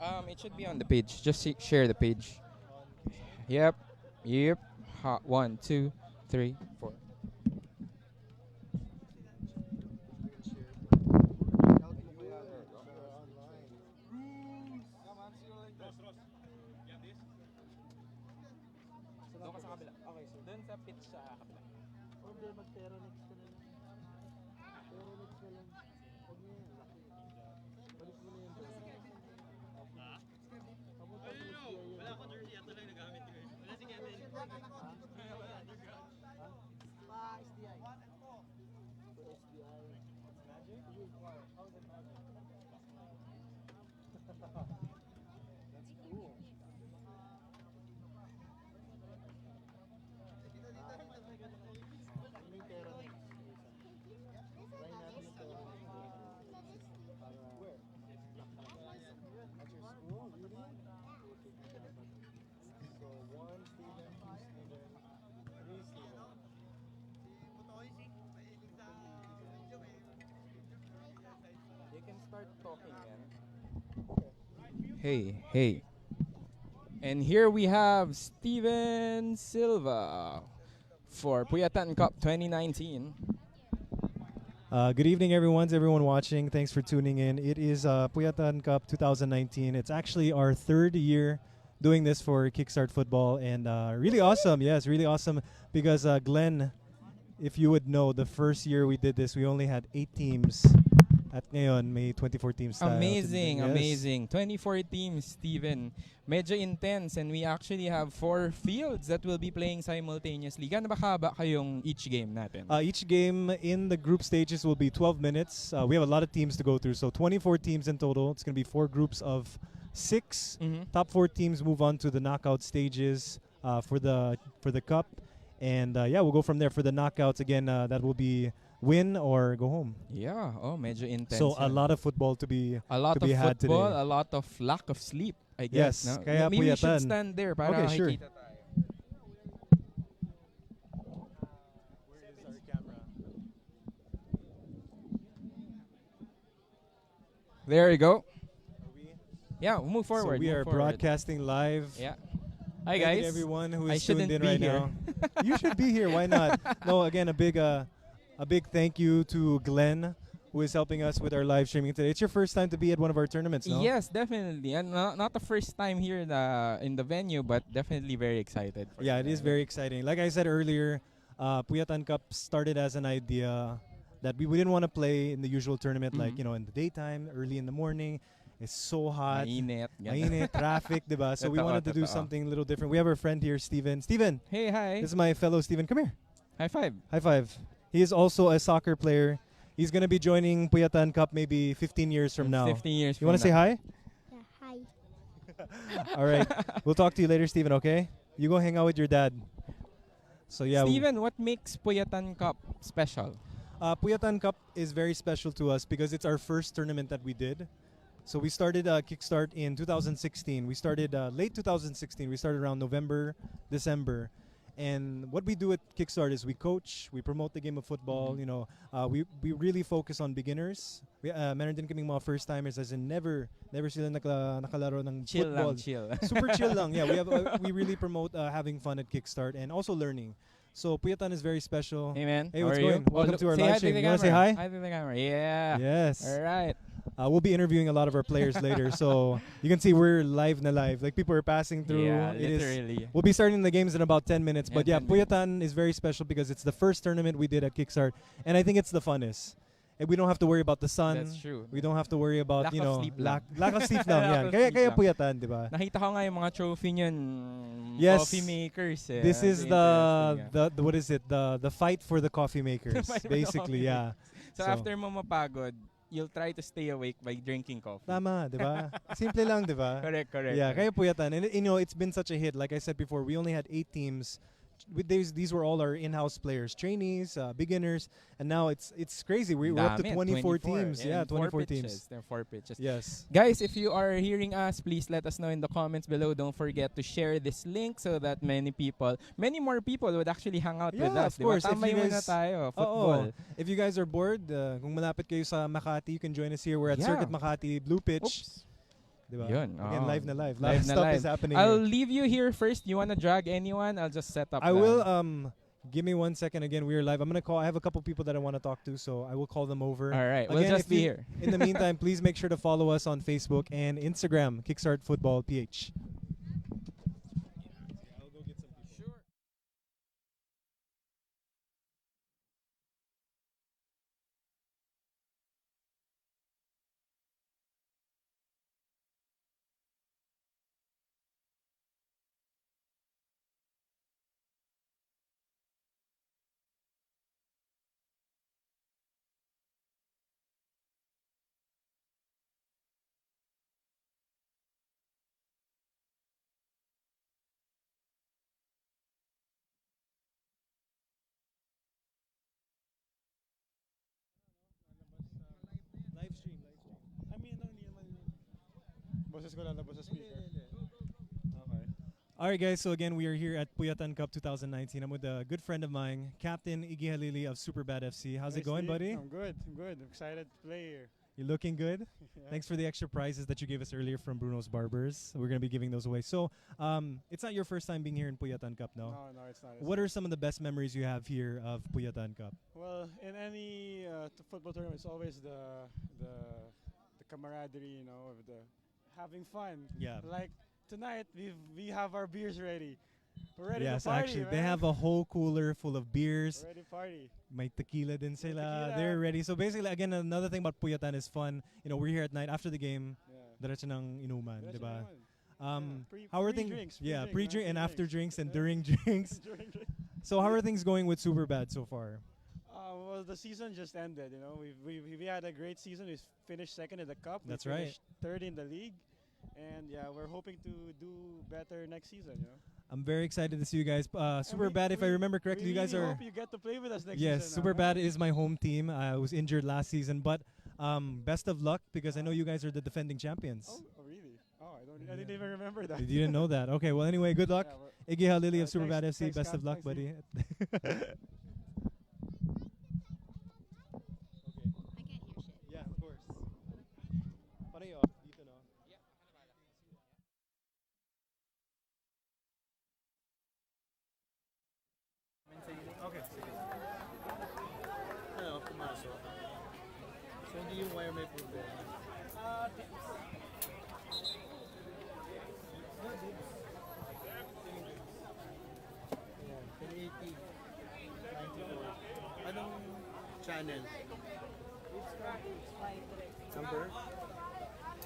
It should be on the page. Just share the page. Yep. Yep. Hot. 1, 2, 3, 4. Doon ka sa kabila. Okay, so doon sa pitch sa kabila. Order mag-Terra next ka na lang. Terra next ka lang. Huwag mo yan. Balik mo na yan. Ha? Wala ko jersey. Ito lang nagamit ko. Wala si Kevin. Ha? Pa SDI. So SDI. Magic? How's it magic? That's cool. You can start talking, man. Hey, hey. And here we have Steven Silva for Puyatan Cup 2019. Good evening, everyone watching. Thanks for tuning in. It is Puyatan Cup 2019. It's actually our third year doing this for Kickstart Football, and really awesome. Yes, really awesome because Glenn, if you would know, the first year we did this, we only had 8 teams. At ngayon, may 24 teams tayo. Amazing, Yes. amazing. 24 teams, Steven. Medyo intense, and we actually have 4 fields that will be playing simultaneously. Gaano ba haba kayong each game natin? Each game in the group stages will be 12 minutes. We have a lot of teams to go through, so 24 teams in total. It's going to be 4 groups of 6. Top 4 teams move on to the knockout stages for the cup, and yeah, we'll go from there for the knockouts. Again, that will be win or go home. Yeah, medyo intense. So a yan. lot of football to be A lot to be of had football, today. a lot of lack of sleep, I guess. Yes, No? kaya Maybe we should Puyatan. stand there para Okay, sure. makikita tayo. Where is our camera? There you go. Are we? Yeah, we'll move forward. So we move are forward. broadcasting live. Yeah. Hi Thank you guys. to everyone who I is tuned shouldn't in be right here. now. You should be here. Why not? No, again, a big thank you to Glenn, who is helping us with our live streaming today. It's your first time to be at one of our tournaments, no? Yes, definitely. And not the first time here in the venue, but definitely very excited. For Yeah, it it is very exciting. Like I said earlier, Puyatan Cup started as an idea that we didn't want to play in the usual tournament, like, Mhm. in the daytime, early in the morning. It's so hot. Mainit. ganun. Mainit, traffic, diba? So we Totoo, wanted to do totoo. something a little different. We have our friend here, Steven. Steven, Hey, hi. this is my fellow Steven. Come here. High five. High five. He is also a soccer player. He's going to be joining Puyatan Cup maybe 15 years from now. 15 years You want to say hi? Yeah, hi. All right. We'll talk to you later, Steven, okay? You go hang out with your dad. So yeah. Steven, what makes Puyatan Cup special? Puyatan Cup is very special to us because it's our first tournament that we did. So we started Kickstart in 2016. We started late 2016. We started around November, December. And what we do at Kickstart is we coach, we promote the game of football. We really focus on beginners. Meron din kaming mga first timers, as in never sila nakalaro ng Chill football. lang, chill. Super chill lang. Yeah, we really promote having fun at Kickstart and also learning. So Puyatan is very special. Hey, man. Hey, How what's are you? going? Welcome to our say live hi stream. To the You wanna say camera. hi? Hi to the camera. Yeah. Yes. All right. We'll be interviewing a lot of our players later, so you can see we're live na live. Like, people are passing through. Yeah, It is. literally. We'll be starting the games in about 10 minutes. Yeah, But yeah, 10 minutes. Puyatan is very special because it's the first tournament we did at Kickstart, and I think it's the funnest. And we don't have to worry about the sun. That's true. We don't have to worry about Lack of sleep lang. lack of sleep lang. Lack Yeah. of Kaya sleep lang. Puyatan, di ba? Nakita ko nga yung mga trophy niyan. Yes. Coffee makers. Eh. This is Interesting, the what is it? The fight for the coffee makers, fight for the basically. coffee Yeah. So after mo mapagod, you'll try to stay awake by drinking coffee. Tama, di ba? Simple lang, di ba? Correct. Yeah, kaya Puyatan. And it's been such a hit. Like I said before, we only had 8 teams. These were all our in-house players, trainees, beginners, and now it's crazy. We're up to Dami, 24 teams. Yeah, and 24 4 teams. pitches. There are 4 pitches. Yes. Guys, if you are hearing us, please let us know in the comments below. Don't forget to share this link so that many more people would actually hang out with Yeah, us. of course. If Tambay you muna guys- tayo, Oo. football. If you guys are bored, kung malapit kayo sa Makati, you can join us here. We're at Yeah. Circuit Makati, Blue Pitch. Oops. Diba? Yun, Again, oo. live na live. Lot Live of na stuff live. is happening I'll here. leave you here first. You wanna drag anyone? I'll just set up. I will give me 1 second. Again, we are live. I'm gonna call. I have a couple people that I want to talk to, so I will call them over. All right, we'll Again, just if be you- here. In the meantime, please make sure to follow us on Facebook and Instagram, Kickstart Football PH. Live stream. I mean, hindi naman boses ko lalabas sa speaker. Okay. All right, guys. So again, we are here at Puyatan Cup 2019. I'm with a good friend of mine, Captain Iggy Halili of Superbad FC. How's it Hey, going, Steve. buddy? I'm good. I'm excited to play here. You're looking good. Yeah. Thanks for the extra prizes that you gave us earlier from Bruno's Barbers. We're gonna be giving those away. So, it's not your first time being here in Puyatan Cup, no? No, it's not. What are some of the best memories you have here of Puyatan Cup? Well, in any football tournament, it's always the camaraderie, of the having fun. Yeah. Like tonight, we have our beers ready. We're ready Yes, to party, actually, man. they have a whole cooler full of beers. We're ready to party. May tequila din sila. tequila. They're ready. So basically, again, another thing about Puyatan is fun. We're here at night after the game. Yeah. Diretso ng inuman, Diretso diba? naman. Yeah, How are things? pre-drinks, Yeah, pre-drinks, pre-drink man, and after pre-drinks. drinks and Yeah. during drinks. During the- So how are things going with Superbad so far? Well, the season just ended. We had a great season. We finished second in the cup. That's we right. finished third in the league, and yeah, we're hoping to do better next season. I'm very excited to see you guys. And Superbad, if I remember correctly, we you guys really are. hope you get to play with us next Yes, season. Superbad is my home team. I was injured last season, but best of luck because I know you guys are the defending champions. Oh, really? Oh, I didn't even remember that. You didn't know that? Okay, well, anyway, good luck. Yeah, well, Iggy Halili of thanks- Superbad FC, thanks, best of Cap. luck, Thanks, buddy. I can't hear shit. Yeah, of course. Pareho, dito no. Okay, sige. Ano, pumasok. So, hindi yung wire may problema. Ayan, 1080. 94. Anong channel? Number?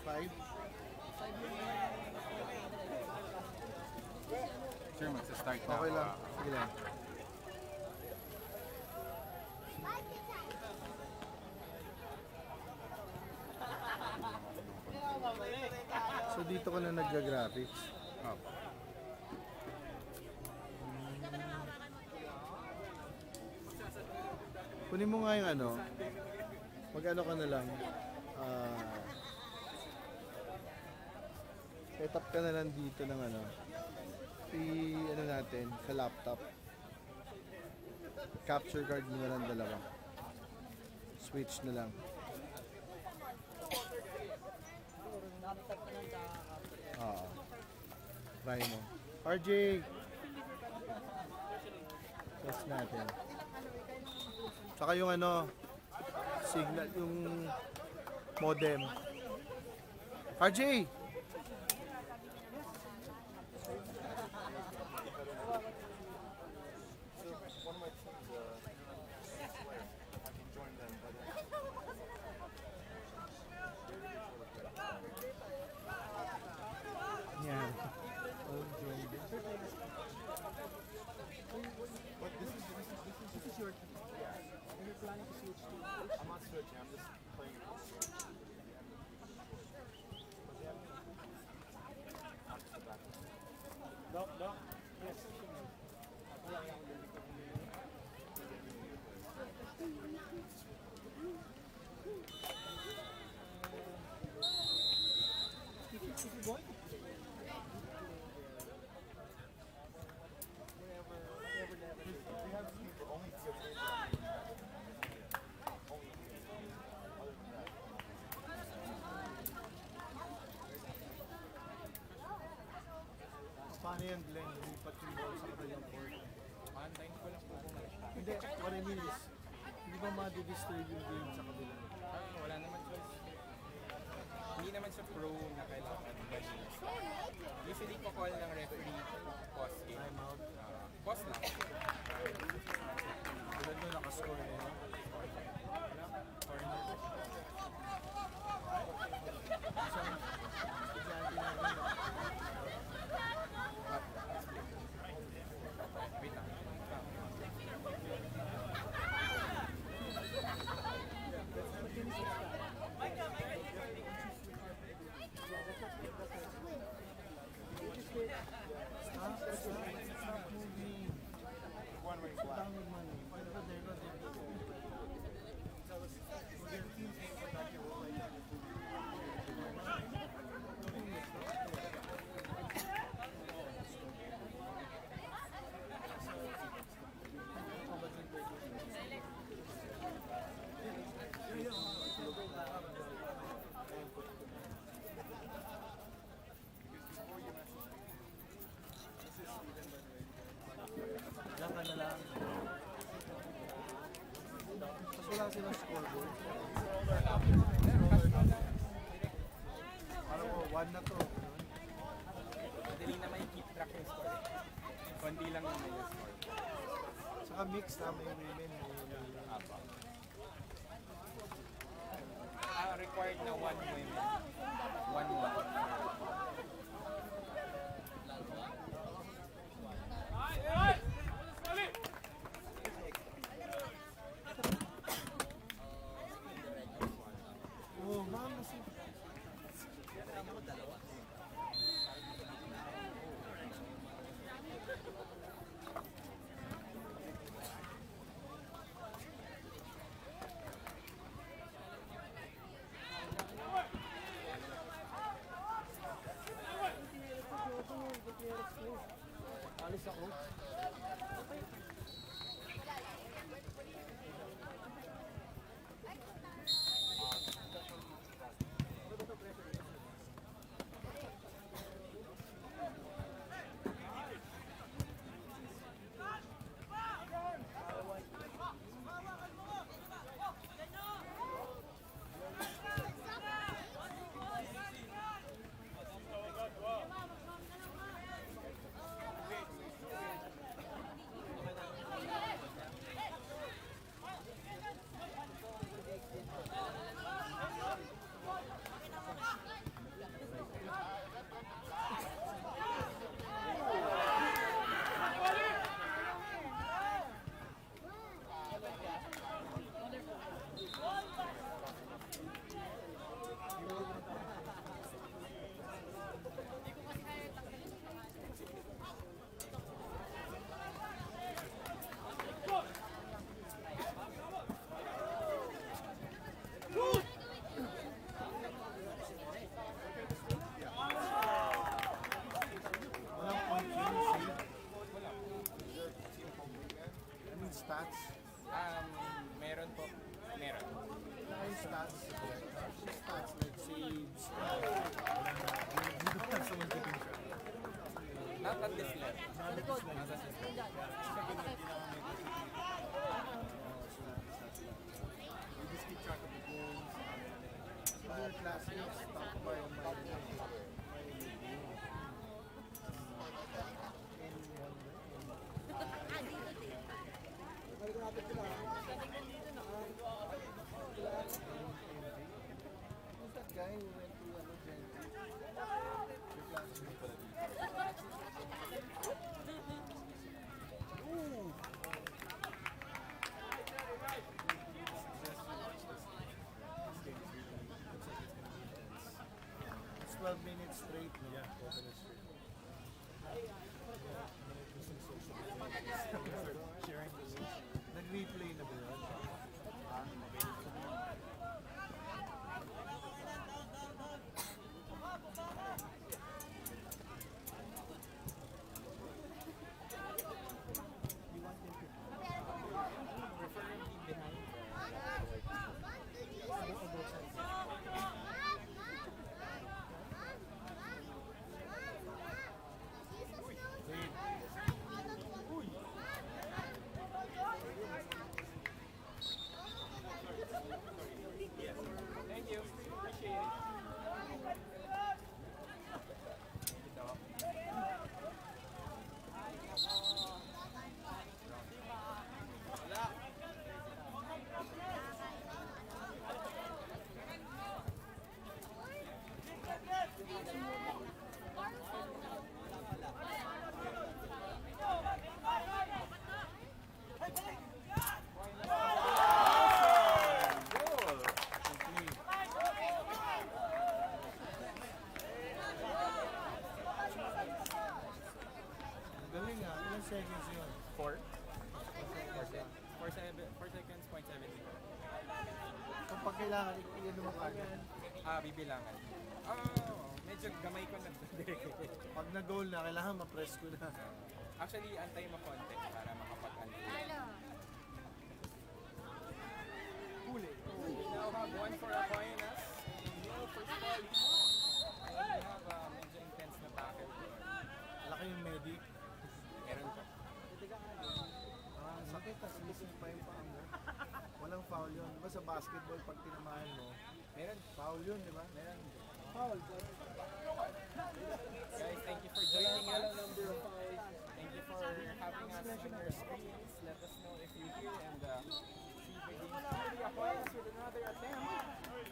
5? Sure, magsa-start na Okay ako. lang. Sige lang. So dito ka na nagga-graphics. Opo. Kunin mo nga yung ano. Mag-ano ka na lang. Set up ka na lang dito ng ano. Ano natin sa laptop. Capture card mo na lang dalawa. Switch na lang. Oo. Try mo. RJ! Test natin. Tsaka yung ano, signal, yung modem. RJ! Yeah. I'm not switching, I'm just playing it. Paano yan, Glenn? Lumipat yung ball sa kanilang court. Antayin ko lang po kung Hindi, what I mean is, hindi ba ma-disturb yung game sa kabila? wala naman siya. Hindi naman siya pro na kailangan ganyan. Usually ko call ng referee pause game. Time out. Pause lang. Tulad doon, nakascore eh. No? Isang estudyante natin. Wait lang. Stop moving. One way Sit down with money. There go. Their team's name for that year was like Diyan ka na lang. Tapos wala silang scoreboard. Parang ko, 1 na to. Madali naman yung keep track yung score. Kundi lang naman yung score. Saka mix na may women. Apa. Required na 1 women. 1 man. Oh, ma'am, kasi alis ako. Walang point yun, save. I mean, stats. Meron po. Meron. Ay, stats. Stats like saves. Hindi pa someone keeping track. Not at this level. Not at this level. You just keep track of the goals. Other classmates talk about my Who's that guy who went to Gen Your classmate pala dito. Ooh! It's 12 minutes straight. No? Yeah, 12 minutes straight. Sharing the links. Nag-replay na ba yun? seconds yun? 4 seconds, 0.7. Kung pag kailangan, iyan mo kagad. Bibilangan. Medyo gamay ko na. Pag na-goal na, kailangan ma-press ko na. Actually, antay mo konti para makapag-unload. Huli. We now have 1 for Aquinas. Nil for Spolly. And we have medyo intense na tackle. Laki yung medic. Meron pa. Sakit, tas missing pa yung paa mo. Walang foul yun. Diba sa basketball, pag tinamahan mo, Meron. foul yun, di ba? Meron. Foul. Guys, thank you for joining us. Thank you for having us on your screens. Let us know if you're here and see the game. Spolly Aquinas with another attempt.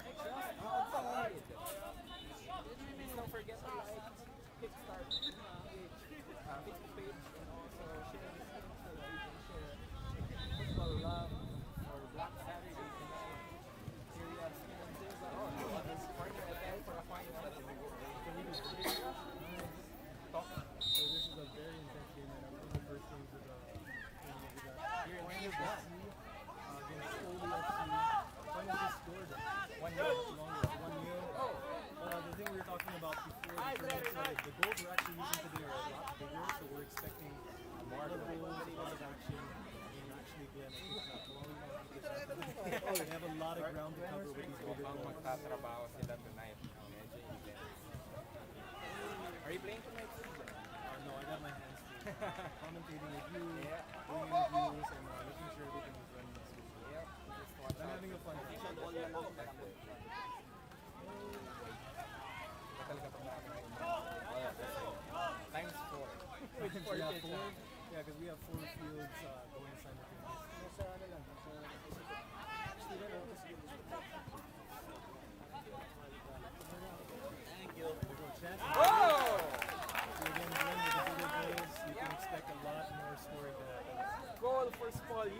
Just outside. Please don't forget to like, kickstart Facebook page and also share this link so that we can share football love for Black Saturday tonight. Here we have Steven Silva. This partner attempt for Aquinas. Talk. So this is a very intense game, and one of the first games with Here in against Silva. against Old FC. When was this scored? 1-0. Longer, 1-0. The thing we were talking about before the tournament started, the goals we're actually using today are a lot bigger, so we're expecting more goals, lots of action, and actually again, they have a lot of ground to cover with these bigger Mukhang goals. magtatrabaho sila tonight. Medyo intense. Are you playing tonight? No, I got my hands full. Commentating with you, Yeah. doing interviews, and making sure everything is running smoothly. Yep. Just watch I'm out. having a fun time. Talaga pag namin times 4. With 4 Yeah, kids. four. Yeah, because we have 4 fields going simultaneously. Sa ano lang, sa Steven, Thank you. There's no chance. Oh! So again, Glenn, with the bigger goals, you can expect a lot more scoring than that. Goal for Spolly.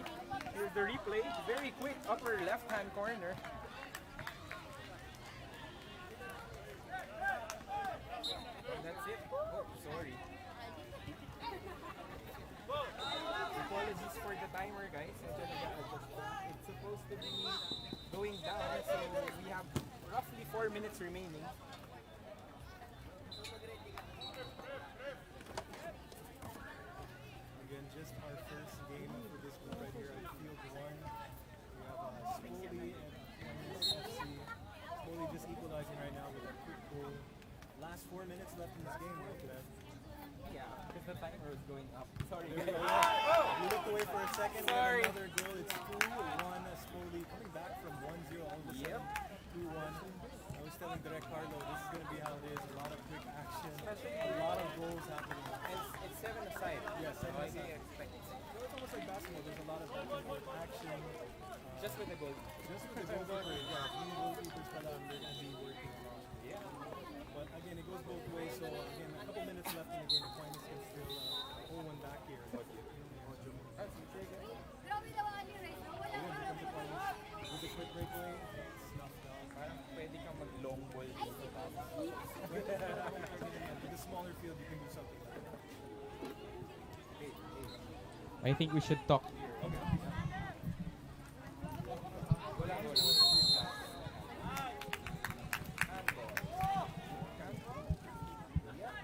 Here's the replay. Very quick upper left-hand corner. And that's it. Oh, sorry. Apologies for the timer, guys. Medyo nag-a-adjust lang. It's supposed to be going down, so we have roughly 4 minutes remaining. Again, just our first game for this group right here on field 1. We have Spolly and Puyatan FC. Spolly just equalizing right now with a quick goal. Last 4 minutes left in this game, right, Glenn? Yeah, because the timer was going up. Sorry, There you guys. go. We looked away for a second. We Sorry. have another goal. It's 2-1. Spolly coming back from 1-0 all of a Yep. sudden. 2-1. I was telling Direct Carlo, this is going to be how it is. A lot of quick action. Especially- A lot of goals happening. It's 7 aside. Yeah, 7 So I aside. expect So it's almost like basketball. There's a lot of back and forth action. just with the goal. Just with the goalkeeper, yeah. Being goalkeepers, they're going to be working a lot. Yeah. But again, it goes both ways. So again, a couple minutes left in the game. Aquinas can still pull one back here. Grabe Again, here comes Aquinas with a quick breakaway. Snuffed out. Parang pwede kang mag-long ball dito tapos. With a smaller field, you can do something like that. I think we should talk.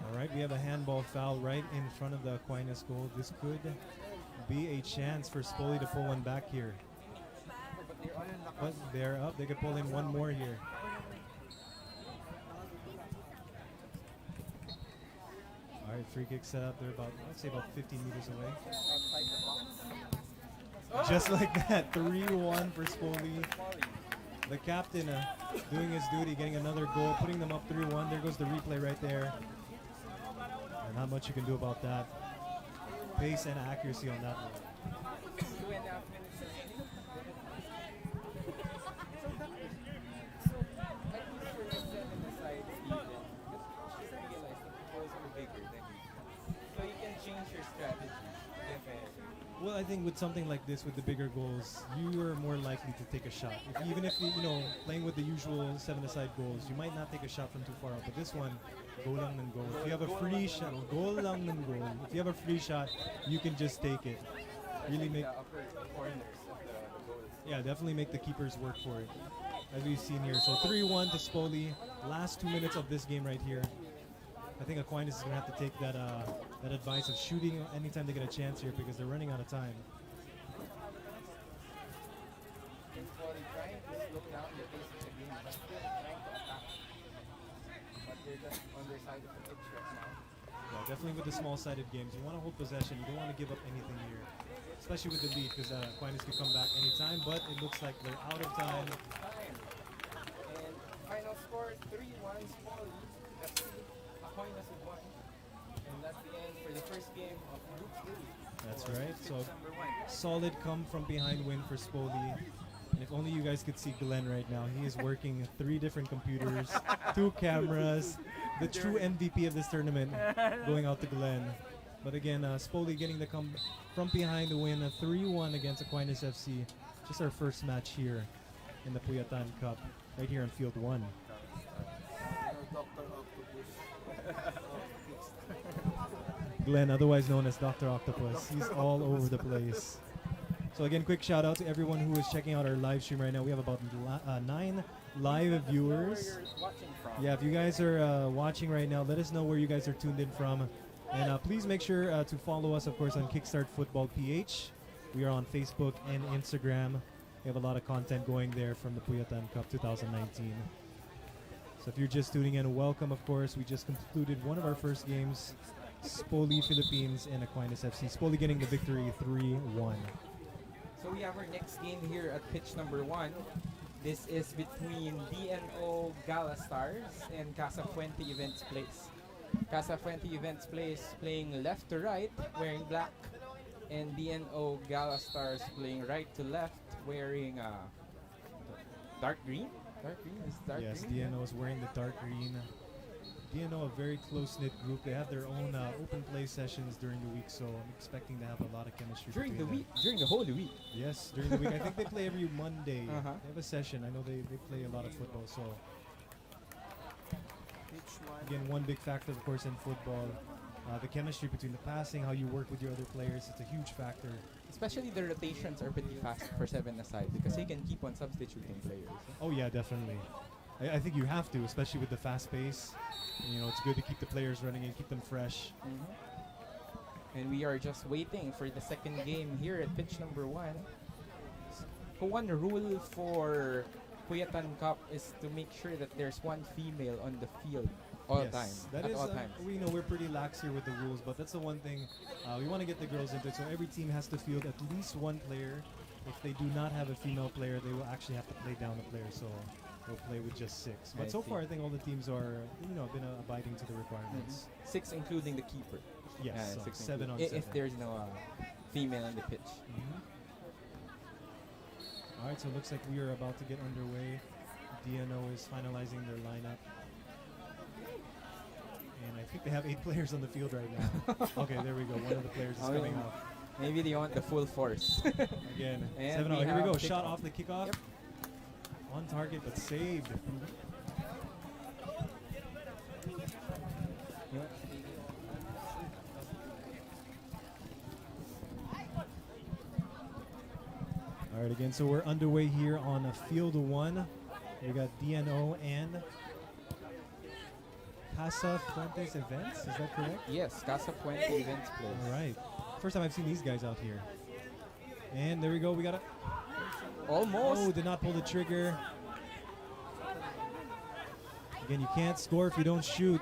All right, we have a handball foul right in front of the Aquinas goal. This could be a chance for Spolly to pull one back here. But they're up. They could pull in one more here. All right, free kick set up. They're about, I'd say about 15 meters away. Just like that, 3-1 for Spolly. The captain doing his duty, getting another goal, putting them up 3-1. There goes the replay right there. And not much you can do about that. Pace and accuracy on that one. 2.5 minutes. So you can change your strategy if Well, I think with something like this, with the bigger goals, you are more likely to take a shot. Even if you know, playing with the usual 7-a-side goals, you might not take a shot from too far out. But this one, goal lang ng goal. If you have a free shot, goal lang ng goal. If you have a free shot, you can just take it. Really make the upper corners of the goals. Yeah, definitely make the keepers work for it. As we've seen here. So 3-1 to Spoli. Last 2 minutes of this game right here. I think Aquinas is going to have to take that that advice of shooting anytime they get a chance here because they're running out of time. And slowly trying to slow down the pace of the game, but still trying to attack. But they're just on their side of the pitch right now. Yeah, definitely with the small-sided games, you want to hold possession. You don't want to give up anything here, especially with the lead because Aquinas could come back anytime. But it looks like they're out of time. And final score 3-1 Spoli. FC Aquinas with 1. And that's the end for the first game of Group 3. That's for right. pitch So number 1. solid come from behind win for Spoli. And if only you guys could see Glenn right now. He is working 3 different computers, 2 cameras. The true MVP of this tournament going out to Glenn. But again, Spoli getting the come from behind to win a 3-1 against Aquinas FC. Just our first match here in the Puyatan Cup, right here on Field 1. Dr. Octopus. Glenn, otherwise known as Dr. Octopus. He's all over the place. So again, quick shout out to everyone who is checking out our live stream right now. We have about 9 live viewers. Where you're watching from. Yeah, if you guys are watching right now, let us know where you guys are tuned in from. And please make sure to follow us, of course, on Kickstart Football PH. We are on Facebook and Instagram. We have a lot of content going there from the Puyatan Cup 2019. So if you're just tuning in, welcome, of course. We just concluded one of our first games, Spoli Philippines and Aquinas FC. Spoli getting the victory 3-1. So we have our next game here at pitch number 1. This is between DNO Gala Stars and Casa Fuente Events Place. Casa Fuente Events Place playing left to right, wearing black, and DNO Gala Stars playing right to left, wearing dark green. Dark green is dark Yes, green. DNO is wearing the dark green. DNO, a very close-knit group. They have their own open play sessions during the week, so I'm expecting to have a lot of chemistry During the between week, during the Holy Week. them. Yes, during the week. I think they play every Monday. Uh-huh. They have a session. I know they play a lot of football, so Which one? again, one big factor, of course, in football, the chemistry between the passing, how you work with your other players. It's a huge factor. Especially the rotations are pretty fast for 7-a-side because you can keep on substituting players. Oh yeah, definitely. I think you have to, especially with the fast pace. You know, it's good to keep the players running and keep them fresh. And we are just waiting for the second game here at pitch number 1. So one rule for Puyatan Cup is to make sure that there's one female on the field all Yes, time. That at is, all times. we know we're pretty lax here with the rules, but that's the one thing we want to get the girls into it. So every team has to field at least one player. If they do not have a female player, they will actually have to play down a player. So they'll play with just 6. But I so see. far, I think all the teams are, been abiding to the requirements. 6 including the keeper. Yes, so 6 7 on if 7. there's no female on the pitch. All right, so it looks like we are about to get underway. DNO is finalizing their lineup. And I think they have 8 players on the field right now. Okay, there we go. One of the players is Oh, coming yeah. off. Maybe they want the full force. Again, And 7 we Here we have go. kick Shot off. off the kickoff. Yep. On target, but saved. All right, again, so we're underway here on field 1. We got DNO and Casa Fuentes Events. Is that correct? Yes, Casa Puente Events Place. All right. First time I've seen these guys out here. And there we go. We got a. Almost. Oh, did not pull the trigger. Again, you can't score if you don't shoot.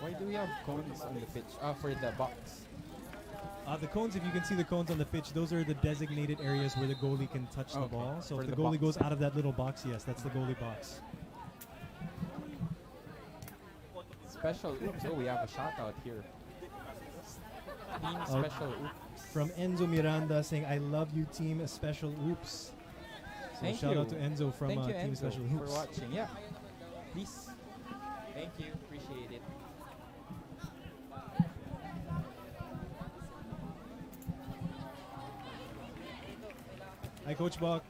Why do we have cones on the pitch? For the box. The cones, if you can see the cones on the pitch, those are the designated areas where the goalie can touch the Okay, ball. So for if the the goalie box. goes out of that little box, yes, that's the goalie box. Special oops. Oh, we have a shout out here. Team Oh. special oops. From Enzo Miranda saying, "I love you, team special oops." So Thank shout you. out to Enzo from Thank you, Team Enzo, Special for Oops. watching. Yeah. Please. Thank you. Appreciate it. Hi, Coach Bach.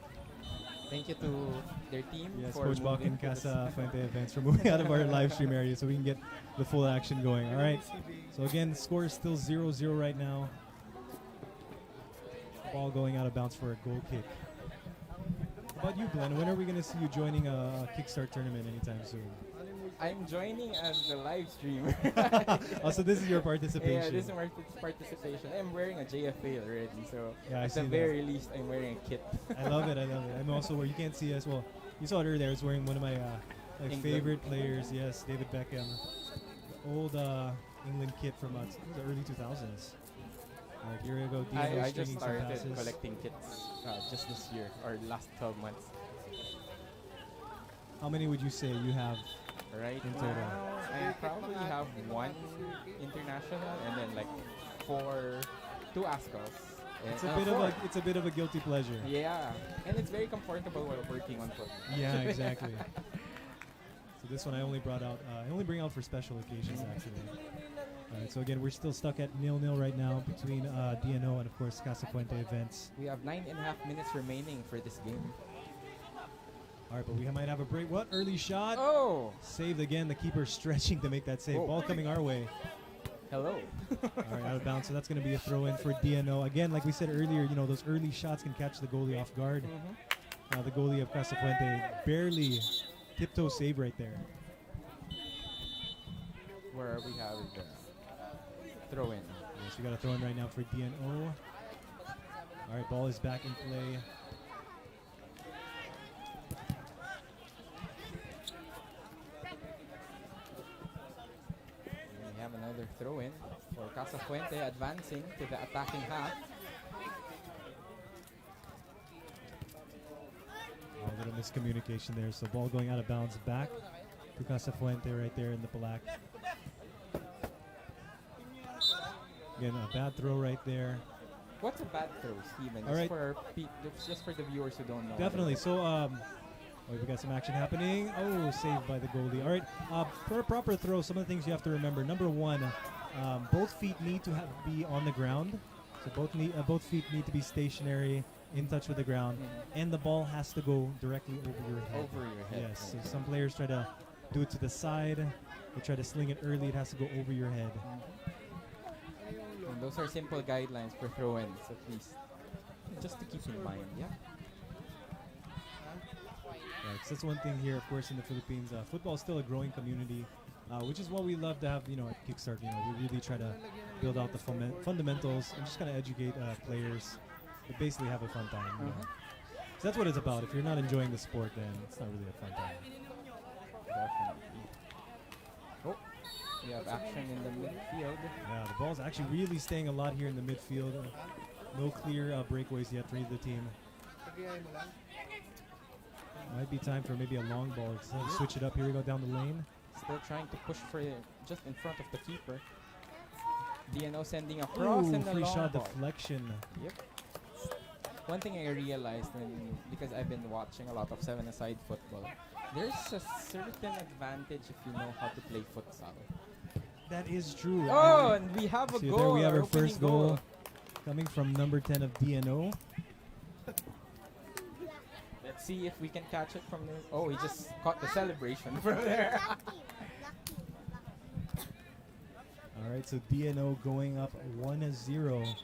Thank you to their team Yes, for Coach Bach moving and to this- Casa Fuente Events for moving out of our live stream area so we can get the full action going. All right. So again, the score is still 0-0 right now. Ball going out of bounds for a goal kick. How about you, Glenn? When are we going to see you joining a Kickstart tournament anytime soon? I'm joining as the live streamer. Also, this is your participation. Yeah, this is my participation. I'm wearing a JFA already, so Yeah, I at see the that. very least, I'm wearing a kit. I love it. I love it. I'm also where you can't see us. Well, you saw it earlier. I was wearing one of my England. favorite players. Yes, David Beckham. Old England kit from the early 2000s. Like here we go. Dino I just stringing some started passes. collecting kits just this year or last 12 months. How many would you say you have? Right In total. now, I probably have 1 international and then like 2 ASCOs. It's a bit of a guilty pleasure. Yeah, and it's very comfortable while working on foot. Yeah, exactly. So this one I only brought out. I only bring out for special occasions actually. All right. So again, we're still stuck at 0-0 right now between DNO and of course Casa Puente Events. We have 9.5 minutes remaining for this game. All right, but we might have a break. What early shot? Oh, Saved again. The keeper stretching to make that save. Whoa. Ball coming our way. hello. All right, out of bounds. So that's going to be a throw in for DNO. Again, like we said earlier, you know, those early shots can catch the goalie off guard. Mhm. The goalie of Casa Puente barely tiptoe save right there. Where we have the throw in. Yes, we got a throw in right now for DNO. All right, ball is back in play. And we have another throw in for Casa Fuente advancing to the attacking half. A little miscommunication there. So ball going out of bounds back to Casa Fuente right there in the black. Again, a bad throw right there. What's a bad throw, Steven? All right. Just for the viewers who don't know. Definitely. So, we got some action happening. Oh, saved by the goalie. All right. For a proper throw, some of the things you have to remember. Number one, both feet need to be on the ground. So both feet need to be stationary, in touch with the ground, and the ball has to go directly over your head. Over your head. Yes. So some players try to do it to the side. They try to sling it early. It has to go over your head. And those are simple guidelines for throw-ins, at least. Just to keep in mind, yeah? Right, 'cause that's one thing here, of course, in the Philippines. Football is still a growing community, which is what we love to have, at Kickstart. We really try to build out the fundamentals and just kind of educate players to basically have a fun time. So that's what it's about. If you're not enjoying the sport, then it's not really a fun time. Definitely. Oh, we have action in the midfield. Yeah, the ball's actually really staying a lot here in the midfield. No clear breakaways yet for either team. Might be time for maybe a long ball. Let's switch it up. Here we go down the lane. Still trying to push for it just in front of the keeper. DNO sending a cross Ooh, and a free long shot ball. deflection. Yep. One thing I realized because I've been watching a lot of 7-a-side football, there's a certain advantage if you know how to play futsal. That is true. Oh, and we have a See, goal. there we have our opening first goal coming from number 10 of DNO. Let's see if we can catch it from there. Oh, he just caught the celebration from there. All right, so DNO going up 1-0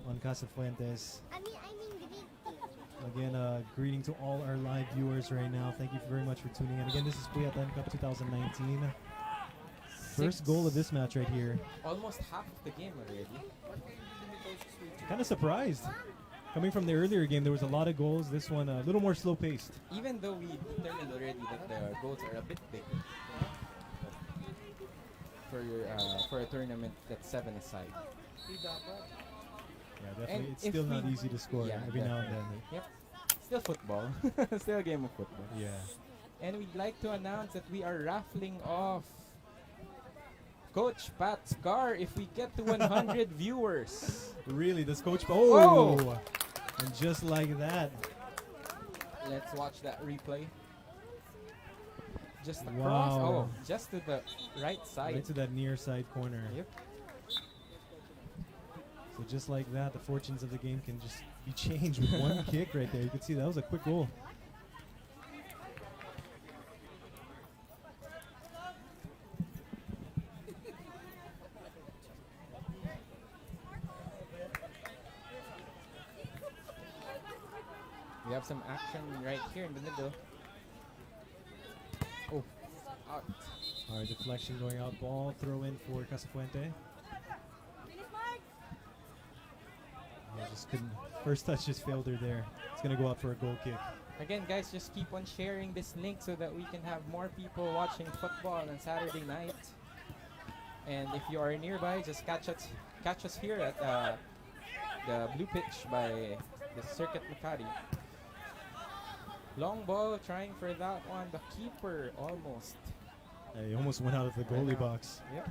on Casa Fuentes. Again, greeting to all our live viewers right now. Thank you very much for tuning in. Again, this is Puyatan Cup 2019. First goal of this match right here. Almost half of the game already. Kind of surprised. Coming from the earlier game, there was a lot of goals. This one a little more slow-paced. Even though we determined already that the goals are a bit big for a tournament that's 7-a-side. Yeah, definitely. And It's if still not we- easy to score Yeah, every now and then. definitely. Yep. Still football. Still a game of football. Yeah. And we'd like to announce that we are raffling off Coach Pat's car if we get to 100 viewers. Really, this coach. Oh! Oh! And just like that. Let's watch that replay. Just across. Wow. Oh, just to the right side. Right to that near side corner. Yep. So just like that, the fortunes of the game can just He changed with one kick right there. You can see that was a quick goal. We have some action right here in the middle. Oh, out. All right, deflection going out. Ball throw in for Casafuente. Oh, just couldn't. First touch just failed her there. It's gonna go out for a goal kick. Again, guys, just keep on sharing this link so that we can have more people watching football on Saturday night. And if you are nearby, just catch us here at the blue pitch by the Circuit Makati. Long ball, trying for that one. The keeper almost. He almost went out of the goalie box. Yep.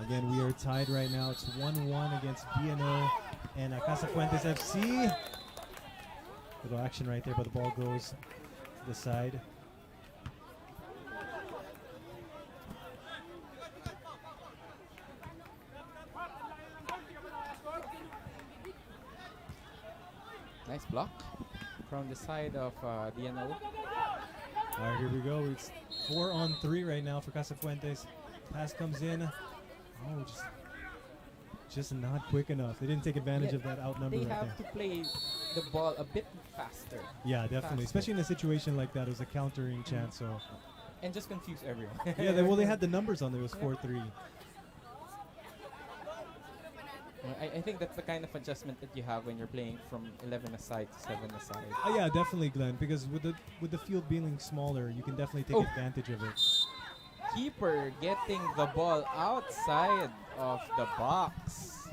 Again, we are tied right now. It's 1-1 against BNO and Casafuentes FC. Little action right there, but the ball goes to the side. Nice block from the side of DNO. All right, here we go. It's 4-on-3 right now for Casafuentes. Pass comes in. Oh, just not quick enough. They didn't take advantage of that outnumber They right have there. to play the ball a bit faster Yeah, definitely. faster. Especially in a situation like that, it was a countering chance. So and just confuse everyone. yeah, they had the numbers on there. It was 4-3. I think that's the kind of adjustment that you have when you're playing from 11 aside to 7 aside. Yeah, definitely, Glenn. Because with the field being smaller, you can definitely take advantage of it. Keeper getting the ball outside of the box.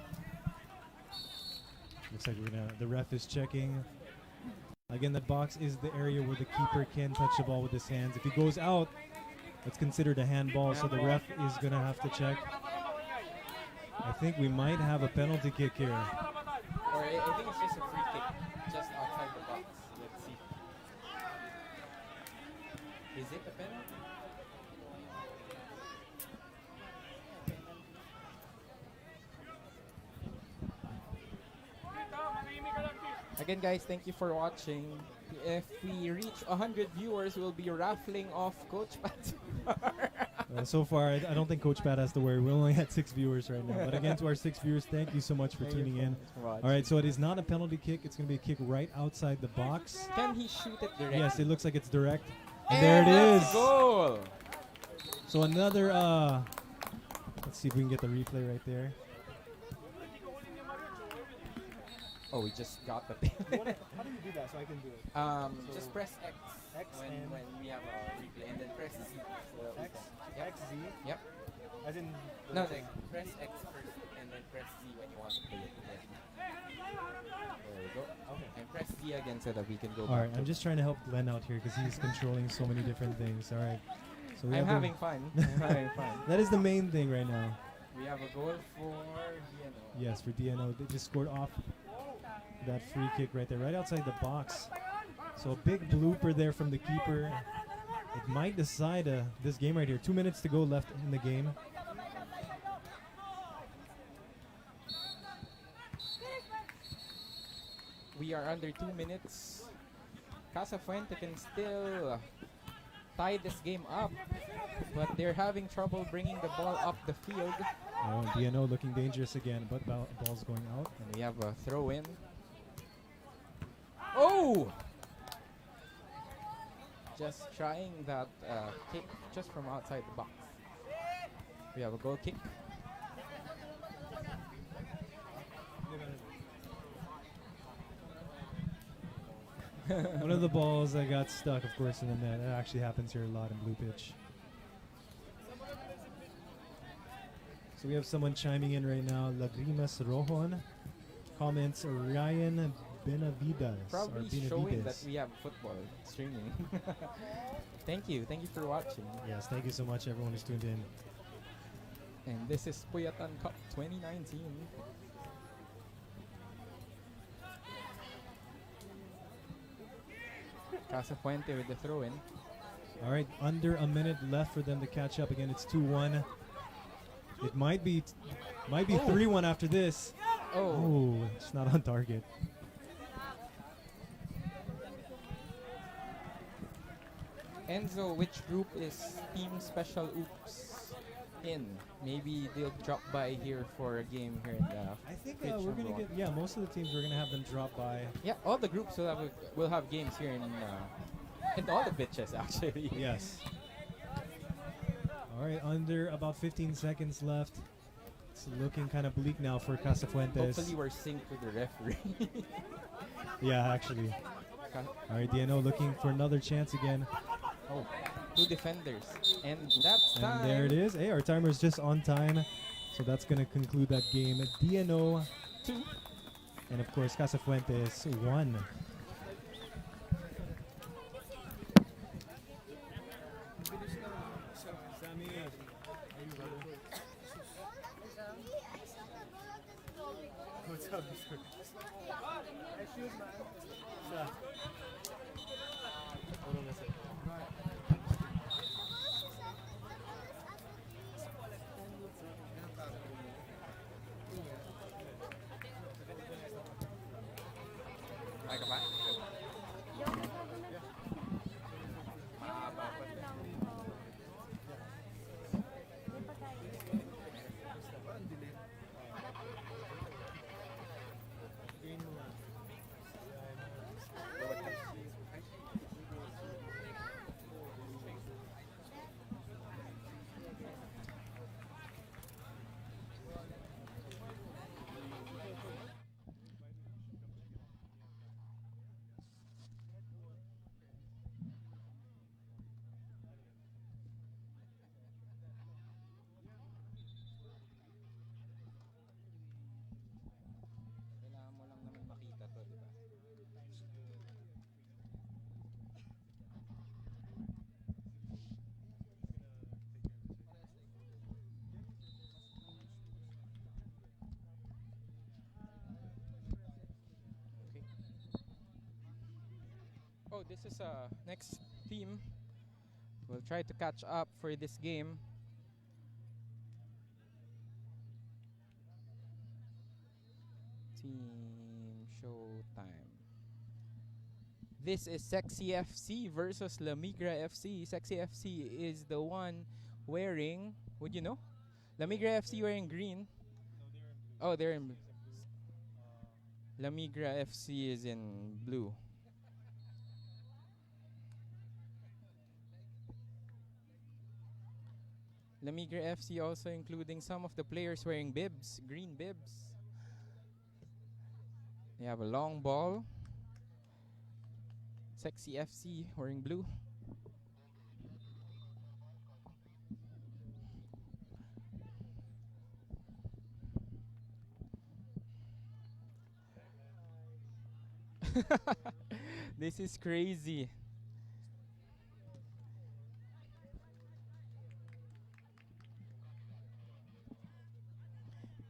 Looks like the ref is checking. Again, that box is the area where the keeper can touch the ball with his hands. If he goes out, that's considered a handball, so the ref is going to have to check. I think we might have a penalty kick here. Or I think it's just a free kick just outside the box. Let's see. Is it a penalty? Again, guys, thank you for watching. If we reach 100 viewers, we'll be raffling off Coach Pat's bar. So far, I don't think Coach Pat has to worry. We're only at 6 viewers right now. But again, to our 6 viewers, thank you so much for tuning in. All right, so it is not a penalty kick. It's going to be a kick right outside the box. Can he shoot it directly? Yes, it looks like it's direct. And there it that's is. Goal. So another, let's see if we can get the replay right there. Oh, we just got the thing. How do you do that so I can do it? Just press X, X when and- we have a replay, and then press Z. So that we X, can- Yep. XZ, Yep. as in... No, press X first, and then press Z when you want to play it again. There we go. Okay. And press Z again so that we can go All back. right, I'm just trying to help Glenn out here because he's controlling so many different things. All right. So we I'm have having fun. I'm having fun. that is the main thing right now. We have a goal for DNO. Yes, for DNO. They just scored off that free kick right there, right outside the box. So a big blooper there from the keeper. It might decide this game right here. 2 minutes to go left in the game. We are under 2 minutes. Casafuente can still tie this game up, but they're having trouble bringing the ball up the field. Oh, and DNO looking dangerous again, but ball's going out. And we have a throw in. Oh! Just trying that kick just from outside the box. We have a goal kick. One of the balls that got stuck, of course, in the net. That actually happens here a lot in blue pitch. So we have someone chiming in right now. Lagrimas Rojon comments Ryan Benavides. Probably or showing that Benavides. we have football streaming. Thank you for watching. Yes, thank you so much, everyone who's tuned in. And this is Puyatan Cup 2019. Casafuente with the throw in. All right, under a minute left for them to catch up. Again, it's 2-1. It might be 3-1 after this. Oh, it's not on target. Enzo, which group is Team Special Oops in? Maybe they'll drop by here for a game here in the I think pitch we're number gonna one. get most of the teams we're gonna have them drop by. Yeah, all the groups will have games here in all the pitches actually. Yes. All right, under about 15 seconds left. It's looking kind of bleak now for Casafuentes. Hopefully we're synced with the referee. Yeah, actually. All right, DNO looking for another chance again. Oh, two defenders. And that's time. And there it is. Hey, our timer's just on time. So that's going to conclude that game. DNO 2. and, of course, Casafuentes 1. Ay ka pa? Kailangan mo lang naman makita to, di ba? Okay. Oh, this is next team. We'll try to catch up for this game. Team Showtime. This is Sexy FC versus La Migra FC. Sexy FC is the one wearing, would you know? La Migra FC wearing green. Oh, they're in blue. La Migra FC is in blue. La Migra FC also including some of the players wearing bibs, green bibs. They have a long ball. Sexy FC wearing blue. This is crazy.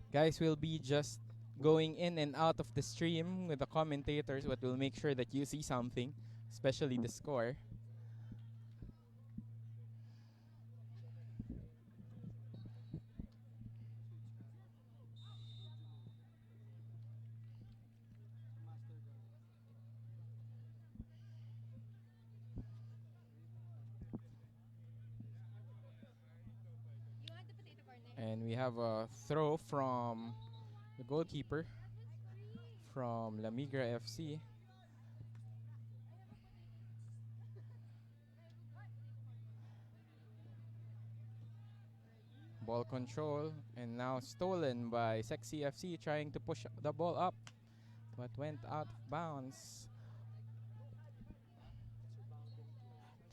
Guys, we'll be just going in and out of the stream with the commentators, but we'll make sure that you see something, especially the score. And we have a throw from the goalkeeper from La Migra FC. Ball control and now stolen by Sexy FC, trying to push the ball up but went out of bounds.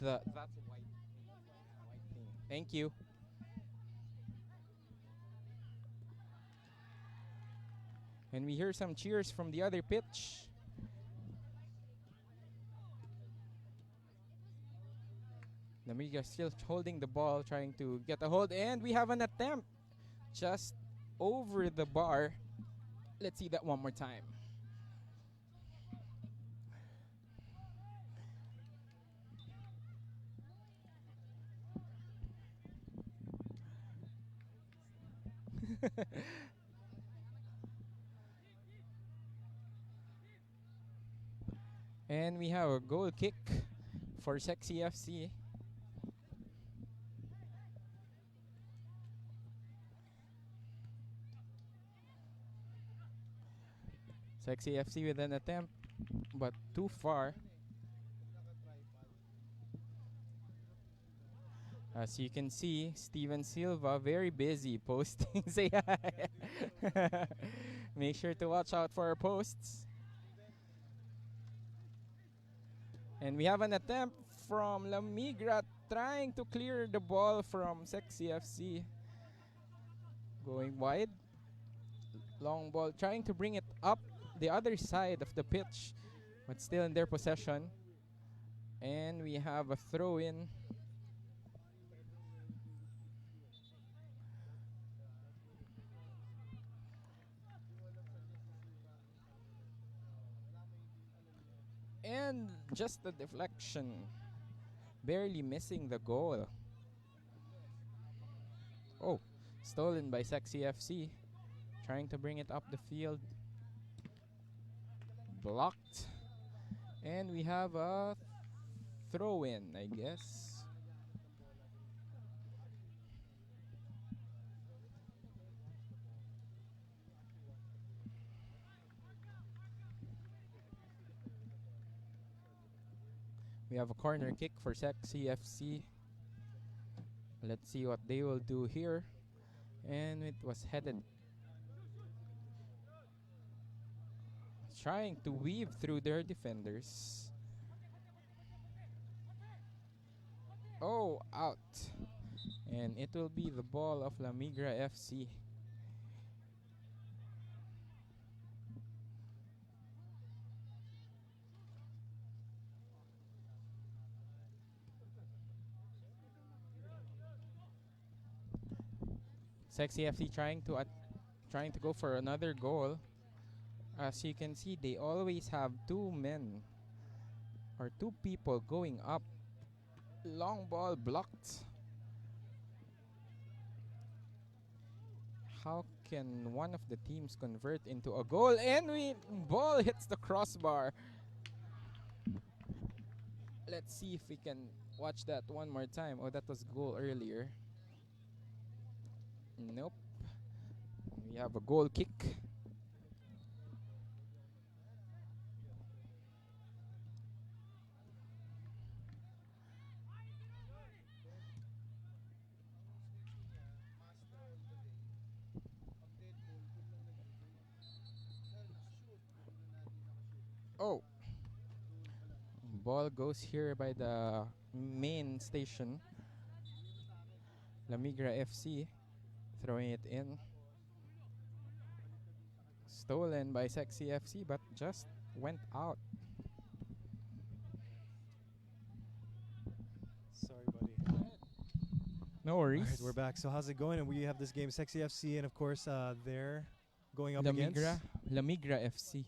That's a white thing. Thank you. And we hear some cheers from the other pitch. Namiga still holding the ball, trying to get a hold, and we have an attempt just over the bar. Let's see that one more time. And we have a goal kick for Sexy FC. Sexy FC with an attempt, but too far. As you can see, Steven Silva very busy posting. Say hi. Make sure to watch out for our posts. And we have an attempt from La Migra trying to clear the ball from Sexy FC. Going wide. Long ball, trying to bring it up the other side of the pitch, but still in their possession. And we have a throw in. And just a deflection, barely missing the goal. Oh, stolen by Sexy FC, trying to bring it up the field. Blocked. And we have a throw in, I guess. We have a corner kick for Sexy FC. Let's see what they will do here. And it was headed. Trying to weave through their defenders. Oh, out. And it will be the ball of La Migra FC. Sexy FC trying to go for another goal. As you can see, they always have two men or two people going up. Long ball blocked. How can one of the teams convert into a goal? And ball hits the crossbar. Let's see if we can watch that one more time. Oh, that was goal earlier. Nope. We have a goal kick. Oh. Ball goes here by the main station. La Migra FC throwing it in. Stolen by Sexy FC, but just went out. Sorry, buddy. No worries. All right, we're back. So how's it going? And we have this game, Sexy FC, and of course, they're going up La against. Migra FC.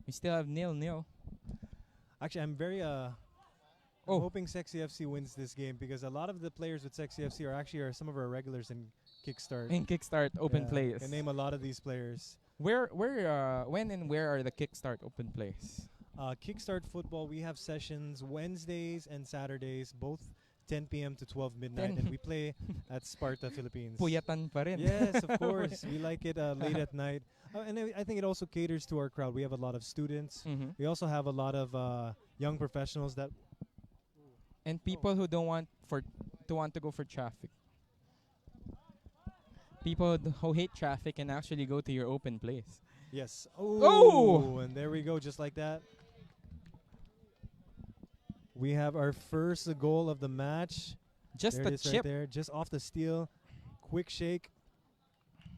We still have 0-0. Actually, I'm very I'm hoping Sexy FC wins this game because a lot of the players with Sexy FC are some of our regulars in Kickstart. In Kickstart Open Yeah, Plays. I can name a lot of these players. When and where are the Kickstart Open Plays? Kickstart football, we have sessions Wednesdays and Saturdays, both 10 p.m. to 12 midnight, and we play at Sparta, Philippines. Puyatan pa rin. Yes, of course. We like it late at night. And I think it also caters to our crowd. We have a lot of students. Mhm. We also have a lot of young professionals that And people who don't want to go for traffic. People who hate traffic can actually go to your open place. yes. Oh! And there we go, just like that. We have our first goal of the match. Just There a it is chip. right there, just off the steal. Quick shake.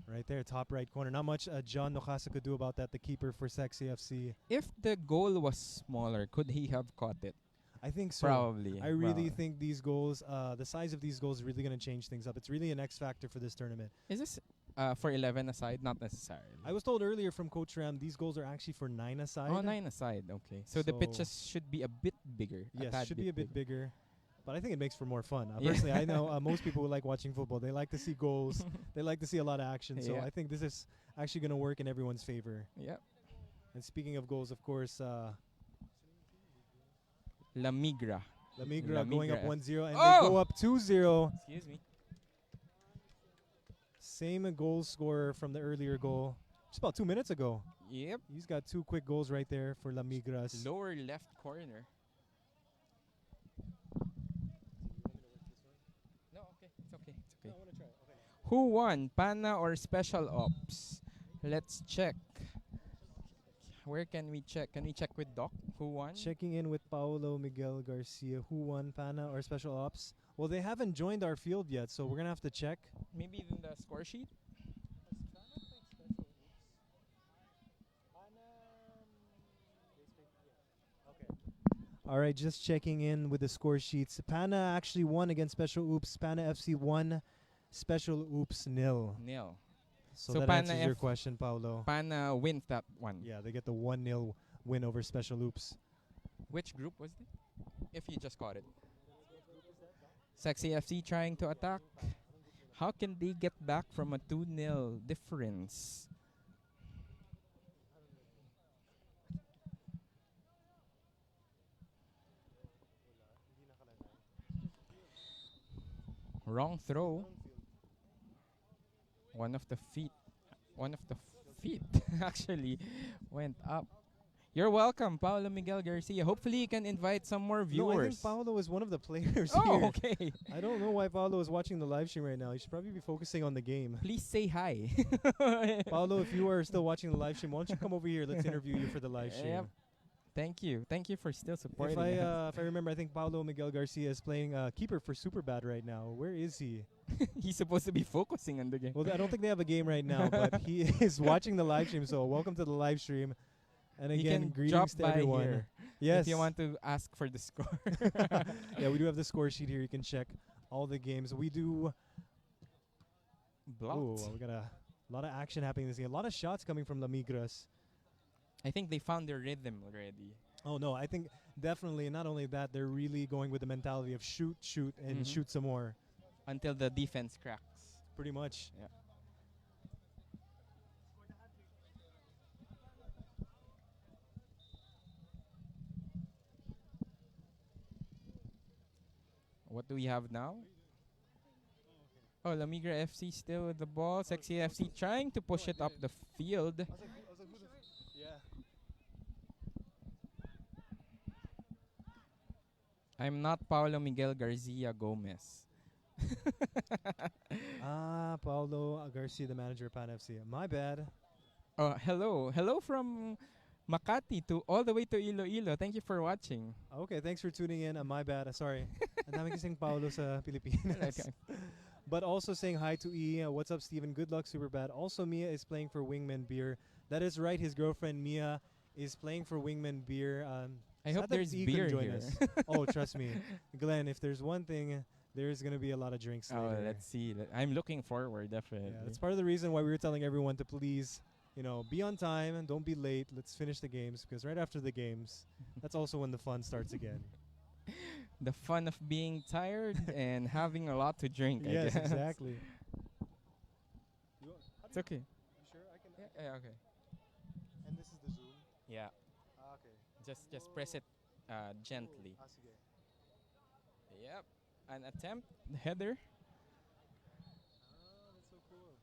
Right there, top right corner. Not much John Nokasa could do about that, the keeper for Sexy FC. If the goal was smaller, could he have caught it? I think so. Probably. I really Probably. think these goals, the size of these goals is really going to change things up. It's really an X factor for this tournament. Is this for 11 aside? Not necessarily. I was told earlier from Coach Ram, these goals are actually for 9 aside. Oh, 9 aside. Okay. So the So- pitches should be a bit bigger. Yes, should be a bit bigger. But I think it makes for more fun. Yeah. Personally, I know most people who like watching football, they like to see goals. They like to see a lot of action. So Yeah. I think this is actually going to work in everyone's favor. Yep. And speaking of goals, of course, La Migra. La Migra going up Migra 1-0 and Oh! they go up 2-0. Excuse me. Same goal scorer from the earlier goal. Just about 2 minutes ago. Yep. He's got 2 quick goals right there for La Migras. Lower left corner. No, okay. It's okay. It's okay. Who won, Pana or Special Ops? Let's check. Where can we check? Can we check with Doc? Who won? Checking in with Paulo Miguel Garcia. Who won, Pana or Special Ops? Well, they haven't joined our field yet, so we're going to have to check. Maybe in the score sheet? All right, just checking in with the score sheets. Pana actually won against Special Oops. Pana FC won, Special Oops 0. Nil. So So that Pana answers your question, Paulo. Pana wins that one. Yeah, they get the 1-0 win over Special Oops. Which group was it? If you just caught it. Sexy FC trying to attack. How can they get back from a 2-0 difference? Wrong throw. One of the feet actually went up. You're welcome, Paulo Miguel Garcia. Hopefully you can invite some more viewers. No, I think Paulo is one of the players Oh, here. okay. I don't know why Paulo is watching the live stream right now. He should probably be focusing on the game. Please say hi. Paulo, if you are still watching the live stream, why don't you come over here? Let's interview you for the live stream. Yep. Thank you. Thank you for still supporting If I remember, I think Paulo Miguel Garcia is playing keeper for Superbad right now. Where is he? He's supposed to be focusing on the game. Well, I don't think they have a game right now, but he is watching the live stream. So welcome to the live stream. And You again, can greetings drop to by everyone. here Yes. if you want to ask for the score. Yeah, we do have the score sheet here. You can check all the games. We do. Blocked. Ooh, we got a lot of action happening this game. A lot of shots coming from La Migras. I think they found their rhythm already. Oh no, I think definitely not only that, they're really going with the mentality of shoot, shoot, and Mhm. shoot some more. Until the defense cracks. Pretty much. Yeah. What do we have now? Oh, La Migra FC still with the ball. Sexy FC trying to push it up the field. Yeah. I'm not Paulo Miguel Garcia Gomez. Paulo Garcia, the manager of Pan FC. My bad. Hello. Hello from Makati to all the way to Iloilo. Thank you for watching. Okay, thanks for tuning in. My bad. Sorry. Ang dami kasing Paulo sa Pilipinas. Okay. But also saying hi to E. What's up, Steven? Good luck, super bad. Also, Mia is playing for Wingman Beer. That is right. His girlfriend Mia is playing for Wingman Beer. I sad hope that there's E couldn't beer join here. us. Oh, trust me, Glenn. If there's one thing, there's gonna be a lot of drinks Oh, later. let's see. I'm looking forward, definitely. Yeah, that's part of the reason why we were telling everyone to please, be on time and don't be late. Let's finish the games because right after the games, that's also when the fun starts again. The fun of being tired and having a lot to drink. I Yes, guess. exactly. It's okay. You sure I can? Yeah, okay. And this is the Zoom. Yeah. Okay. Just press it gently. Sige. Yep. An attempt, header. That's so cool.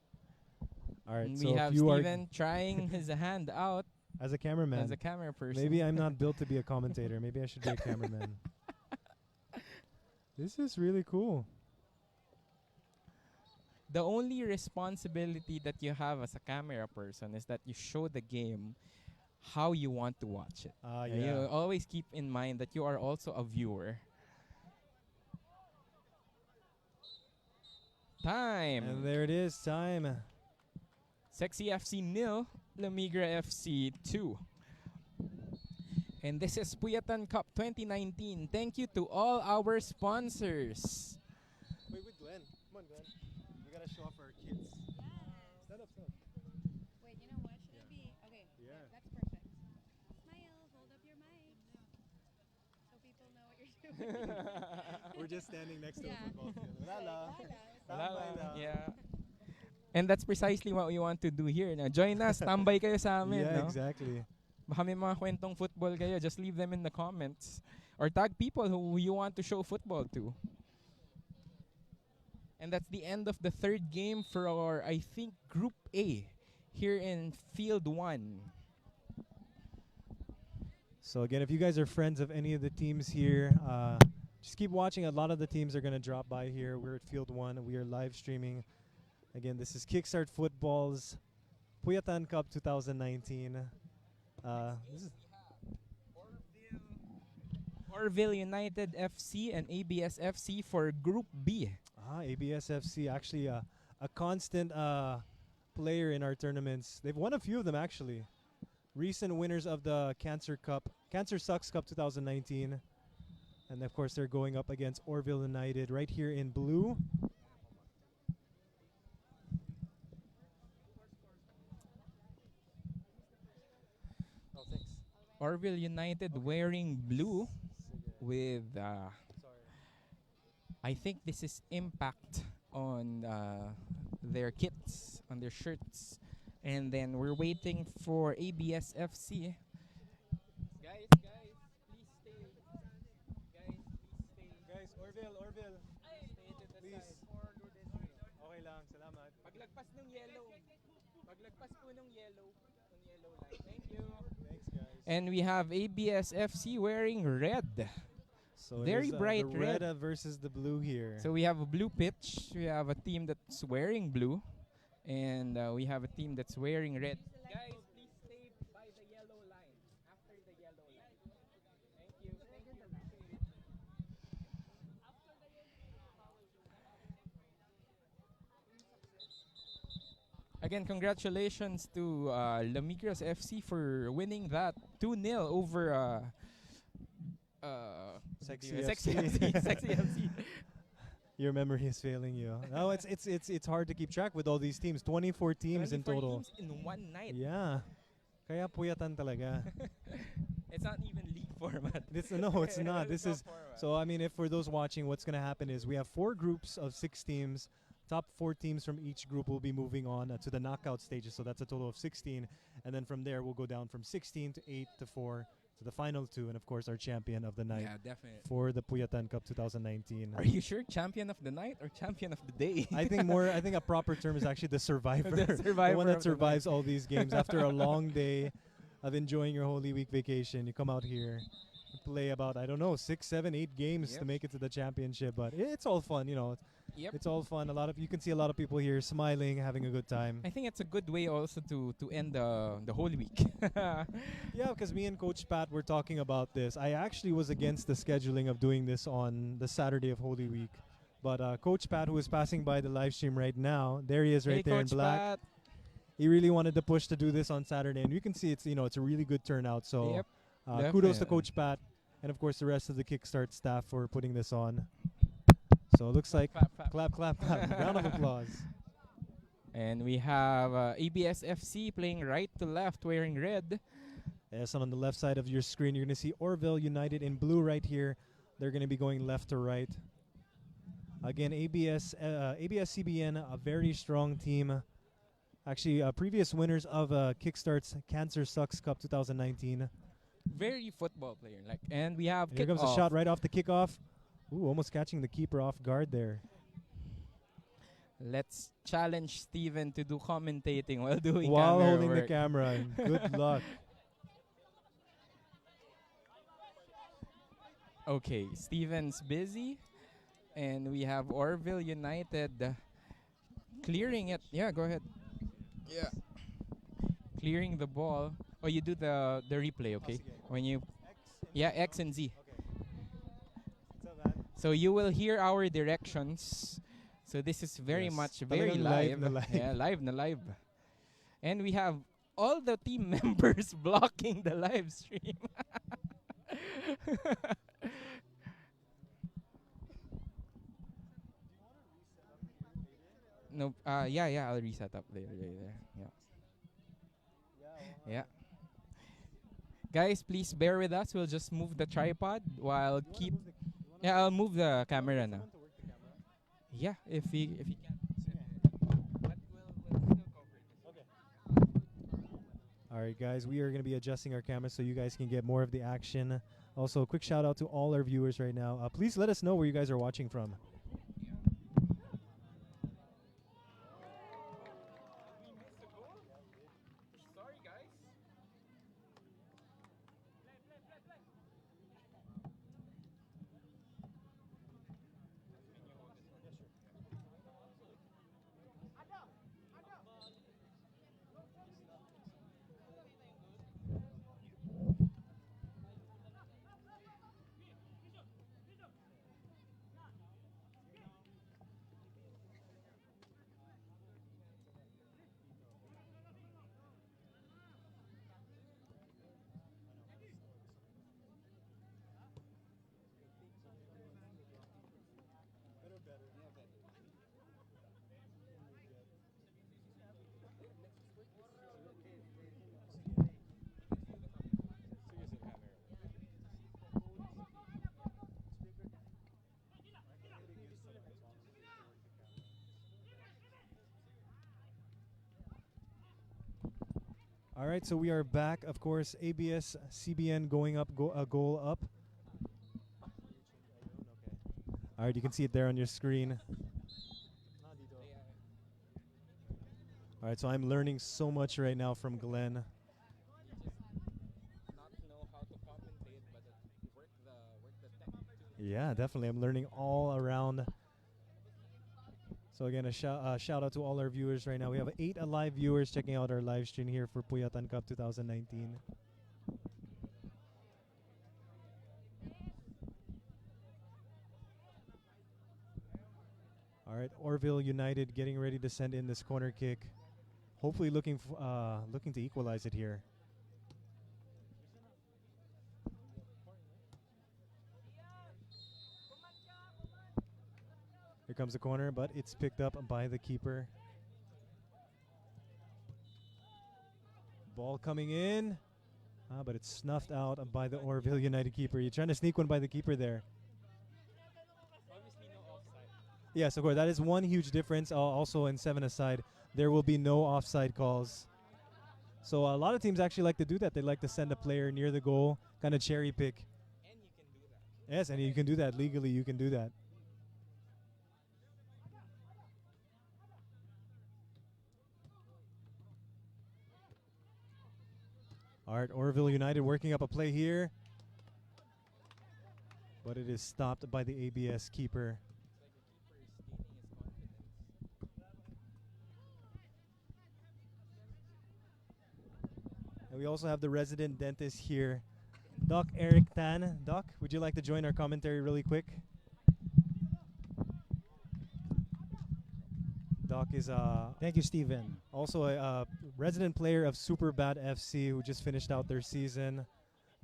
All right. And So we if have you are Steven trying his hand out as a cameraman, as a camera person. maybe I'm not built to be a commentator. Maybe I should be a cameraman. This is really cool. The only responsibility that you have as a camera person is that you show the game how you want to watch it. And Yeah. you always keep in mind that you are also a viewer. Time. And there it is. Time. Sexy FC 0, La Migra FC 2. And this is Puyatan Cup 2019. Thank you to all our sponsors. Wait, Glenn. Come on, Glenn. We gotta show off our kids. Stand up, stand up. Wait, you know what? Should it be? Okay. Yeah. That's perfect. Smile. Hold up your mic. So people know what you're doing. We're just standing next to Yeah. a football field. Lala. Lala. Tambay lang. Yeah. And that's precisely what we want to do here. Na join us, tambay kayo sa amin, Yeah, no? exactly. Baka may mga kwentong football kayo, just leave them in the comments. Or tag people who you want to show football to. And that's the end of the third game for our, I think, Group A here in Field 1. So again, if you guys are friends of any of the teams here, just keep watching. A lot of the teams are going to drop by here. We're at Field 1. We are live streaming. Again, this is Kickstart Football's Puyatan Cup 2019. This is Orville United FC and ABS FC for Group B. ABS FC, actually a constant player in our tournaments. They've won a few of them, actually. Recent winners of the Cancer Sucks Cup 2019. And of course, they're going up against Orville United right here in blue. Oh, thanks. Orville United wearing blue with, I think this is Impact on their kits, on their shirts. And then we're waiting for ABS FC. Guys, please stay. Guys, Orville. Stay to the Please. side. Okay lang, salamat. Paglagpas ng yellow. Paglagpas po ng yellow line. Thank you. Thanks, guys. And we have ABS FC wearing red. So very it is, bright the red versus the blue here. So we have a blue pitch. We have a team that's wearing blue. And we have a team that's wearing red. Guys, please stay by the yellow line. After the yellow line. Thank you. Again, congratulations to Lamigros FC for winning that 2-0 over Sexy Sexy FC. FC. Sexy FC. Your memory is failing you. No, it's hard to keep track with all these teams. 24 teams in 24 total. teams in one night. Yeah. Kaya puyatan talaga. It's not even league format. No, it's not. This It's is not format. so. I mean, if for those watching, what's gonna happen is we have 4 groups of 6 teams. Top 4 teams from each group will be moving on to the knockout stages. So that's a total of 16, and then from there we'll go down from 16 to 8 to 4 to the final 2, and of course our champion of the night Yeah, definitely. for the Puyatan Cup 2019. Are you sure champion of the night or champion of the day? I think a proper term is actually the survivor. The The survivor one of that the survives all these games after a long day of enjoying your Holy Week vacation. You come out here, you play about, I don't know, 6, 7, 8 games to Yep. make it to the championship. But it's all fun, you know. Yep. It's all fun. You can see a lot of people here smiling, having a good time. I think it's a good way also to end the whole week. Yeah, because me and Coach Pat were talking about this. I actually was against the scheduling of doing this on the Saturday of Holy Week. But Coach Pat, who is passing by the live stream right now, there he is right Hey, there in Coach black. Pat. He really wanted to push to do this on Saturday, and you can see it's a really good turnout. So Yep, kudos to definitely. Coach Pat, and of course the rest of the Kickstart staff for putting this on. So it looks like Clap, clap. clap. Round of applause. And we have ABS FC playing right to left wearing red. Yes, and on the left side of your screen, you're going to see Orville United in blue right here. They're going to be going left to right. Again, ABS-cbn, a very strong team. Actually, previous winners of Kickstart's Cancer Sucks Cup 2019. Very football player. And we have Here comes a kickoff. shot right off the kickoff. Ooh, almost catching the keeper off guard there. Let's challenge Steven to do commentating while doing While camera holding the work. camera. Good luck. Okay, Steven's busy. And we have Orville United clearing it. Yeah, go ahead. Yeah. Clearing the ball. Oh, you do the replay, okay? When you X and Z. So you will hear our directions. So this is very Yes. much very Talagang live. live na live. Yeah, live na live. And we have all the team members blocking the live stream. No, yeah, I'll reset up there. Yeah. Yeah. Guys, please bear with us. We'll just move the tripod while keep. Yeah, I'll move the camera now. Yeah, if you can. But we'll still cover it. All right, guys, we are going to be adjusting our cameras so you guys can get more of the action. Also, a quick shout out to all our viewers right now. Please let us know where you guys are watching from. Sorry, guys. All right, so we are back. Of course, ABS CBN going up, goal up. All right, you can see it there on your screen. All right, so I'm learning so much right now from Glenn. Not know how to commentate, but work the tech too. Yeah, definitely. I'm learning all around. So again, a shout out to all our viewers right now. We have 8 live viewers checking out our live stream here for Puyatan Cup 2019. All right, Orville United getting ready to send in this corner kick. Hopefully looking to equalize it here. Here comes the corner, but it's picked up by the keeper. Ball coming in, but it's snuffed out by the Orville United keeper. You're trying to sneak one by the keeper there. Obviously, no offside. Yes, of course. That is one huge difference. Also in 7-a-side, there will be no offside calls. So a lot of teams actually like to do that. They like to send a player near the goal, kind of cherry pick. And you can do that. Yes, and you can do that legally. You can do that. All right, Orville United working up a play here. But it is stopped by the ABS keeper. And we also have the resident dentist here, Doc Eric Tan. Doc, would you like to join our commentary really quick? Doc is Thank you, Steven. also a resident player of Superbad FC who just finished out their season.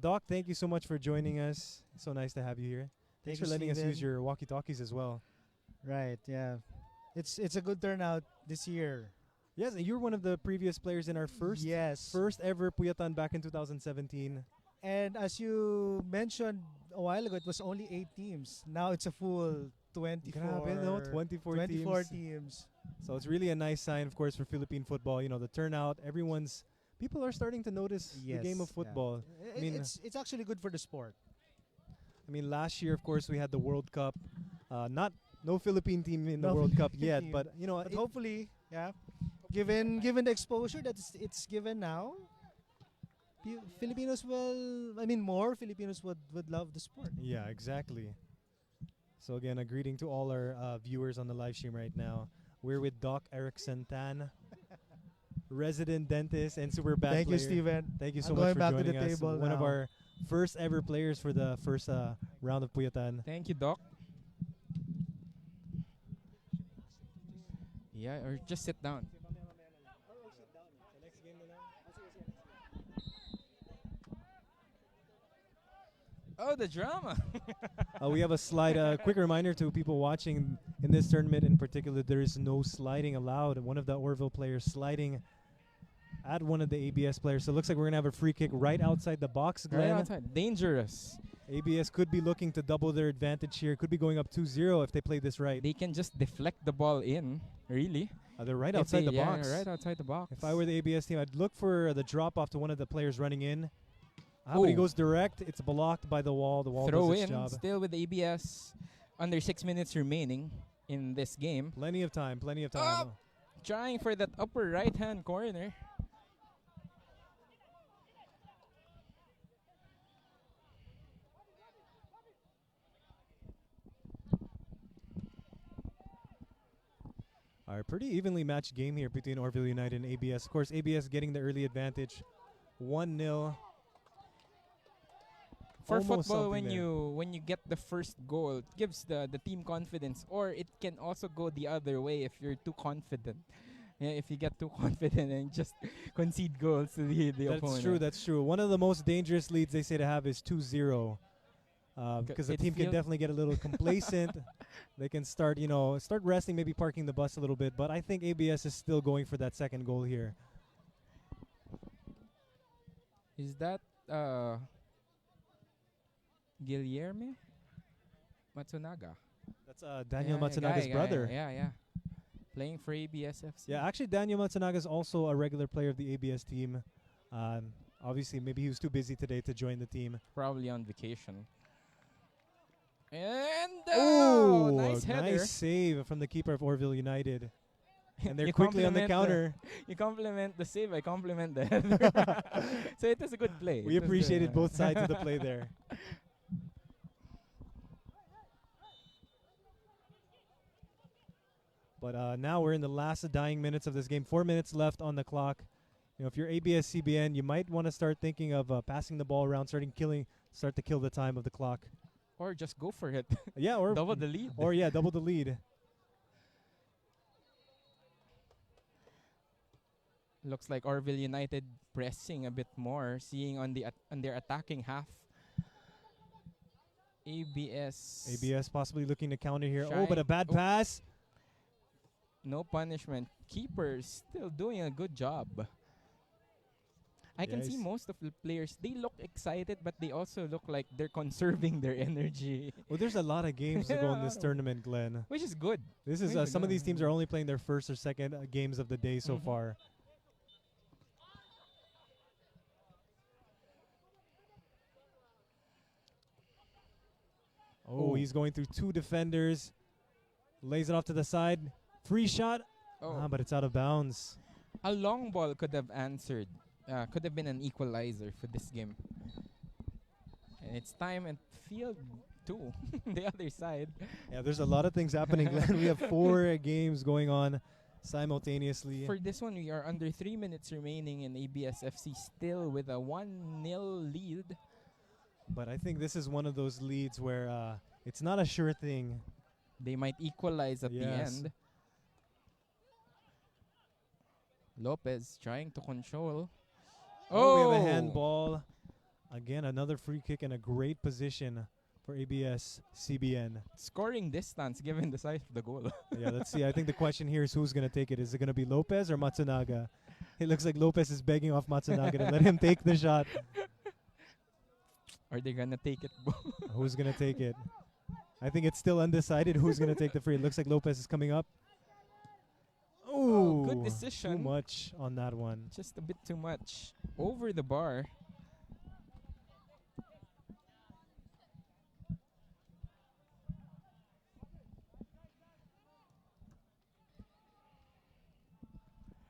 Doc, thank you so much for joining us. It's so nice to have you here. Thanks Thank for you, letting us Steven. use your walkie-talkies as well. Right, yeah. It's a good turnout this year. Yes, and you're one of the previous players in our first ever Puyatan back in 2017. And as you mentioned a while ago, it was only 8 teams. Now it's a full 24. Grabe, no? 24 teams. So it's really a nice sign, of course, for Philippine football. You know, the turnout, people are starting to notice the game of yeah. football. I mean, It's actually good for the sport. I mean, last year, of course, we had the World Cup. No Philippine team in the No World Cup Philippine yet, team. but you know, But hopefully, yeah, given the exposure that it's given now, Filipinos more Filipinos would love the sport. yeah, exactly. So again, a greeting to all our viewers on the live stream right now. We're with Doc Erickson Tan, resident dentist and super bad Thank player. you, Steven. Thank you so I'm much going for back to joining the us. table One of now. our first ever players for the first round of Puyatan. Thank you, Doc. Yeah, or just sit down. Oh, the drama. We have a slide. Quick reminder to people watching in this tournament in particular, there is no sliding allowed. One of the Orville players sliding at one of the ABS players. So it looks like we're going to have a free kick right outside the box, Glenn. Right outside. Dangerous. ABS could be looking to double their advantage here. Could be going up 2-0 if they play this right. They can just deflect the ball in, really. They're right If outside they- the yeah, box. right outside the box. If I were the ABS team, I'd look for the drop off to one of the players running in. But he Ooh. goes direct. It's blocked by the wall. The wall Throw does its in, job. still with ABS. Under 6 minutes remaining in this game. Plenty of time. Plenty of time. Trying for that upper right-hand corner. All right, pretty evenly matched game here between Orville United and ABS. Of course, ABS getting the early advantage, 1-0. For Almost football, something when you get the first goal, it gives the team confidence, or it can also go the other way if you're too confident. Yeah, if you get too confident and just concede goals to the opponent. That's true. That's true. One of the most dangerous leads they say to have is 2-0. Because the it team can feels- definitely get a little complacent. They can start resting, maybe parking the bus a little bit. But I think ABS is still going for that second goal here. Is that Guilherme Matsunaga? That's Daniel Yeah, Matsunaga's guy, brother. Yeah. Playing for ABS FC. Yeah, actually, Daniel Matsunaga is also a regular player of the ABS team. Obviously, maybe he was too busy today to join the team. Probably on vacation. And nice header. Nice save from the keeper of Orville United. And they're You quickly on the compliment counter. You compliment the save, I compliment the header. So it was a good play. We It was appreciated good. both sides of the play there. But now we're in the last dying minutes of this game. 4 minutes left on the clock. If you're ABS-CBN, you might want to start thinking of passing the ball around, start to kill the time of the clock. Or just go for it. Yeah, or Double the lead. Or yeah, double the lead. Looks like Orville United pressing a bit more, seeing on their attacking half. ABS possibly looking to counter here. Shy. Oh, but a bad Oh. pass. No punishment. Keepers still doing a good job. I can see Yes. most of the players, they look excited, but they also look like they're conserving their energy. Well, there's a lot of games to go in this Yeah. tournament, Glenn. Which is good. This is Really some of good. these teams are only playing their first or second games of the day so Mhm. far. Oh, Oh. he's going through two defenders. Lays it off to the side. Free shot. Oh. But it's out of bounds. A long ball could have answered. Could have been an equalizer for this game. And it's time and field 2. The other side. Yeah, there's a lot of things happening, Glenn. We have 4 games going on simultaneously. For this one, we are under 3 minutes remaining in ABS FC, still with a 1-0 lead. But I think this is one of those leads where it's not a sure thing. They might equalize at the Yes. end. Lopez trying to control. Oh, we have a handball. Again, another free kick and a great position for ABS-CBN. Scoring distance given the size of the goal. Yeah, let's see. I think the question here is who's going to take it. Is it going to be Lopez or Matsunaga? It looks like Lopez is begging off Matsunaga to let him take the shot. Are they gonna take it? Who's going to take it? I think it's still undecided who's going to take the free. It looks like Lopez is coming up. Oh, good Ooh, decision. Too much on that one. Just a bit too much. Over the bar.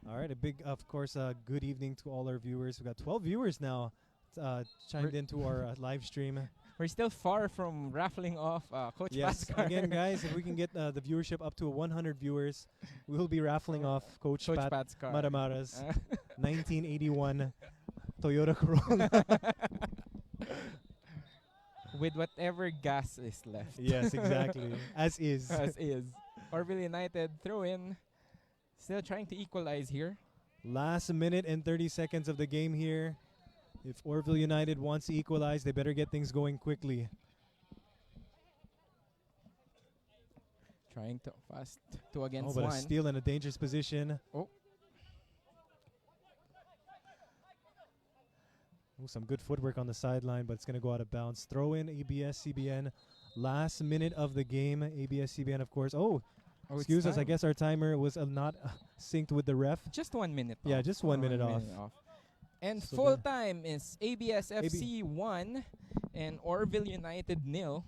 All right, a big, of course, good evening to all our viewers. We've got 12 viewers now chimed into our live stream. We're still far from raffling off Coach Yes, Pascal. again, guys, if we can get the viewership up to 100 viewers, we will be raffling off Coach Pat's car. Maramara's 1981 Toyota Corolla. With whatever gas is left. Yes, exactly. As is. As is. Orville United throw in. Still trying to equalize here. Last minute and 30 seconds of the game here. If Orville United wants to equalize, they better get things going quickly. Trying to fast 2 against Oh, but 1. a steal in a dangerous position. Oh. Ooh, some good footwork on the sideline, but it's going to go out of bounds. Throw in ABS-CBN. Last minute of the game. ABS-CBN, of course. Oh, Oh, it's excuse us. I time. guess our timer was not synced with the ref. Just 1 minute. Yeah, off. just 1 minute off. And So full the- time is ABS FC 1 and Orville United 0.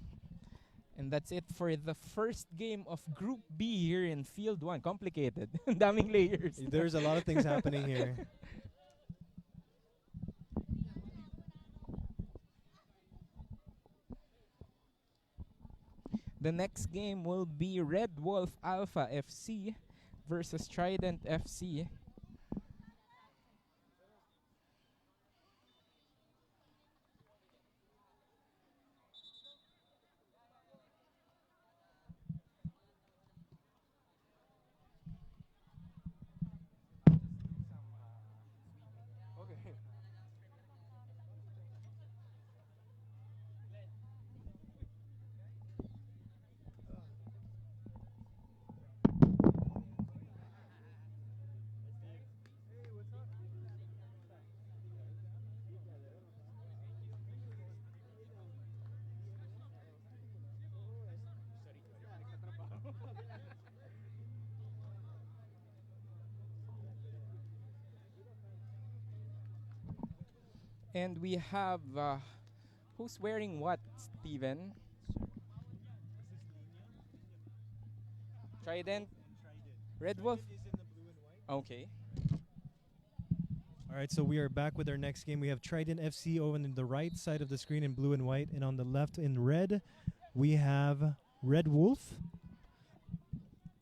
And that's it for the first game of Group B here in Field 1. Complicated. Daming layers. There's a lot of things happening here. The next game will be Red Wolf Alpha FC versus Trident FC. And we have who's wearing what, Steven? Trident? Red Wolf? Okay. All right, so we are back with our next game. We have Trident FC over on the right side of the screen in blue and white, and on the left in red, we have Red Wolf.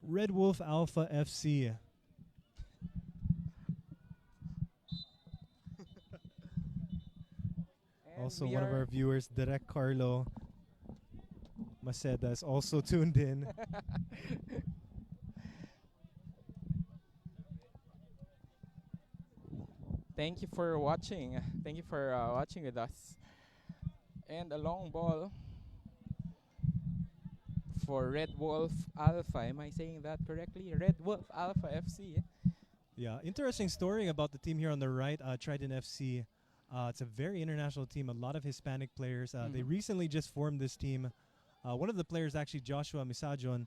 Red Wolf Alpha FC. And Also, we one of are- our viewers, Derek Carlo Maceda, is also tuned in. Thank you for watching. Thank you for watching with us. And a long ball for Red Wolf Alpha. Am I saying that correctly? Red Wolf Alpha FC. Yeah, interesting story about the team here on the right, Trident FC. It's a very international team, a lot of Hispanic players. They Mhm. recently just formed this team. One of the players, actually Joshua Misajon,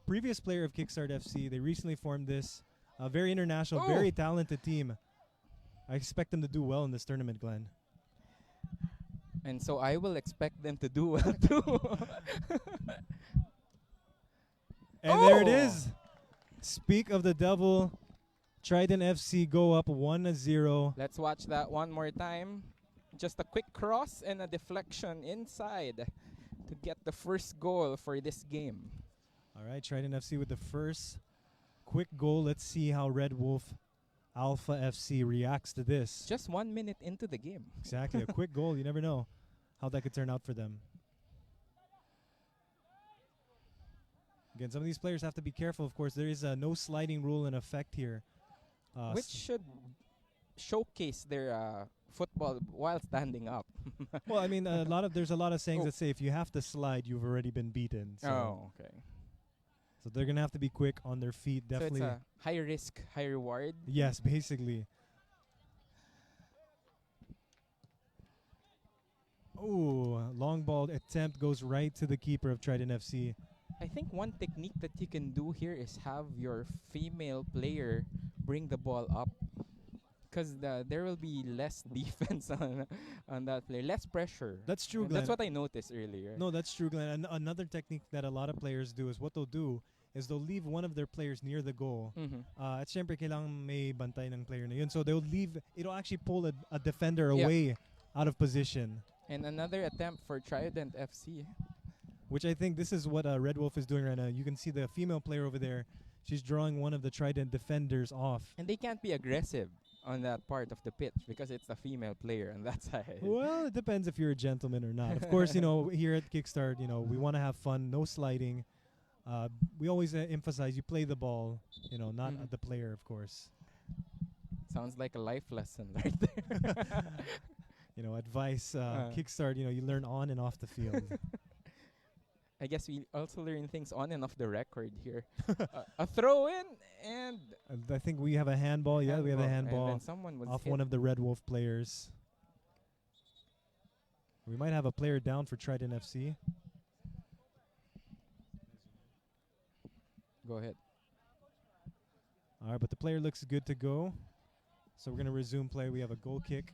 previous player of Kickstart FC. They recently formed this very international, Oh! very talented team. I expect them to do well in this tournament, Glenn. And so I will expect them to do well too. And there it Oh! is. Speak of the devil. Trident FC go up 1-0. Let's watch that one more time. Just a quick cross and a deflection inside to get the first goal for this game. All right, Trident FC with the first quick goal. Let's see how Red Wolf Alpha FC reacts to this. Just 1 minute into the game. Exactly, a quick goal. You never know how that could turn out for them. Again, some of these players have to be careful. Of course, there is a no sliding rule in effect here. Which should showcase their football while standing up. well, I mean, there's a lot of sayings Oh. that say if you have to slide, you've already been beaten. So, Oh, okay. so they're gonna have to be quick on their feet. Definitely. So it's a high risk, high reward. Yes, basically. Ooh, long ball attempt goes right to the keeper of Trident FC. I think one technique that you can do here is have your female player bring the ball up, because there will be less defense on that player, less pressure. That's true, And Glenn. that's what I noticed earlier. No, that's true, Glenn. Another technique that a lot of players do is what they'll do is they'll leave one of their players near the goal. Mhm. At syempre, kailangan may bantay ng player na yun. So they'll leave, it'll actually pull a defender Yeah. away out of position. And another attempt for Trident FC. Which I think this is what Red Wolf is doing right now. You can see the female player over there. She's drawing one of the Trident defenders off. And they can't be aggressive on that part of the pitch because it's a female player on that side. Well, it depends if you're a gentleman or not. Of course, here at Kickstart, we want to have fun, no sliding. We always emphasize you play the ball, not Mhm. the player, of course. Sounds like a life lesson right there. Advice, Kickstart, you learn on and off the field. I guess we also learn things on and off the record here. A throw in and I think we have a handball. Yeah, we have a And handball then someone was off hit. one of the Red Wolf players. We might have a player down for Trident FC. Go ahead. All right, but the player looks good to go. So we're going to resume play. We have a goal kick.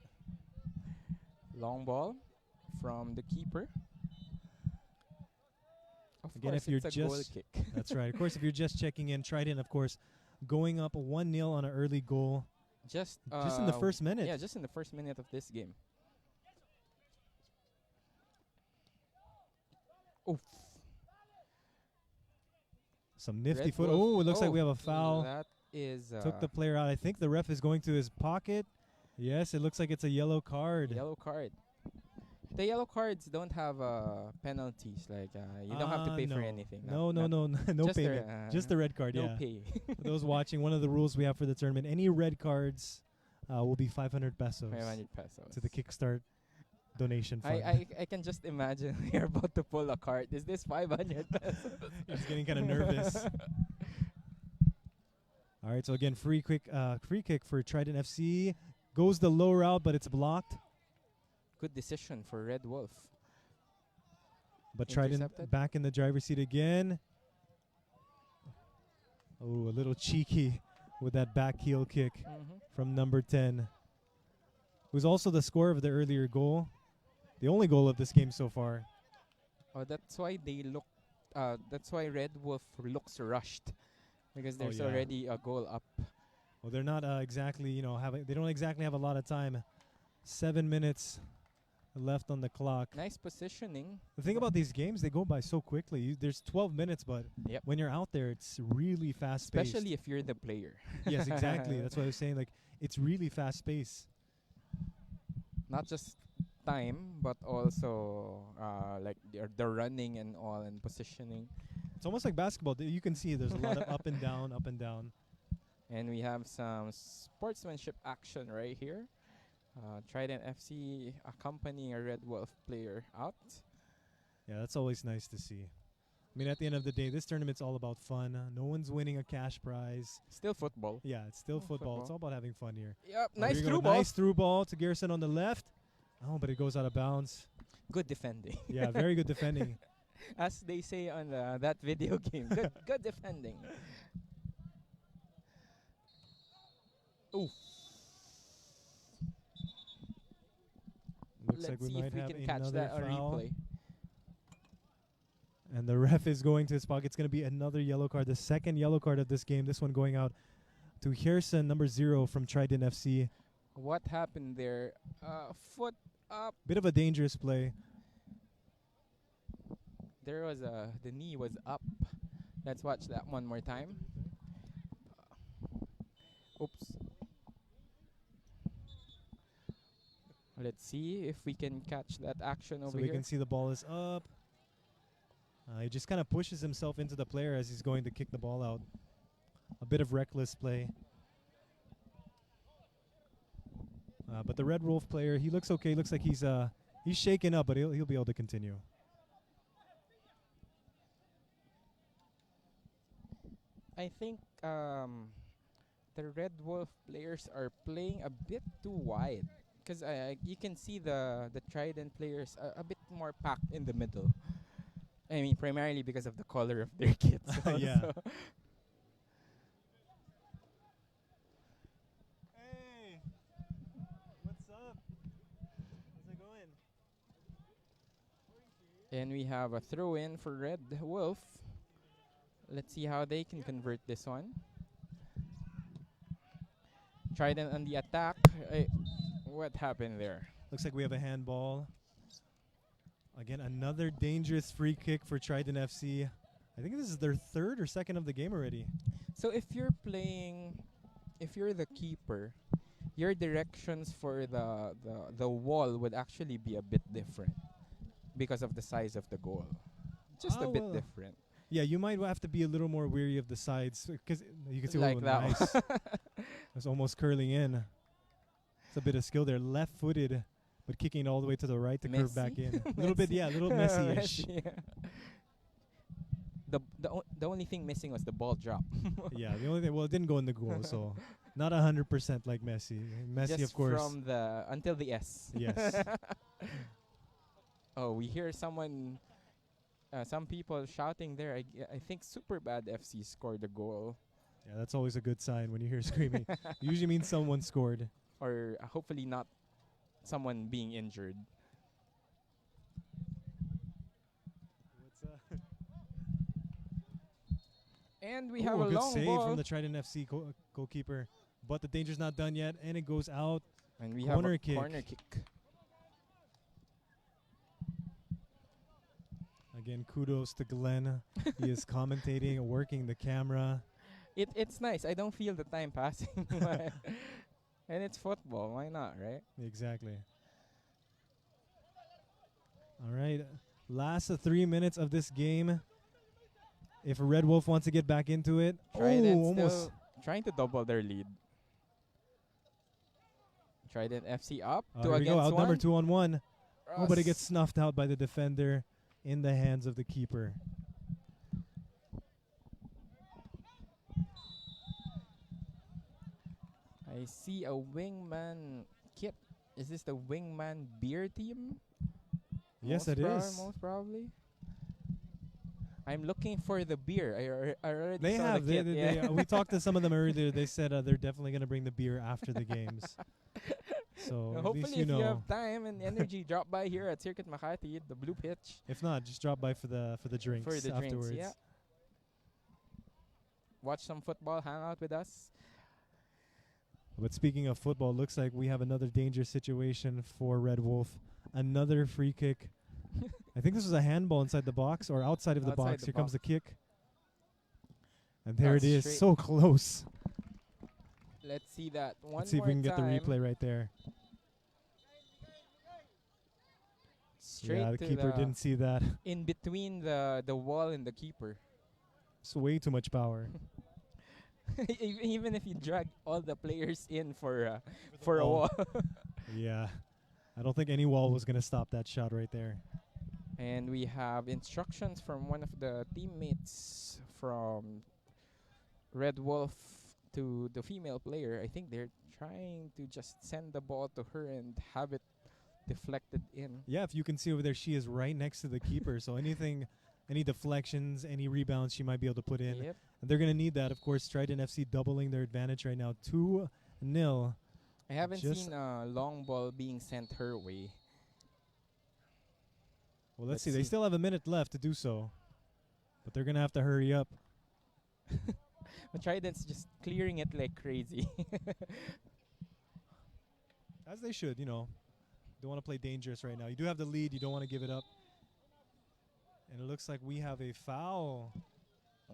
Long ball from the keeper. Of Again, course, if you're it's a goal just- kick. That's right. Of course, if you're just checking in, Trident, of course, going up 1-0 on an early goal just just in the first minute. Yeah, just in the first minute of this game. Oof. Some nifty Red foot. Wolf. Oh, it looks like we have a foul. That is Took the player out. I think the ref is going to his pocket. Yes, it looks like it's a yellow card. yellow card. The yellow cards don't have penalties. Like you don't have to pay for no. anything. No, Not- no, not- no just the, payment. Just the red card, no yeah. pay. For those watching, one of the rules we have for the tournament, any red cards will be 500 pesos 500 pesos. to the Kickstart donation fund. I can just imagine you're about to pull a card. Is this 500 pesos? He's getting kind of nervous. All right, so again, free kick for Trident FC. Goes the low route, but it's blocked. Good decision for Red Wolf. But Trident Intercepted. back in the driver's seat again. Oh, a little cheeky with that back heel kick from number 10. Who's also the scorer of the earlier goal. The only goal of this game so far. Oh, that's why they look. That's why Red Wolf looks rushed, because Oh, there's yeah. already a goal up. Well, they're not exactly, they don't exactly have a lot of time. 7 minutes left on the clock. Nice positioning. The thing about these games, they go by so quickly. There's 12 minutes, but Yep. when you're out there, it's really fast-paced. Especially if you're the player. Yes, exactly. That's what I was saying. Like, it's really fast-paced. Not just time, but also like the running and all, and positioning. It's almost like basketball. You can see there's a lot of up and down, up and down. And we have some sportsmanship action right here. Trident FC accompanying a Red Wolf player out. Yeah, that's always nice to see. I mean, at the end of the day, this tournament's all about fun. No one's winning a cash prize. Still football. Yeah, it's still football. It's football. all about having fun here. Yep, Oh, nice here we go. through ball. Nice through ball to Garrison on the left. Oh, but it goes out of bounds. Good defending. Yeah, very good defending. As they say on that video game. Good defending. Oof. Looks Let's like we see might if we have can catch another that on foul. replay. And the ref is going to his pocket. It's going to be another yellow card, the second yellow card of this game. This one going out to Harrison, number 0 from Trident FC. What happened there? Foot up. Bit of a dangerous play. There was the knee was up. Let's watch that one more time. Oops. Let's see if we can catch that action over So we here. can see the ball is up. He just kind of pushes himself into the player as he's going to kick the ball out. A bit of reckless play. But the Red Wolf player, he looks okay. Looks like he's shaken up, but he'll be able to continue. I think the Red Wolf players are playing a bit too wide, because you can see the Trident players are a bit more packed in the middle. I mean, primarily because of the color of their kits. Yeah. also. Hey, what's up? How's it going? And we have a throw in for Red Wolf. Let's see how they can convert this one. Trident on the attack. What happened there? Looks like we have a handball. Again, another dangerous free kick for Trident FC. I think this is their third or second of the game already. So if you're the keeper, your directions for the wall would actually be a bit different because of the size of the goal. Just a bit well. different. Yeah, you might have to be a little more weary of the sides because you can see Like that one. nice. It's almost curling in. It's a bit of skill there. Left-footed, but kicking all the way to the right to curve back Messy? in. A little bit, yeah, a little messy-ish. Messy, yeah. The only thing missing was the ball drop. Yeah, the only thing, well, it didn't go in the goal, so not 100% like Messi. Messi, Just of course. from the until the S. Yes. Oh, we hear some people shouting there. I think Superbad FC scored a goal, Yeah, that's always a good sign when you hear screaming. Usually means someone scored. or hopefully not someone being injured. And we have Ooh, a a good long save ball, from the Trident FC goalkeeper. But the danger's not done yet, and it goes out. and we corner have a kick. corner kick. Again, kudos to Glenn. He is commentating, working the camera. It's nice. I don't feel the time passing. And it's football. Why not, right? Exactly. All right. Last 3 minutes of this game. If Red Wolf wants to get back into it. Trident Almost. still trying to double their lead. Trident FC up Oh, two here we go. against Outnumbered one. 2-on-1. Oh, but it Ross. gets snuffed out by the defender in the hands of the keeper. I see a wingman kit. Is this the wingman beer team? Yes, Most it is. Most probably. I'm looking for the beer. I already They saw have. the kit. Yeah. We talked to some of them earlier. They said they're definitely going to bring the beer after the games. So at Hopefully, least you if know. you have time and energy, drop by here at Circuit Makati, the blue pitch, If not, just drop by for the drinks for the afterwards. drinks. Yeah. Watch some football, hang out with us. But speaking of football, looks like we have another dangerous situation for Red Wolf. Another free kick. I think this was a handball inside the box or outside of the Outside box. the Here comes the box. kick. And there That's it is. straight. So close. Let's see that one Let's see if more we can get the time. replay right there. Straight Yeah, the to keeper didn't see that. in between the wall and the keeper. It's way too much power. Even if you drag all the players in for a wall. Yeah. I don't think any wall was going to stop that shot right there. And we have instructions from one of the teammates from Red Wolf to the female player. I think they're trying to just send the ball to her and have it deflected in. Yeah, if you can see over there, she is right next to the keeper. So any deflections, any rebounds she might be able to put in. Yep. And they're going to need that. Of course, Trident FC doubling their advantage right now. 2-0. I haven't Just- seen a long ball being sent her way. Well, Let's let's see. They see. still have a minute left to do so. But they're going to have to hurry up. But Trident's just clearing it like crazy. As they should, Don't want to play dangerous right now. You do have the lead. You don't want to give it up. And it looks like we have a foul.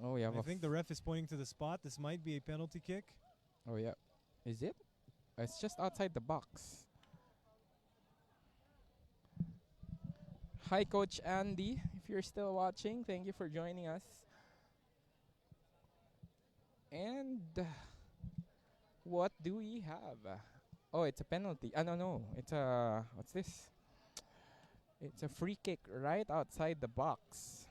Oh, yeah. I think the ref is pointing to the spot. This might be a penalty kick. Oh, yeah. Is it? It's just outside the box. Hi, Coach Andy. If you're still watching, thank you for joining us. And what do we have? Oh, it's a penalty. No. It's a... What's this? It's a free kick right outside the box.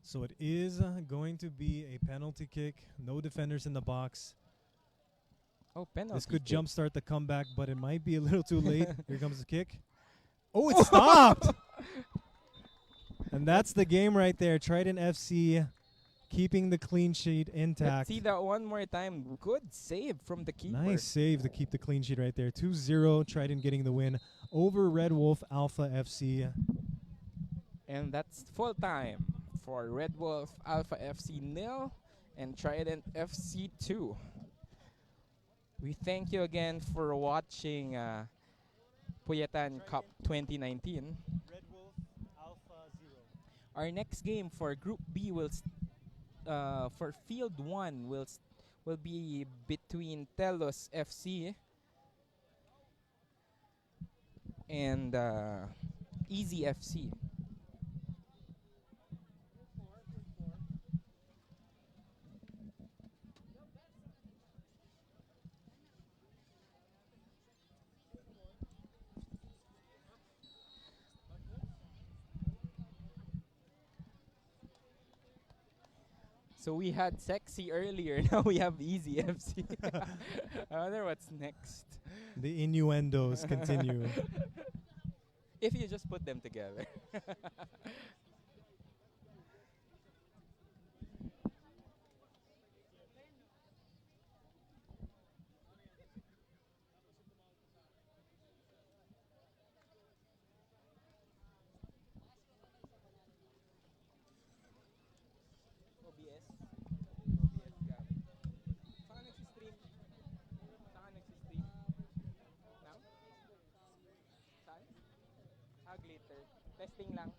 So it is going to be a penalty kick. No defenders in the box. Oh, penalty. This could kick. jumpstart the comeback, but it might be a little too late. Here comes the kick. Oh, it stopped! And that's the game right there. Trident FC keeping the clean sheet Let's intact. see that one more time. Good save from the keeper. Nice save to keep the clean sheet right there. 2-0, Trident getting the win over Red Wolf Alpha FC. And that's full time for Red Wolf Alpha FC 0 and Trident FC 2. We thank you again for watching Puyatan Cup 2019. Red Wolf Alpha 0. Our next game for Group B for Field 1 will be between Telos FC and Easy FC. So we had sexy earlier. Now we have easy FC. I wonder what's next. The innuendos continue. If you just put them together. OBS. OBS gamit. Saan nagsi-stream? Saan nagsi-stream? Now? Saan? Glitter. Testing lang.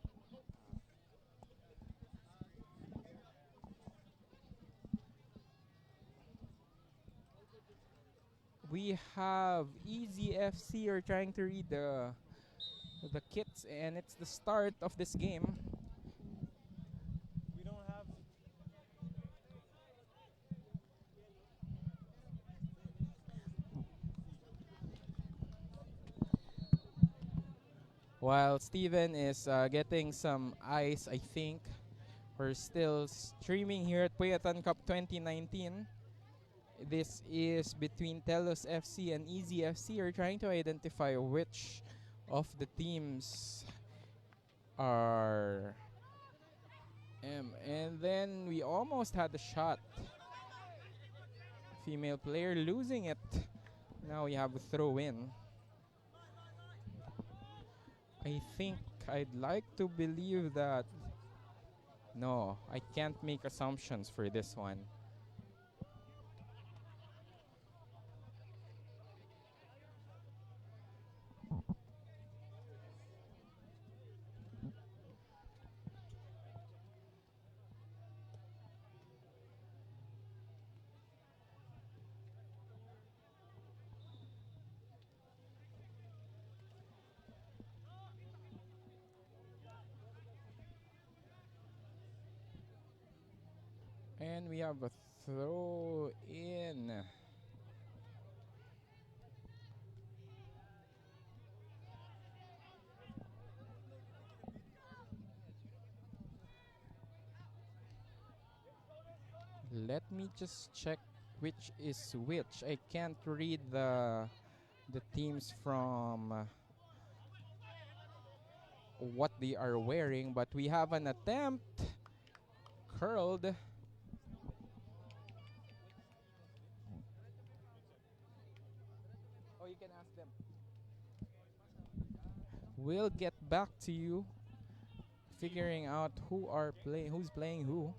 We have Easy FC. We're trying to read the kits, and it's the start of this game. We don't have. While Steven is getting some ice, I think we're still streaming here at Puyatan Cup 2019. This is between Telos FC and Easy FC. We're trying to identify which of the teams are and then we almost had a shot. Female player losing it. Now we have a throw in. I think I'd like to believe that. No, I can't make assumptions for this one. And we have a throw in. Let me just check which is which. I can't read the teams from what they are wearing, but we have an attempt. Curled. Oh, you can ask them. We'll get back to you figuring out who's playing who.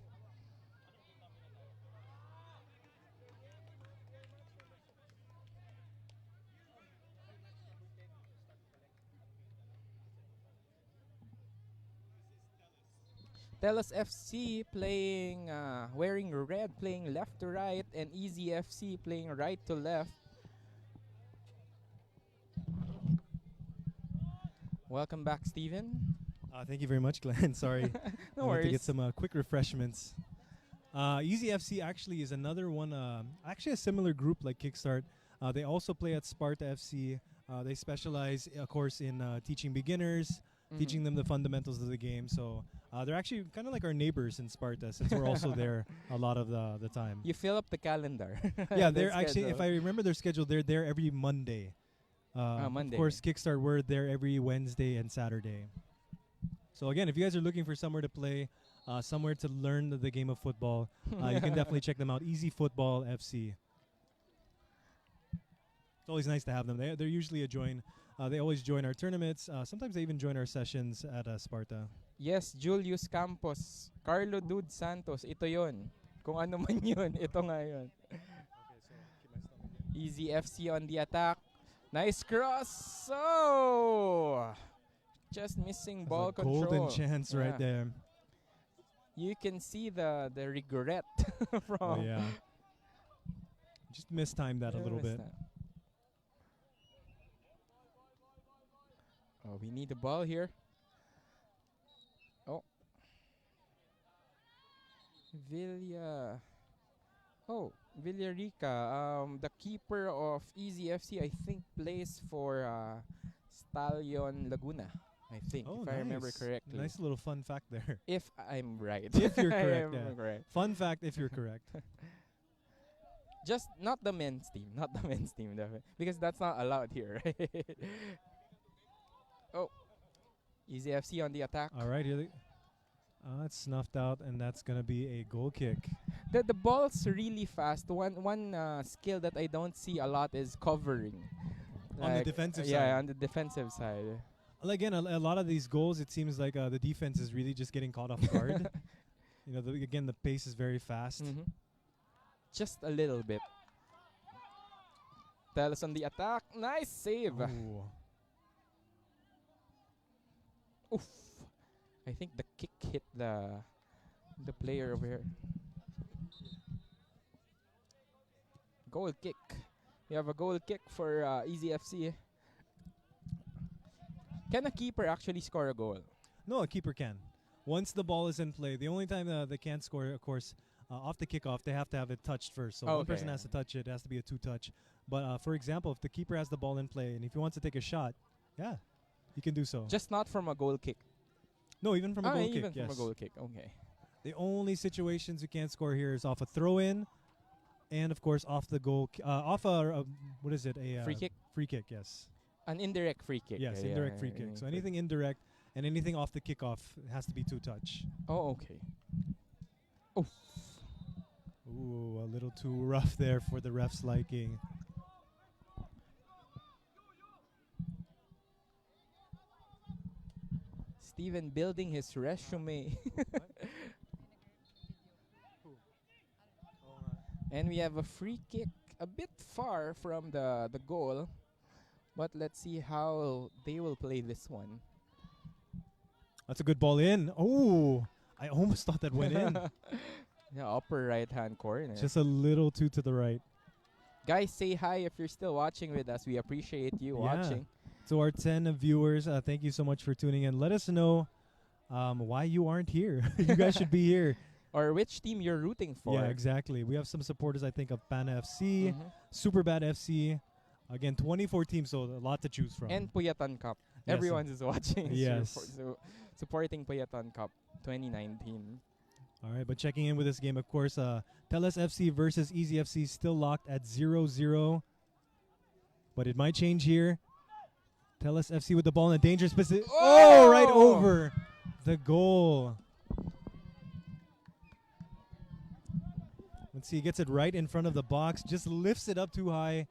Telos FC playing wearing red, playing left to right, and Easy FC playing right to left. Welcome back, Steven. Thank you very much, Glenn. Sorry. No I went to worries. get some quick refreshments. Easy FC actually is another one, actually a similar group like Kickstart. They also play at Sparta FC. They specialize, of course, in teaching beginners, teaching them the fundamentals of the game. So they're actually kind of like our neighbors in Sparta, since we're also there a lot of the time. You fill up the calendar. Yeah, The they're actually, if schedule. I remember their schedule, they're there every Monday. Monday. Of course, Kickstart, we're there every Wednesday and Saturday. So again, if you guys are looking for somewhere to play, somewhere to learn the game of football, you can definitely check them out. Easy Football FC. It's always nice to have them. They're usually a join. They always join our tournaments. Sometimes they even join our sessions at Sparta. Yes, Julius Campos, Carlo Dude Santos, ito yon. Kung ano man yun, ito nga yun. Easy FC on the attack. Nice cross. Oh! Just missing That's ball a control. golden chance right Yeah. there. You can see the regret from. Oh, yeah. Just mistimed that a Yeah, little missed bit. that. Oh, we need the ball here. Oh. Villarica. The keeper of Easy FC, I think, plays for Stallion Laguna. I think, Oh, if I remember nice. correctly. Nice little fun fact there. If I'm right. If you're I correct, am yeah. correct. Fun fact if you're correct. Just not the men's team, not the men's team, because that's not allowed here, right? Oh, Easy FC on the attack. All right, here they. It's snuffed out, and that's gonna be a goal kick. The ball's really fast. One skill that I don't see a lot is covering. On the Like, defensive yeah, side. on the defensive side. Well, again, a lot of these goals, it seems like the defense is really just getting caught off guard. You know, again, the pace is very fast. Just a little bit. Teles on the attack. Nice save. Ooh. Oof. I think the kick hit the player over here. Goal kick. We have a goal kick for Easy FC. Can a keeper actually score a goal? No, a keeper can. Once the ball is in play, the only time they can't score, of course, off the kickoff, they have to have it touched first. So one Okay. person has to touch it. It has to be a two-touch. But for example, if the keeper has the ball in play and if he wants to take a shot, yeah, he can do so. Just not from a goal kick. No, even from a goal even kick. from Yes. a goal kick. Okay. The only situations you can't score here is off a throw-in, and of course off the goal, off a what is it? A Free kick? Free kick, yes. An indirect free kick. Yes, yeah, indirect yeah, free kick. So anything indirect and anything off the kickoff has to be two-touch. Oh, okay. Ooh, a little too rough there for the ref's liking. Steven building his resume. And we have a free kick a bit far from the goal. But let's see how they will play this one. That's a good ball in. Oh, I almost thought that went in. Yeah, upper right-hand corner. Just a little too to the right. Guys, say hi if you're still watching with us. We appreciate you watching. To our 10 viewers, thank you so much for tuning in. Let us know why you aren't here. You guys should be here. Or which team you're rooting for. Yeah, exactly. We have some supporters, I think, of Pana FC, Mhm. Superbad FC. Again, 24 teams, so a lot to choose from. And Puyatan Cup. Yes, Everyone is watching. Yes. Supporting Puyatan Cup 2019. All right, but checking in with this game, of course, Teles FC versus Easy FC still locked at 0-0. But it might change here. Teles FC with the ball in a dangerous position. Oh, right over the goal. Let's see, he gets it right in front of the box, just lifts it up too high.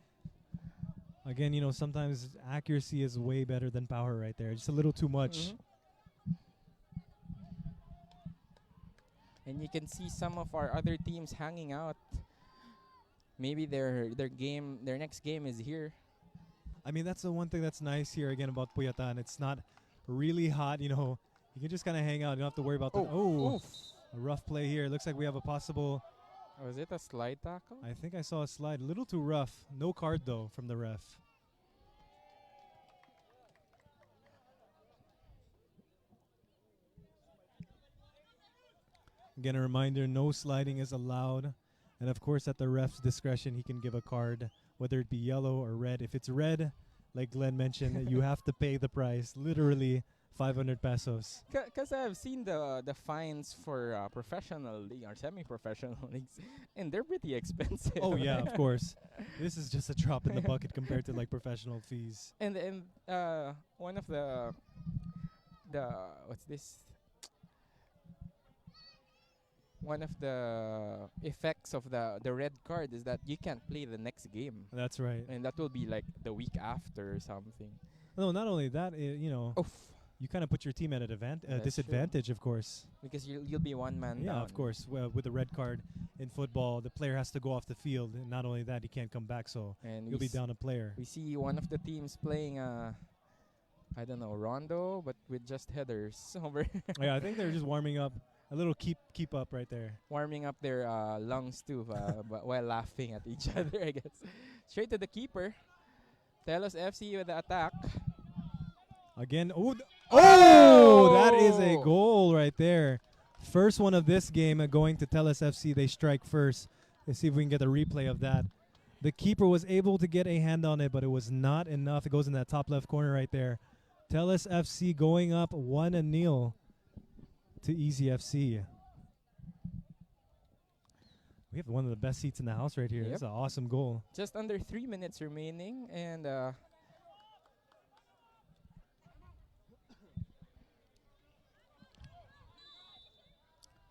Again, you know, sometimes accuracy is way better than power right there. Just a little too much. And you can see some of our other teams hanging out. Maybe their next game is here. I mean, that's the one thing that's nice here again about Puyatan. It's not really hot, you know. You can just kind of hang out. You don't have to worry about that. Oh, Oof. a rough play here. Looks like we have a possible. Was it a slide tackle? I think I saw a slide. A little too rough. No card, though, from the ref. Again, a reminder, no sliding is allowed. And, of course, at the ref's discretion, he can give a card, whether it be yellow or red. If it's red, like Glenn mentioned, you have to pay the price, literally 500 pesos. Because I've seen the fines for professional league or semi-professional leagues, and they're pretty expensive. Oh, yeah, of course. This is just a drop in the bucket compared to, like, professional fees. And one of the what's this? One of the effects of the red card is that you can't play the next game. That's right. And that will be like the week after or something. No, not only that, you know, Oof. you kind of put your team at That's disadvantage, of course. Because you'll be one man Yeah, down. of course. Well, with the red card in football, the player has to go off the field. And not only that, he can't come back, so And you'll be down a player. we see one of the teams playing I don't know, rondo, but with just headers over Yeah, I think they're just warming up. A little keep up right there. warming up their lungs too, but while laughing at each other, I guess. Straight to the keeper. Telos FC with the attack. Again, oh, that is a goal right there. First one of this game going to Teles FC. They strike first. Let's see if we can get a replay of that. The keeper was able to get a hand on it, but it was not enough. It goes in that top left corner right there. Tellus FC going up 1-0 to Easy FC. We have one of the best seats in the house right here. Yep. That's an awesome goal. Just under 3 minutes remaining, and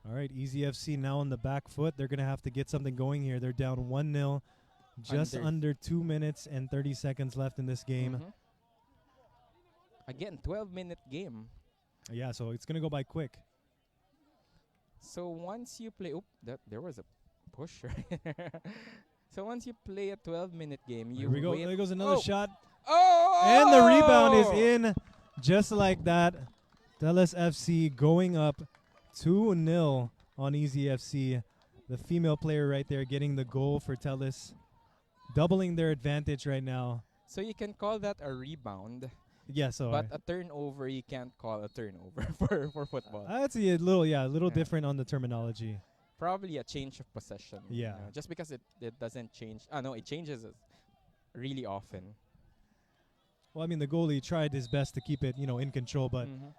All right, Easy FC now on the back foot. They're going to have to get something going here. They're down 1-0. Just under 2 minutes and 30 seconds left in this game. mhm. Again, 12-minute game. Yeah, so it's going to go by quick. So once you play, there was a push right there. So once you play a 12-minute game, you Here we go. wait. There goes another shot. Oh! And the rebound is in just like that. Tellus FC going up 2-0 on Easy FC. The female player right there getting the goal for Tellus. Doubling their advantage right now. So you can call that a rebound, Yeah, so but a turnover you can't call a turnover for football. that's a little, a little Yeah. different on the terminology. Probably a change of possession. Yeah. Just because it doesn't change. No, it changes really often. Well, I mean, the goalie tried his best to keep it, in control, but Mhm.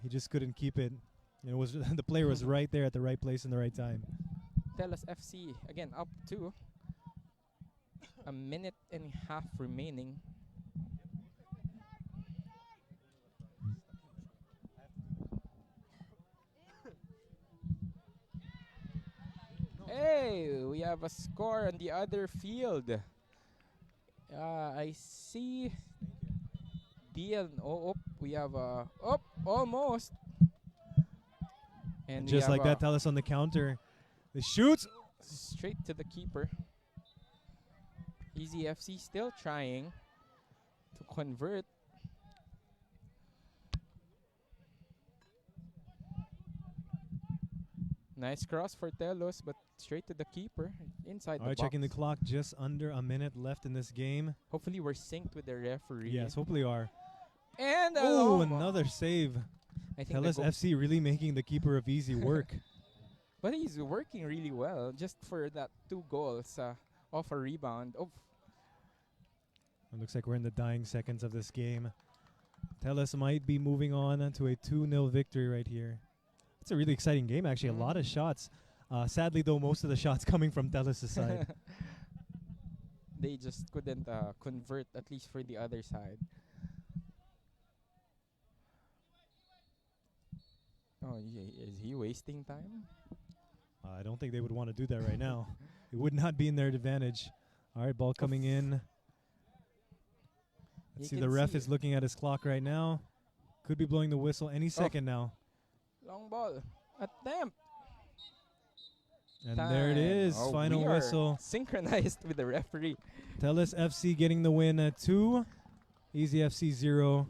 he just couldn't keep it. It was the player was right there at the right place in the right time. Tellus FC again up to a minute and a half remaining. Hey, we have a score on the other field. I see we have a almost. And we Just have like that, Tellus on the counter. The shoots. straight to the keeper. Easy FC still trying to convert. Nice cross for Telos, but straight to the keeper inside All the right, box. checking the clock. Just under a minute left in this game. Hopefully we're synced with the referee. Yes, hopefully are. And Oh, another save. I think Tellus FC really making the keeper of Easy work. but he's working really well just for that 2 goals off a rebound. Oh, It looks like we're in the dying seconds of this game. Tellus might be moving on to a 2-0 victory right here. It's a really exciting game, actually. A lot of shots. Sadly, though, most of the shots coming from Tellus' side. they just couldn't convert, at least for the other side. Oh, is he wasting time? I don't think they would want to do that right now. It would not be in their advantage. All right, ball coming in. Let's see, You the can ref see is it. looking at his clock right now. Could be blowing the whistle any second now. Long ball. Attempt. And there it is, Oh, final we are whistle. synchronized with the referee. Tellus FC getting the win at 2. Easy FC 0.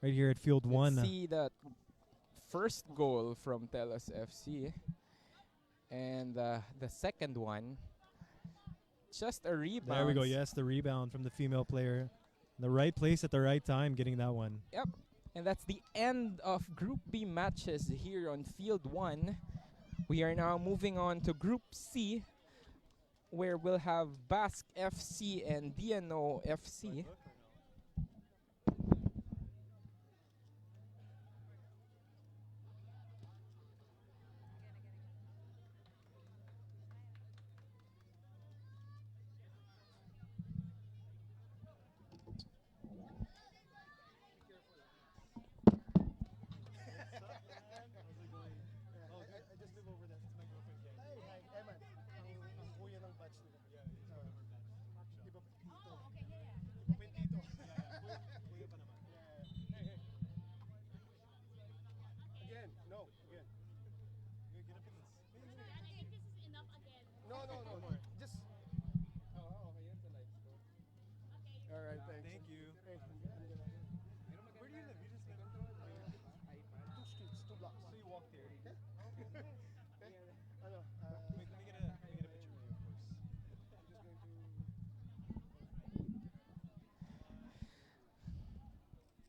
Right here at field 1. Let's see that first goal from Telos FC. And the second one, just a rebound. There we go. Yes, the rebound from the female player. The right place at the right time, getting that one. Yep. And that's the end of Group B matches here on Field 1. We are now moving on to Group C, where we'll have Basque FC and DNO FC.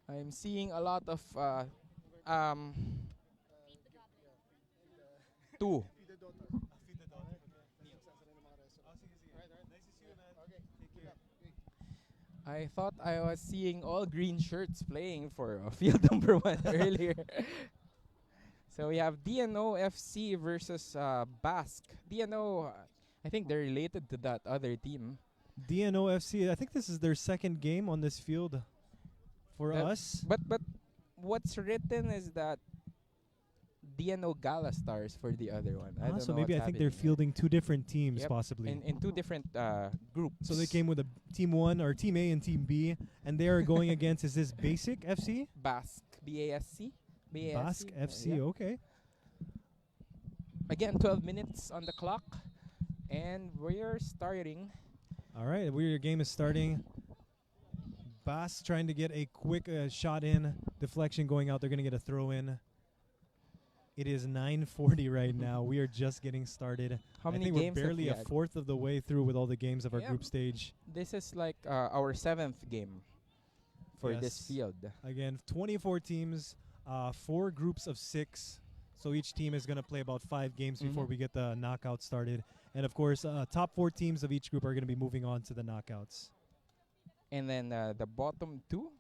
I'm seeing a lot of two. I thought I was seeing all green shirts playing for field number 1 earlier. So we have DNO FC versus Basque. DNO, I think they're related to that other team. DNO FC, I think this is their second game on this field for us. But what's written is that DNO Gala Stars for the other one. I don't So know maybe I what's think they're happening. fielding two different teams Yep. possibly. In two different groups. So they came with a Team 1 or Team A and Team B, and they are going against, is this Basic FC? Basque, BASC. Basque FC, yeah. okay. Again, 12 minutes on the clock, and we're starting. All right, your game is starting. Basque trying to get a quick shot in, deflection going out. They're going to get a throw in. It is 9:40 right now. We are just getting started. How many I think games we're have barely we a had? fourth of the way through with all the games of our Yep. group stage. This is like our 7th game for this Yes. field. Again, 24 teams, 4 groups of 6. So each team is going to play about 5 games before Mhm. we get the knockout started. And of course, top 4 teams of each group are going to be moving on to the knockouts. And then the bottom 2,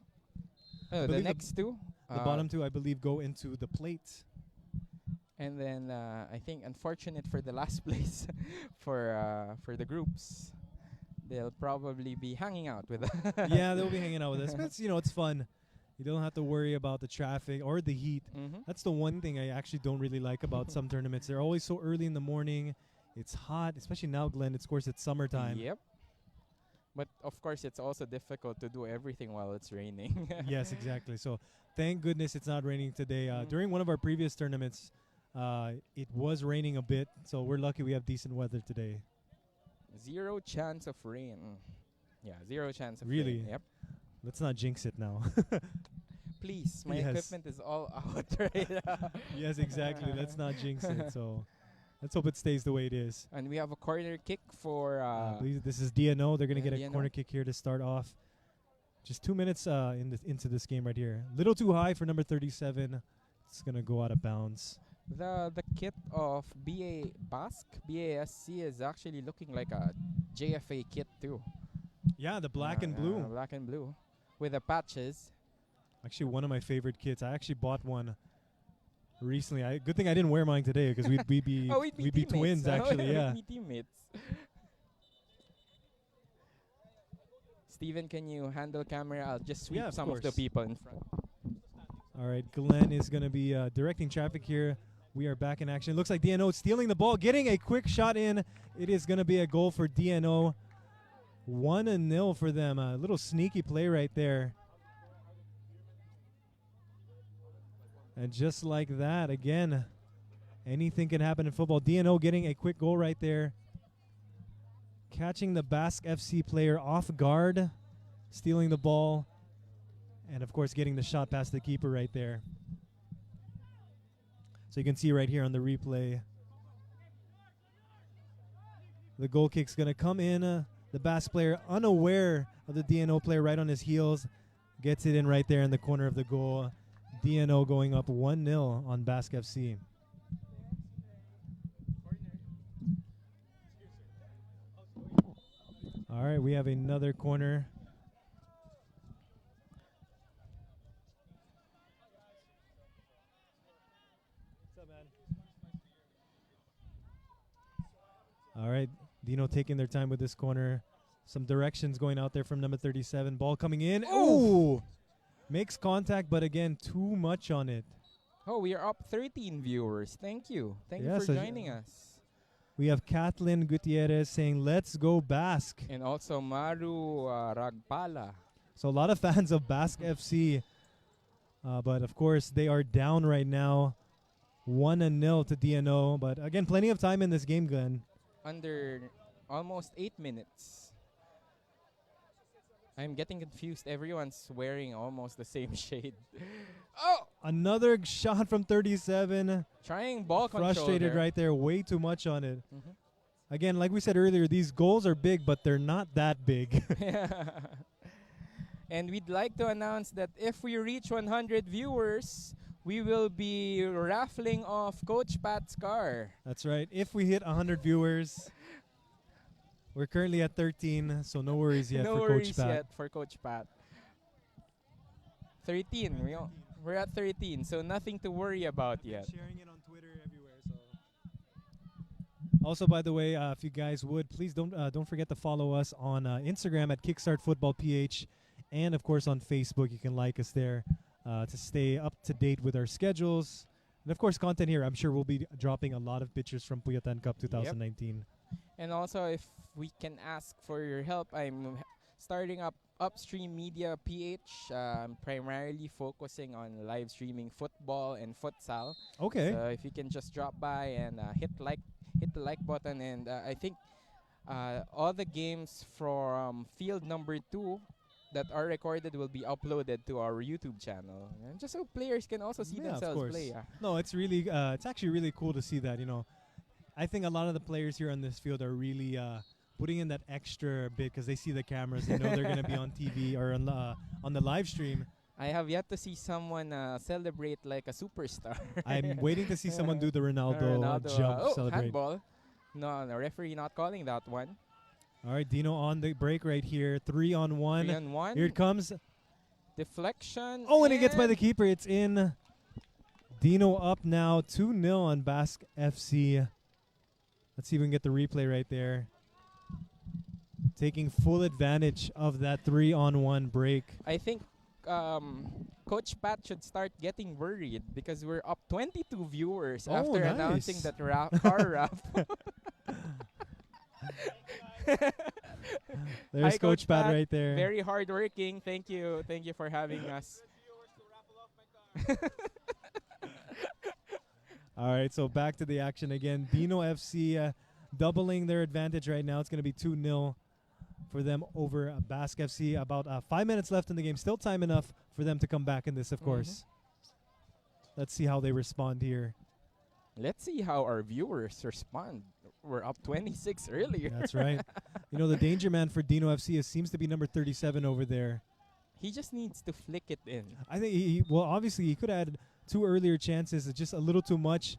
the believe the next 2. The bottom 2, I believe, go into the plate. And then I think, unfortunate for the last place for the groups, they'll probably be hanging out with us. Yeah, they'll be hanging out with us. But it's, it's fun. You don't have to worry about the traffic or the heat. Mhm. That's the one thing I actually don't really like about some tournaments. They're always so early in the morning. It's hot, especially now, Glenn. Of course, it's summertime. Yep. But of course, it's also difficult to do everything while it's raining. Yes, exactly. So thank goodness it's not raining today. During one of our previous tournaments, it was raining a bit. So we're lucky we have decent weather today. 0 chance of rain. Yeah, 0 chance of Really? rain. Yep. Let's not jinx it now. Please, my Yes. equipment is all out right now. Yes, exactly. Let's not jinx it. So let's hope it stays the way it is. And we have a corner kick for I believe this is DNO. They're going to yeah, get a DNO. corner kick here to start off. Just 2 minutes into this game right here. Little too high for number 37. It's going to go out of bounds. the kit of BASC is actually looking like a JFA kit too. Yeah, the black and blue. Black and blue with the patches. Actually, one of my favorite kits. I actually bought one recently. Good thing I didn't wear mine today because we'd be We'd be twins actually. Yeah. We'd be teammates. Steven, can you handle camera? I'll just sweep Yeah, of some of the course. people in front. All right, Glenn is going to be directing traffic here. We are back in action. It looks like DNO stealing the ball, getting a quick shot in. It is going to be a goal for DNO. 1-0 for them. A little sneaky play right there. And just like that, again, anything can happen in football. DNO getting a quick goal right there. Catching the Basque FC player off guard, stealing the ball, and of course getting the shot past the keeper right there. So you can see right here on the replay, the goal kick's going to come in. The Basque player, unaware of the DNO player, right on his heels, gets it in right there in the corner of the goal. DNO going up 1-0 on Basque FC. All right, we have another corner. All right, Dino taking their time with this corner. Some directions going out there from number 37. Ball coming in. Ooh! Makes contact, but again, too much on it. Oh, we are up 13 viewers. Thank you. Thank you Yes, for joining us. We have Kathleen Gutierrez saying, "Let's go Basque." And also Maru Ragpala. So a lot of fans of Basque FC. But of course, they are down right now. 1-0 to DNO. But again, plenty of time in this game, Glenn. Under almost 8 minutes. I'm getting confused. Everyone's wearing almost the same shade. Oh! Another shot from 37. Trying ball control Frustrated there. right there. Way too much on it. Mhm. Again, like we said earlier, these goals are big, but they're not that big. And we'd like to announce that if we reach 100 viewers, we will be raffling off Coach Pat's car. That's right. If we hit 100 viewers, We're currently at 13, so no worries yet No for worries Coach Pat. yet for Coach Pat. 13. We're at 13, so nothing to worry about yet. Sharing it on Twitter everywhere. So. Also, by the way, if you guys would please don't forget to follow us on Instagram at Kickstart Football PH, and of course on Facebook. You can like us there to stay up to date with our schedules, and of course content here. I'm sure we'll be dropping a lot of pictures from Puyatan Cup 2019. And also, if we can ask for your help, I'm starting up Upstream Media PH. I'm primarily focusing on live streaming football and futsal. Okay. So if you can just drop by and hit the like button, and I think all the games from field number 2 that are recorded will be uploaded to our YouTube channel, and just so players can also see Yeah, of themselves course. play. No, it's really it's actually really cool to see that. I think a lot of the players here on this field are really putting in that extra bit because they see the cameras. They know they're going to be on TV or on the live stream. I have yet to see someone celebrate like a superstar. I'm waiting to see someone do the Ronaldo, jump celebrate. Handball. No, the referee not calling that one. All right, Dino on the break right here. 3-on-1. 3-on-1. Here it comes. Deflection. Oh, and it gets by the keeper. It's in. Dino up now, 2-0 on Basque FC. Let's see if we can get the replay right there. Taking full advantage of that 3-on-1 break. I think Coach Pat should start getting worried because we're up 22 viewers Oh, after nice. announcing that car raffle. There's Hi, Coach Pat right there. Very hardworking. Thank you for having us. All right, so back to the action again. Dino FC doubling their advantage right now. It's going to be 2-0 for them over Basque FC. About 5 minutes left in the game. Still time enough for them to come back in this, of course. Let's see how they respond here. Let's see how our viewers respond. We're up 26 earlier. That's right. The danger man for Dino FC seems to be number 37 over there. He just needs to flick it in. I think obviously he could add 2 earlier chances. It's just a little too much.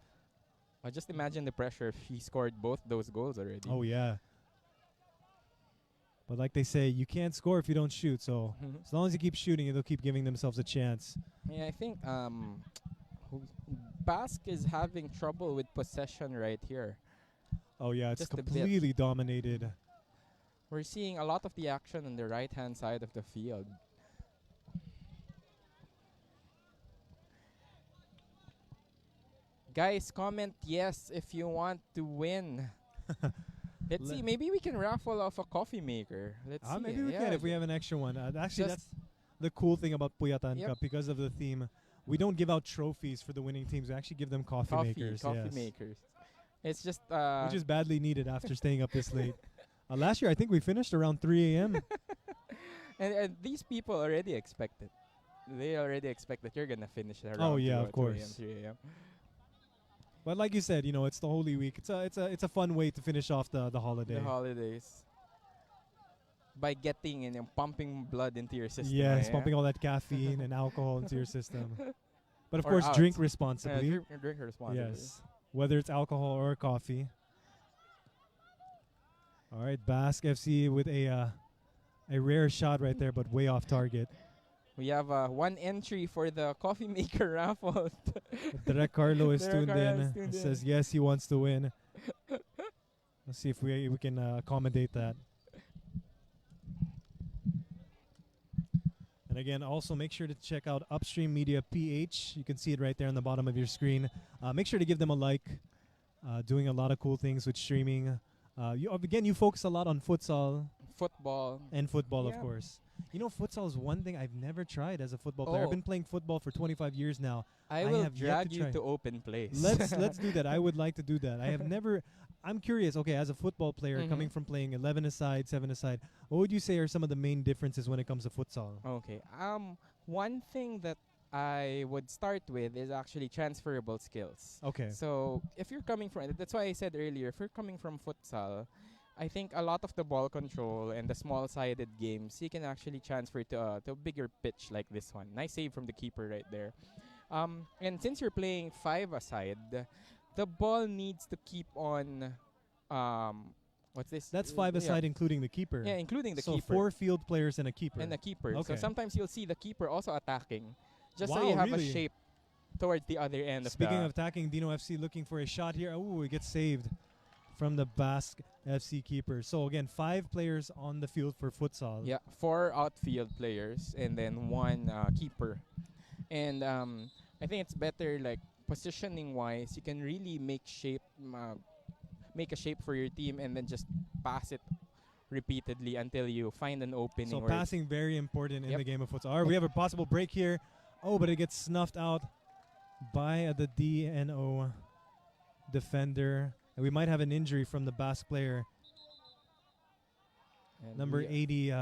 I just imagine the pressure if he scored both those goals already. Oh, yeah. But like they say, you can't score if you don't shoot. So as long as you keep shooting, they'll keep giving themselves a chance. Yeah, I think Basque is having trouble with possession right here. Oh, yeah, it's Just a bit. completely dominated. We're seeing a lot of the action on the right-hand side of the field. Guys, comment yes if you want to win. Let's see. Maybe we can raffle off a coffee maker. Let's see. Maybe we can if we have an extra one. Actually, that's the cool thing about Puyatan Cup because of the theme. We don't give out trophies for the winning teams. We actually give them coffee makers. Coffee makers. It's just which is badly needed after staying up this late. Last year, I think we finished around 3 a.m. and these people already expect it. They already expect that you're gonna finish around. Oh yeah, 2 of course. 3 a.m. But like you said, it's the Holy Week. It's a fun way to finish off the holiday. The holidays. By getting and pumping blood into your system. Yes, pumping all that caffeine and alcohol into your system. But of Or course, out. drink responsibly. Drink responsibly. Yes, whether it's alcohol or coffee. All right, Basque FC with a rare shot right there, but way off target. We have one entry for the coffee maker raffle. Derek Carlo is Derek tuned Carlo in. is tuned in. Says yes, he wants to win. Let's see if we can accommodate that. And again, also make sure to check out Upstream Media PH. You can see it right there on the bottom of your screen. Make sure to give them a like. Doing a lot of cool things with streaming. You focus a lot on futsal. Football. And football, of Yeah. course. Futsal is one thing I've never tried as a football player. I've Oh. been playing football for 25 years now. I I will have yet drag to you try. to open place. Let's do that. I would like to do that. I have never. I'm curious. Okay, as a football player, coming from playing 11 aside, 7 aside, what would you say are some of the main differences when it comes to futsal? Okay. One thing that I would start with is actually transferable skills. Okay. So if you're coming from, that's why I said earlier, if you're coming from futsal, I think a lot of the ball control and the small-sided games, you can actually transfer to a bigger pitch like this one. Nice save from the keeper right there. And since you're playing 5 aside, the ball needs to keep on What's this? That's 5 aside, including the keeper. Yeah, including the so keeper. 4 field players and a keeper. And a keeper. Okay. So sometimes you'll see the keeper also attacking, just so Wow, you have really? a shape towards the other end. Speaking of attacking, Dino FC looking for a shot here. Oh, it gets saved from the Basque FC keeper. So again, 5 players on the field for futsal. Yeah, 4 outfield players and then 1 keeper. And I think it's better, like positioning wise, you can really make a shape for your team and then just pass it repeatedly until you find an opening. So passing very important in the game of futsal. All right, we have a possible break here. Oh, but it gets snuffed out by the DNO defender. And we might have an injury from the Basque player. And Number 80,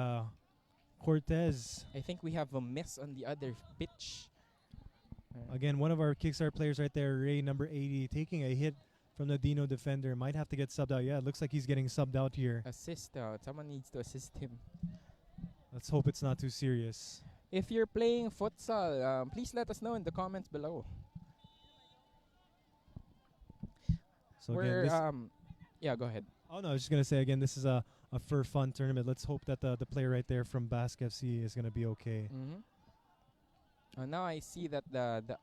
Cortez. I think we have a miss on the other pitch. Again, one of our Kickstart players right there, Ray, number 80, taking a hit from the Dino defender. Might have to get subbed out. Yeah, it looks like he's getting subbed out here. Assist out. Someone needs to assist him. Let's hope it's not too serious. If you're playing futsal, please let us know in the comments below. So again, yeah, go ahead. oh no, I was just gonna say again, this is a for fun tournament. Let's hope that the player right there from Basque FC is gonna be okay. Now I see that the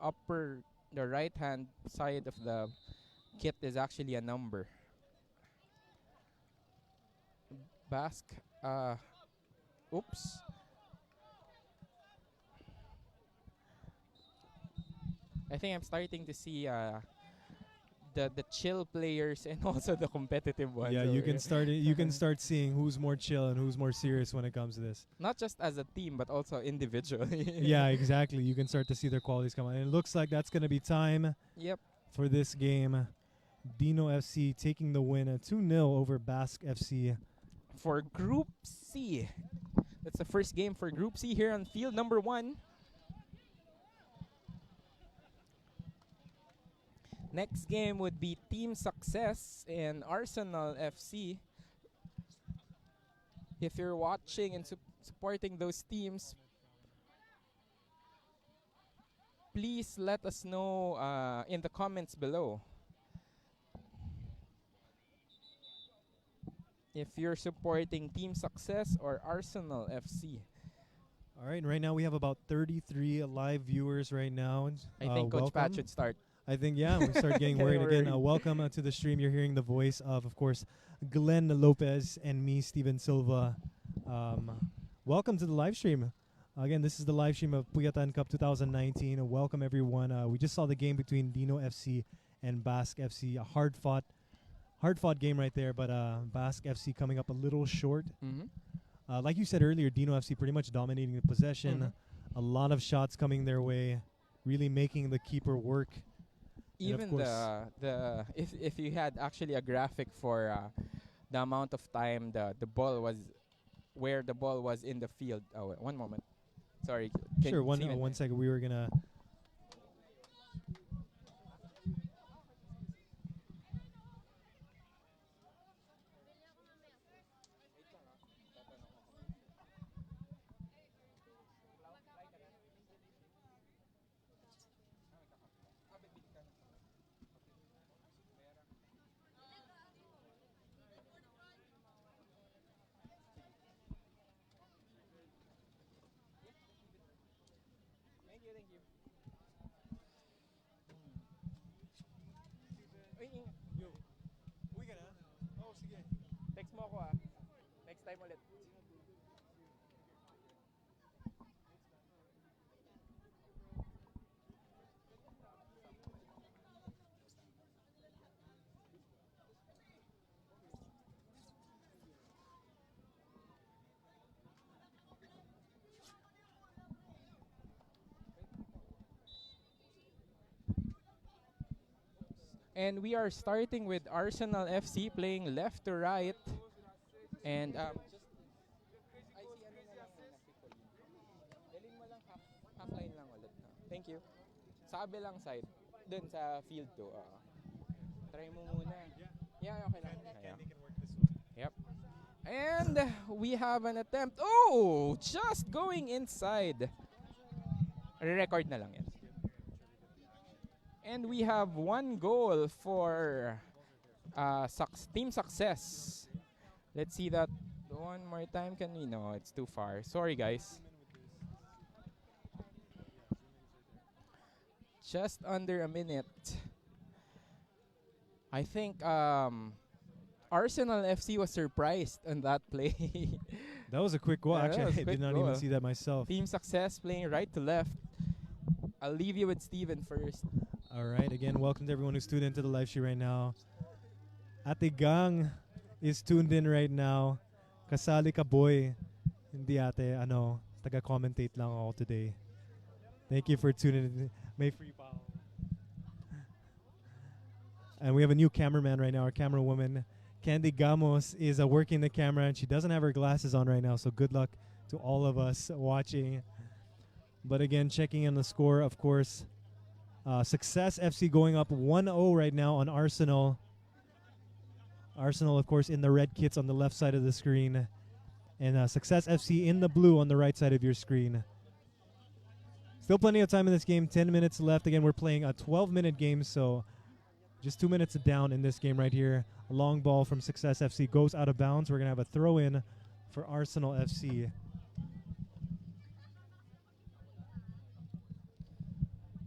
right hand side of the kit is actually a number. Basque. Oops. I think I'm starting to see the chill players and also the competitive ones. Yeah, you can start it. You can start seeing who's more chill and who's more serious when it comes to this. Not just as a team, but also individually. Yeah, exactly. You can start to see their qualities come out. And it looks like that's going to be time for this game. Dino FC taking the win 2-0 over Basque FC. For Group C. That's the first game for Group C here on field number 1. Next game would be Team Success and Arsenal FC. If you're watching and supporting those teams, please let us know in the comments below. If you're supporting Team Success or Arsenal FC. All right, right now we have about 33 live viewers right now. I think Coach Pat should start. I think, yeah, we start getting worried again. Welcome to the stream. You're hearing the voice of course, Glenn Lopez and me, Steven Silva. Welcome to the live stream. Again, this is the live stream of Puyatan Cup 2019. Welcome, everyone. We just saw the game between Dino FC and Basque FC. A hard-fought game right there, but Basque FC coming up a little short. Like you said earlier, Dino FC pretty much dominating the possession. A lot of shots coming their way, really making the keeper work. Even if you had actually a graphic for the amount of time the ball was where the ball was in the field. Oh, wait, one moment. Sorry. Sure. One second. We were gonna. Text mo ako next time ulit. And we are starting with Arsenal FC playing left to right. And I see ano na lang si Colleen. Galing mo lang half line lang ulit. Thank you. Sa kabilang side, dun sa field 2. Try mo muna. Yeah, okay lang. Yep. And we have an attempt. Oh, just going inside. Re-record na lang yan. And we have 1 goal for Team Success. Let's see that one more time. Can we? No, it's too far. Sorry, guys. Just under a minute. I think Arsenal FC was surprised on that play. That was a quick goal. Yeah, that Actually, was I quick did not goal. even see that myself. Team success playing right to left. I'll leave you with Steven first. All right. Again, welcome to everyone who's tuned into the live stream right now. Ate Gang is tuned in right now. Kasali ka boy. Hindi ate, taga-commentate lang ako today. Thank you for tuning in. May free pa ako. And we have a new cameraman right now, our camera woman. Candy Gamos is working the camera, and she doesn't have her glasses on right now, so good luck to all of us watching. But again, checking in the score, of course, Success FC going up 1-0 right now on Arsenal. Arsenal, of course, in the red kits on the left side of the screen. And Success FC in the blue on the right side of your screen. Still plenty of time in this game, 10 minutes left. Again, we're playing a 12-minute game, so just 2 minutes down in this game right here. A long ball from Success FC goes out of bounds. We're going to have a throw-in for Arsenal FC.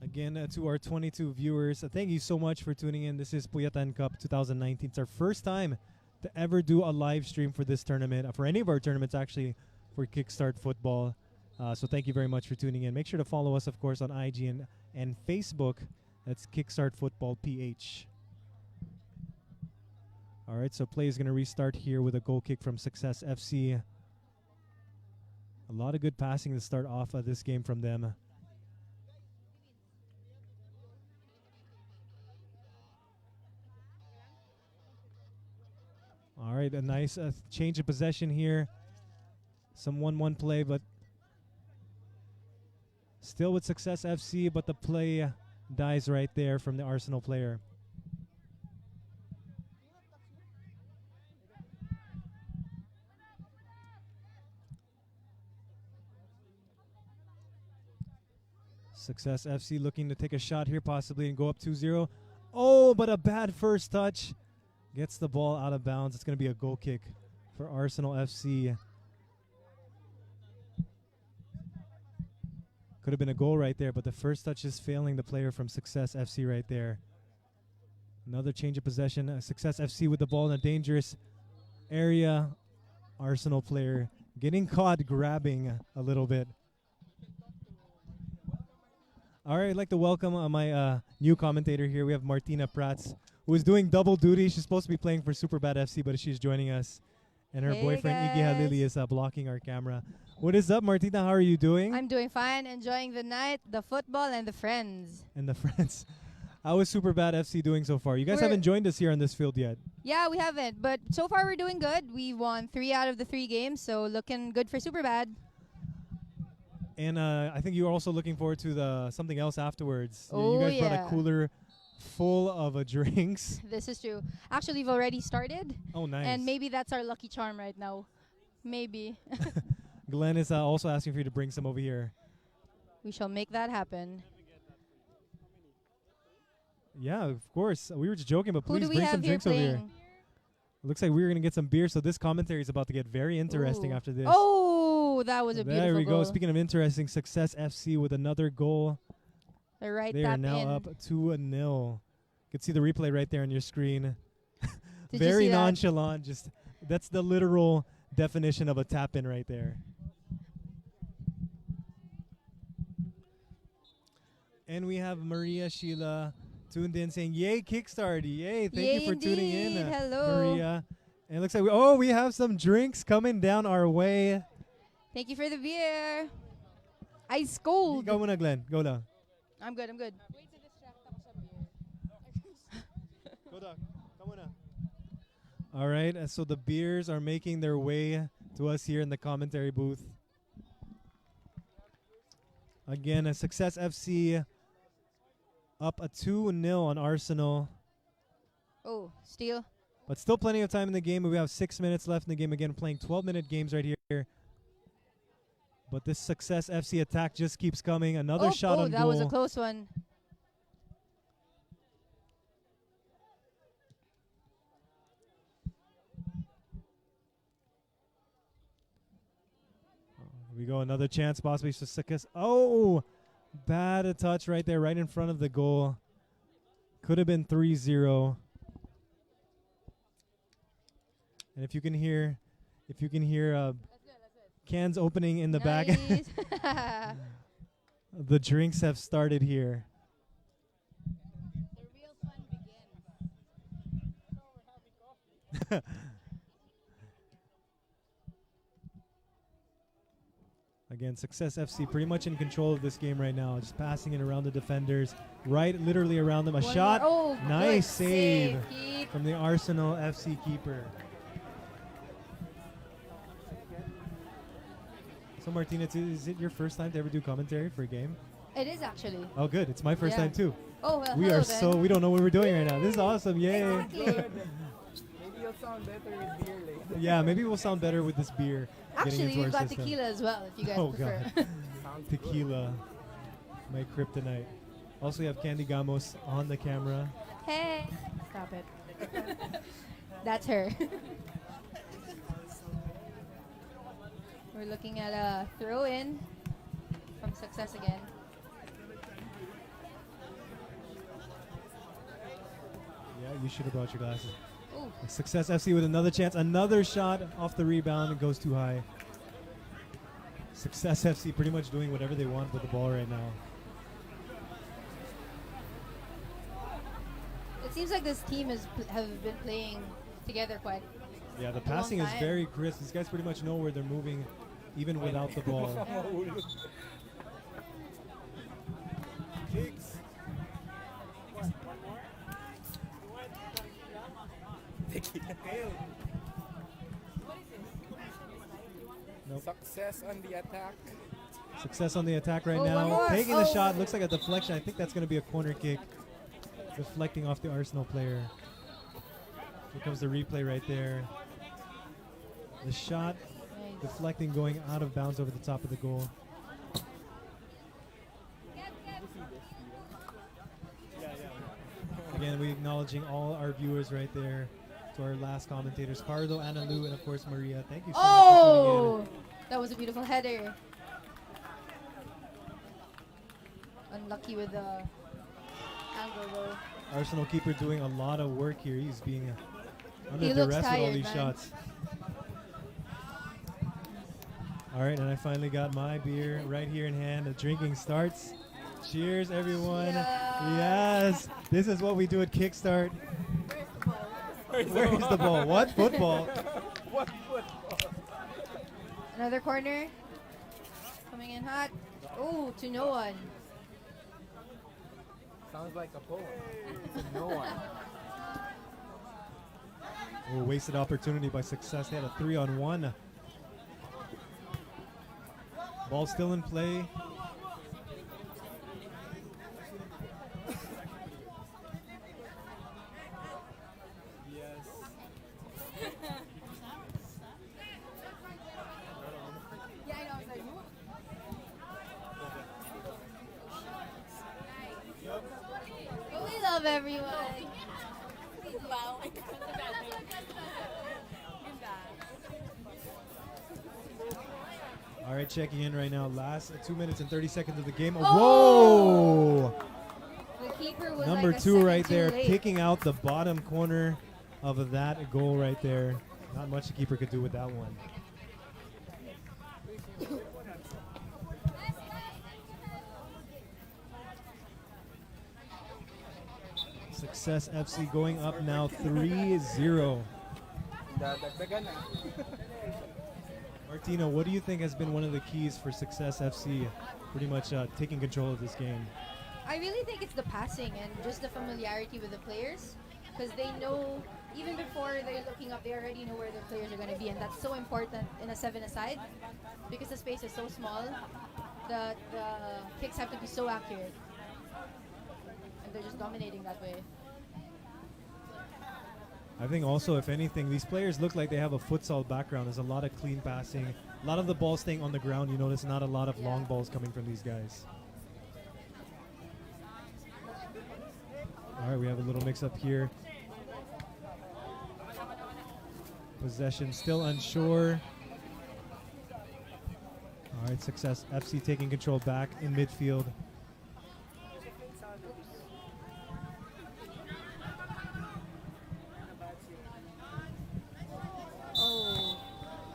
Again, to our 22 viewers, thank you so much for tuning in. This is Puyatan Cup 2019. It's our first time to ever do a live stream for this tournament, for any of our tournaments actually, for Kickstart Football. So thank you very much for tuning in. Make sure to follow us, of course, on IG and Facebook. That's Kickstart Football PH. All right, so play is going to restart here with a goal kick from Success FC. A lot of good passing to start off this game from them. All right, a nice change of possession here. Some 1-1 play, but still with Success FC, but the play dies right there from the Arsenal player. Success FC looking to take a shot here possibly and go up 2-0. Oh, but a bad first touch. Gets the ball out of bounds. It's going to be a goal kick for Arsenal FC. Could have been a goal right there, but the first touch is failing the player from Success FC right there. Another change of possession. Success FC with the ball in a dangerous area. Arsenal player getting caught grabbing a little bit. All right, I'd like to welcome my new commentator here. We have Martina Prats, who is doing double duty. She's supposed to be playing for Superbad FC, but she's joining us. And her Hey boyfriend, Iggy guys. Halili, is blocking our camera. What is up, Martina? How are you doing? I'm doing fine, enjoying the night, the football, and the friends. And the friends. How is Superbad FC doing so far? You guys We're- haven't joined us here on this field yet. Yeah, we haven't, but so far we're doing good. We won 3 out of the 3 games, so looking good for Superbad. And I think you're also looking forward to the something else afterwards. You Oh, guys brought a yeah. cooler full of drinks. This is true. Actually, we've already started, Oh, nice. and maybe that's our lucky charm right now. Maybe. Glenn is also asking for you to bring some over here. We shall make that happen. Yeah, of course. We were just joking, but Who please do we bring some have here drinks over here. playing? Looks like we're going to get some beer, so this commentary is about to get very interesting Ooh. after this. Oh, that was a beautiful there we goal. go. Speaking of interesting, Success FC with another goal. The right They are tap now in. up 2-0. You can see the replay right there on your screen. Did Very you see that? nonchalant. Just that's the literal definition of a tap in right there. And we have Maria Sheila tuned in saying, "Yay, Kickstart! Yay! Thank Yay you for tuning in, indeed. Hello. Maria." And it looks like we have some drinks coming down our way. Thank you for the beer. Ice cold. Go muna, Glenn. Go lang. I'm good. I'm good. Go down. Come on. All right, so the beers are making their way to us here in the commentary booth. Again, a Success FC up a 2-0 on Arsenal. Oh, steal. But still plenty of time in the game. We have 6 minutes left in the game. Again, playing 12-minute games right here. But this Success FC attack just keeps coming. Another shot on that goal. was a close one. go. Another chance possibly for Success. Oh, bad a touch right there, right in front of the goal. Could have been 3-0. And if you can hear cans opening in the back, Nice. the drinks have started here. The real fun begins. Again, Success FC pretty much in control of this game right now. Just passing it around the defenders, right literally around them. A One shot. more. Oh, Nice good save Keep. from the Arsenal FC keeper. So Martina, is it your first time to ever do commentary for a game? It is actually. Oh, good. It's my first Yeah. time too. Oh, well, We hello are then. we don't know what we're doing right now. This is awesome. Yay. Exactly. Maybe you'll sound better with beer later. Yeah, maybe we'll sound better with this beer. getting Actually, into we've our got system. tequila as well, if you guys Oh, prefer. Sounds good. Tequila, my kryptonite. Also, we have Candy Gamos on the camera. Hey. Stop it. That's her. We're looking at a throw-in from Success again. Yeah, you should have brought your glasses. Ooh. Success FC with another chance. Another shot off the rebound. It goes too high. Success FC pretty much doing whatever they want with the ball right now. It seems like this team have been playing together quite. Yeah, the long passing is time. very crisp. These guys pretty much know where they're moving, even without the ball. Kicks. Nope. Success on the attack. Success on the attack right Oh, one now. more. Taking the Oh. shot. Looks like a deflection. I think that's going to be a corner kick. Deflecting off the Arsenal player. Here comes the replay right there. The shot Nice. deflecting, going out of bounds over the top of the goal. Again, we acknowledging all our viewers right there. To our last commentators, Carlo, Anna Lou, and of course Maria. Thank you so much for tuning Oh, that was a beautiful header. Unlucky with the angle though. in. Arsenal keeper doing a lot of work here. He's being under He looks duress with all tired, these man. shots. All right, and I finally got my beer right here in hand. The drinking starts. Cheers, everyone. Yes, this is what we do at Kickstart. Where's the ball? What? Football? What football? Another corner. Coming in hot. Oh, to no one. Sounds like a poem. To no one. Oh, wasted opportunity by Success. They had a 3-on-1. Ball still in play. We love everyone. All right, checking in right now. Last 2 minutes and 30 seconds of the game. Oh! Whoa! The keeper was Number like a 2 second right too there, late. picking out the bottom corner of that goal right there. Not much the keeper could do with that one. Success FC going up now 3-0. Dagdagan na. Martino, what do you think has been one of the keys for Success FC pretty much taking control of this game? I really think it's the passing and just the familiarity with the players, because they know even before they're looking up, they already know where their players are going to be, and that's so important in a 7-a-side because the space is so small. The kicks have to be so accurate, and they're just dominating that way. I think also, if anything, these players look like they have a futsal background. There's a lot of clean passing, a lot of the ball staying on the ground. You notice not a lot of long balls coming from these guys. All right, we have a little mix-up here. Possession still unsure. All right, Success FC taking control back in midfield. Oh,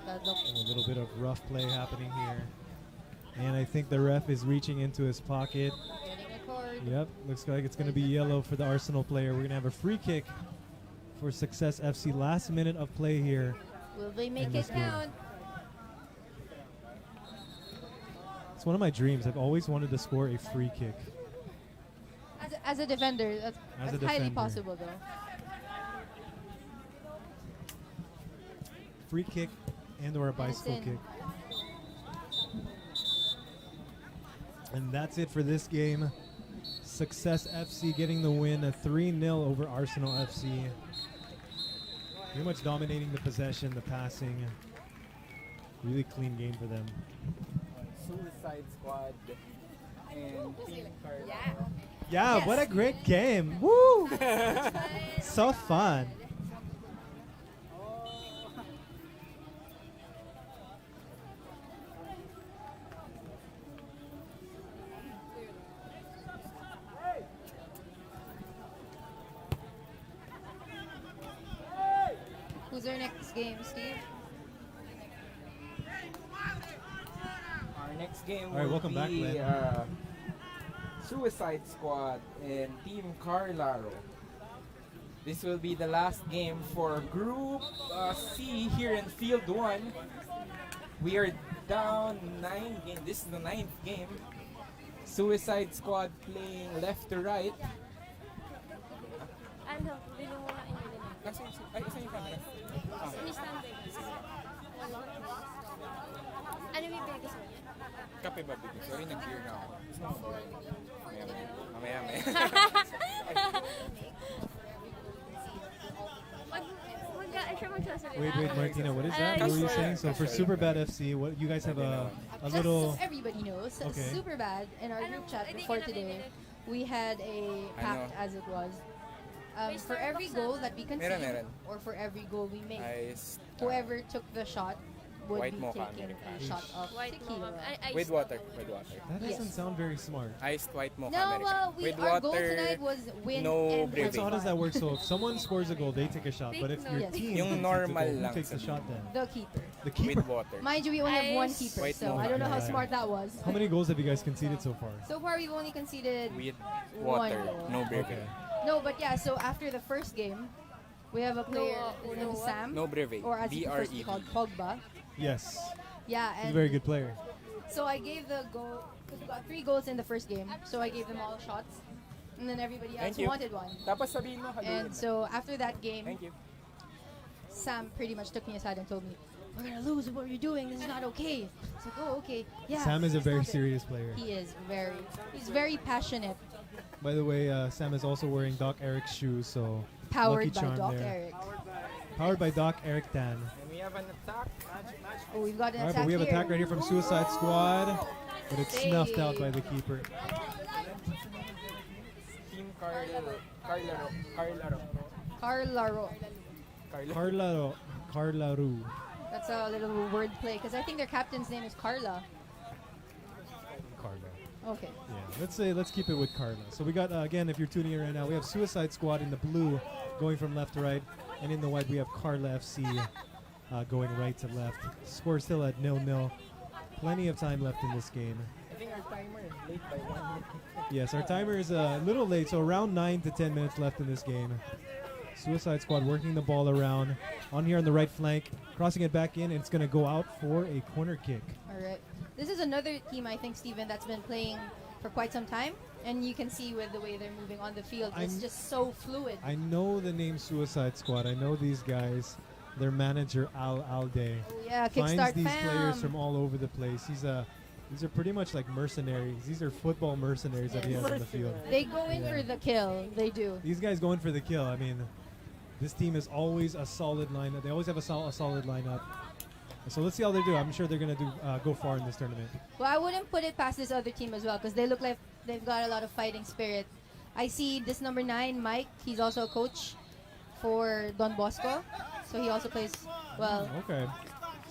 that looked A little bit of rough play happening here. And I think the ref is reaching into his pocket. getting a cord. Yep, looks like it's going to be yellow for the Arsenal player. We're going to have a free kick for Success FC. Last minute of play here. Will they make in it this game. count? It's one of my dreams. I've always wanted to score a free kick. As a defender, that's, As a that's highly defender. possible though. Free kick and or a bicycle in. kick. And that's it for this game. Success FC getting the win, a 3-0 over Arsenal FC. Pretty much dominating the possession, the passing. Really clean game for them. Suicide Squad and Team Carla. Yeah, Yes. what a great game. Woo! So fun. Who's our next game, Steve? Our next game All right, will welcome back, be Glenn. Suicide Squad and Team Carlaro. This will be the last game for Group C here in Field 1. We are down 9 games. This is the 9th game. Suicide Squad playing left to right. Ano, bilhin mo nga inyo nila. Ay, isa yung camera. Miss Tambay. Ano bibili ko sa inyo? Kape ba bigyan? Sorry, nag-beer na ako. Mamaya. Siya magsasalita. Wait, Martina, what is that? What were you saying? So for Superbad FC, what you guys have a Just little... so everybody knows, Okay. super bad in our group chat before today. We had a pact as it was. For every goal that we concede, Meron. or for every goal we make, Ice. whoever took the shot would White be mocha taking Americano. a shot of White tequila. mocha. With water. That doesn't Yes. sound very smart. Iced white mocha No, Americano. well, With our goal water, tonight was win no and brewing. Wait, so how does that work? So if someone scores a goal, they take a shot. But if your Yes. team Yung concedes a normal goal, who lang takes the sa shot then? The keeper. The keeper. with water. Mind you, we only have one Ice. keeper, White so mocha. I don't know how Yeah. smart that was. How many goals have you guys conceded so far? So far, we've only conceded With one water. goal. No brewing. Okay. No, but yeah, so after the first game, we have a player, his name is what? Sam, No brewing. or as he prefers to be BREV. called, Pogba. Yes. Yeah, He's a and very good player. so I gave the goal, because we got 3 goals in the first game, so I gave them all shots, and then everybody else Thank you. wanted one. Tapos sabihin mo, And so after that game, Thank you. Sam pretty much took me aside and told me, "We're gonna lose. What you're doing, this is not okay." It's like, "Oh, okay, yeah." Sam is a very stop it." serious player. He is he's very passionate, By the way, Sam is also wearing Doc Eric's shoes, so powered lucky by charm Doc there. Eric. Powered by Doc Eric Tan. And we have an attack. Oh, we've got an All right, attack but we have here. attack right here from Suicide Squad, but it's snuffed out by the keeper. Team Carlaro. Carla Carla Ru. That's a little word play because I think their captain's name is Carla. Carla. Okay. Yeah, let's keep it with Carla. So we got again, if you're tuning in right now, we have Suicide Squad in the blue, going from left to right, and in the white we have Carla FC going right to left. Score still at 0-0. Plenty of time left in this game. I think our timer is late by 1 minute. Yes, our timer is a little late, so around 9 to 10 minutes left in this game. Suicide Squad working the ball around on here on the right flank, crossing it back in, and it's going to go out for a corner kick. All right. This is another team, I think, Steven, that's been playing for quite some time. And you can see with the way they're moving on the field, it's I'm- just so fluid. I know the name Suicide Squad. I know these guys. Their manager, Al Alde, Oh, yeah, finds kickstart these players fam. from all over the place. These are pretty much like mercenaries. These are football mercenaries that he has on the field. They go in Yeah. for the kill. They do. These guys going for the kill. I mean, this team is always a solid lineup. They always have a solid lineup. So let's see how they do. I'm sure they're going to go far in this tournament. Well, I wouldn't put it past this other team as well because they look like they've got a lot of fighting spirit. I see this number 9, Mike. He's also a coach for Don Bosco. So he also plays, well, Okay.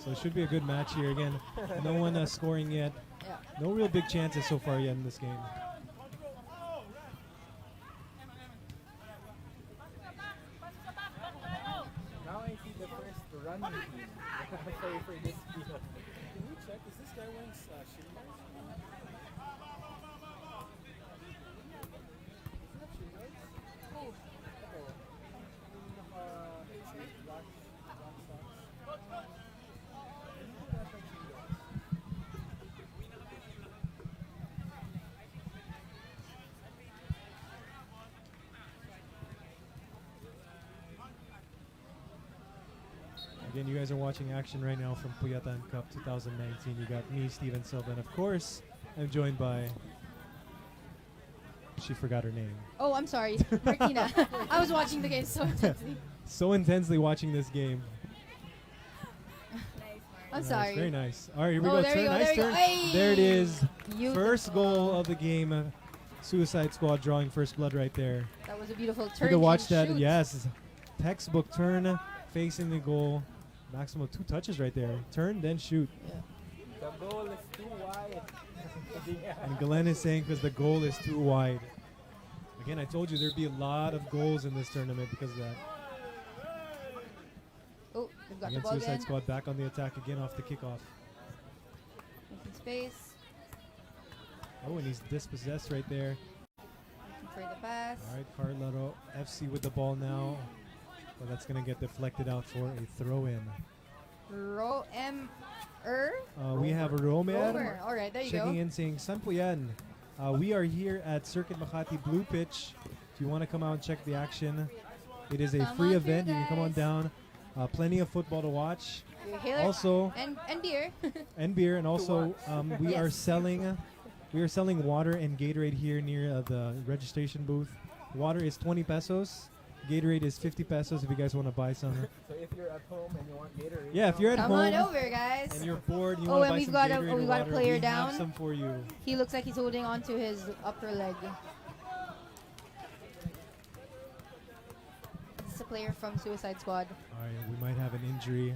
So it should be a good match here. Again, no one scoring yet. Yeah. No real big chances so far yet in this game. Now I see the first run routine. Sorry for this video. Can we check? Is this guy wearing shin guards? Again, you guys are watching action right now from Puyatan Cup 2019. You got me, Steven Silva, and of course, I'm joined by. She forgot her name. Oh, I'm sorry, Martina. I was watching the game so intensely. So intensely watching this game. I'm Nice, sorry. very nice. All right, here we Oh, go. there we Turn, go, nice there we go. turn. Hey! There it is. Beautiful. First goal of the game. Suicide Squad drawing first blood right there. That was a beautiful You turn. can watch and that. shoot. Yes. Textbook turn facing the goal. Maximum 2 touches right there. Turn, then shoot. The goal is too wide. Yeah. And Glenn is saying because the goal is too wide. Again, I told you there'd be a lot of goals in this tournament because of that. Oh, we've got Again, the ball Suicide again. Squad back on the attack again off the kickoff. Making space. Oh, and he's dispossessed right there. Looking for the pass. All right, Carlero FC with the ball now. But that's going to get deflected out for a throw-in. We have a Romer. Romer. All right, there you Checking go. in saying, Sanpuyan, we are here at Circuit Makati Blue Pitch. If you want to come out and check the action, it is a Come free on event. through, You can come on guys. down. Plenty of football to watch. You're here. Also, and beer. and beer. And also, we are Yes. selling water and Gatorade here near the registration booth. Water is 20 pesos. Gatorade is 50 pesos if you guys want to buy some. So if you're at home and you want Gatorade, Yeah, if you're at Come home on over, guys. and you're bored, and you Oh, want to and buy we've some got a- Gatorade oh, we or got a water, player we down. have some for you. He looks like he's holding on to his upper leg. It's a player from Suicide Squad. All right, we might have an injury.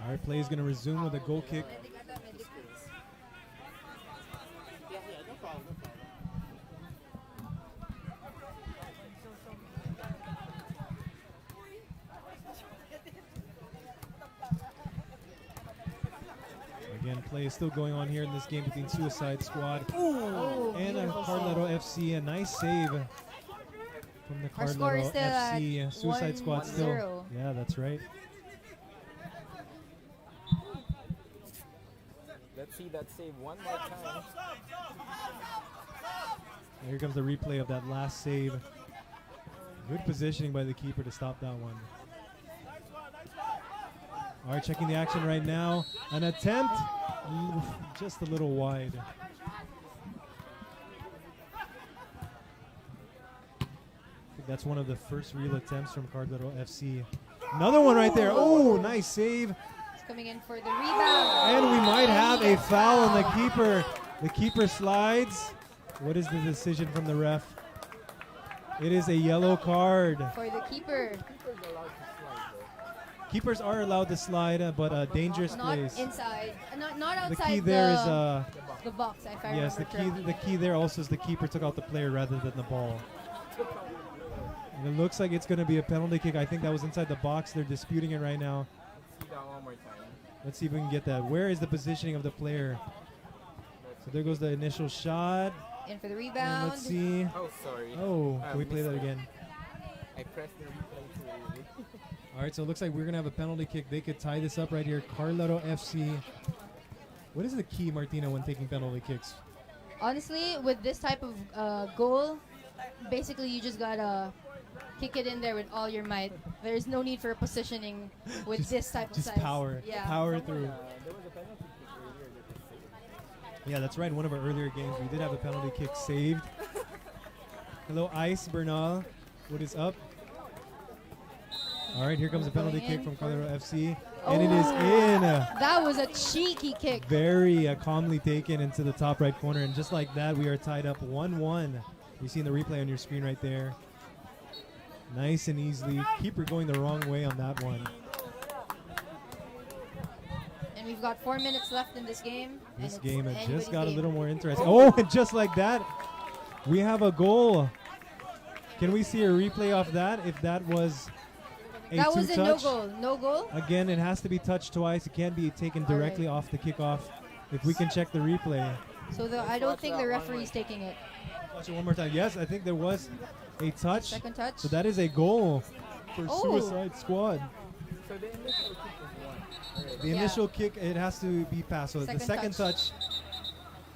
All right, play is going to resume with a goal kick. Again, play is still going on here in this game between Suicide Squad Oh, and beautiful Carlero save. FC. A nice save from the Our score is Carlero still at FC. Suicide Squad 1-0. still. Yeah, that's right. let's see that save one more time. Here comes the replay of that last save. Good positioning by the keeper to stop that one. All right, checking the action right now. An attempt, just a little wide. I think that's one of the first real attempts from Carlero FC. Another one right there. Oh, nice save. He's coming in for the rebound. And we might have a Yes. foul on the keeper. The keeper slides. What is the decision from the ref? It is a yellow card. For the keeper. Keepers are allowed to slide, but a dangerous Not place. inside. Not The outside key there is the box, if I yes, remember the correctly. key there also is the keeper took out the player rather than the ball. And it looks like it's going to be a penalty kick. I think that was inside the box. They're disputing it right now. See that one more time. Let's see if we can get that. Where is the positioning of the player? So there goes the initial shot. In for the And rebound. let's see. Oh, sorry. Oh, can we play missed that that. again? I pressed the replay too early. All right, so it looks like we're going to have a penalty kick. They could tie this up right here. Carlero FC. What is the key, Martina, when taking penalty kicks? Honestly, with this type of goal, basically you just gotta kick it in there with all your might. There's no need for positioning with Just- this type of Just size. power. Yeah. Power through. There was a penalty kick earlier that was saved. Yeah, that's right. In one of our earlier games, we did have a penalty kick saved. Hello, Ice Bernal. What is up? All right, here comes a penalty Going kick in from for- Carlero FC. And it is in. That was a cheeky kick. Very calmly taken into the top right corner. And just like that, we are tied up 1-1. You see in the replay on your screen right there. Nice and easily. Keeper going the wrong way on that one. And we've got 4 minutes left in this game. This and game it's has just anybody's got a game. little more interesting. Oh, and just like that, we have a goal. Can we see a replay off that? If that was a That was a no two-touch? goal. No goal? Again, it has to be touched twice. It can't be taken directly off the kickoff. If we can check the replay. So I don't think the referee's taking it. Watch it one more time. Yes, I think there was a touch. Second touch. So that is a goal for Oh. Suicide Squad. So the initial kick is one. The Yeah. initial kick, it has to be passed. So the Second second touch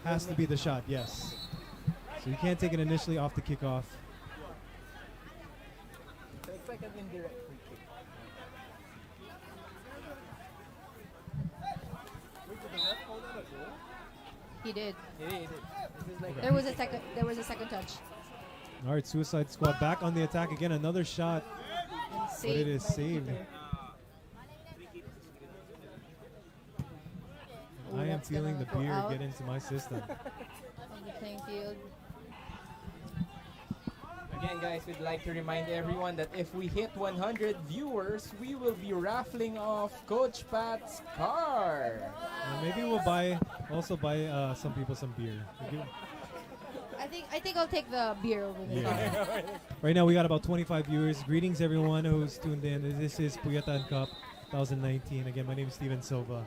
has to be the shot, yes. So you can't take it initially off the kickoff. So it's like an indirect free kick. Wait, did the ref call that a goal? He did. It is. This is like There was a second touch. All right, Suicide Squad back on the attack again. Another shot, And but saved it is by the saved. keeper. I am That's feeling the gonna go beer out get into my system. on the playing field. Again, guys, we'd like to remind everyone that if we hit 100 viewers, we will be raffling off Coach Pat's car. Maybe we'll also buy some people some beer. I think I'll take the beer over the car. Yeah. Right now we got about 25 viewers. Greetings everyone who's tuned in. This is Puyatan Cup 2019. Again, my name is Steven Silva.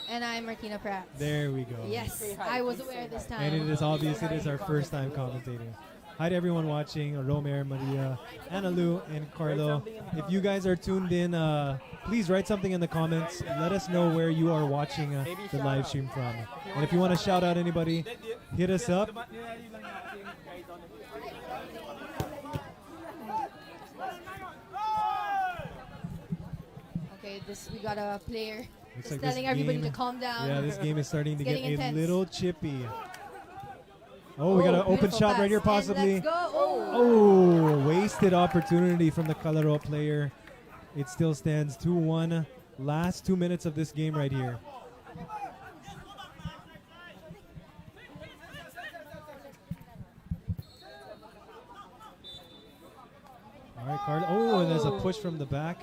And I'm Martina Pratt. There we go. Yes, I was aware this time. And it is obvious it is our first time commentating. Hi to everyone watching, Romer, Maria, Anna Lou, and Carlo. If you guys are tuned in, please write something in the comments. Let us know where you are watching the live stream from. And if you want to shout out anybody, hit us up. Okay, we got a player Looks just like this telling everybody to game- calm down. Yeah, this game is starting to It's get getting a intense. little chippy. Oh, we got an open beautiful shot right pass. here And possibly. let's go. Oh. Oh, wasted opportunity from the Calero player. It still stands 2-1. Last 2 minutes of this game right here. All right, Carlo. Oh, and there's a push from the back.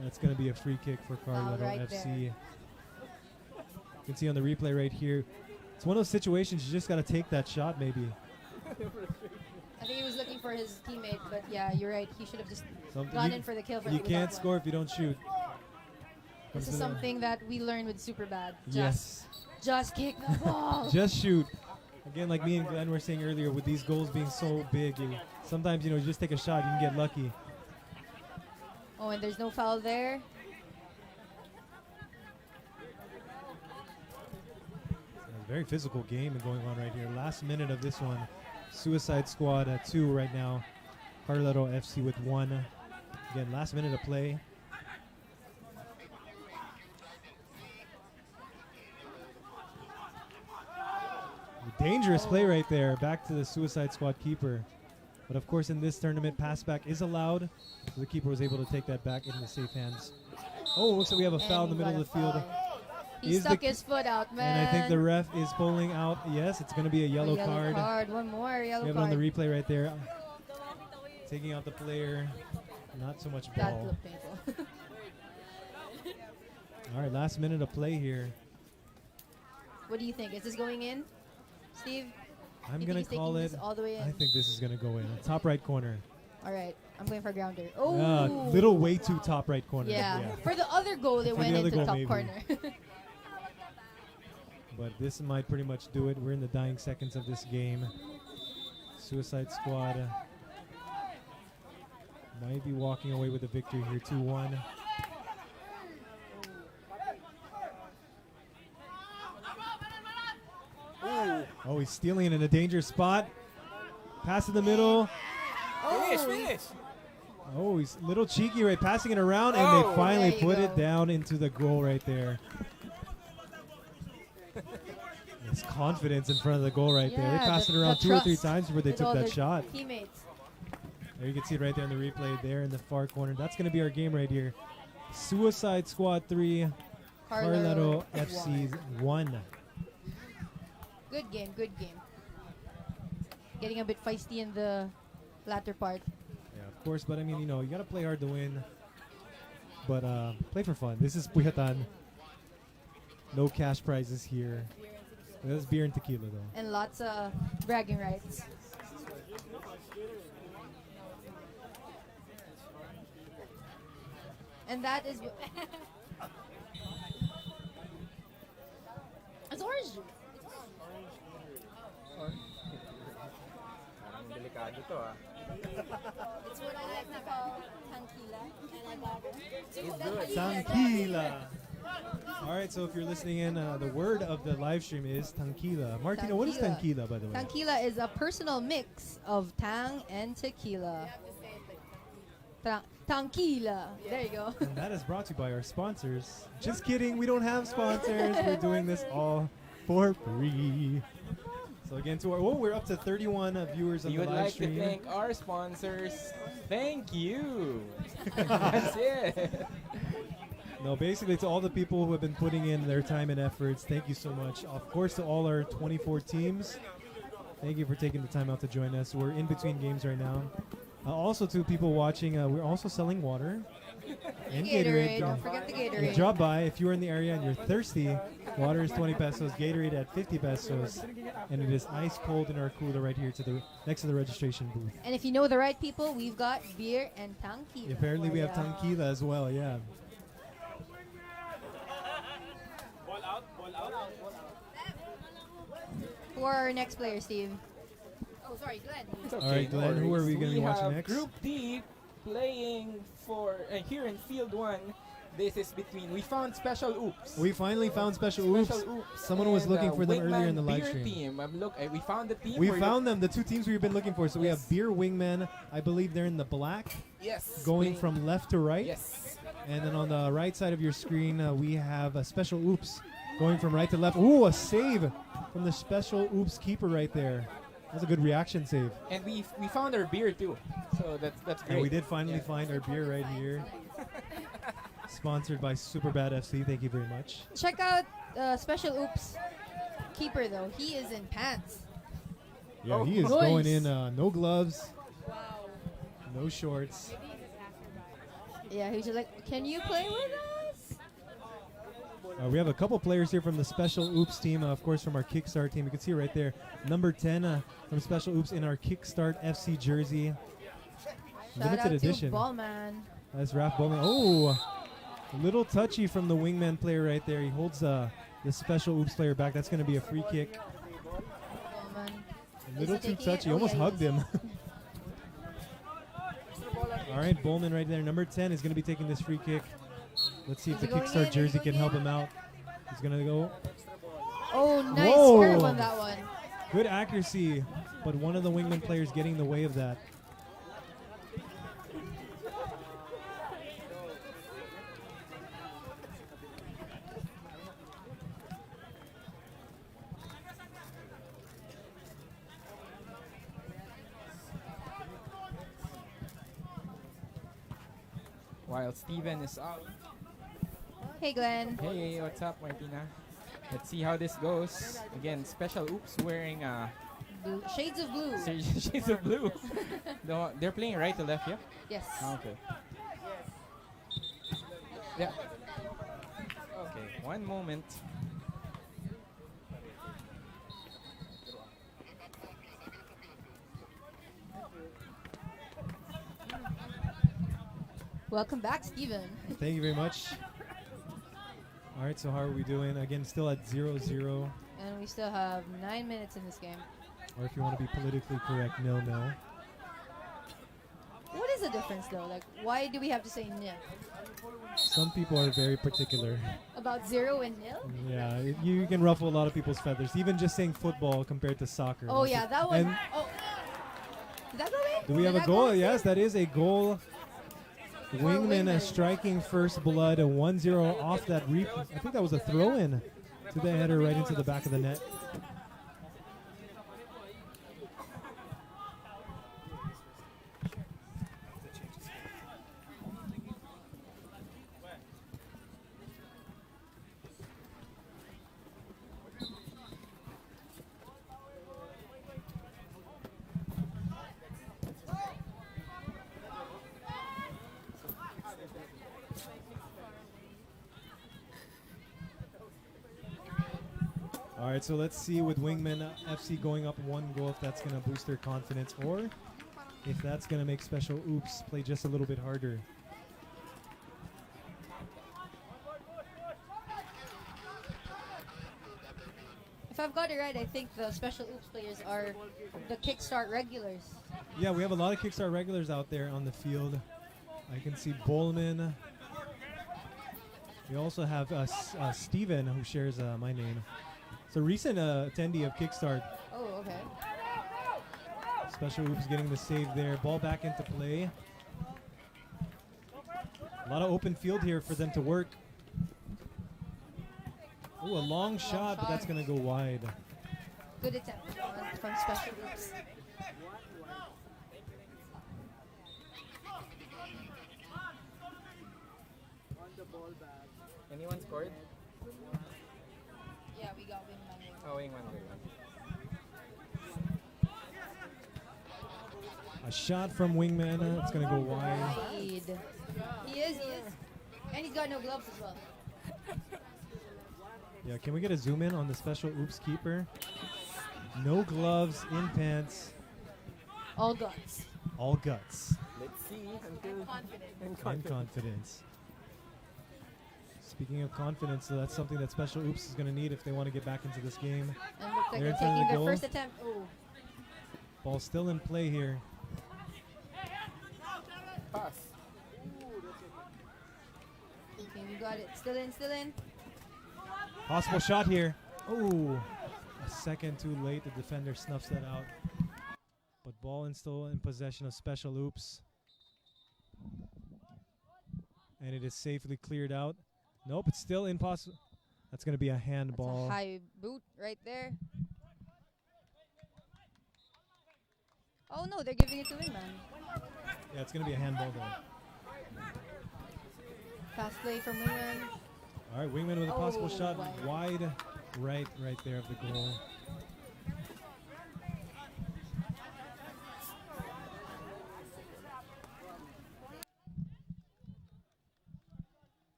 That's going to be a free kick for Carlo right FC. there. You can see on the replay right here. It's one of those situations you just got to take that shot maybe. I think he was looking for his teammate, but yeah, you're right. He should have just Something gone you- in for the kill. You can't score if you don't shoot. This is something that we learned with Superbad. Yes. Just kick the ball. Just shoot. Again, like me and Glenn were saying earlier, with these goals being so big, sometimes you just take a shot, you can get lucky. Oh, and there's no foul there. A very physical game going on right here. Last minute of this one. Suicide Squad at 2 right now. Carletto FC with 1. Again, last minute of play. Dangerous play right there. Back to the Suicide Squad keeper. But of course, in this tournament, pass back is allowed. So the keeper was able to take that back into safe hands. Oh, looks like we have a foul in the And middle we of the got a field. foul. He Is the stuck ki- his foot out, man. And I think the ref is pulling out. Yes, it's going to be a yellow card. One more yellow We have it card. on the replay right there. Taking out the player. Not so much That ball. looked painful. All right, last minute of play here. What do you think? Is this going in, Steve? I'm You going think to he's call taking it. this all the way in? I think this is going to go in. Top right corner. All right, I'm going for a grounder. Oh, Little way too top right corner. Yeah. For the other goal, it For went the other into goal, top maybe. corner. But this might pretty much do it. We're in the dying seconds of this game. Suicide Squad might be walking away with a victory here, 2-1. Oh, he's stealing it in a dangerous spot. Pass in the middle. Finish. Oh, he's a little cheeky, right? Passing it around, and Oh, they finally there you put go. it down into the goal right there. His confidence in front of the goal right there. They Yeah, passed the- it around the 2 or 3 trust times before they with took all that their shot. Teammates. There you can see it right there in the replay there in the far corner. That's going to be our game right here. Suicide Squad 3, Carlero FC 1. Good game, good game. Getting a bit feisty in the latter part. Yeah, of course, but I mean, you know, you gotta play hard to win. But play for fun. This is Puyatan. No cash prizes here. That's beer and tequila, though. And lots of bragging rights. And that is... It's orange juice. Parang delikado to ah. It's what I like to call tranquila. And I got it. It's good. Tranquila. All right, so if you're listening in, the word of the live stream is tranquila. Martina, what is tranquila, by the way? Tranquila is a personal mix of tang and tequila. Tranquila. There you go. And that is brought to you by our sponsors. Just kidding, we don't have sponsors. We're doing this all for free. So again, we're up to 31 viewers on We the would live like stream. to thank our sponsors. Thank you. That's it. No, basically to all the people who have been putting in their time and efforts, thank you so much. Of course, to all our 24 teams, thank you for taking the time out to join us. We're in between games right now. Also, to people watching, we're also selling water and Gatorade. Don't forget the You Gatorade. drop by if you're in the area and you're thirsty. Water is 20 pesos, Gatorade at 50 pesos, and it is ice cold in our cooler right here next to the registration booth. And if you know the right people, we've got beer and tranquila. Apparently, we have tranquila as well. Yeah. Who are our next players, Steve? Oh, sorry, Glenn. It's All right, Glenn, who are we going to be watching have next? Group D playing for here in Field 1. This is between. We found Special Oops. We finally found Special Oops. Special Oops. Someone was and, looking for them earlier in the Wingman live Beer stream. Team. We found the team. We We're found them, the two teams we've been looking for. So we have Yes. Beer Wingmen. I believe they're in the black, Yes. going playing- from left to right. Yes. And then on the right side of your screen, we have a Special Oops going from right to left. Ooh, a save from the Special Oops keeper right there. That's a good reaction save. And we found our beer too. So that's great. And we did finally find our beer right here. Sponsored by Superbad FC. Thank you very much. Check out Special Oops keeper, though. He is in pants. Yeah, Oh, he is nice. going in no gloves, no shorts. Yeah, he's just like, can you play with us? We have a couple players here from the Special Oops team, of course, from our Kickstart team. You can see right there, number 10 from Special Oops in our Kickstart FC jersey. Shout Limited out edition. to Ballman. That's Raph Bowman. Oh, a little touchy from the wingman player right there. He holds the Special Oops player back. That's going to be a free kick. Ballman. A little Is he too taking it? touchy. Oh, Almost yeah, he hugged is. him. All right, Bowman right there. Number 10 is going to be taking this free kick. Let's see if Is the he going Kickstart in? jersey Is he can going help in? him out. He's going to go. Oh, nice Whoa. curve on that one. Good accuracy, but one of the wingman players getting in the way of that. While Steven is out. Hey, Glenn. Hey, what's up, Martina? Let's see how this goes. Again, Special Oops wearing Shades of blue. shades of blue. They're playing right to left, yeah? Yes. Okay. Yeah. Okay, one moment. Welcome back, Steven. Thank you very much. All right, so how are we doing? Again, still at 0-0. And we still have 9 minutes in this game. Or if you want to be politically correct, 0-0. What is the difference, though? Like, why do we have to say nil? Some people are very particular. About 0 and nil? Yeah, you can ruffle a lot of people's feathers. Even just saying football compared to soccer. Oh, yeah, that one. And Oh. Did that go in? do we have Did a that go goal? in? Yes, that is a goal. Wingman Wingman. striking first blood, a 1-0 off that I think that was a throw-in to the header right into the back of the net. right, so let's see with Wingman FC going up 1 goal if that's going to boost their confidence or if that's going to make Special Oops play just a little bit harder. If I've got it right, I think the Special Oops players are the Kickstart regulars. Yeah, we have a lot of Kickstart regulars out there on the field. I can see Bowman. We also have Steven, who shares my name. It's a recent attendee of Kickstart. Oh, okay. Special Oops getting the save there. Ball back into play. A lot of open field here for them to work. Ooh, a long shot, but that's going to go wide. Good attempt from Special Oops. Anyone scored? Yeah, we got Wingman. Oh, Wingman. A shot from Wingman. It's going to go wide. Wide. He is. And he's got no gloves as well. Yeah, can we get a zoom in on the Special Oops keeper? No gloves, in pants. All guts. All guts. Let's see. And confidence. Speaking of confidence, so that's something that Special Oops is going to need if they want to get back into this game. And looks like They're they're in front of taking the their goal. first attempt. Oh, Ball still in play here. Pass. okay, we got it. Still in. Possible shot here. Oh, a second too late. The defender snuffs that out. But ball is still in possession of Special Oops. And it is safely cleared out. Nope, it's still impossible. That's going to be a handball. That's a high boot right there. Oh no, they're giving it to Wingman. Yeah, it's going to be a handball there. Fast play from Wingman. All right, Wingman with a possible Oh, shot. wide. Wide right there of the goal.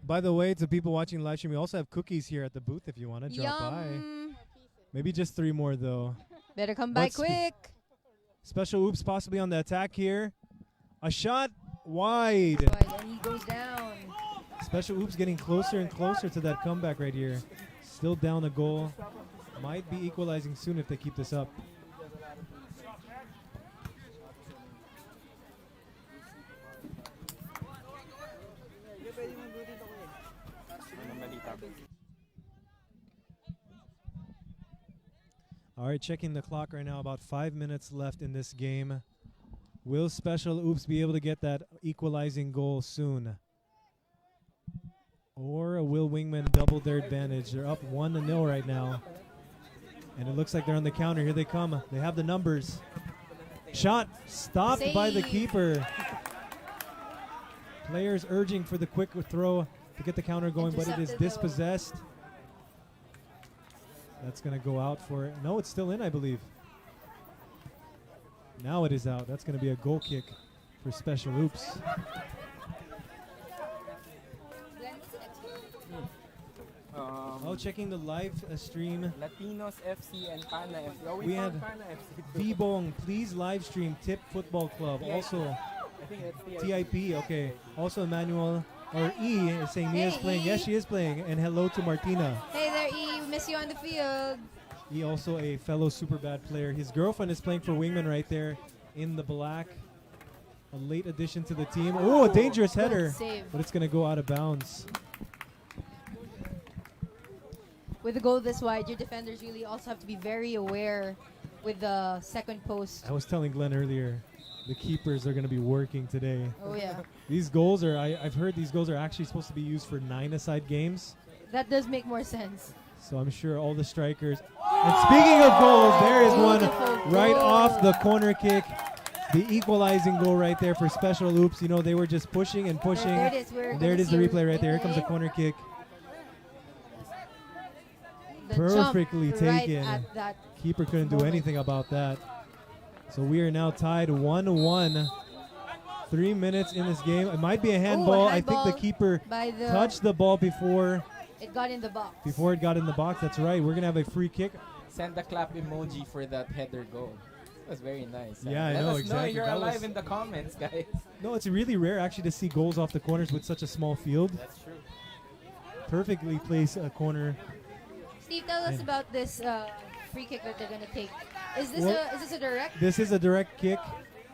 By the way, to people watching live stream, we also have cookies here at the booth if you want to drop by. Yum. Maybe just 3 more though. Better come by Let's be- quick. Special Oops possibly on the attack here. A shot wide. Wide, and he goes down. Special Oops getting closer and closer to that comeback right here. Still down a goal. Might be equalizing soon if they keep this up. All right, checking the clock right now. About 5 minutes left in this game. Will Special Oops be able to get that equalizing goal soon? Or will Wingman double their advantage? They're up 1-0 right now. And it looks like they're on the counter. Here they come. They have the numbers. Shot stopped by the Save. keeper. Players urging for the quick throw to get the counter going, but it is Intercepted though. dispossessed. That's going to go out for it. No, it's still in, I believe. Now it is out. That's going to be a goal kick for Special Oops. Oh, checking the live stream. Latinos FC and Pana FC. Oh, We found have Pana FC. too. V-Bong, please live stream Tip Football Club. TIP. Also, I think it's TIP, okay. Also, Emmanuel, or E is saying Mia's Hey, playing. E. Yes, she is playing. And hello to Martina. Hey there, E. We miss you on the field. E also a fellow super bad player. His girlfriend is playing for Wingman right there in the black. A late addition to the team. Oh, a dangerous Good header. save. But it's going to go out of bounds. With a goal this wide, your defenders really also have to be very aware with the second post. I was telling Glenn earlier, the keepers are going to be working today. Oh yeah, These goals are, I've heard these goals are actually supposed to be used for 9-a-side games. that does make more sense. So I'm sure all the strikers. And speaking of goals, there is one Beautiful right goal. off the corner kick. The equalizing goal right there for Special Oops. You know, they were just pushing and pushing. There it is. We're And there it gonna is, the see a replay right there. Here comes the replay. corner kick. The Perfectly jump right taken. at that. Keeper couldn't do moment. anything about that. So we are now tied 1-1. 3 minutes in this game. It might be a handball. I think the handball keeper by the touched the ball before it got in the box. it got in the box. That's right. We're gonna have a free kick. Send the clap emoji for that header goal. That was very nice. Yeah, I Let know, us exactly. know you're That alive was- in the comments, guys. No, it's really rare actually to see goals off the corners with such a small field. That's true. Perfectly placed corner. Steve, tell us And- about this free kick that they're gonna take. Is this Well, a direct? This is a direct kick.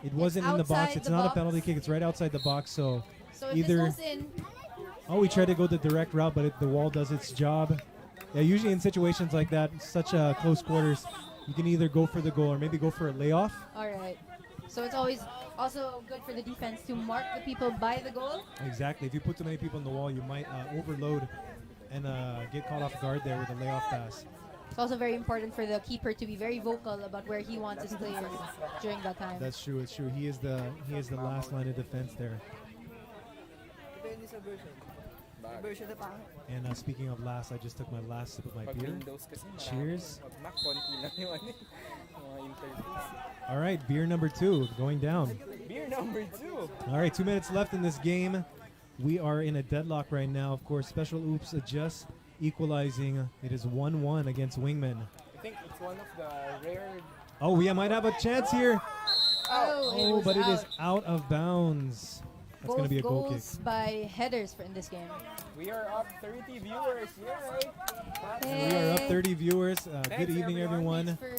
It wasn't in the box. outside It's the not box. a penalty kick. It's right outside the box. So So if either- this goes in, we tried to go the direct route, but the wall does its job. Yeah, usually in situations like that, such close quarters, you can either go for the goal or maybe go for a layoff. all right. So it's always also good for the defense to mark the people by the goal. Exactly. If you put too many people in the wall, you might overload and get caught off guard there with a layoff pass. It's also very important for the keeper to be very vocal about where he wants his players during that time. That's true. It's true. He is the last line of defense there. Depende sa version. May version na pangit. And speaking of last, I just took my last sip of my Pag beer. Windows kasi marami. Cheers. Pag Mac, konti lang yung ano, mga interface. All right, beer number 2 going down. Beer number 2. All right, 2 minutes left in this game. We are in a deadlock right now. Of course, Special Oops just equalizing. It is 1-1 against Wingman. I think it's one of the rare. Oh, we might have a chance here. Oh, But it is out of bounds. That's going to Both be a goal kick. goals by headers in this game. We are up 30 viewers. Yay! And we are up Hey. 30 viewers. Good Thanks, evening, everyone. For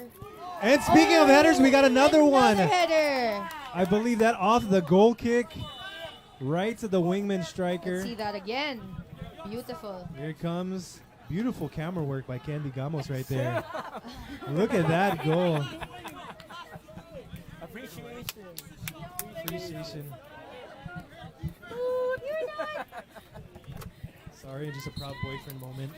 And speaking of headers, we got another one. another header. I believe that off the goal kick, right to the Wingman striker. Let's see that again. Beautiful. Here it comes. Beautiful camera work by Candy Gamos right there. Look at that goal. Appreciation. Appreciation. Sorry, just a proud boyfriend moment.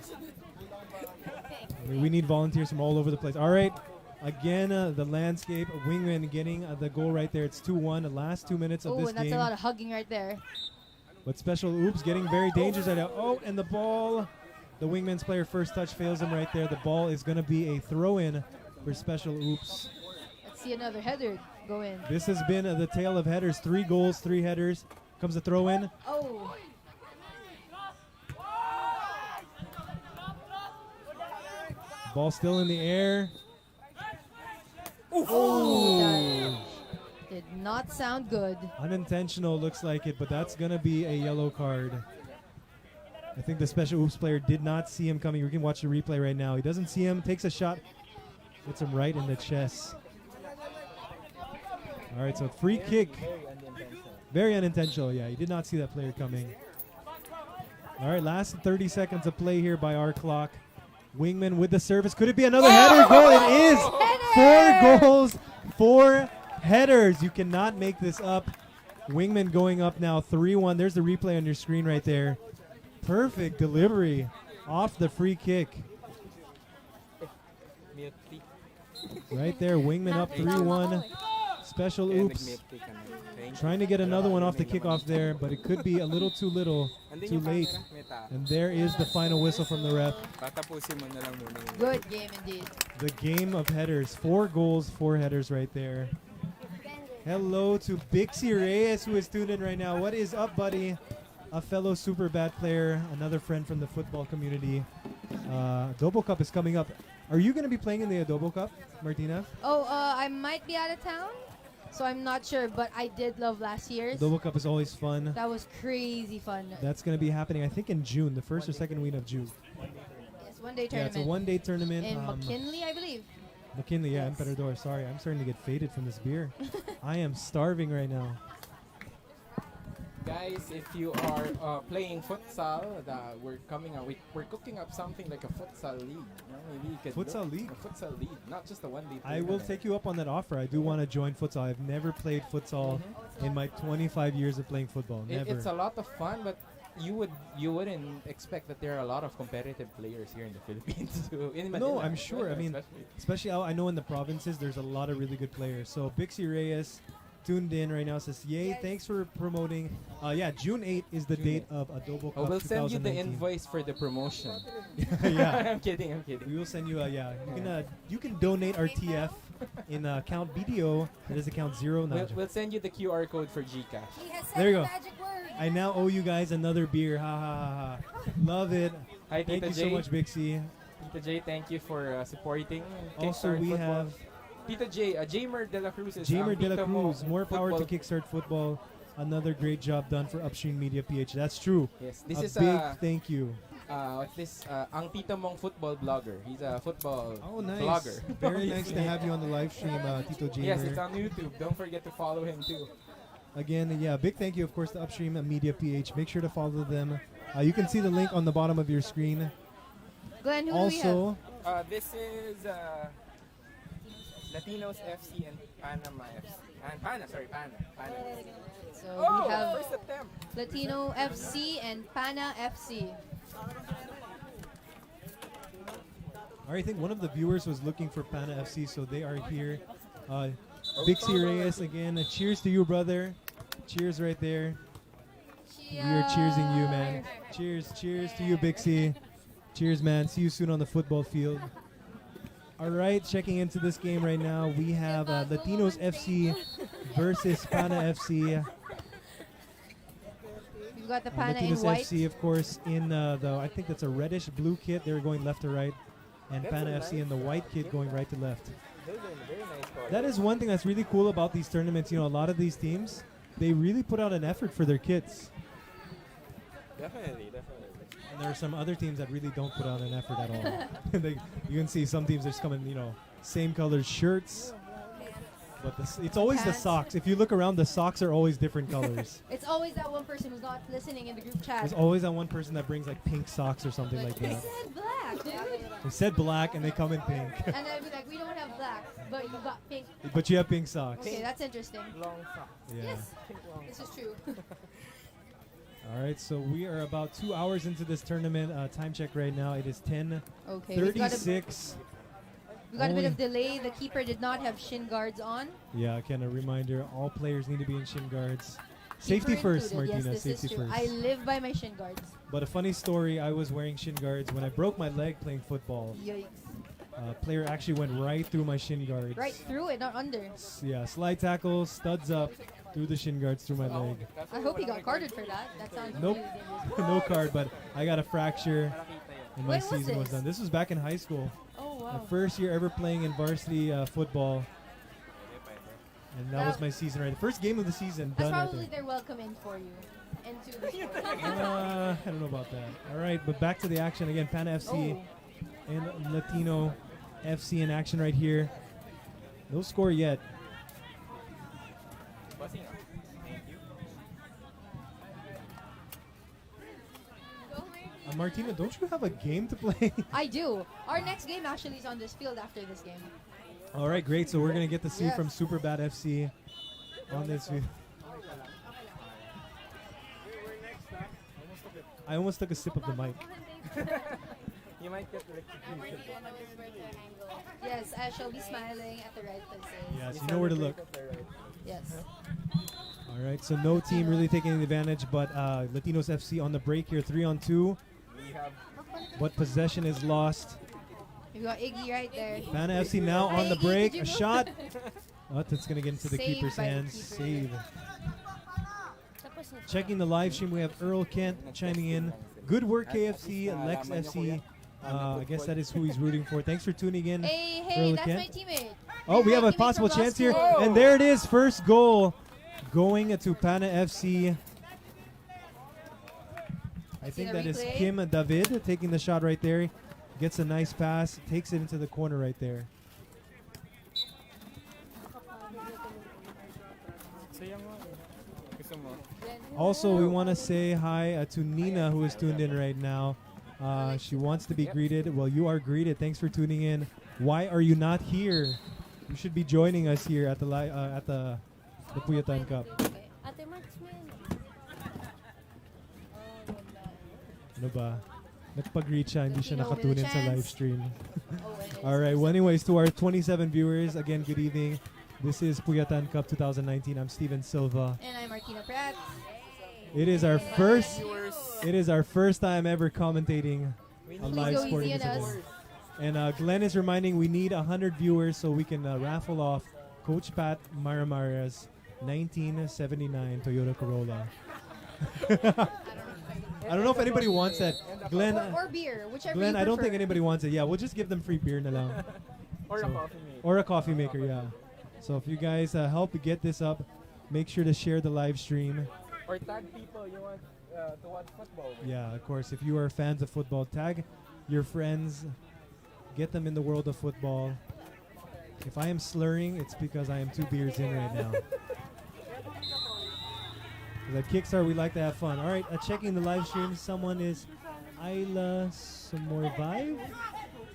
We need volunteers from all over the place. All right. Again, the landscape. Wingman getting the goal right there. It's 2-1. The last 2 minutes of Oh, this and that's game. a lot of hugging right there. But Special Oops getting very dangerous right now. Oh, and the ball. The Wingman's player first touch fails him right there. The ball is going to be a throw-in for Special Oops. Let's see another header go in. This has been the tale of headers. 3 goals, 3 headers. Comes the throw-in. Oh, Ball still in the air. that did not sound good. Unintentional looks like it, but that's going to be a yellow card. I think the Special Oops player did not see him coming. We can watch the replay right now. He doesn't see him, takes a shot, hits him right in the chest. All right, so free kick. Very unintentional, yeah. He did not see that player coming. All right, last 30 seconds of play here by our clock. Wingman with the service. Could it be another header goal? It is. 4 goals, 4 headers. You cannot make this up. Wingman going up now 3-1. There's the replay on your screen right there. Perfect delivery off the free kick. Milk tea. Right there, Wingman up 3-1. Special Kaya Oops. nag-milk tea ka na. Thank you. Trying to get another one off the kickoff there, but it could be a little too little, Andun too yung late. camera. May tao. And there is the final whistle from the ref. Tatapusin mo na lang muna yung- Good game indeed. The game of headers. 4 goals, 4 headers right there. Hello to Bixie Reyes, who is tuned in right now. What is up, buddy? A fellow Super Bad player, another friend from the football community. Adobo Cup is coming up. Are you going to be playing in the Adobo Cup, Martina? Oh, I might be out of town, so I'm not sure, but I did love last year's. Adobo Cup is always fun. That was crazy fun. That's going to be happening, I think, in June, the first or second week of June. Yes, one-day Yeah, it's a tournament. one-day tournament. In McKinley, I believe. McKinley, yeah, Yes. Emperador. Sorry, I'm starting to get faded from this beer. I am starving right now. Guys, if you are playing futsal, we're coming up. We're cooking up something like a futsal league. You know, maybe you could Futsal look- league? A futsal league, not just a one-day. I will tournament. take you up on that offer. I do want to join futsal. I've never played futsal in my 25 years of playing football. Never. It's a lot of fun, but you wouldn't expect that there are a lot of competitive players here in the Philippines too. In No, Manila, I'm sure. I mean, especially. especially I know in the provinces, there's a lot of really good players. So Bixie Reyes tuned in right now, says, yay, thanks for promoting. Yeah, June 8th is the June date of Adobo Cup Oh, we'll send you the 2019. invoice for the promotion. Yeah. I'm kidding. We will send you a, yeah. You can donate our TF in account BDO. That is account 0. We'll send you the QR code for Gcash. He has There you said go. the magic word. I now owe you guys another beer. Ha ha ha ha. Love it. Hi, Thank Tita you J. so much, Bixie. Tita J, thank you for supporting. Also, Kickstart we Football. have Tita J, Jamer De La Cruz is Jamer ang De La tito mo Cruz. More power to football- Kickstart Football. Another great job done for Upstream Media PH. That's true. Yes, this a is big thank you. what's this? Ang tito mong football blogger. He's a football Oh, nice. blogger. Very nice to have you on the live stream, Tito Jamer. Yes, it's on YouTube. Don't forget to follow him too. Again, yeah, big thank you, of course, to Upstream Media PH. Make sure to follow them. You can see the link on the bottom of your screen. Glenn, who do we have? Also, This is Latinos FC and Panama FC. And Pana. So Oh, we have first attempt. Latino FC and Pana FC. I think one of the viewers was looking for Pana FC, so they are here. Bixie Reyes again. Cheers to you, brother. Cheers right there. We are cheersing you, man. Cheers to you, Bixie. Cheers, man. See you soon on the football field. All right, checking into this game right now, we have Latinos FC versus Pana FC. We've got the Pana in Latinos white. FC, of course, in the I think that's a reddish blue kit. They're going left to right, and That's Pana a FC in the nice white kit going right to left. Those are very nice colors. That is one thing that's really cool about these tournaments. You know, a lot of these teams, they really put out an effort for their kits. Definitely. And there are some other teams that really don't put out an effort at all. You can see some teams just come in, same colored shirts. But it's always the Pants. socks. If you look around, the socks are always different colors. It's always that one person who's not listening in the group chat. There's always that one person that brings like pink socks or something like They that. said black, dude. They said black and they come in pink. And I'd be like, we don't have black, but you got pink. But you have pink socks. Okay, that's interesting. Long socks. Yeah. Yes, this is true. All right, so we are about 2 hours into this tournament. Time check right now. It is 10:36. Okay, we got a bit of delay. The keeper did not have shin guards on. Yeah, again, a reminder, all players need to be in shin guards. Keeper Safety first, included. Martina, Yes, this safety is true. first. I live by my shin guards. But a funny story, I was wearing shin guards when I broke my leg playing football. Yikes. Player actually went right through my shin guards. Right through it, not under. Yeah, slide tackle, studs up, through the shin guards through my leg. I hope he got carded for that. That sounds Nope. really dangerous. No card, but I got a fracture and my When was season was this? done. This was back in high school. Oh, My wow. first year ever playing in varsity football. And that was my season right. First game of the season, That's done right probably there. their welcome in for you. Into the sport. I don't know about that. All right, but back to the action again. Pana FC Oh. and Latino FC in action right here. No score yet. Martina, don't you have a game to play? I do. Our next game actually is on this field after this game. All right, great. So we're going to get to see Yes. from Super Bad FC on this field. I almost took a sip of the mic. You might get electrocuted. Yes, I shall be smiling at the right places. Yes, you know where to look. Yes. All right, so no team really taking advantage, but Latinos FC on the break here, 3-on-2. We have But possession is lost. You got Iggy right there. Pana FC now on the Iggy, break. did A you move? shot. Oh, that's going to get into the Saved keeper's by the hands. keeper. Save. Checking the live stream, we have Earl Kent chiming in. Good work, KFC, Lex FC. I guess that is who he's rooting for. Thanks for tuning in. Hey, Earl that's Kent. my teammate. Oh, we have a Teammate possible from law chance here. school. And there it is. First goal going to Pana FC. I think the that is replay. Kim David taking the shot right there. Gets a nice pass. Takes it into the corner right there. Also, we want to say hi to Nina, who is tuned in right now. She wants to be greeted. Well, you are greeted. Thanks for tuning in. Why are you not here? You should be joining us here at the Puyatan Cup. Ate Marksman. Ano ba? Nagpag-reach siya, hindi siya You know, with a nakatune in sa chance. live stream. Oh, it is. All right. Well, anyways, to our 27 viewers, again, good evening. This is Puyatan Cup 2019. I'm Steven Silva. And I'm Martina Pratt. It is our first. It is our first time ever commentating a Please live go sporting easy on us. event. And Glenn is reminding we need 100 viewers so we can raffle off Coach Pat Maramara's 1979 Toyota Corolla. I don't know if anybody wants that. Glenn, Or beer, whichever Glenn, you I don't think prefer. anybody wants it. Yeah, we'll just give them free beer na lang. Or So- a coffee mate. Or a coffee maker, yeah. So if you guys help get this up, make sure to share the live stream. Or tag people you want to watch football with. Yeah, of course. If you are fans of football, tag your friends. Get them in the world of football. If I am slurring, it's because I am 2 beers in right now. 'Cause at Kickstart, we like to have fun. All right, checking the live stream. Someone is Ayla Samorvive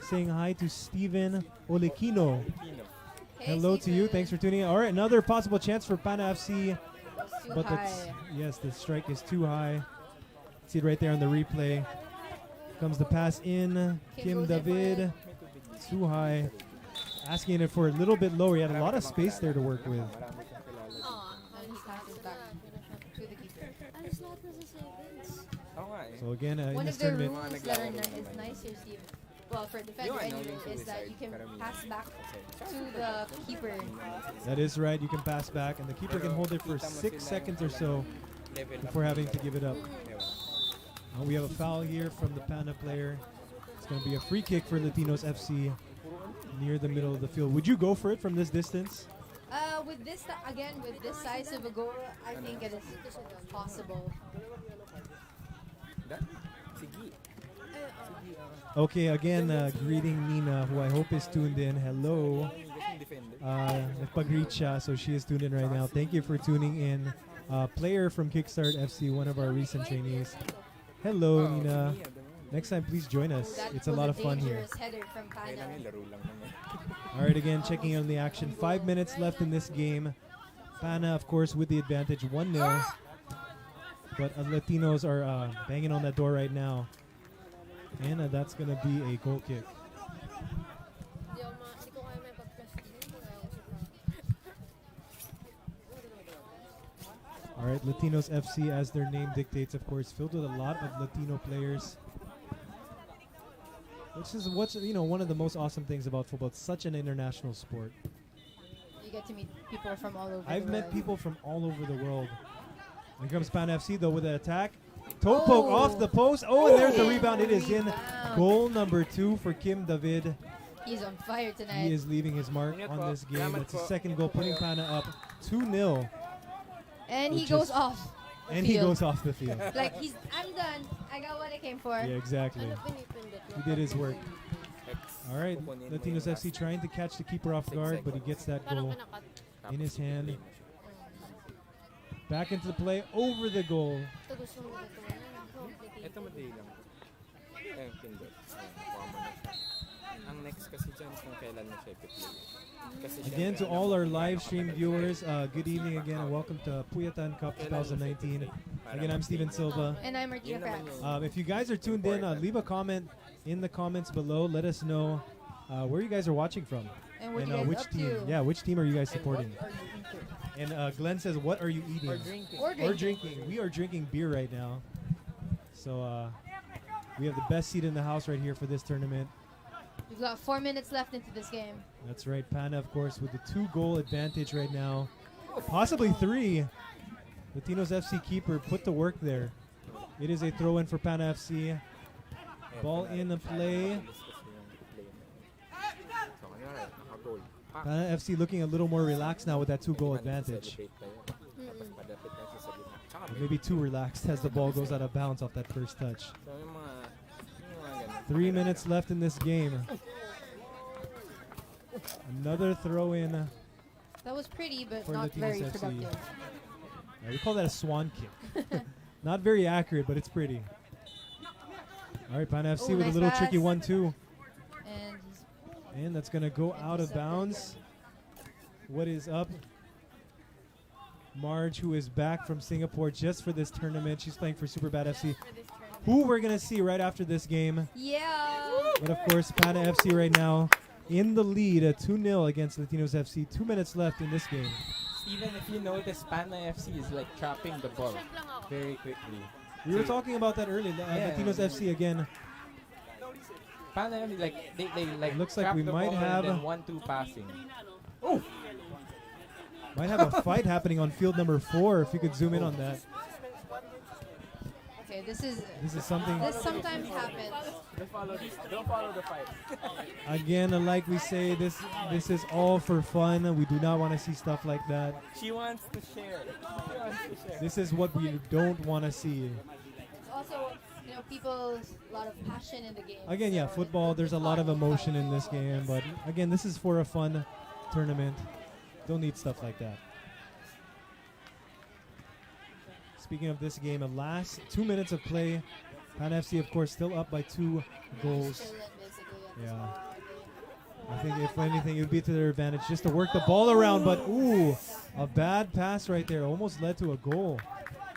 saying hi to Steven Olekino. Hey, Hello to you. Steven. Thanks for tuning in. All right, another possible chance for Pana FC. It's too But high. yes, the strike is too high. See it right there on the replay. Comes the pass in. Kim goes in for David. it. Too high. Asking it for a little bit lower. He had a lot of space there to work with. And he passes back to the keeper. Alis lahat na sa savings. Oo nga eh. So again, in One this of the tournament, rules that are is nice here, Steve. Well, for defender Yun, anyway, yung sa is that you can Wizard, pass back to the keeper. that is right. You can pass back, and the keeper can hold it for 6 seconds or so before having to give it up. We have a foul here from the Pana player. It's going to be a free kick for Latinos FC near the middle of the field. Would you go for it from this distance? With this, again, with this size of a goal, I think it is possible. Sige. Okay, again, greeting Nina, who I hope is tuned in. Hello. Nagpag-reach siya, so she is tuned in right now. Thank you for tuning in. Player from Kickstart FC, one of our recent trainees. Hello, Nina. Next time, please join us. That It's a was lot of fun here. dangerous header from Pana. Laro lang naman. All right, again, checking on the action. 5 minutes left in this game. Pana, of course, with the advantage, 1-0. But Latinos are banging on that door right now. And that's going to be a goal kick. Di ko kaya may pag-press din. All right, Latinos FC, as their name dictates, of course, filled with a lot of Latino players. Which is what's one of the most awesome things about football. It's such an international sport. You get to meet people from all over I've the met world. people from all over the world. Here comes Pan FC though with an attack. Toe poke off the post. Oh, and there's the rebound. It is in. Rebound. Goal number 2 for Kim David. He's on fire He tonight. is leaving his mark on this game. It's his second goal, putting Pana up 2-0. And he which goes is- off. the And he field. goes off the field. Like, I'm done. I got what I came for. Yeah, exactly. Ano pinipindot mo? He did his work. All right, Latinos FC trying to catch the keeper off guard, but he gets that Parang goal kinakat. in his hand. Back into the play, over the goal. Ito gusto mo ito. Complicated. Ito madali lang. Ayun, pindot. Nakuha mo na siya. Ang next kasi dyan kung kailan mo siya i-play. Kasi Again, to syempre, all alam our mo, live stream viewers, good evening again and welcome to Puyatan Cup 2019. Again, I'm Steven Silva. And I'm Martina Yun naman Franz. yung- If you guys are tuned in, leave a comment in the comments below. Let us know where you guys are watching from. And what And you guys which up team? to? Yeah, which team are you guys And what supporting? are you into? And Glenn says, "What are you eating?" Or drinking. Or Or drinking. We are drinking beer right now. So we have the best seat in the house right here for this tournament. We've got 4 minutes left into this game. That's right, Pana, of course, with the 2-goal advantage right now. Possibly 3. Latinos FC keeper put to work there. It is a throw-in for Pana FC. Ayun, Ball panalo in the siya. play. Alis kasi yung play na. So, kunyari, naka-goal. Pa! Pana FC looking a little more relaxed now with that 2-goal Hindi man advantage. celebrate tayo. Tapos padapit na siya sa gitna. Tsaka Or maybe too relaxed as the ball goes out of bounds off that first touch. So, yung mga ganun. 3 minutes left in this game. Another throw-in. That was pretty, but For not Latinos very FC. productive. We call that a swan kick. Not very accurate, but it's pretty. All right, Pana FC Oh, with nice a little pass. tricky 1-2. And he's And that's going to go out of bounds. What is up? Marge, who is back from Singapore just for this tournament. She's playing for Superbad FC, who we're going to see right after this game. yeah. But of course, Pana FC right now in the lead at 2-0 against Latinos FC. 2 minutes left in this game. Even if you notice, Pana FC is like trapping the ball very quickly. We were talking about that earlier. Yeah. Latinos FC again. Panem, like they like It looks like trap we the might ball have and then 1-2 passing. Might have a fight happening on field number 4 if you could zoom in on that. Okay, this is something. this sometimes happens. Don't follow the fight. Again, like we say, this is all for fun. We do not want to see stuff like that. She wants to share. She wants to share. This is what we don't want to see. Also, you know, people's a lot of passion in the game. Again, yeah, so football, there's a lot of emotion in this game, but again, this is for a fun tournament. Don't need stuff like that. Speaking of this game, the last 2 minutes of play, Pan FC, of course, still up by 2 goals. chilling basically at this Yeah. point. I think if anything, it would be to their advantage just to work the ball around, but ooh, a bad pass right there. Almost led to a goal.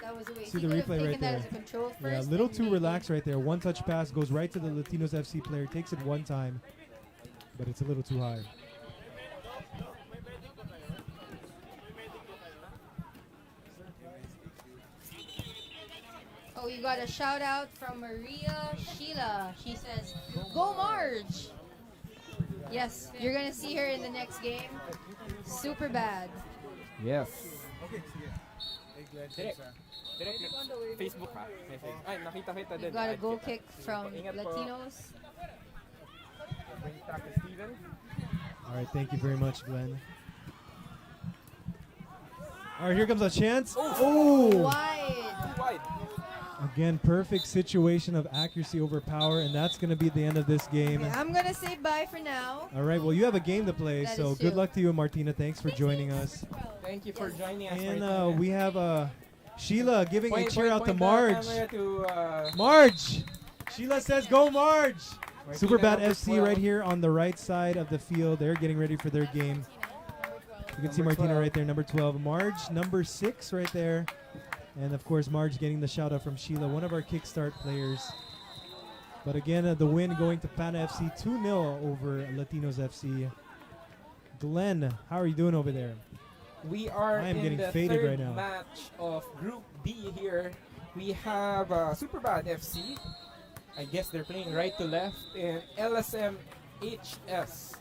That was a waste. See He the could have replay taken right that there. as a control Yeah, a first little and too maybe- relaxed right there. One touch pass goes right to the Latinos FC player, takes it one time, but it's a little too high. Oh, you got a shout out from Maria Sheila. She says, "Go Marge!" Yes, you're gonna see her in the next game. Super bad. Yes. Direct Facebook ha. Message. Ay, nakita kita You din. got a Add goal kita. kick from Ingat po. Latinos. Bring it back to Steven. All right, thank you very much, Glenn. All right, here comes a chance. Oh! Wide. Too wide. Again, perfect situation of accuracy over power, and that's going to be the end of this game. Okay, I'm gonna say bye for now. All right, well, you have a game to play, That so is good true. luck to you, Martina. Thanks for joining us. Thank you for joining us. And Martina. we have Sheila giving a cheer out to the Marge. camera to, Marge! Sheila says, go Marge! Martina Superbad number FC 12. right here on the right side of the field. They're getting ready for their game. You can see Number Martina 12. right there, number 12. Marge, number 6 right there. And of course, Marge getting the shout out from Sheila, one of our Kickstart players. But again, the win going to Pana FC 2-0 over Latinos FC. Glenn, how are you doing over there? We are I am in getting the faded third right now. match of Group B here. We have Superbad FC. I guess they're playing right to left. And LSM HS.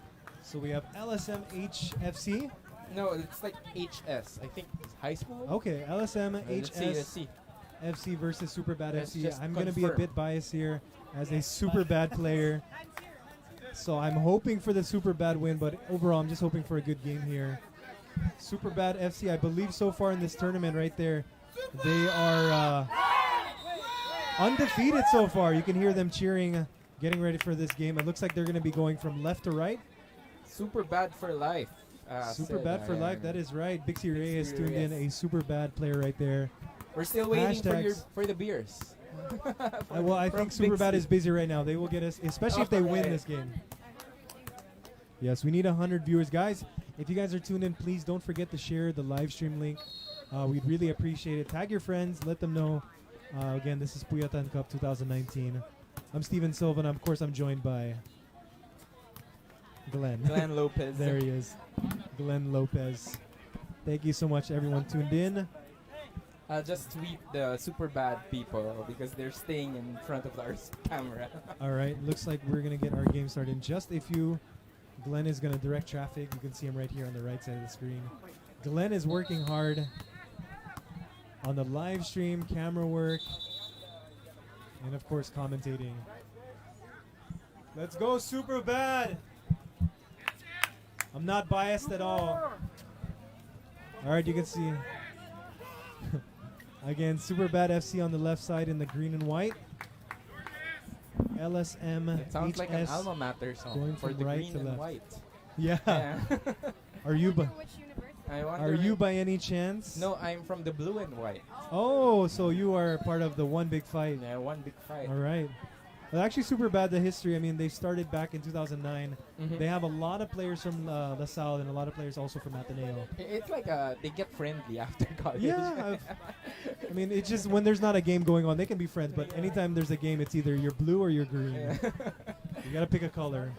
So we have LSM HFC. No, it's like HS. I think it's high school. Okay, LSM Let's see, let's see. FC versus Superbad Let's FC. just I'm going to be a confirm. bit biased here as a Superbad player. So I'm hoping for the Superbad win, but overall I'm just hoping for a good game here. Superbad FC, I believe so far in this tournament right there, they are undefeated so far. You can hear them cheering, getting ready for this game. It looks like they're going to be going from left to right. Super bad for life. Super bad for life, that is right. Bixie Reyes Bixie tuned in, a super bad player right there. We're still waiting Hashtags. for the beers. Well, I think Superbad is busy right now. They will get us, especially if they win Okay. this game. Yes, we need 100 viewers. Guys, if you guys are tuned in, please don't forget to share the live stream link. We'd really appreciate it. Tag your friends. Let them know. Again, this is Puyatan Cup 2019. I'm Steven Silva, and of course, I'm joined by Glenn. Glenn Lopez. There he is. Glenn Lopez. Thank you so much, everyone tuned in. I'll just tweet the super bad people because they're staying in front of our camera. All right, looks like we're going to get our game started in just a few. Glenn is going to direct traffic. You can see him right here on the right side of the screen. Glenn is working hard on the live stream, camera work, and of course commentating. Let's go super bad. I'm not biased at all. All right, you can see. Again, super bad FC on the left side in the green and white. LSM It sounds like an HS alma mater song going for from the right green to and left. white. Yeah. Yeah. Are you I wonder are you if- by any chance? No, I'm from the blue and white. Oh, so you are part of the one big fight. Yeah, one big fight. All right. Well, actually, super bad the history. I mean, they started back in 2009. Mhm. They have a lot of players from the South and a lot of players also from Ateneo. It's like they get friendly after college. Yeah, I mean, it's just when there's not a game going on, they can be friends. But anytime there's a game, it's either you're blue or you're green. Yeah. You gotta pick a color.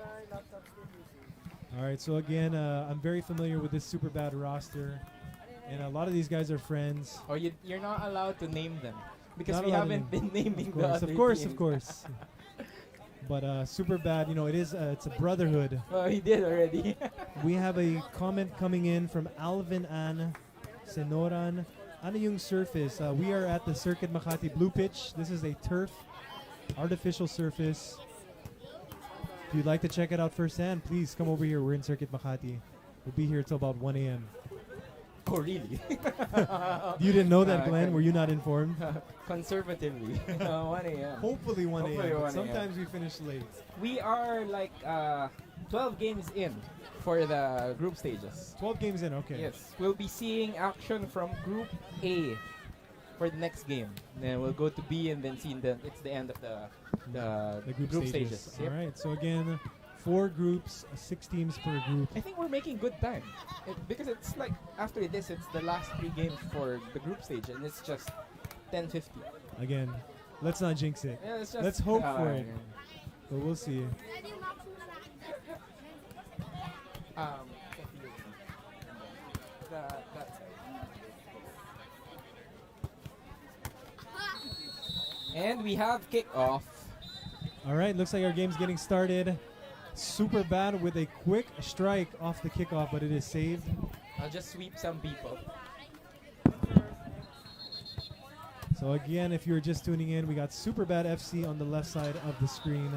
All right. So again, I'm very familiar with this super bad roster, and a lot of these guys are friends. Or you're not allowed to name them because Not we allowed to haven't been naming Of the course, other of course, teams. of course. But super bad. You know, it's a brotherhood. Oh, he did already. We have a comment coming in from Alvin Ann Senoran. Ano yung surface? We are at the Circuit Makati Blue Pitch. This is a turf, artificial surface. If you'd like to check it out firsthand, please come over here. We're in Circuit Makati. We'll be here till about 1 a.m. Oh, really? You didn't know that, Glenn? Were you not informed? Conservatively. 1 a.m. Hopefully 1 Hopefully a.m. 1 a.m. Sometimes we finish late. We are like 12 games in for the group stages. 12 games in, okay. Yes, we'll be seeing action from Group A for the next game. Then we'll go to B and then see it's the end of the group stages. Yep. All right, so again, 4 groups, 6 teams per group. I think we're making good time because it's like after this, it's the last 3 games for the group stage, and it's just 10:50. Again, let's not jinx it. Yeah, it's just, Let's hope for it. But we'll see. And we have kickoff. All right, looks like our game's getting started. Super bad with a quick strike off the kickoff, but it is saved. I'll just sweep some people. So again, if you're just tuning in, we got Super Bad FC on the left side of the screen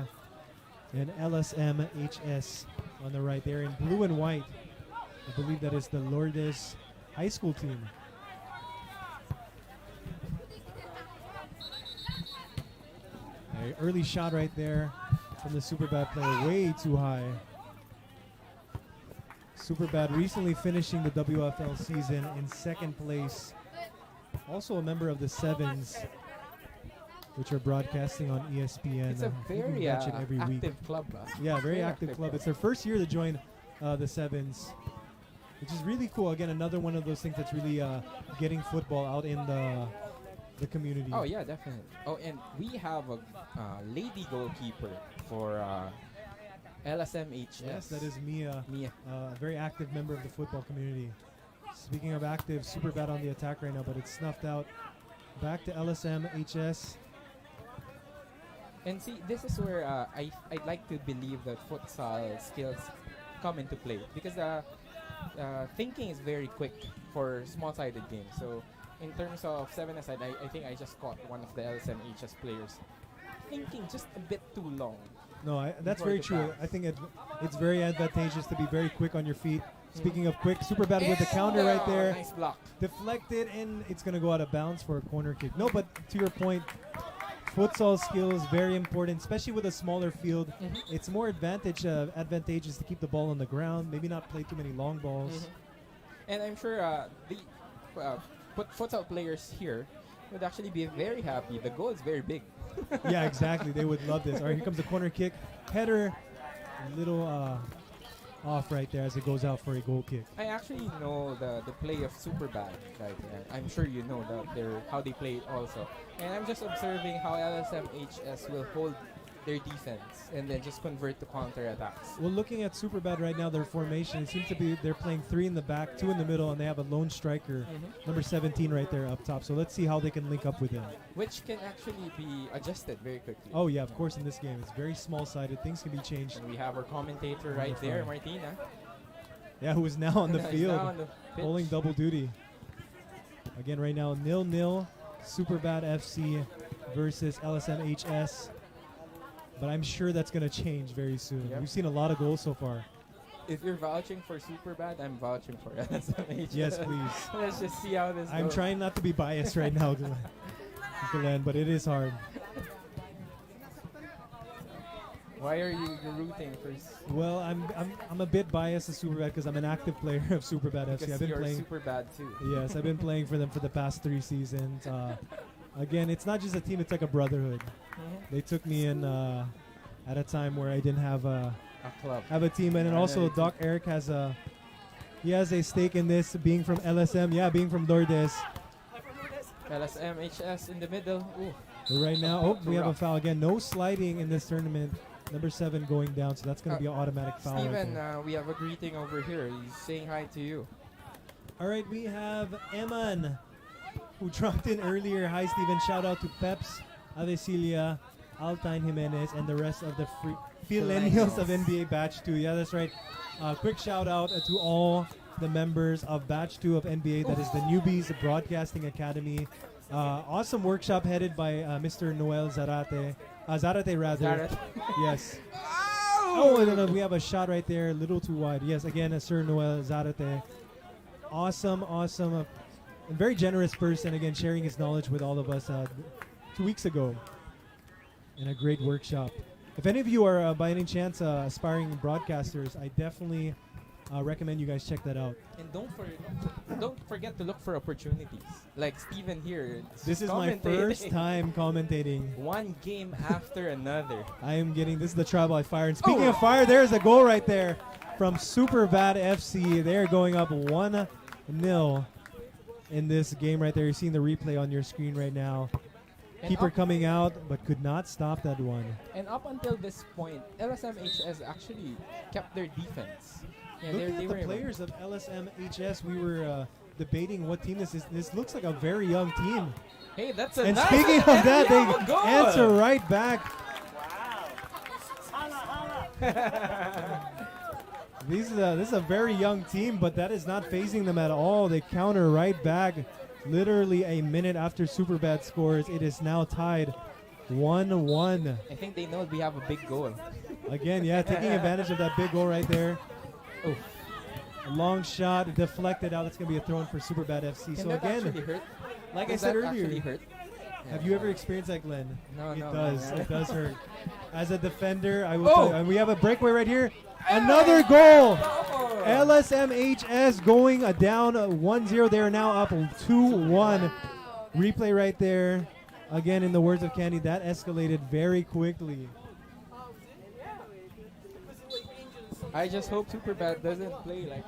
and LSM HS on the right there in blue and white. I believe that is the Lourdes High School team. Early shot right there from the Super Bad player, way too high. Super Bad recently finishing the WFL season in 2nd place. Also a member of the Sevens, which are broadcasting on ESPN. It's a I think we very watch it every week. active club. Yeah, very active club. It's their first year to join the Sevens, which is really cool. Again, another one of those things that's really getting football out in the community. Oh yeah, definitely. Oh, and we have a lady goalkeeper for LSMHS. Yes, that is Mia. Mia. A very active member of the football community. Speaking of active, Super Bad on the attack right now, but it's snuffed out. Back to LSMHS. And see, this is where I'd like to believe that futsal skills come into play because thinking is very quick for small-sided games. So in terms of 7-a-side, I think I just caught one of the LSMHS players thinking just a bit too long. No, that's before very the true. pass. I think it's very advantageous to be very quick on your feet. Speaking of quick, Super Bad with the counter right there. Nice block. Deflected, and it's going to go out of bounds for a corner kick. No, but to your point, futsal skills very important, especially with a smaller field. It's more advantageous to keep the ball on the ground, maybe not play too many long balls. And I'm sure the futsal players here would actually be very happy. The goal is very big. Yeah, exactly. They would love this. All right, here comes the corner kick. Header, a little off right there as it goes out for a goal kick. I actually know the play of Super Bad. Like, I'm sure you know how they play it also. And I'm just observing how LSMHS will hold their defense and then just convert to counter attacks. Well, looking at Super Bad right now, their formation, it seems to be they're playing 3 in the back, 2 in the middle, and they have a lone striker, number 17 right there up top. So let's see how they can link up with him. Which can actually be adjusted very quickly. Oh, yeah, of course, in this game. It's very small-sided. Things can be changed. And we have our commentator right there, Martina. Yeah, who is now on the He's field, now on the pitch. holding double duty. Again, right now, 0-0, Super Bad FC versus LSMHS. But I'm sure that's going to change very soon. Yep. We've seen a lot of goals so far. If you're vouching for Super Bad, I'm vouching for LSMHS. Yes, please. Let's just see how this I'm goes. trying not to be biased right now, Glenn, but it is hard. Why are you rooting for Well, I'm a bit biased to Super Bad because I'm an active player of Super Bad FC. because I've been you're playing. Super Bad too. Yes, I've been playing for them for the past 3 seasons. Again, it's not just a team; it's like a brotherhood. They took me in at a time where I didn't have A club. a team, and then also Doc Eric has a stake in this, being from LSM. Yeah, being from Lourdes. LSMHS in the middle. Ooh. But right now, we have a Rough. foul again. No sliding in this tournament. Number 7 going down, so that's going to be an automatic foul. Right Steven, there. we have a greeting over here. He's saying hi to you. All right, we have Eman, who dropped in earlier. Hi, Steven. Shout out to Peps Avesilia. Altain Jimenez, and the rest of the millennials of NBA Batch 2. Yeah, that's right. Quick shout out to all the members of Batch 2 of NBA. That is the Newbies Broadcasting Academy. Awesome workshop headed by Mr. Noel Zarate. Zarate rather. Zarate. Yes. Oh, no, we have a shot right there, a little too wide. Yes, again, Sir Noel Zarate. Awesome, a very generous person, again, sharing his knowledge with all of us 2 weeks ago in a great workshop. If any of you are, by any chance, aspiring broadcasters, I definitely recommend you guys check that out. And don't forget to look for opportunities. Like Steven here. This is my first time commentating. One game after another. I am getting, this is the trial by fire. And speaking of fire, there's a goal right there from Superbad FC. They're going up 1-0 in this game right there. You're seeing the replay on your screen right now. And Keeper coming out, but could not stop that one. And up until this point, LSMHS actually kept their defense. Yeah, Looking at the players of LSMHS, we were debating what team this is. This looks like a very young team. Hey, that's a And nice speaking of that, goal. they answer right back. This is a very young team, but that is not phasing them at all. They counter right back. Literally a minute after Superbad scores, it is now tied 1-1. I think they know we have a big goal. Again, yeah, taking advantage of that big goal right there. Oh, a long shot, deflected out. It's going to be a throw-in for Superbad FC. Can So that again, actually hurt? like I Does said that actually earlier, hurt? have you ever experienced that, Glenn? No, it no. does. no. It does hurt. As a defender, I will Oh! tell you, and we have a breakaway right here. Another goal. Oh! LSMHS going down 1-0. They are now up 2-1. Replay right there. Again, in the words of Candy, that escalated very quickly. I just hope Superbad doesn't play like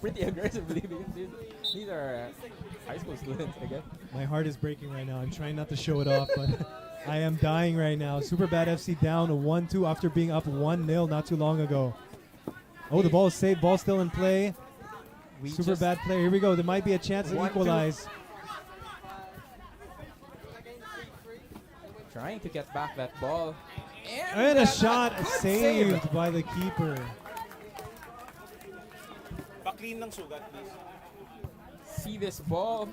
pretty aggressively because these are high school students, I guess. My heart is breaking right now. I'm trying not to show it off, but I am dying right now. Superbad FC down 1-2 after being up 1-0 not too long ago. Oh, the ball is saved. Ball still in play. Superbad player. Here we go. There might be a chance to 1-2. equalize. Trying to get back that ball. And a that shot good saved save. by the keeper. Pa-clean ng sugat, please. See this ball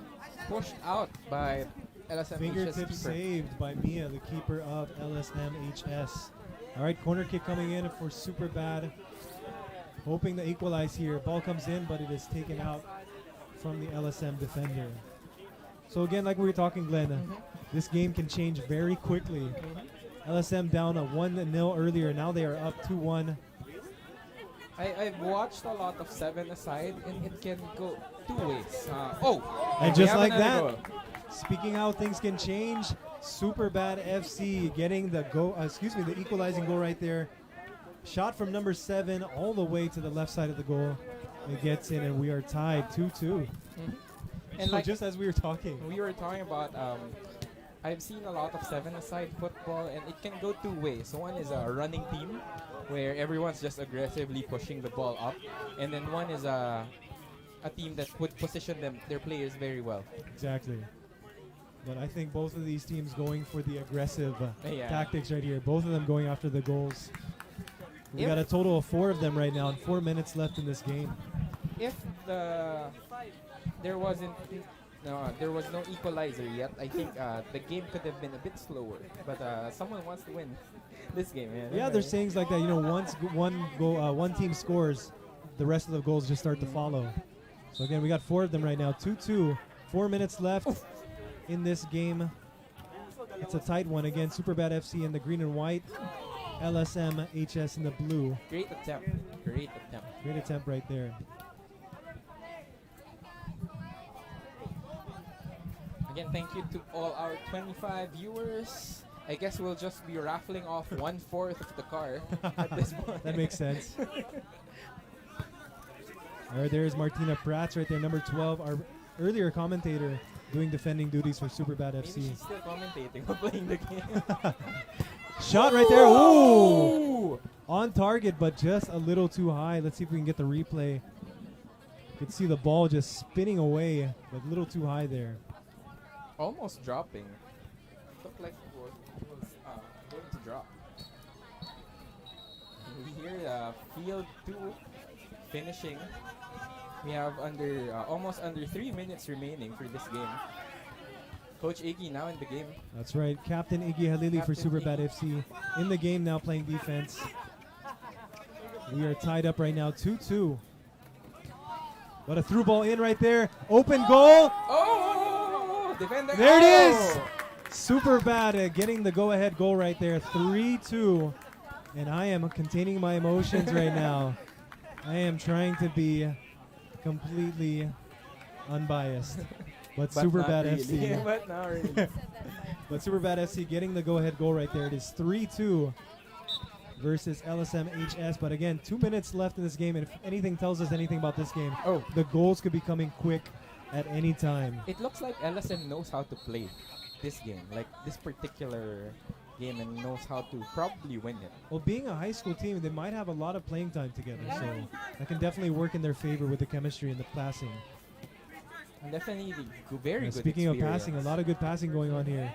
pushed out by LSMHS Fingertip keeper. saved by Mia, the keeper of LSMHS. All right, corner kick coming in for Superbad. Hoping to equalize here. Ball comes in, but it is taken out from the LSM defender. So again, like we were talking, Glenn, this game can change very quickly. LSM down a 1-0 earlier. Now they are up 2-1. I've watched a lot of 7-a-side, and it can go two ways. And we just have like another that, goal. speaking how things can change, Superbad FC getting the the equalizing goal right there. Shot from number 7 all the way to the left side of the goal. It gets in, and we are tied 2-2. And So like just as we were talking, we were talking about, I've seen a lot of 7-a-side football, and it can go two ways. One is a running team, where everyone's just aggressively pushing the ball up, and then one is a team that would position their players very well. exactly. But I think both of these teams going for the aggressive Yeah. tactics right here. Both of them going after the goals. We If- got a total of 4 of them right now, and 4 minutes left in this game. If there was no equalizer yet, I think the game could have been a bit slower. But someone wants to win this game. Yeah, there's sayings like that. You know, once one team scores, the rest of the goals just start to follow. So again, we got 4 of them right now. 2-2. 4 minutes left in this game. It's a tight one. Again, Superbad FC in the green and white. LSM HS in the blue. Great attempt. Great attempt. Great attempt right there. Again, thank you to all our 25 viewers. I guess we'll just be raffling off 1/4 of the car at this point. That makes sense. All right, there's Martina Prats right there, number 12, our earlier commentator doing defending duties for Superbad Maybe FC. she's still commentating while playing the game. Shot right there. Ooh! On target, but just a little too high. Let's see if we can get the replay. You can see the ball just spinning away, but a little too high there. Almost dropping. Looked like it was Field 2 finishing. We have almost under 3 minutes remaining for this game. Coach Iggy now in the game. That's right. Captain Iggy Halili for Captain Superbad Iggy. FC in the game now playing defense. We are tied up right now 2-2. But a through ball in right there. Open goal. Oh! Defender. There it is. Oh! Superbad getting the go-ahead goal right there. 3-2. And I am containing my emotions right now. I am trying to be completely unbiased. But Superbad not FC. really. But not really. But Superbad FC getting the go-ahead goal right there. It is 3-2 versus LSM HS. But again, 2 minutes left in this game. And if anything tells us anything about this game, Oh, the goals could be coming quick at any time. it looks like LSM knows how to play this game, like this particular game, and knows how to probably win it. Well, being a high school team, they might have a lot of playing time together. So that can definitely work in their favor with the chemistry and the passing. And definitely very And good. speaking of experience. passing, a lot of good passing going on here.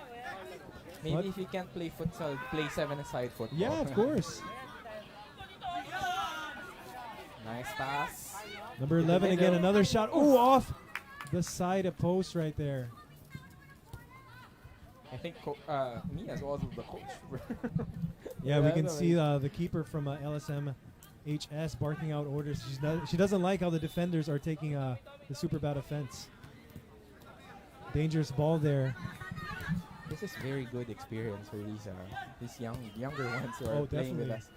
Maybe What? if you can't play futsal, play 7-a-side football. Yeah, of course. Nice pass. Number In the 11 again, middle. another shot. Ooh, off the side of post right there. I think me as well as the coach. Yeah, we can Definitely. see the keeper from LSM HS barking out orders. She doesn't like how the defenders are taking the super bad offense. Dangerous ball there. This is very good experience for these younger ones who are Oh, playing with definitely. us.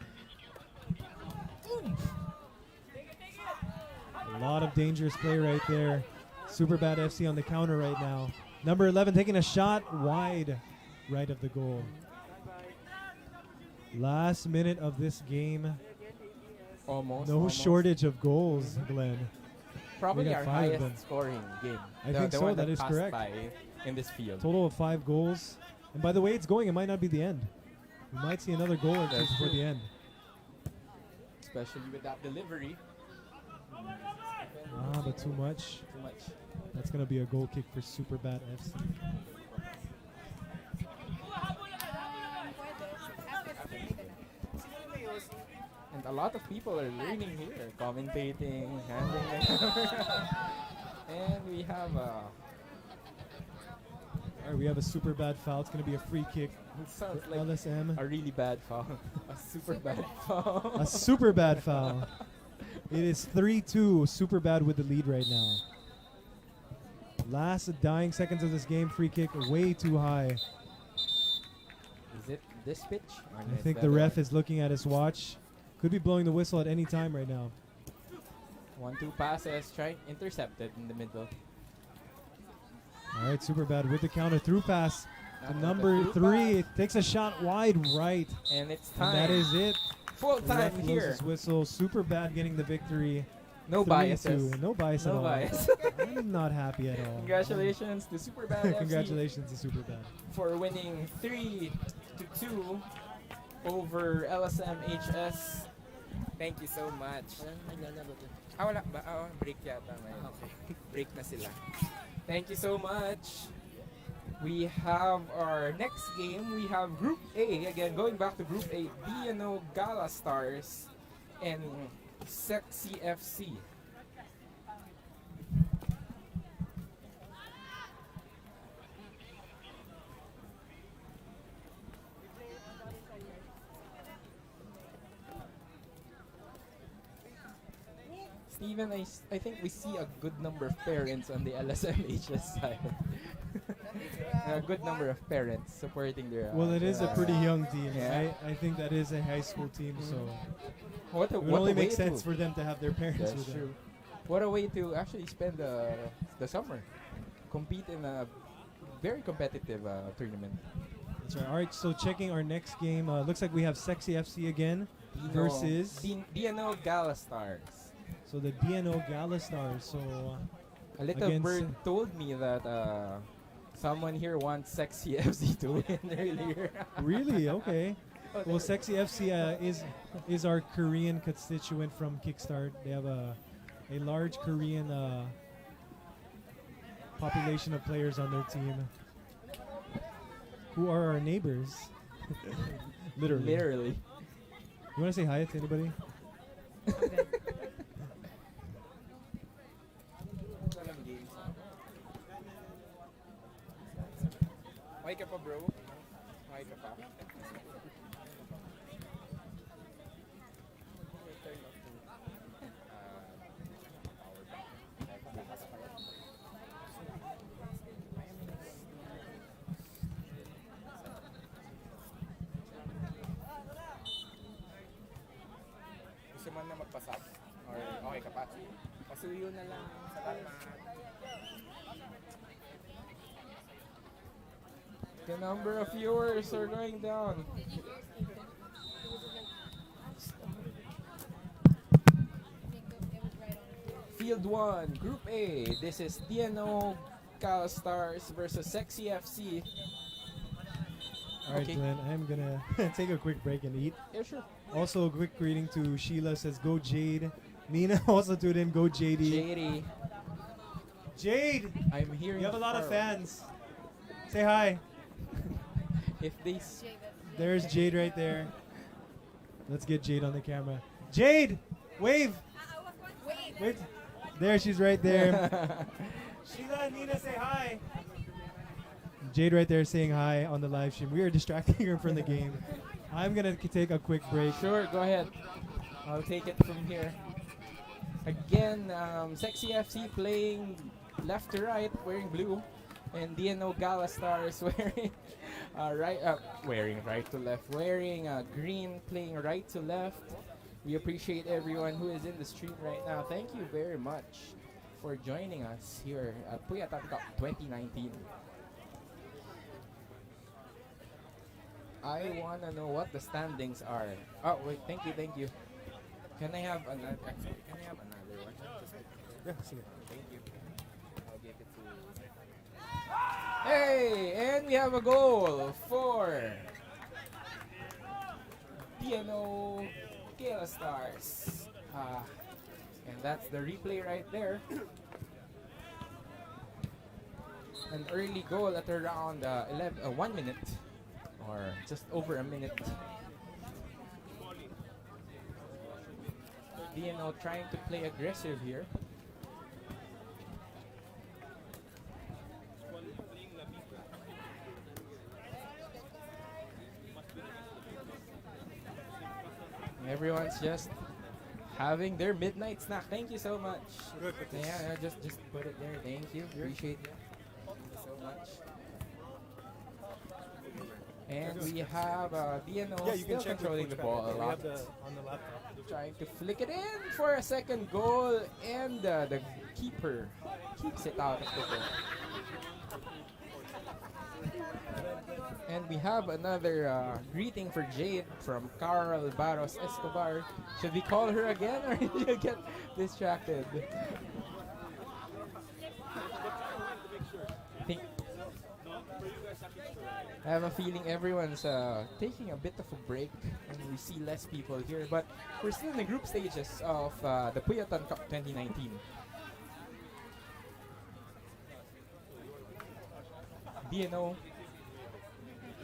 A lot of dangerous play right there. Superbad FC on the counter right now. Number 11 taking a shot wide right of the goal. Last minute of this game. Almost. No almost. shortage of goals, Glenn. Probably We got our 5 of them. highest scoring game. I think so, one that is passed correct. by in this field. Total of 5 goals. And by the way it's going, it might not be the end. We might see another goal or two That's before true. the end. Especially with that delivery. But too much. Too much. That's going to be a goal kick for Superbad FC. And a lot of people are learning here, commentating, handling the camera. And we have All right, we have a Superbad foul. It's going to be a free kick it sounds for like LSM. a really bad foul. A super bad foul. A Superbad foul. It is 3-2. Superbad with the lead right now. Last dying seconds of this game. Free kick way too high. Is it this pitch? Or I think the ref is looking at his watch. Could be blowing the whistle at any time right now. 1-2 passes, intercepted in the middle. All right, Superbad with the counter through pass. To Not number the 3, takes a shot wide right. And it's And time. that is it. full The ref time blows here. his whistle. Superbad getting the victory. No 3-2. biases. No bias at No all. bias. I'm not happy at all. Congratulations to Superbad FC Congratulations to Superbad. for winning 3-2 over LSM HS. Thank you so much. Wala ba? Break yata ngayon. Break na sila. Thank you so much. We have our next game. We have Group A. Again, going back to Group A. BNO Gala Stars and Sexy FC. Steven, I think we see a good number of parents on the LSMHS side. A good number of parents supporting their. Well, it is a pretty young team. Yeah. I think that is a high school team, so What a, it would what only a way make sense to, for them to have their parents That's with them. true. What a way to actually spend the summer. Compete in a very competitive tournament. That's right. All right, so checking our next game. Looks like we have Sexy FC again versus DNO Gala Stars. so the DNO Gala Stars. So A little Against- bird told me that someone here wants Sexy FC to win earlier. really okay. Well, Sexy FC is our Korean constituent from Kickstart. They have a large Korean population of players on their team who are our neighbors. Literally. Literally. You want to say hi to anybody? Walang games. Okay ka pa, bro? Okay ka pa? Turn off to power bank. Gusto mo na magpasap? Or okay ka pa? Pasuyo na lang. Salamat. The number of viewers are going down. Field 1, Group A. This is DNO Cal Stars versus Sexy FC. All right, Okay. Glenn, I'm gonna take a quick break and eat. Yeah, sure. Also, a quick greeting to Sheila, says go Jade. Nina also tuned in, go JD. JD, Jade, I'm hearing you have a lot of from- fans. Say hi. If they There's Jade right there. Let's get Jade on the camera. Jade, wave. Wait. There, she's right there. Sheila and Nina, say hi. Jade right there saying hi on the live stream. We are distracting her from the game. I'm gonna take a quick break. Sure, go ahead. I'll take it from here. Again, Sexy FC playing left to right, wearing blue, and DNO Gala Stars wearing wearing right to left, wearing green, playing right to left. We appreciate everyone who is in the stream right now. Thank you very much for joining us here at Puyatan Cup 2019. I want to know what the standings are. Oh, wait, thank you. Can I have another? Sorry, can I have another one? Thank you. I'll give it to. Hey, and we have a goal for DNO Gala Stars. And that's the replay right there. An early goal at around 1 minute, or just over a minute. DNO trying to play aggressive here. Everyone's just having their midnight snack. Thank you so much. Yeah, just put it there. Thank you. Appreciate it. Thank you so much. And we have DNO still controlling the ball a lot. Trying to flick it in for a second goal, and the keeper keeps it out of the goal. And we have another greeting for Jade from Carl Barros Escobar. Should we call her again, or did you get distracted? I have a feeling everyone's taking a bit of a break, and we see less people here. But we're still in the group stages of the Puyatan Cup 2019. DNO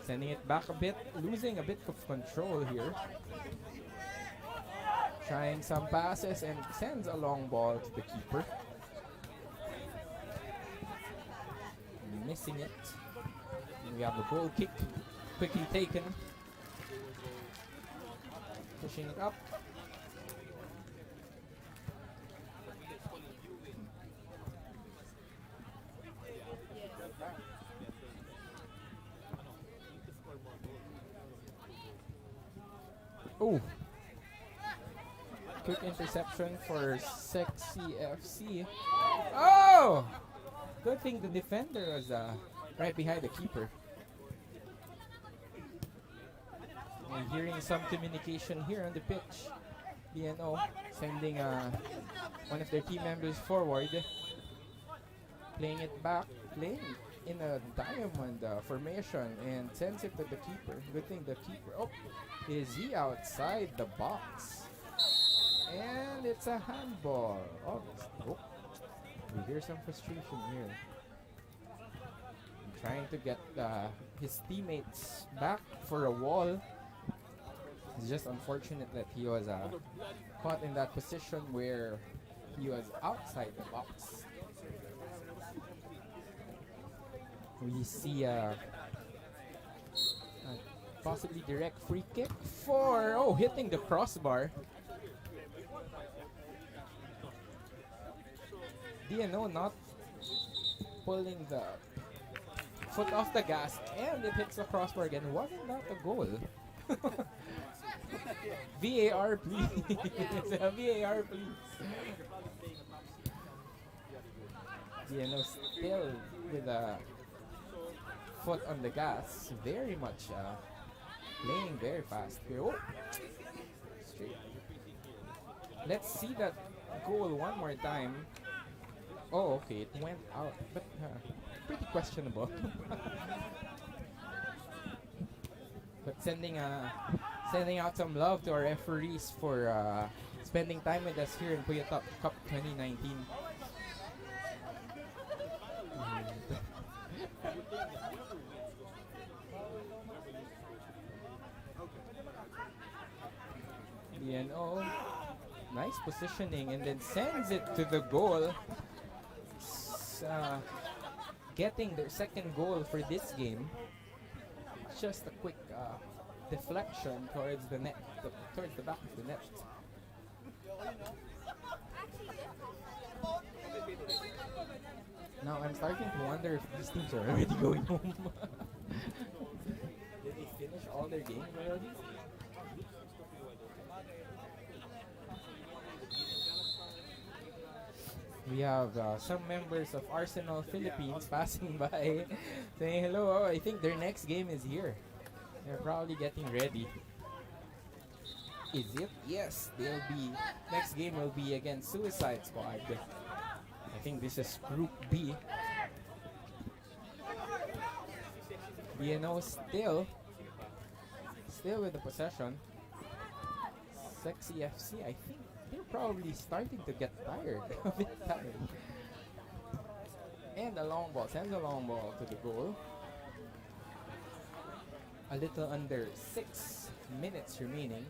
sending it back a bit, losing a bit of control here. Trying some passes and sends a long ball to the keeper. Missing it. We have the goal kick, quickly taken. Pushing it up. Oh! Quick interception for Sexy FC. Oh! Good thing the defender was right behind the keeper. I'm hearing some communication here on the pitch. DNO sending one of their team members forward. Playing it back, playing in a diamond formation, and sends it to the keeper. Good thing the keeper, is he outside the box? And it's a handball. We hear some frustration here. Trying to get his teammates back for a wall. It's just unfortunate that he was caught in that position where he was outside the box. We see a possibly direct free kick for hitting the crossbar. DNO not pulling the foot off the gas, and it hits the crossbar again. Wasn't that a goal? VAR please. VAR please. DNO still with a foot on the gas, very much playing very fast here. Oh, straight. Let's see that goal one more time. Oh, okay, it went out, but pretty questionable. But sending out some love to our referees for spending time with us here in Puyatan Cup 2019. DNO, nice positioning, and then sends it to the goal. Getting their second goal for this game. Just a quick deflection towards the net, towards the back of the net. Now I'm starting to wonder if these teams are already going home. Did they finish all their games already? We have some members of Arsenal Philippines passing by saying hello. Oh, I think their next game is here. They're probably getting ready. Is it? Yes, next game will be against Suicide Squad. I think this is Group B. BNO still with the possession. Sexy FC, I think they're probably starting to get tired, a bit tired. And a long ball, sends a long ball to the goal. A little under 6 minutes remaining.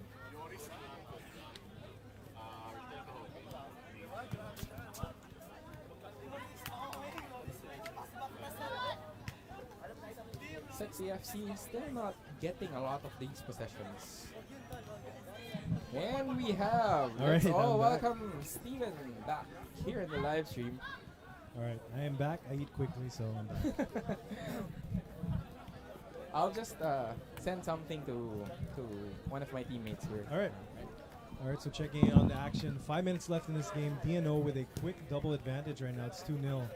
Sexy FC still not getting a lot of these possessions. And we have, let's all welcome Steven back here in the live stream. Alright, I am back. I eat quickly, so I'm back. I'll just send something to one of my teammates here. Alright, so checking in on the action. 5 minutes left in this game. DNO with a quick double advantage right now. It's 2-0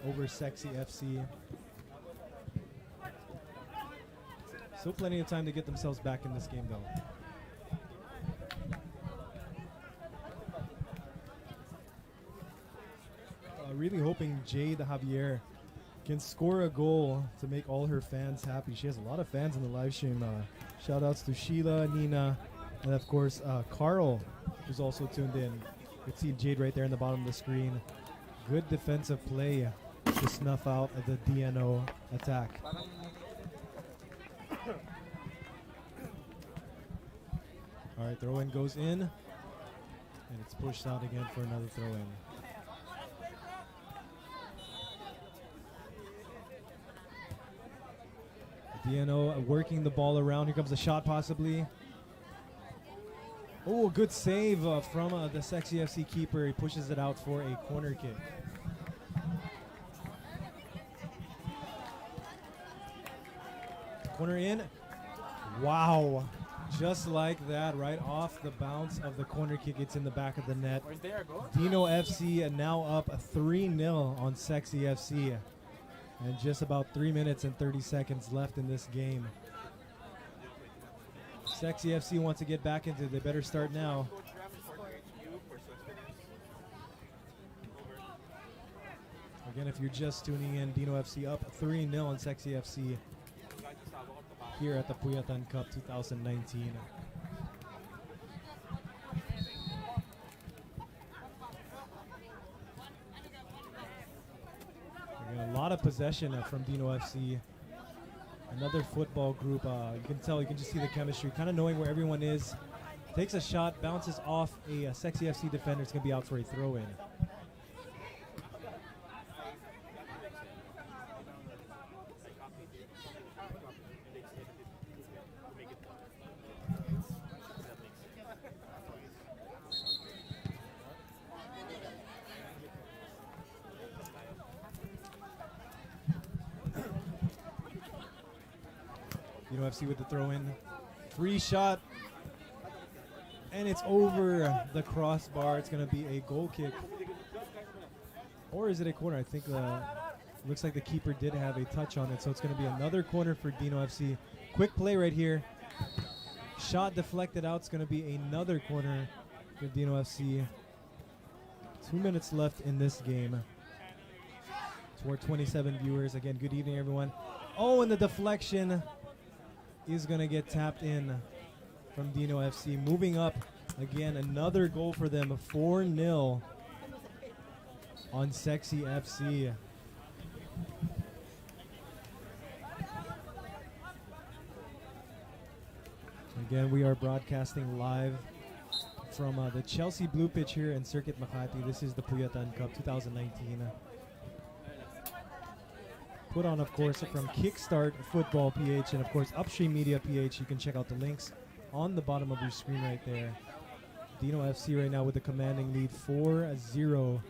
over Sexy FC. Still plenty of time to get themselves back in this game, though. Really hoping Jade Javier can score a goal to make all her fans happy. She has a lot of fans in the live stream. Shout outs to Sheila, Nina, and of course Carl, who's also tuned in. You can see Jade right there in the bottom of the screen. Good defensive play to snuff out the DNO attack. All right, throw in goes in, and it's pushed out again for another throw in. DNO working the ball around. Here comes a shot possibly. Oh, good save from the Sexy FC keeper. He pushes it out for a corner kick. Corner in. Wow. Just like that, right off the bounce of the corner kick, it's in the back of the net. Dino FC now up 3-0 on Sexy FC. And just about 3 minutes and 30 seconds left in this game. Sexy FC wants to get back into it. They better start now. Again, if you're just tuning in, Dino FC up 3-0 on Sexy FC here at the Puyatan Cup 2019. A lot of possession from Dino FC. Another football group. You can tell, you can just see the chemistry, kind of knowing where everyone is. Takes a shot, bounces off a Sexy FC defender. It's going to be out for a throw-in. Dino FC with the throw-in. Free shot. And it's over the crossbar. It's going to be a goal kick. Or is it a corner? I think looks like the keeper did have a touch on it. So it's going to be another corner for Dino FC. Quick play right here. Shot deflected out. It's going to be another corner for Dino FC. 2 minutes left in this game. For 27 viewers. Again, good evening, everyone. Oh, and the deflection is going to get tapped in from Dino FC. Moving up again, another goal for them, 4-0 on Sexy FC. Again, we are broadcasting live from the Chelsea Blue Pitch here in Circuit Makati. This is the Puyatan Cup 2019. Put on, of course, from Kickstart Football PH and, of course, Upstream Media PH. You can check out the links on the bottom of your screen right there. Dino FC right now with a commanding lead, 4-0.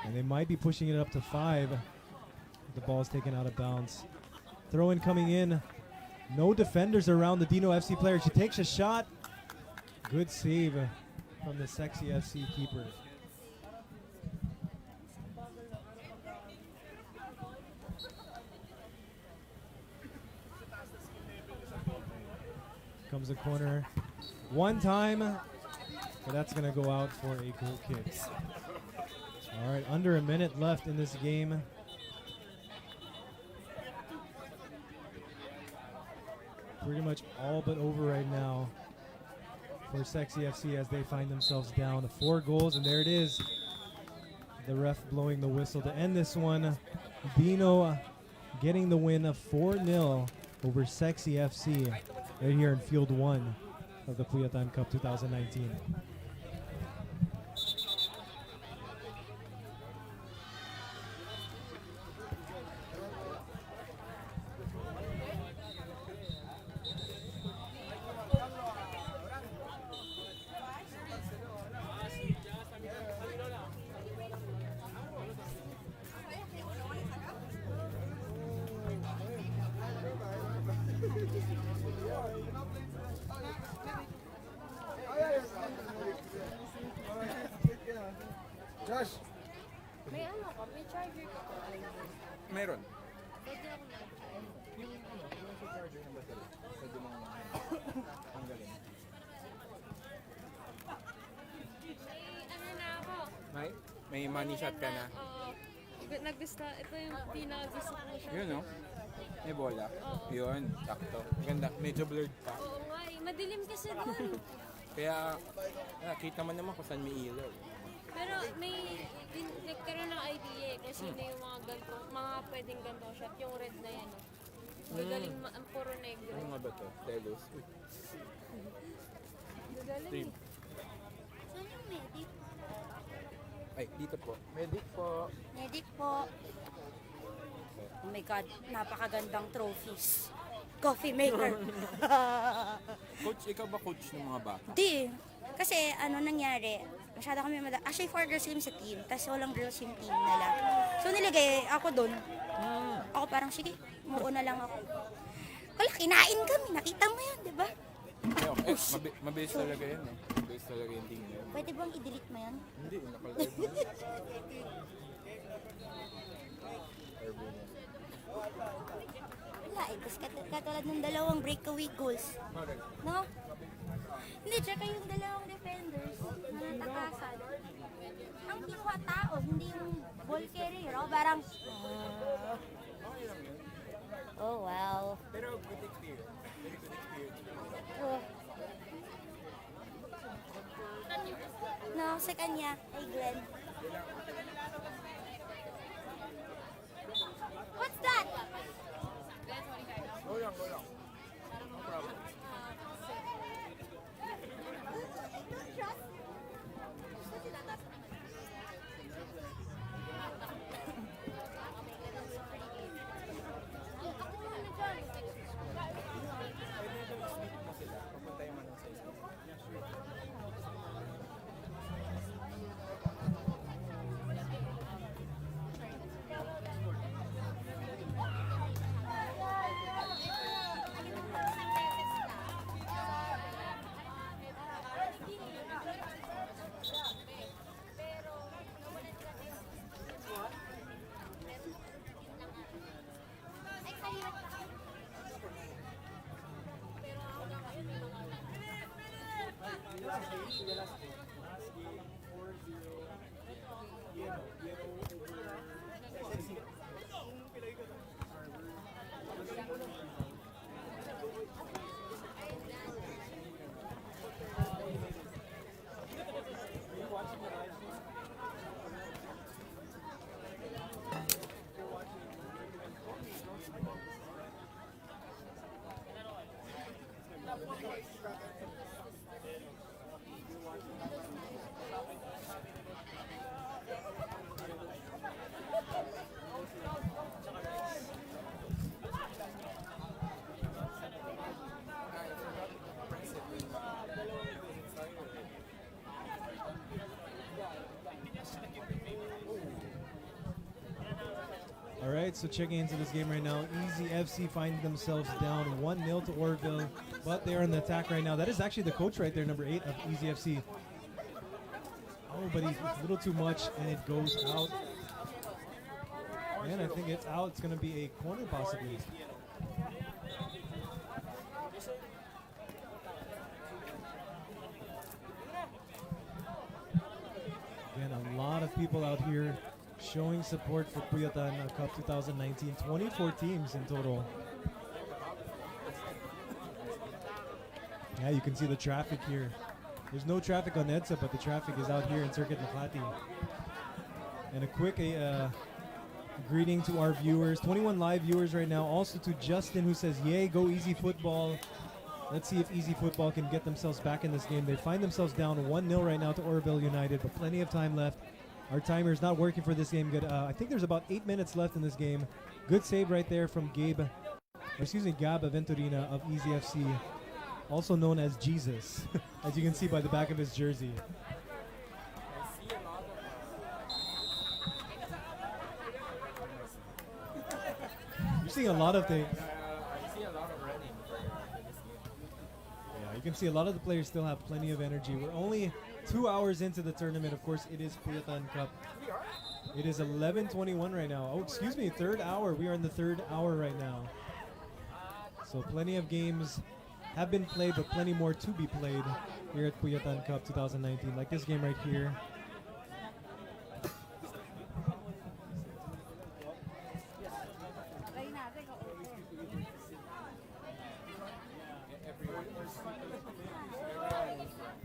And they might be pushing it up to 5. The ball's taken out of bounds. Throw-in coming in. No defenders around the Dino FC player. She takes a shot. Good save from the Sexy FC keeper. Comes a corner. One time. But that's going to go out for a goal kick. All right, under a minute left in this game. Pretty much all but over right now for Sexy FC as they find themselves down 4 goals, and there it is. The ref blowing the whistle to end this one. Dino getting the win of 4-0 over Sexy FC right here in Field 1 of the Puyatan Cup 2019. Josh! May ano ka? May charger ka. Meron. Pwede ako na. Yung sa charger ng battery, pwede mong tanggalin. Ano na ako? May money shot ka na. Oo. Nag-gusto. Ito yung pinaka-gusto ko siya. Yun, no? May bola. Oo. Yun, sakto. Ganda. Medyo blurred pa. Oo nga eh. Madilim kasi doon. Kaya, kita man naman kung saan may ilaw. Pero may nagkaroon ng idea eh kung sino yung mga ganito, mga pwedeng ganito shot. Yung red na yan. Gagaling ang puro negro. Ano nga ba to? Delos. Gagaling eh. Saan yung medic? Ay, dito po. Medic po. Medic po. Oh my God, napakagandang trophies. Coffee maker. Coach, ikaw ba coach ng mga bata? Di. Kasi ano nangyari, masyado kami actually 4 girls team sa team, tapos walang girls yung team nila. So nilagay ako doon. Ako parang, sige, muuna lang ako. Wala, kinain kami. Nakita mo yun, di ba? Mabilis talaga yan eh. Mabilis talaga yung team na yun. Pwede bang i-delete mo yun? Hindi, nakalive mo. Wala eh. Tapos katulad ng dalawang breakaway goals. No? Hindi, tsaka yung dalawang defenders na natakasan. Ang kinuha tao, hindi yung ball carrier. Oh, parang, oh wow. Pero good experience. Very good experience. Oh. No, sa kanya. Hey, Glenn. What's that? Go lang. All right, so checking into this game right now, Easy FC find themselves down 1-0 to Orville, but they are on the attack right now. That is actually the coach right there, number 8 of Easy FC. Oh, but he's a little too much, and it goes out. And I think it's out. It's going to be a corner possibly. Again, a lot of people out here showing support for Puyatan Cup 2019. 24 teams in total. Yeah, you can see the traffic here. There's no traffic on EDSA, but the traffic is out here in Circuit Makati. And a quick greeting to our viewers. 21 live viewers right now. Also to Justin, who says, yay, go Easy Football. Let's see if Easy Football can get themselves back in this game. They find themselves down 1-0 right now to Orville United, but plenty of time left. Our timer is not working for this game. Good. I think there's about 8 minutes left in this game. Good save right there from Gab Aventurina of Easy FC, also known as Jesus, as you can see by the back of his jersey. You're seeing a lot of things. I see a lot of running for this game. Yeah, you can see a lot of the players still have plenty of energy. We're only 2 hours into the tournament. Of course, it is Puyatan Cup. It is 11:21 right now. Oh, excuse me, third hour. We are in the third hour right now. So plenty of games have been played, but plenty more to be played here at Puyatan Cup 2019. Like this game right here.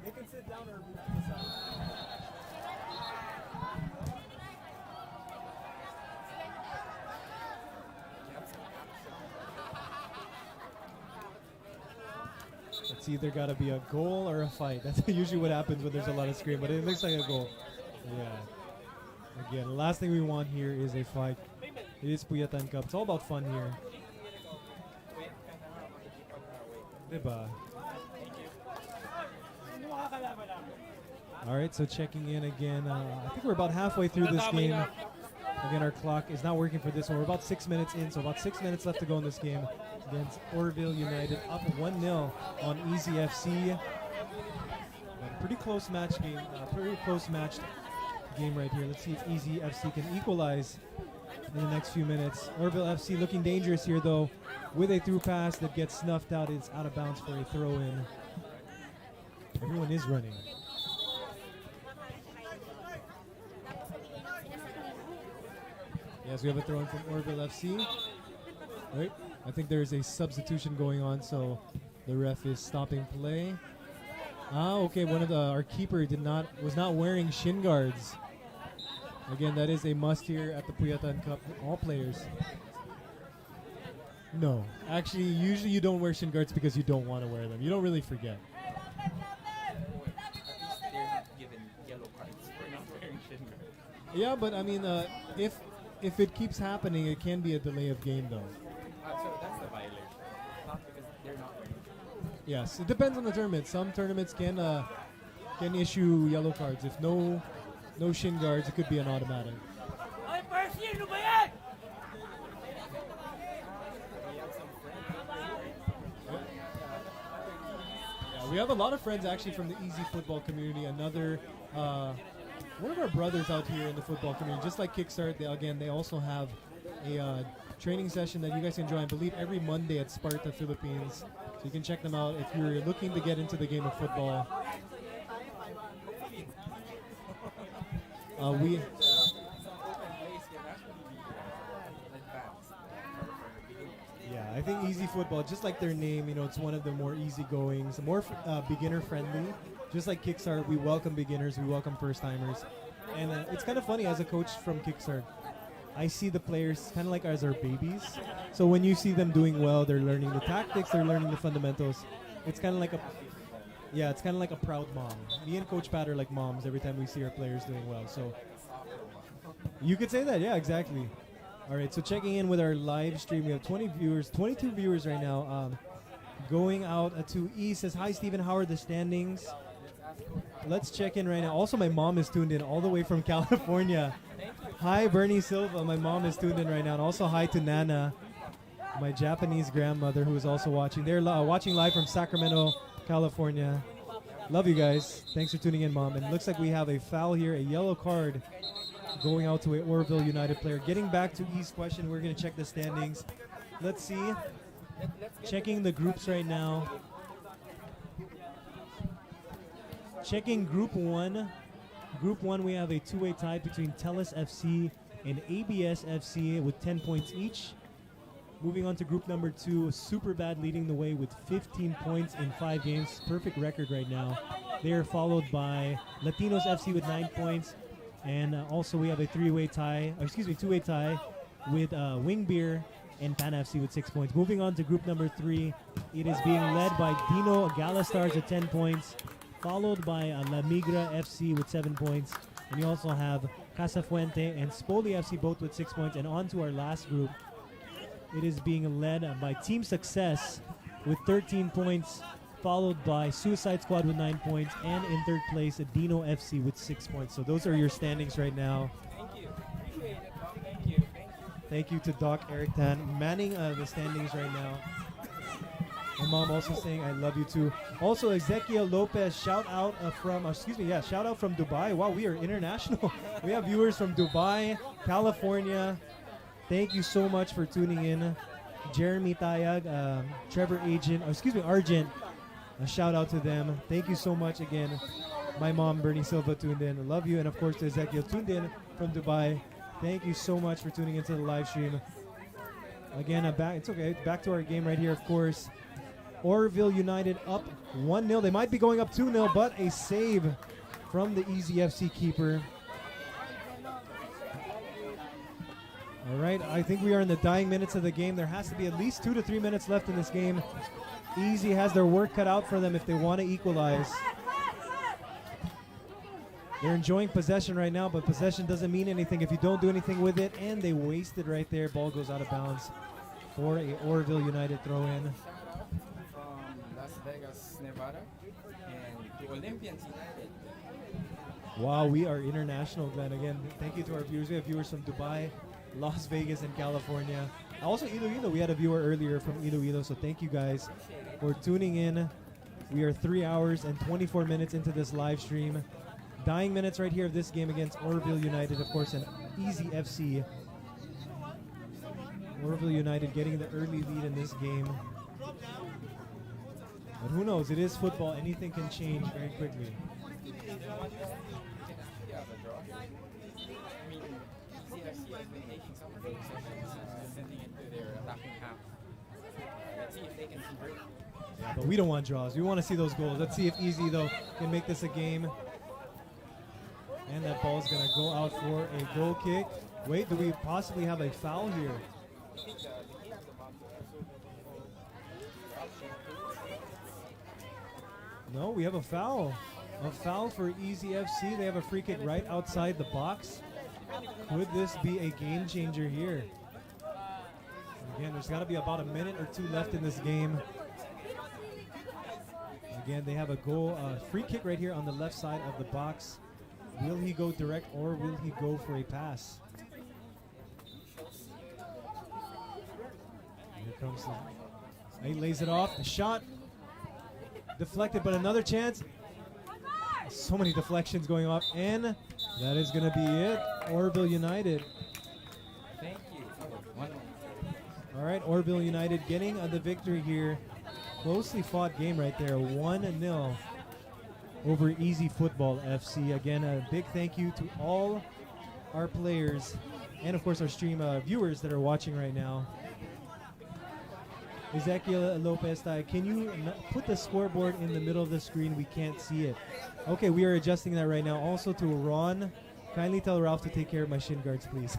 They can sit down or move to the side. It's either got to be a goal or a fight. That's usually what happens when there's a lot of scream, but it looks like a goal. Yeah. Again, the last thing we want here is a fight. It is Puyatan Cup. It's all about fun here. Diba? All right, so checking in again. I think we're about halfway through this game. Again, our clock is not working for this one. We're about 6 minutes in, so about 6 minutes left to go in this game against Orville United, up 1-0 on Easy FC. Pretty close match game. Pretty close matched game right here. Let's see if Easy FC can equalize in the next few minutes. Orville FC looking dangerous here, though, with a through pass that gets snuffed out. It's out of bounds for a throw-in. Everyone is running. Yes, we have a throw-in from Orville FC. Right? I think there is a substitution going on, so the ref is stopping play. Okay. Our keeper was not wearing shin guards. Again, that is a must here at the Puyatan Cup. All players. No, actually, usually you don't wear shin guards because you don't want to wear them. You don't really forget. At least they're not given yellow cards for not wearing shin guards. Yeah, but I mean, if it keeps happening, it can be a delay of game, though. So that's the violation, not because they're not wearing shin guards. Yes, it depends on the tournament. Some tournaments can issue yellow cards. If no shin guards, it could be an automatic. We have a lot of friends actually from the Easy Football community. Another one of our brothers out here in the football community, just like Kickstart. They also have a training session that you guys can join. I believe every Monday at Sparta, Philippines. So you can check them out if you're looking to get into the game of football. We. Yeah, I think Easy Football, just like their name, it's one of the more easygoings, more beginner friendly. Just like Kickstart, we welcome beginners, we welcome first timers, and it's kind of funny as a coach from Kickstart. I see the players kind of like as our babies. So when you see them doing well, they're learning the tactics, they're learning the fundamentals. It's kind of like a proud mom. Me and Coach Pat are like moms every time we see our players doing well. So you could say that, yeah, exactly. All right, so checking in with our live stream, we have 22 viewers right now. Going out to E says, hi, Stephen, how are the standings? Let's check in right now. Also, my mom is tuned in all the way from California. Hi, Bernie Silva. My mom is tuned in right now. And also, hi to Nana, my Japanese grandmother, who is also watching. They're watching live from Sacramento, California. Love you guys. Thanks for tuning in, Mom. And it looks like we have a foul here, a yellow card going out to a Oroville United player. Getting back to E's question, we're going to check the standings. Let's see. Checking the groups right now. Checking Group 1. Group 1, we have a two-way tie between Telus FC and ABS FC with 10 points each. Moving on to group number 2, Superbad leading the way with 15 points in 5 games. Perfect record right now. They are followed by Latinos FC with 9 points. And also we have a two-way tie with Wing Beer and Pan FC with 6 points. Moving on to group number 3, it is being led by Dino Galastars at 10 points, followed by La Migra FC with 7 points. And you also have Casafuente and Spoli FC both with 6 points. And on to our last group, it is being led by Team Success with 13 points, followed by Suicide Squad with 9 points, and in third place, Dino FC with 6 points. So those are your standings right now. Thank you. Appreciate it, Doc. Thank you. Thank you to Doc Eric Tan, manning the standings right now. My mom also saying I love you too. Also, Ezekiel Lopez, shout out from Dubai. Wow, we are international. We have viewers from Dubai, California. Thank you so much for tuning in. Jeremy Tayag, Trevor Argent. A shout out to them. Thank you so much again. My mom, Bernie Silva, tuned in. I love you. And of course, to Ezekiel, tuned in from Dubai. Thank you so much for tuning into the live stream. Again, it's okay. Back to our game right here, of course. Oroville United up 1-0. They might be going up 2-0, but a save from the Easy FC keeper. All right, I think we are in the dying minutes of the game. There has to be at least 2 to 3 minutes left in this game. Easy has their work cut out for them if they want to equalize. They're enjoying possession right now, but possession doesn't mean anything if you don't do anything with it, and they waste it right there. Ball goes out of bounds for a Oroville United throw-in. From Las Vegas, Nevada, and the Olympians United. Wow, we are international, Glenn. Again, thank you to our viewers. We have viewers from Dubai, Las Vegas, and California. Also, Iloilo. We had a viewer earlier from Iloilo, so thank you guys for tuning in. We are 3 hours and 24 minutes into this live stream. Dying minutes right here of this game against Oroville United, of course, and Easy FC. Oroville United getting the early lead in this game. But who knows? It is football. Anything can change very quickly. CFC has been taking some of those sessions, sending it to their attacking half. Let's see if they can convert. Yeah, but we don't want draws. We want to see those goals. Let's see if Easy, though, can make this a game. And that ball is going to go out for a goal kick. Wait, do we possibly have a foul here? No, we have a foul. A foul for Easy FC. They have a free kick right outside the box. Could this be a game changer here? Again, there's got to be about a minute or two left in this game. Again, they have a goal, free kick right here on the left side of the box. Will he go direct or will he go for a pass? Here comes the... He lays it off. A shot. Deflected, but another chance. So many deflections going off. And that is going to be it. Orville United. Thank you. All right, Orville United getting the victory here. Closely fought game right there. 1-0 over Easy Football FC. Again, a big thank you to all our players and, of course, our stream viewers that are watching right now. Ezekiel Lopez, can you put the scoreboard in the middle of the screen? We can't see it. Okay, we are adjusting that right now. Also to Ron, kindly tell Ralph to take care of my shin guards, please.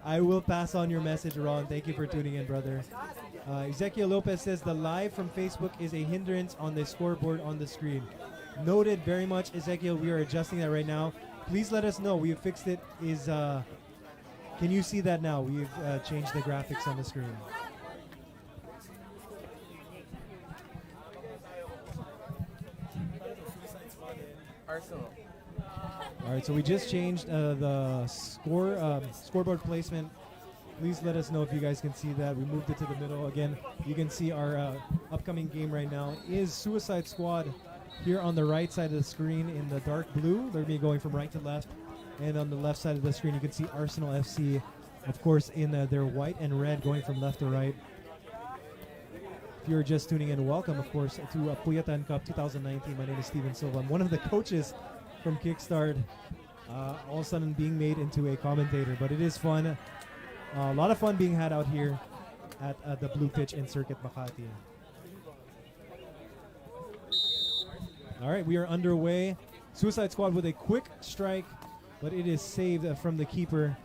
I will pass on your message, Ron. Thank you for tuning in, brother. Ezekiel Lopez says the live from Facebook is a hindrance on the scoreboard on the screen. Noted very much, Ezekiel. We are adjusting that right now. Please let us know. We have fixed it. Can you see that now? We've changed the graphics on the screen. Arsenal. All right, so we just changed the scoreboard placement. Please let us know if you guys can see that. We moved it to the middle. Again, you can see our upcoming game right now is Suicide Squad here on the right side of the screen in the dark blue. They're going to be going from right to left. And on the left side of the screen, you can see Arsenal FC, of course, in their white and red going from left to right. If you're just tuning in, welcome, of course, to Puyatan Cup 2019. My name is Steven Silva. I'm one of the coaches from Kickstart, all of a sudden being made into a commentator. But it is fun. A lot of fun being had out here at the Blue Pitch in Circuit Makati. All right, we are underway. Suicide Squad with a quick strike, but it is saved from the keeper.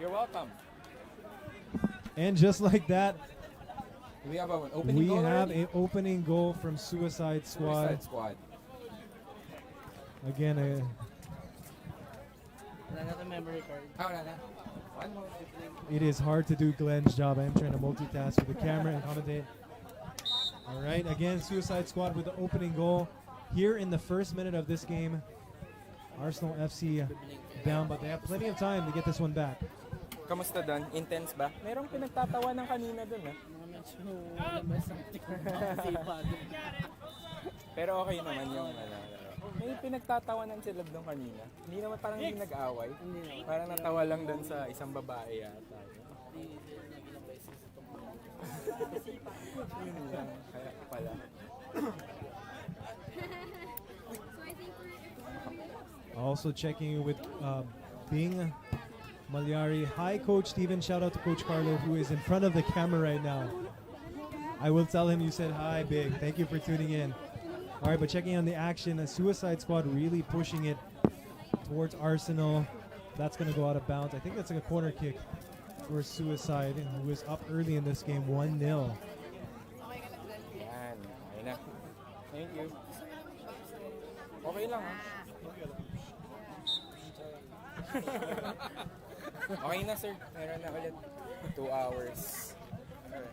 You're welcome. And just like that, We have an opening goal we have already? an opening goal from Suicide Squad. Suicide Squad. Again, Another memory card. Wala na. One more. it is hard to do Glenn's job. I am trying to multitask with the camera and commentate. All right, again, Suicide Squad with the opening goal here in the first minute of this game. Arsenal FC down, but they have plenty of time to get this one back. Kamusta doon? Intense ba? Merong pinagtatawanan kanina doon Pero okay naman yung may pinagtatawanan sila doon kanina. Hindi naman parang hindi nag-away. Parang natawa lang doon sa isang babae yata. Yun lang. Kaya pala. Also checking with Bing Malyari. Hi, Coach Steven. Shout out to Coach Carlo, who is in front of the camera right now. I will tell him you said hi, Big. Thank you for tuning in. All right, but checking on the action, a Suicide Squad really pushing it towards Arsenal. That's going to go out of bounds. I think that's like a corner kick for Suicide, who is up early in this game, 1-0. Yan. Okay na. Thank you. Okay lang Okay na, sir. Meron na ulit 2 hours.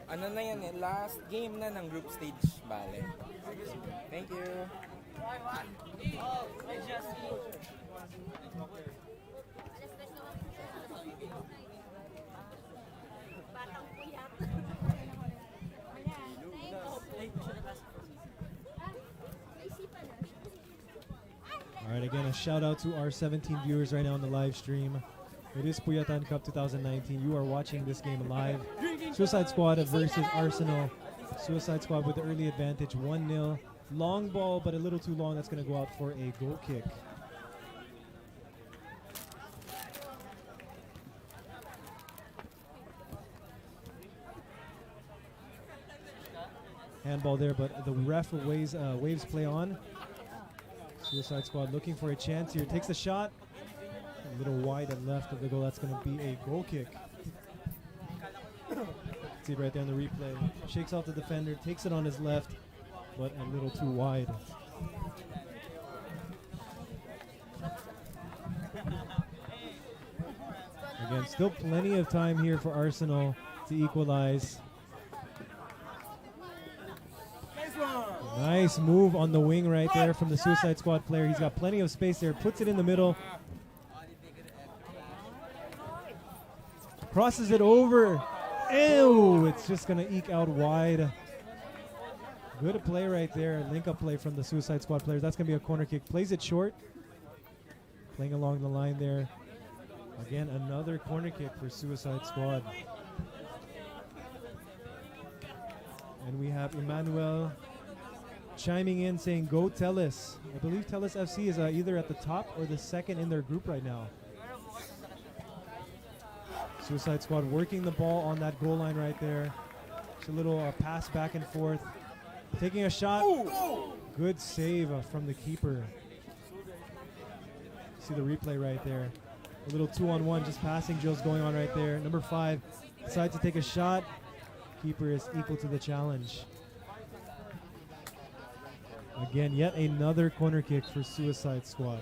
Ano na yan last game na ng group stage. Bale. Thank you. All right, again, a shout out to our 17 viewers right now on the live stream. It is Puyatan Cup 2019. You are watching this game live. Suicide Squad versus Arsenal. Suicide Squad with the early advantage, 1-0. Long ball, but a little too long. That's going to go out for a goal kick. Handball there, but the ref waves play on. Suicide Squad looking for a chance here. Takes the shot. A little wide and left of the goal. That's going to be a goal kick. See it right there on the replay. Shakes off the defender, takes it on his left, but a little too wide. Again, still plenty of time here for Arsenal to equalize. Nice move on the wing right there from the Suicide Squad player. He's got plenty of space there. Puts it in the middle. Crosses it over. Ew! It's just going to eke out wide. Good play right there. Link-up play from the Suicide Squad players. That's going to be a corner kick. Plays it short. Playing along the line there. Again, another corner kick for Suicide Squad. And we have Emmanuel chiming in saying, go Tellus. I believe Tellus FC is either at the top or the second in their group right now. Suicide Squad working the ball on that goal line right there. It's a little pass back and forth. Taking a shot. Good save from the keeper. See the replay right there. A little 2-on-1, just passing drills going on right there. Number 5 decides to take a shot. Keeper is equal to the challenge. Again, yet another corner kick for Suicide Squad.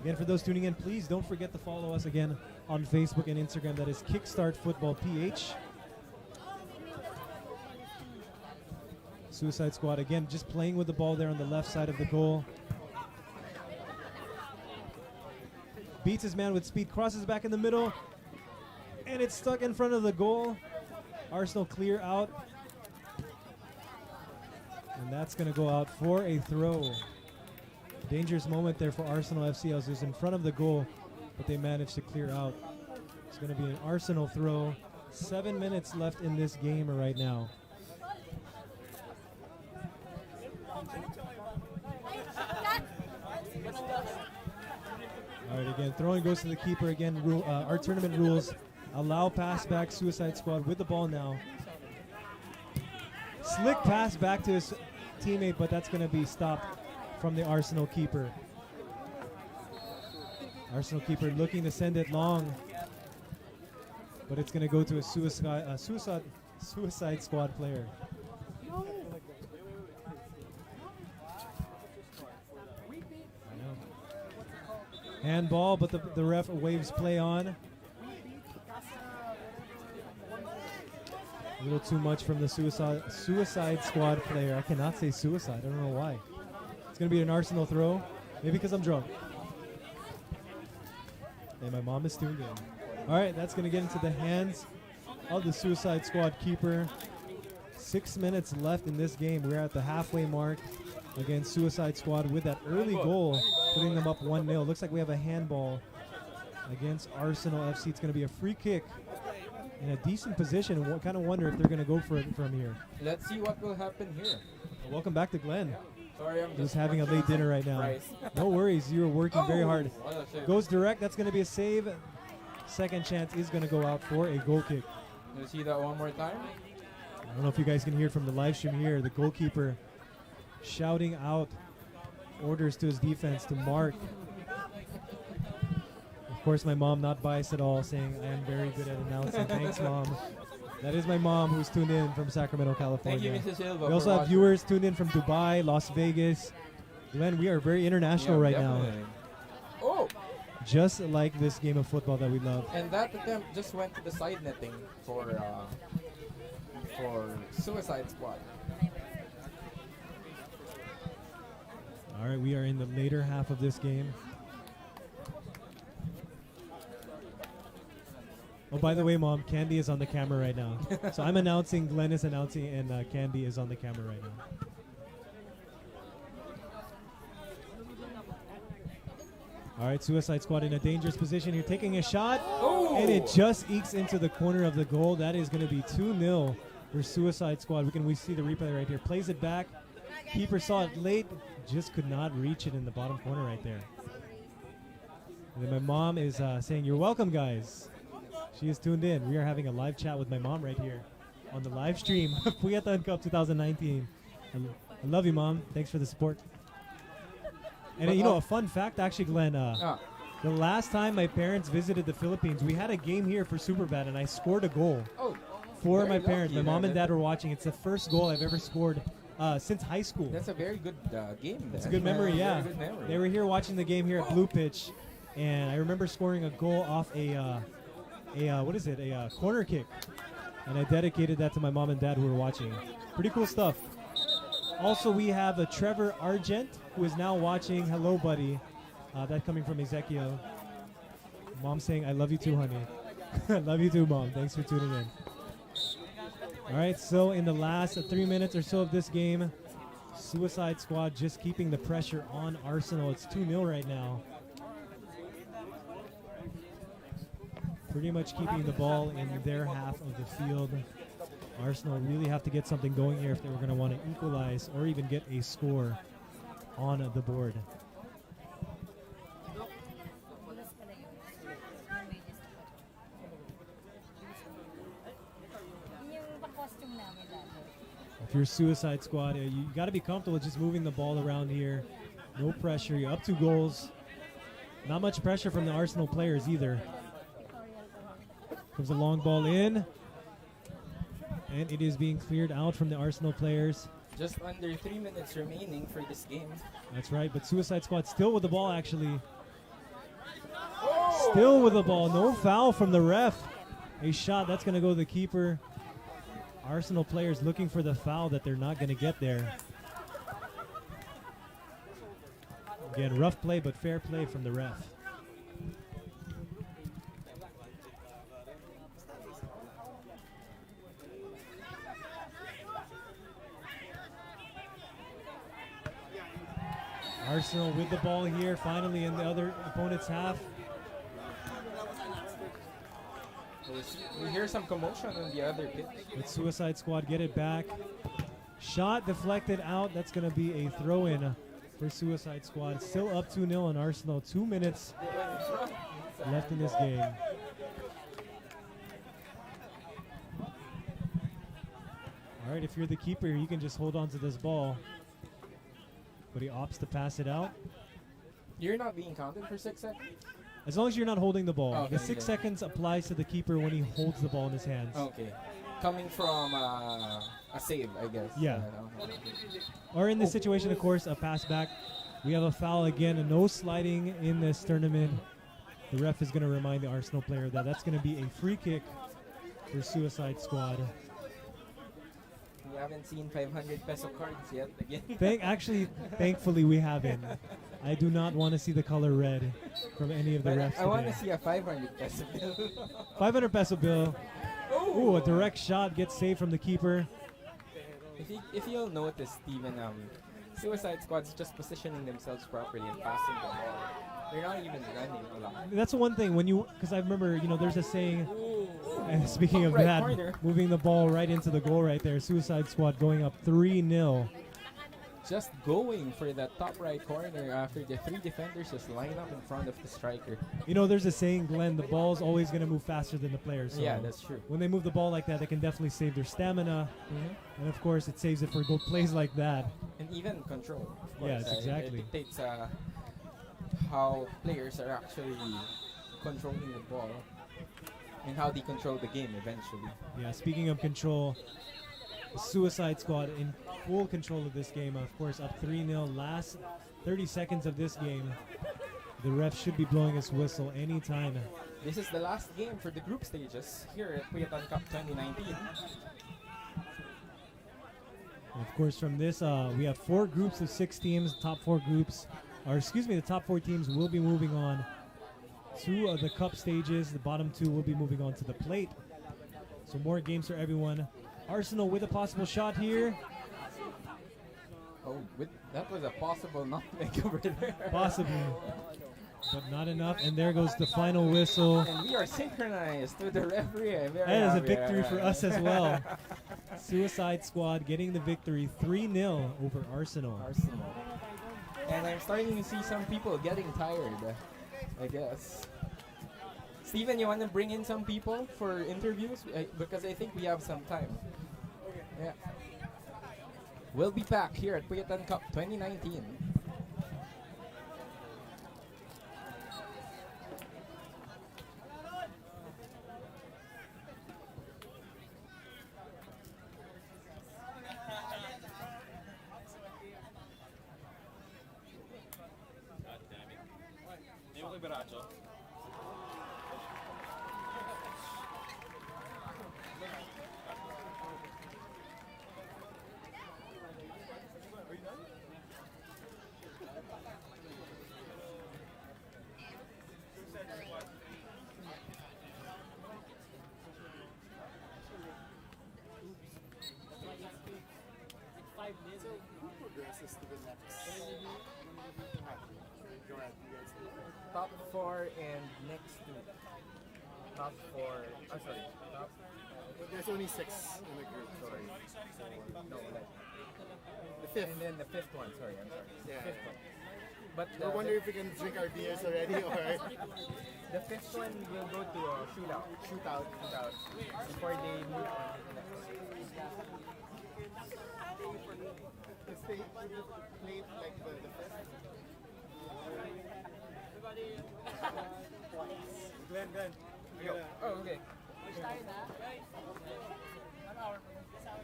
Again, for those tuning in, please don't forget to follow us again on Facebook and Instagram. That is Kickstart Football PH. Suicide Squad, again, just playing with the ball there on the left side of the goal. Beats his man with speed, crosses back in the middle, and it's stuck in front of the goal. Arsenal clear out. And that's going to go out for a throw. Dangerous moment there for Arsenal FC as it was in front of the goal, but they managed to clear out. It's going to be an Arsenal throw. 7 minutes left in this game right now. All right, again, throwing goes to the keeper. Again, our tournament rules allow pass back. Suicide Squad with the ball now. Slick pass back to his teammate, but that's going to be stopped from the Arsenal keeper. Arsenal keeper looking to send it long, but it's going to go to a Suicide Squad player. Handball, but the ref waves play on. A little too much from the Suicide Squad player. I cannot say suicide. I don't know why. It's going to be an Arsenal throw. Maybe because I'm drunk. And my mom is tuned in. All right, that's going to get into the hands of the Suicide Squad keeper. 6 minutes left in this game. We're at the halfway mark against Suicide Squad with that early goal, putting them up 1-0. Looks like we have a handball against Arsenal FC. It's going to be a free kick in a decent position. And kind of wonder if they're going to go for it from here. Let's see what will happen here. Welcome back to Glenn. Sorry, I'm just having a late dinner right now. No worries, you were working very hard. Goes direct. That's going to be a save. Second chance is going to go out for a goal kick. You see that one more time? I don't know if you guys can hear it from the live stream here. The goalkeeper shouting out orders to his defense to mark. Of course, my mom, not biased at all, saying I am very good at announcing. Thanks, Mom. That is my mom who's tuned in from Sacramento, California. Thank you, Mrs. Silva. We also have viewers tuned in from Dubai, Las Vegas. Glenn, we are very international right now. Oh! Just like this game of football that we love. And that attempt just went to the side netting for Suicide Squad. All right, we are in the later half of this game. Oh, by the way, Mom, Candy is on the camera right now. So I'm announcing, Glenn is announcing, and Candy is on the camera right now. All right, Suicide Squad in a dangerous position here, taking a shot, and it just ekes into the corner of the goal. That is going to be 2-0 for Suicide Squad. We see the replay right here. Plays it back. Keeper saw it late, just could not reach it in the bottom corner right there. And then my mom is saying, "You're welcome, guys." She is tuned in. We are having a live chat with my mom right here on the live stream of Puyatan Cup 2019. I love you, Mom. Thanks for the support. And you know, a fun fact, actually, Glenn, The last time my parents visited the Philippines, we had a game here for Superbad, and I scored a goal Oh, for very my parents. lucky, My mom man. and dad were watching. It's the first goal I've ever scored since high school. That's a very good game. It's a good memory, yeah. Very good memory. They were here watching the game here at Blue Pitch, and I remember scoring a goal off a corner kick, and I dedicated that to my mom and dad who were watching. Pretty cool stuff. Also, we have a Trevor Argent who is now watching. Hello, buddy. That coming from Ezekiel. Mom saying, "I love you too, honey." I love you too, Mom. Thanks for tuning in. All right, so in the last 3 minutes or so of this game, Suicide Squad just keeping the pressure on Arsenal. It's 2-0 right now. Pretty much keeping the ball in their half of the field. Arsenal really have to get something going here if they were going to want to equalize or even get a score on the board. If you're Suicide Squad, you got to be comfortable just moving the ball around here. No pressure. You're up 2 goals. Not much pressure from the Arsenal players either. Comes a long ball in. And it is being cleared out from the Arsenal players. Just under 3 minutes remaining for this game. That's right, but Suicide Squad still with the ball, actually. Still with the ball. No foul from the ref. A shot, that's going to go to the keeper. Arsenal players looking for the foul that they're not going to get there. Again, rough play, but fair play from the ref. Arsenal with the ball here, finally in the other opponent's half. We hear some commotion on the other pitch. But Suicide Squad get it back. Shot deflected out. That's going to be a throw-in for Suicide Squad. Still up 2-0 on Arsenal. 2 minutes left in this game. All right, if you're the keeper, you can just hold on to this ball. But he opts to pass it out. You're not being counted for 6 seconds? As long as you're not holding the ball. Okay, The 6 seconds applies to the keeper when he holds the ball in his hands. Okay. Coming from a save, I guess. Yeah. Or in this situation, of course, a pass back. We have a foul again, and no sliding in this tournament. The ref is going to remind the Arsenal player that that's going to be a free kick for Suicide Squad. We haven't seen 500 peso cards yet again. Thankfully, we haven't. I do not want to see the color red from any of the refs I want to today. see a 500 peso bill. 500 peso bill. Ooh, a direct shot gets saved from the keeper. If you'll notice, Steven, Suicide Squad's just positioning themselves properly and passing the ball. They're not even running a lot. That's the one thing because I remember, there's a saying. And speaking of Right that, corner. moving the ball right into the goal right there. Suicide Squad going up 3-0. Just going for that top right corner after the 3 defenders just line up in front of the striker. There's a saying, Glenn, the ball's always going to move faster than the players. So Yeah, that's true. when they move the ball like that, they can definitely save their stamina. And of course, it saves it for goal plays like that. And even control. Of course. Yes, exactly. It dictates how players are actually controlling the ball and how they control the game eventually. Yeah, speaking of control, Suicide Squad in full control of this game. Of course, up 3-0. Last 30 seconds of this game. The ref should be blowing his whistle anytime. This is the last game for the group stages here at Puyatan Cup 2019. And of course, from this, we have 4 groups of 6 teams. The top 4 teams will be moving on to the cup stages. The bottom 2 will be moving on to the plate. So more games for everyone. Arsenal with a possible shot here. Oh, that was a possible nutmeg over there. Possibly. But not enough. And there goes the final whistle. And we are synchronized with the referee. I'm very That is a happy. victory for us as well. Suicide Squad getting the victory 3-0 over Arsenal. And I'm starting to see some people getting tired, I guess. Steven, you want to bring in some people for interviews? Because I think we have some time. Yeah. We'll be back here at Puyatan Cup 2019. Beracho. Who progresses to the next? Go ahead, you guys. Top 4 and next 2. Top 4. Oh, sorry. Top. There's only 6 in the group, sorry. No, like. The fifth. And then the 5th one. Sorry, I'm sorry. Yeah. 5th one. But I wonder if we can drink our beers already or the 5th one will go to a shootout. shootout. Shootout. Before they move on to the next. Let's say played like the fifth. Glenn. Go. Oh, okay.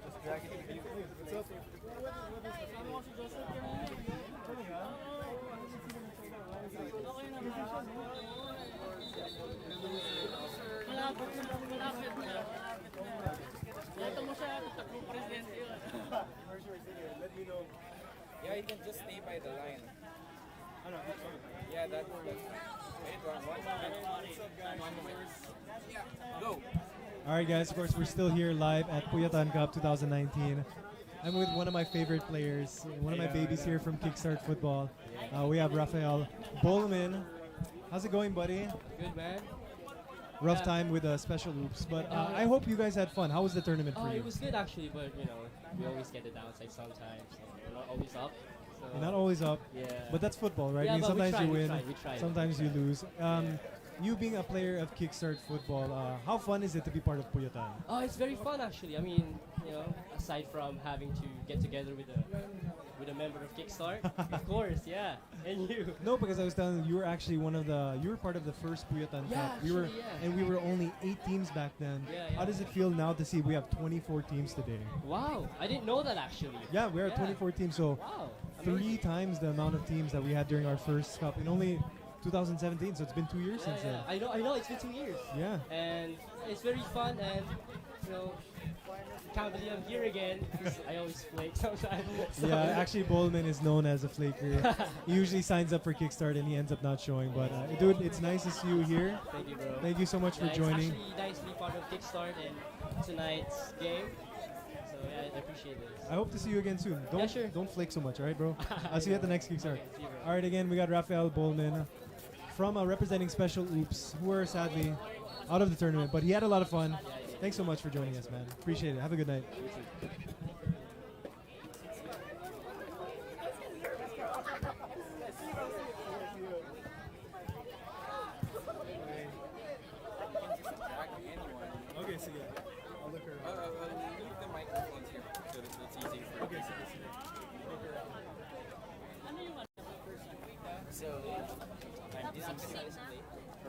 Just drag it in. What's up? Yeah, you can just stay by the line. Yeah, that's wait, one moment. Go. All right, guys. Of course, we're still here live at Puyatan Cup 2019. I'm with one of my favorite players, one of my babies here from Kickstart Football. We have Rafael Bolman. How's it going, buddy? Good, man. Rough time with special oops, but I hope you guys had fun. How was the tournament for you? It was good actually, but you know, we always get the downside sometimes. So we're not always up. So You're not always up, yeah. but that's football, right? Yeah, I mean, but we sometimes try, you we win, try, we try. sometimes you lose. You being a player of Kickstart Football, how fun is it to be part of Puyatan? Oh, it's very fun actually. I mean, you know, aside from having to get together with a member of Kickstart, of course, yeah, and you. No, because I was telling you were actually you were part of the first Puyatan Yeah, Cup. actually, yeah. And we were only 8 teams back then. Yeah, How yeah. does it feel now to see we have 24 teams today? Wow, I didn't know that actually. Yeah, we're at 24 teams, so Wow. 3 amazing. times the amount of teams that we had during our first cup in only 2017. So it's been 2 years Yeah, since yeah. then. I know. It's been 2 years. Yeah. And it's very fun, and you know, can't believe I'm here again. 'Cause I always flake sometimes. So Yeah, actually, Bolman is known as a flaker. He usually signs up for Kickstart and he ends up not showing. But dude, it's nice to see you here. Thank you, bro. Thank you so much for Yeah, joining. It's actually nice to be part of Kickstart and tonight's game. So yeah, I appreciate this. I hope to see you again soon. Sure. Don't flake so much, all right, bro? I'll see you at the next Kickstart. See you, bro. All right, again, we got Rafael Bolman from representing Special Oops, who are sadly out of the tournament, but he had a lot of fun. Thanks so much for joining us, man. Appreciate it. Have a good night. You too. Okay, sige. I'll look around. Leave the microphones here so that it's easy for Okay, sige, sige. So, this is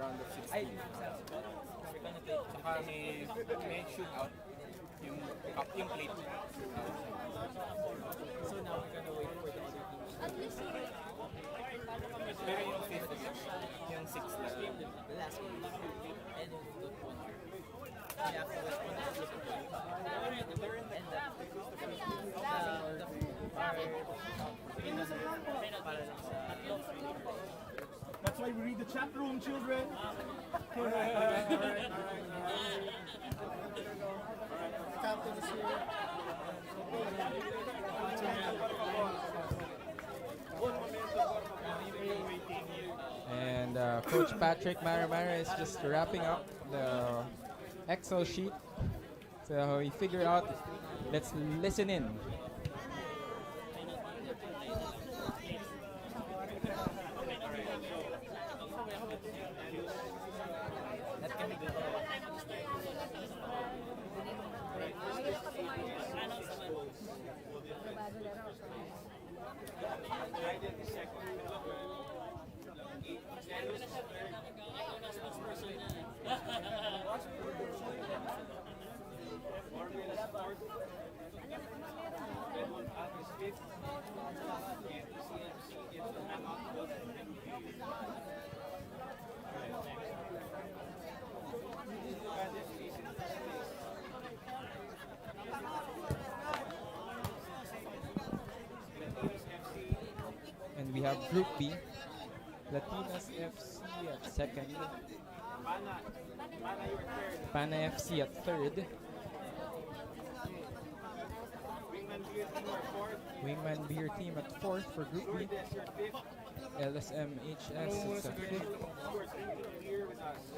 round of 16. We're gonna take, saka may shootout yung plate. So now we're gonna wait for the other teams. Pero yung 5th, yung 6th na the last game. And the one here. And afterwards, we're gonna flip it. And That's why we read the chat room, children. Captain is here. And Coach Patrick Maramara is just wrapping up the Excel sheet. So he figured out, let's listen in. we have Group B. Latinas FC at second. Pana FC at third. Wingman Beer Team at fourth for Group B. LSMHS is at fifth.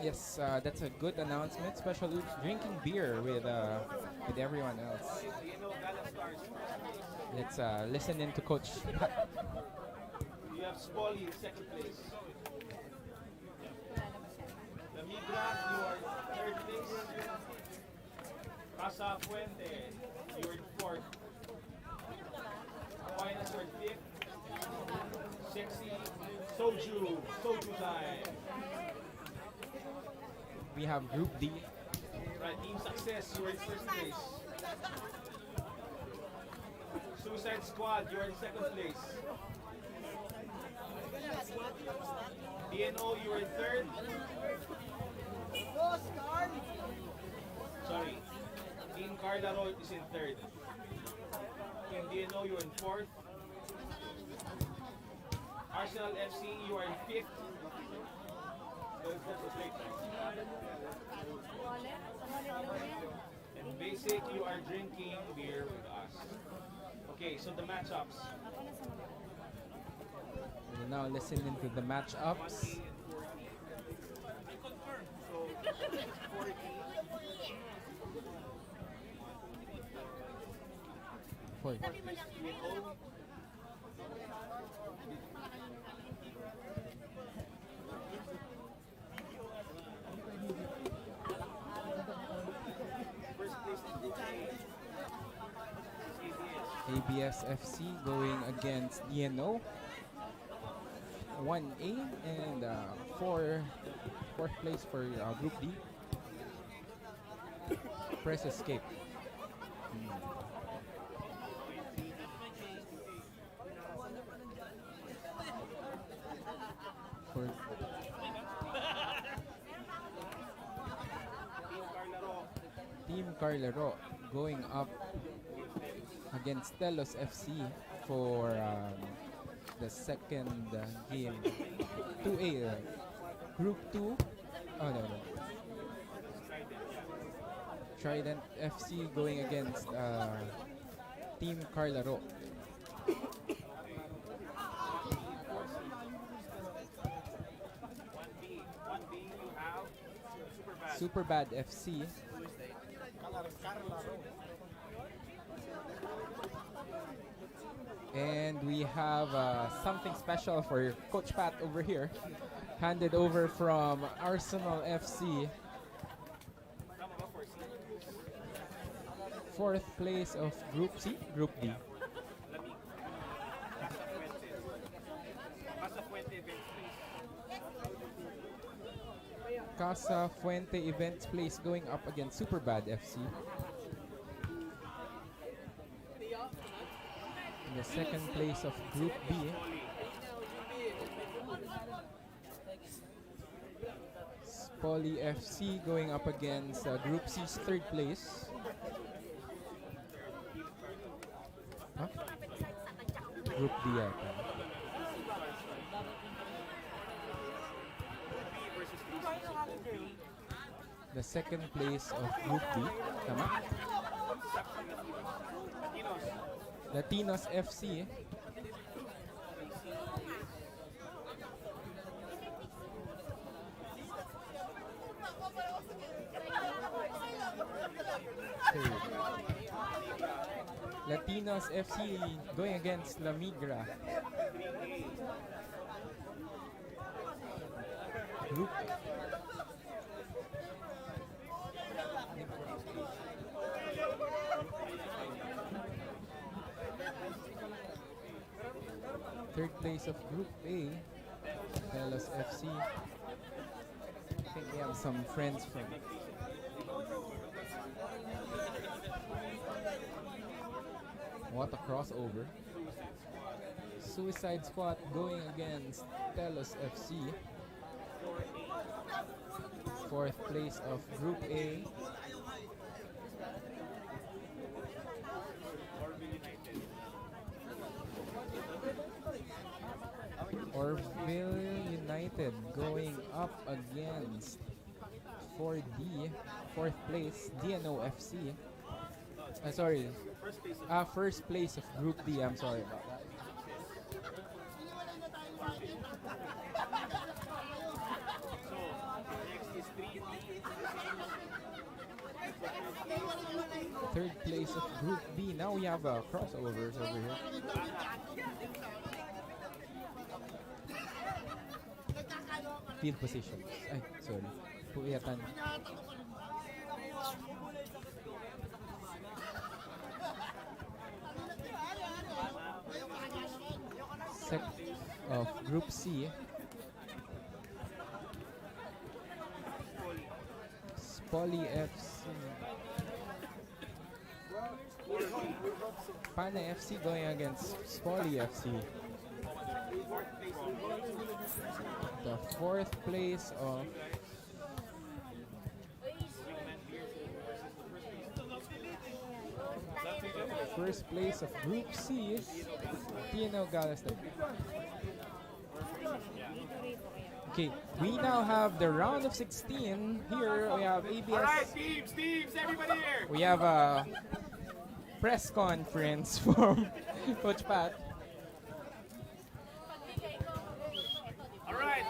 Yes, that's a good announcement. Special Oops drinking beer with everyone else. Let's listen in to Coach. You have Spoli in second place. The Migra, you are third place. Casa Fuente, you are in fourth. Aquinas, you are fifth. Sexy, Soju time. We have Group D. Right, Team Success, you are in first place. Suicide Squad, you are in second place. DNO, you are in third. Sorry. Team Carla Roy is in third. Team DNO, you are in fourth. Arsenal FC, you are in fifth. And Basic, you are drinking beer with us. Okay, so the matchups. We'll now listen into the matchups. For ABS FC going against DNO 1A and fourth place for Group D. Press escape. For Team Carlero going up against Telos FC for the second game. 2A, Group 2. Oh, no. Trident FC going against Team Carlaro. Superbad FC. And we have something special for Coach Pat over here. Handed over from Arsenal FC. Fourth place of Group C, Group D. Casa Fuente Events Place going up against Superbad FC. In the second place of Group B. Spoli FC going up against Group C's third place. Huh? Group D yata. The second place of Group D. Tama? Latinos FC. Latinos FC going against La Migra. Group third place of Group A, Telos FC. I think we have some friends from what a crossover. Suicide Squad going against Telos FC. Fourth place of Group A. Orville United going up against 4D, fourth place, DNO FC. Sorry, first place of Group D. I'm sorry about that. Third place of Group B. Now we have crossovers over here. Field positions. Ay, sorry. Puyatan. Sec of Group C. Spoli FC. Pana FC going against Spoli FC. The fourth place of first place of Group C is TNO Galveston. Okay, we now have the round of 16. Here we have ABS. Alright, teams, everybody here. We have a press conference from Coach Pat. Alright.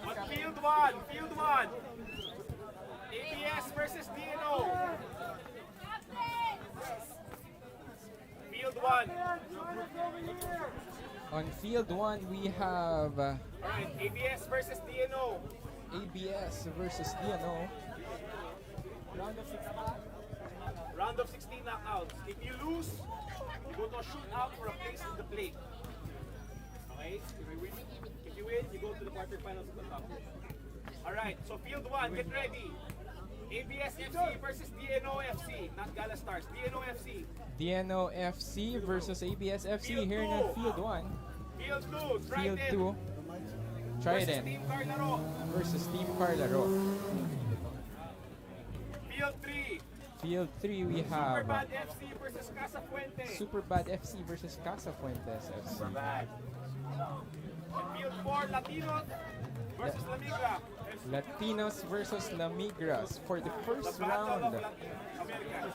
On field one. ABS versus DNO. Field one. On field one, we have Alright, ABS versus DNO. ABS versus DNO. Round of 16 knockouts. If you lose, you go to a shootout for a place in the plate. Okay? If you win, you go to the quarterfinals of the cup. Alright, so field one, get ready. ABS FC versus DNO FC, not Gala Stars. DNO FC. DNO FC versus ABS FC Field here in two. field one. Field 2, Field Trident 2. versus Trident Team Carlaro. versus Team Carlaro. Field 3, Field 3 we have Superbad FC versus Casa Fuente. Superbad FC versus Casa Fuentes FC. And Field 4, Latinos versus La Migra. Latinos versus La Migras for the first The Battle round. of America.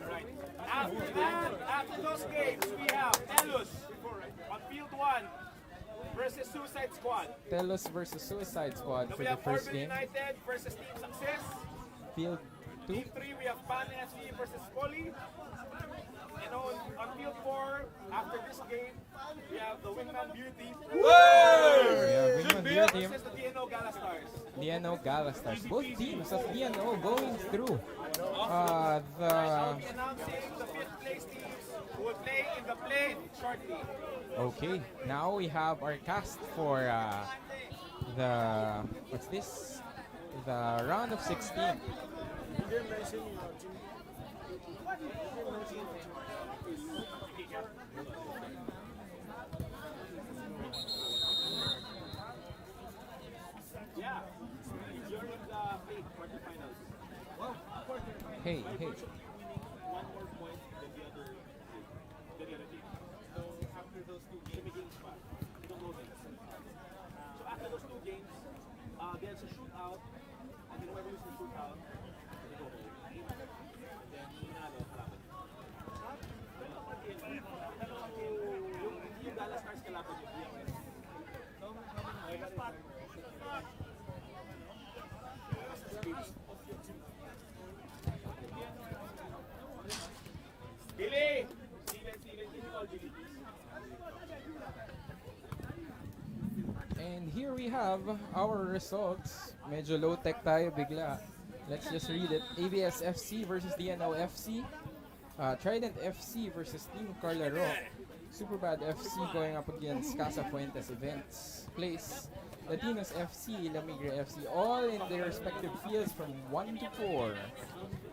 Right. After that, after those games, we have Telus on Field 1 versus Suicide Squad. Telos versus Suicide Squad Then for we the have first Orville game. United versus Team Success. Field 2. Team 3, we have Pan FC versus Poli. And on Field 4, after this game, we have the Wingman Beauty Wingman Beauty versus the DNO Gala Stars. DNO Gala Stars. Both teams of DNO going through I'll the be announcing the 5th place teams who will play in the play shortly. okay. Now we have our cast for the what's this? The round of 16. Yeah, you're in the play quarterfinals. Hey. One more point than the other team. So after those two games, you don't know them. So after those two games, there's a shootout, and then whoever loses the shootout, they go home. Then nanalo, kalaban. Yung Dallas Stars kalaban yung DMS. Billy! And here we have our results. Medyo low tech tayo bigla. Let's just read it. ABS FC versus DNO FC. Trident FC versus Team Carlaro. Superbad FC going up against Casa Fuentes Events Place. Latinos FC, La Migra FC, all in their respective fields from 1 to 4.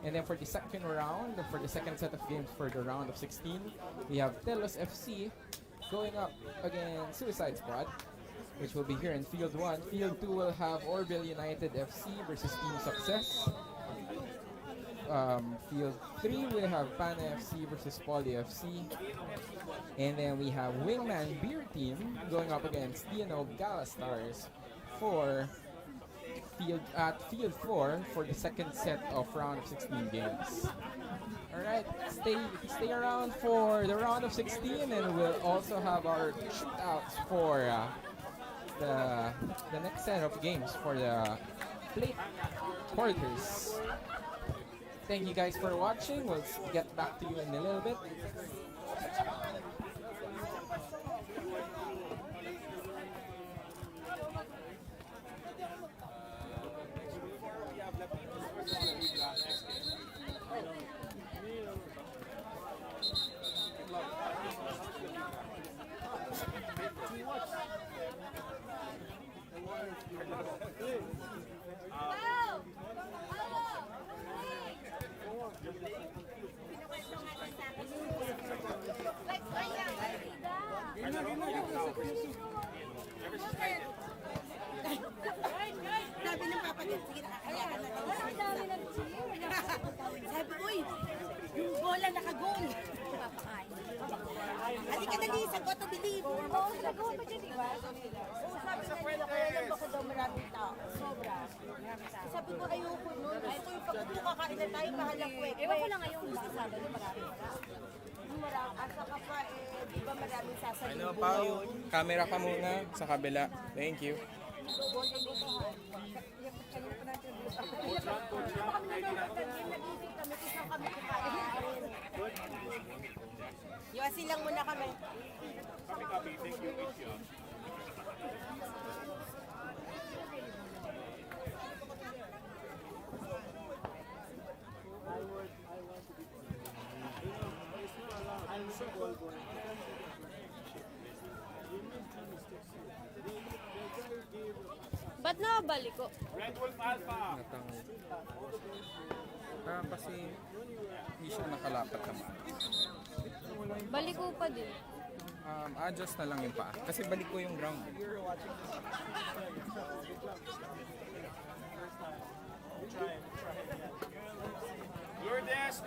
And then for the second round, for the second set of games for the round of 16, we have Telos FC going up against Suicide Squad, which will be here in Field 1. Field 2 will have Orville United FC versus Team Success. Field 3, we have Pana FC versus Poly FC. And then we have Wingman Beer Team going up against DNO Gala Stars for Field 4 for the second set of round of 16 games. Alright, stay around for the round of 16, and we'll also have our shootouts for the next set of games for the plate quarters. Thank you guys for watching. We'll get back to you in a little bit. Sabi ng papa niya, sige nakakayakan na kami. Sabi ko, yung bola naka-goal. Halika dali, sagot o believe. Oo, sagot pa dyan, diba? Oo, sabi nga nila, kaya lang baka daw maraming tao. Sobra. Sabi ko, ayoko nun. Ito yung pagkuto kakain na tayo, mahalang kwek. Ewan ko lang ngayong masasabi ng maraming tao. Asa ka pa, di ba maraming sasalubong? Ano, Pao? Camera ka muna sa kabila. Thank you. Iwasin lang muna kami. Copy. Thank you. Ba't nakabalik ko? Red Wolf Alpha. Kasi hindi siya nakalapat naman. Balik ko pa din. Adjust na lang yung paa. Kasi balik ko yung ground.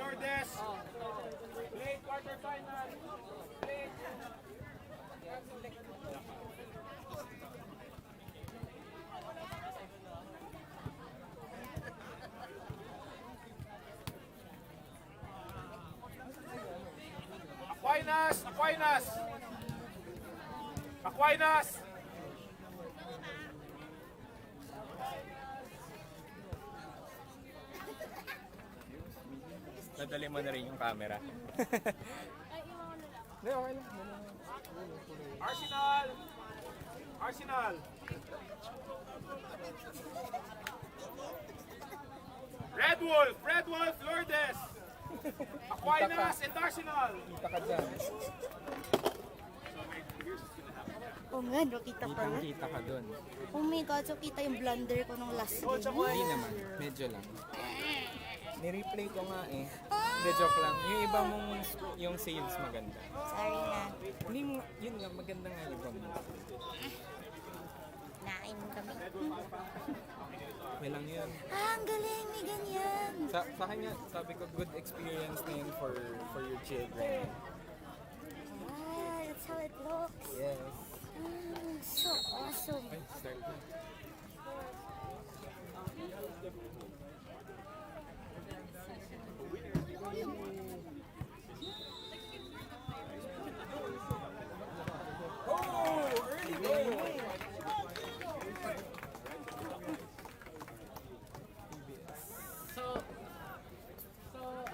Lourdes. Play quarterfinal. Play. Aquinas! Nadali mo na rin yung camera. Ay, iwan ko na lang. Hindi, okay lang. Arsenal! Red Wolf, Lourdes! Aquinas and Arsenal! Kita ka dyan. Oh nga, no, kita pa na. Kita ka dun. Oh my God, so kita yung blunder ko nung last game. Hindi naman. Medyo lang. Ni-replay ko nga eh. Hindi, joke lang. Yung iba mong yung saves maganda. Sorry na. Hindi mo, yun nga, maganda nga yung iba mo. Nain kami. May lang yun. Ang galing, may ganyan. Sa kanya, sabi ko, good experience na yun for your children. That's how it looks. Yes. So awesome. Ay, start na.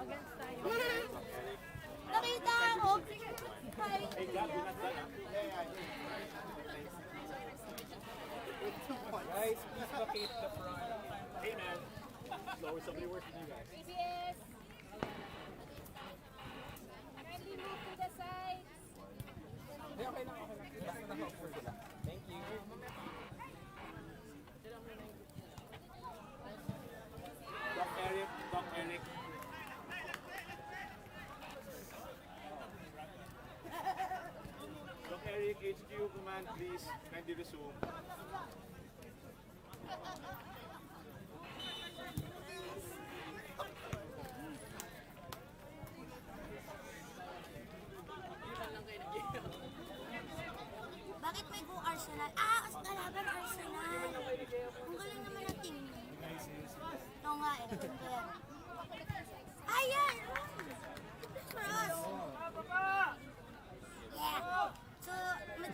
Against tayo. Nakita ako. Guys, please vacate the front. Hey man, Lower, somebody works with you guys. ABS! Kindly move to the sides. Okay lang. Basta naka-offer sila. Thank you. Doc Eric. Doc Eric, HQ command, please. Kindly resume.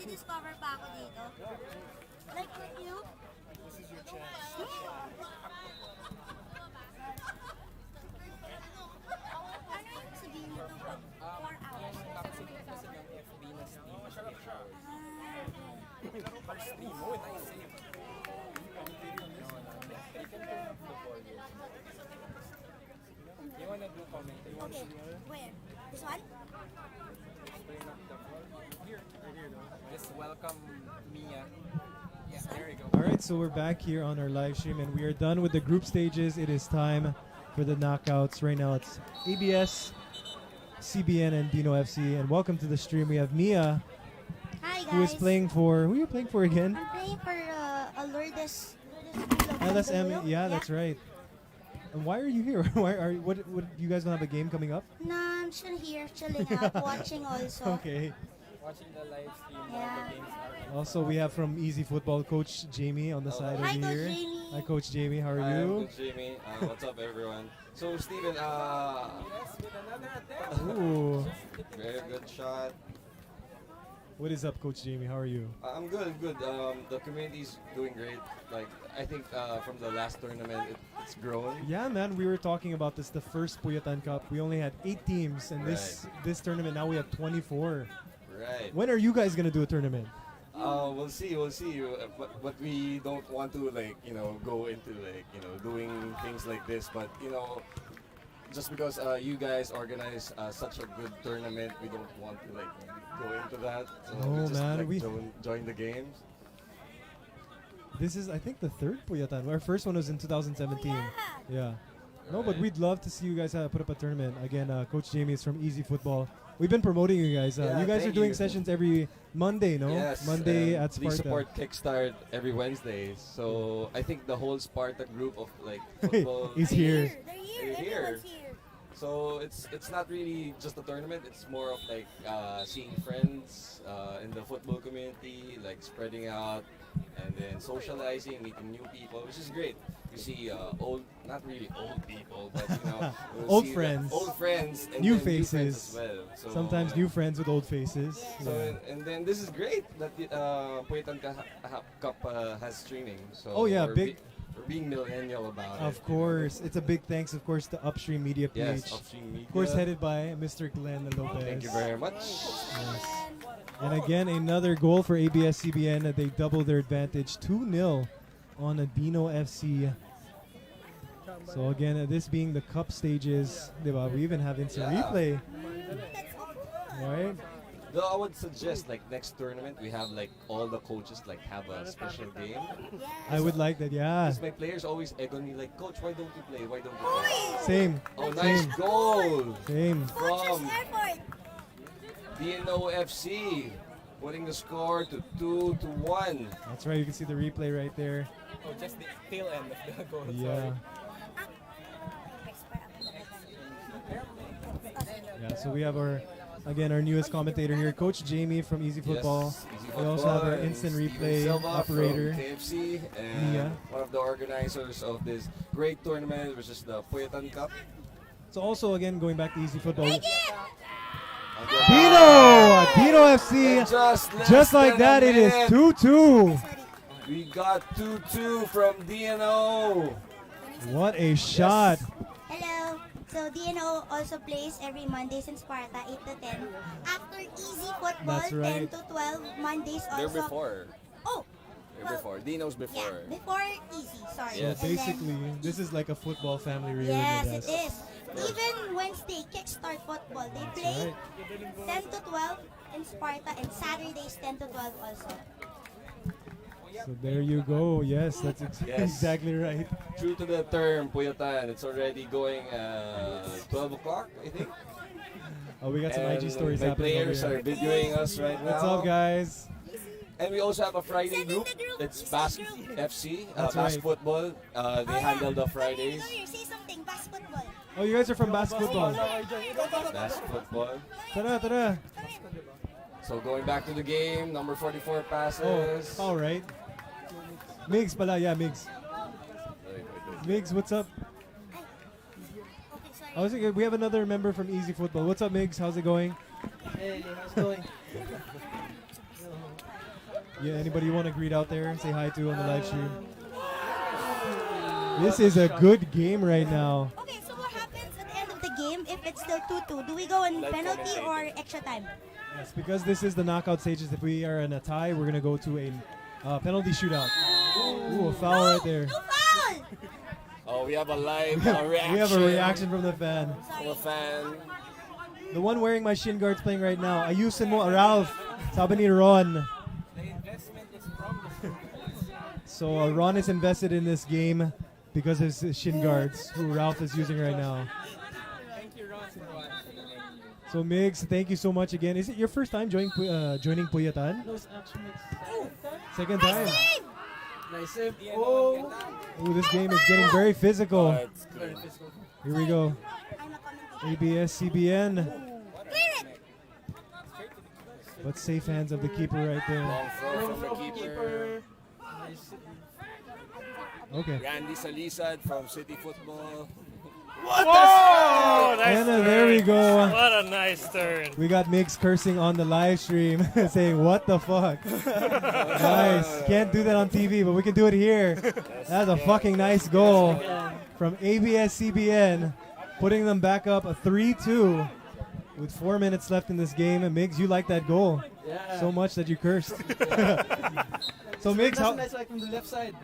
nagdi-discover pa ako dito. Like with you. This is your chance. Ano yung sabihin nito pag 4 hours? Kasi ng FB na stream. Stream. Oh, nice save. You can turn off the volume. You wanna do comment? You wanna Okay, where? This one? turn up the volume? Here. Just welcome Mia. Yeah, there you go. All right, so we're back here on our live stream, and we are done with the group stages. It is time for the knockouts. Right now, it's ABS, CBN, and Dino FC. And welcome to the stream. We have Mia, Hi guys. who is playing for. Who are you playing for again? I'm playing for Lourdes. LSM. Yeah, that's right. And why are you here? Why are what? You guys don't have a game coming up? Nah, I'm still here, chilling out, watching also. Okay. Watching the live stream while Yeah. the games are Also, we have from Easy Football, Coach Jamie on the side Hi, over Coach here. Jamie. Hi, Coach Jamie. How are Hi, I'm you? Coach Jamie. What's up, everyone? So, Steven, yes, with another attempt. Ooh. very good shot. What is up, Coach Jamie? How are you? I'm good, good. The community's doing great. Like, I think from the last tournament, it's grown. Yeah, man. We were talking about this. The first Puyatan Cup, we only had 8 teams, and this tournament now we have 24. Right. When are you guys gonna do a tournament? We'll see, we'll see. But we don't want to, like, go into, like, doing things like this. But, just because you guys organize such a good tournament, we don't want to, like, go into that. So Oh, we just, man, like, we- join the games. This is, I think, the third Puyatan. Our first one was in 2017. Yeah. No, but Right. we'd love to see you guys put up a tournament. Again, Coach Jamie is from Easy Football. We've been promoting you guys. Yeah, You guys are thank doing you. sessions every Monday, no? Yes, Monday and at Please Sparta. support Kickstart every Wednesday. So I think the whole Sparta group of like football He's here. They're They're here. here. Everyone's here. So it's not really just a tournament. It's more of like seeing friends in the football community, like spreading out, and then socializing, meeting new people, which is great. You see not really old people, but you'll Old see the friends. old friends, and New then faces. new friends as well. So, Sometimes new friends with old faces. So Yeah. and then this is great that the Puyatan Cup has streaming. So Oh, yeah, we're big- we're being millennial about it. Of course. It's a big thanks, of course, to Upstream Media PH. Yes, Upstream Media. Of course, headed by Mr. Glenn Lopez. Thank you very much. Yes. And again, another goal for ABS-CBN. They double their advantage, 2-0 on Dino FC. So again, this being the cup stages, diba? We even have instant Yeah. replay. Right? Though I would suggest like next tournament we have like all the coaches like have a special game. I would like that, yeah. Because my players always egg on me like, Coach, why don't you play? Why don't you play? Same. Oh, nice Same. goal Same. from Effort. DNO FC, putting the score to 2-1. That's right. You can see the replay right there. Oh, just the tail end of the goal. Yeah. Yeah, so we have our newest commentator here, Coach Jamie from Easy Football. Yes, Easy We also have our Football, instant and replay Steven Silva operator. from KFC and Mia. one of the organizers of this great tournament, which is the Puyatan Cup. So also again going back to Easy Football. And Dino FC. And just Just like less that, than it a is minute, 2-2. We got 2-2 from DNO. What a shot. Hello. So DNO also plays every Mondays in Sparta, 8 to 10. After Easy Football, That's 10 right. to 12. Mondays They're also. before. Oh. They're before. DNO's before. Yeah, before Easy, sorry. So Yes. And then- basically, this is like a football family reunion. Yes, with it us. is. Even Wednesday, Kickstart Football, they play 10 to 12 in Sparta and Saturdays 10 to 12 also. So there you go. Yes, that's Yes. exactly right. True to the term, Puyatan. It's already going 12 o'clock, I think. Oh, we got some And IG stories my happening over players here. are videoing us right What's now. up, guys? And we also have a Friday group. It's Basque FC, That's Basque right. Football. They handle the Fridays. Come here, say something. Basketball. Oh, you guys are from basketball. Basque Football. Tara, tara. So going back to the game, number 44 passes. Oh, all right. Migs pala, yeah, Migs. Migs, what's up? I was thinking, we have another member from Easy Football. What's up, Migs? How's it going? Hey, how's it going? Yeah, anybody you want to greet out there? Say hi to on the live stream. This is a good game right now. Okay, so what happens at the end of the game if it's still 2-2? Do we go in penalty or extra time? Yes, because this is the knockout stages. If we are in a tie, we're gonna go to a penalty shootout. Ooh, a foul right there. No foul! Oh, we have a live reaction. We have a reaction from the fan. From a fan. The one wearing my shin guards playing right now. Ayusin mo, Ralph. Sabi ni Ron. The investment is from the So Ron is invested in this game because of his shin guards, who Ralph is using right now. Thank you, Ron, for watching. So Migs, thank you so much again. Is it your first time joining Puyatan? No, it's actually Second time. nice save. Oh, Ooh, this game is getting very physical. very physical. Here we go. Abs-cbn. But safe hands of the keeper right there. Long throw from the keeper. Okay. Randy Salisad from City Football. What? Whoa! Nice And turn. there we go. What a nice turn. We got Migs cursing on the live stream, saying, "What the fuck?" Nice. Can't do that on TV, but we can do it here. That's a fucking nice goal from Abs-cbn, putting them back up a 3-2 with 4 minutes left in this game. And Migs, you like that goal so much that you cursed. So Migs, That's nice like from the left side.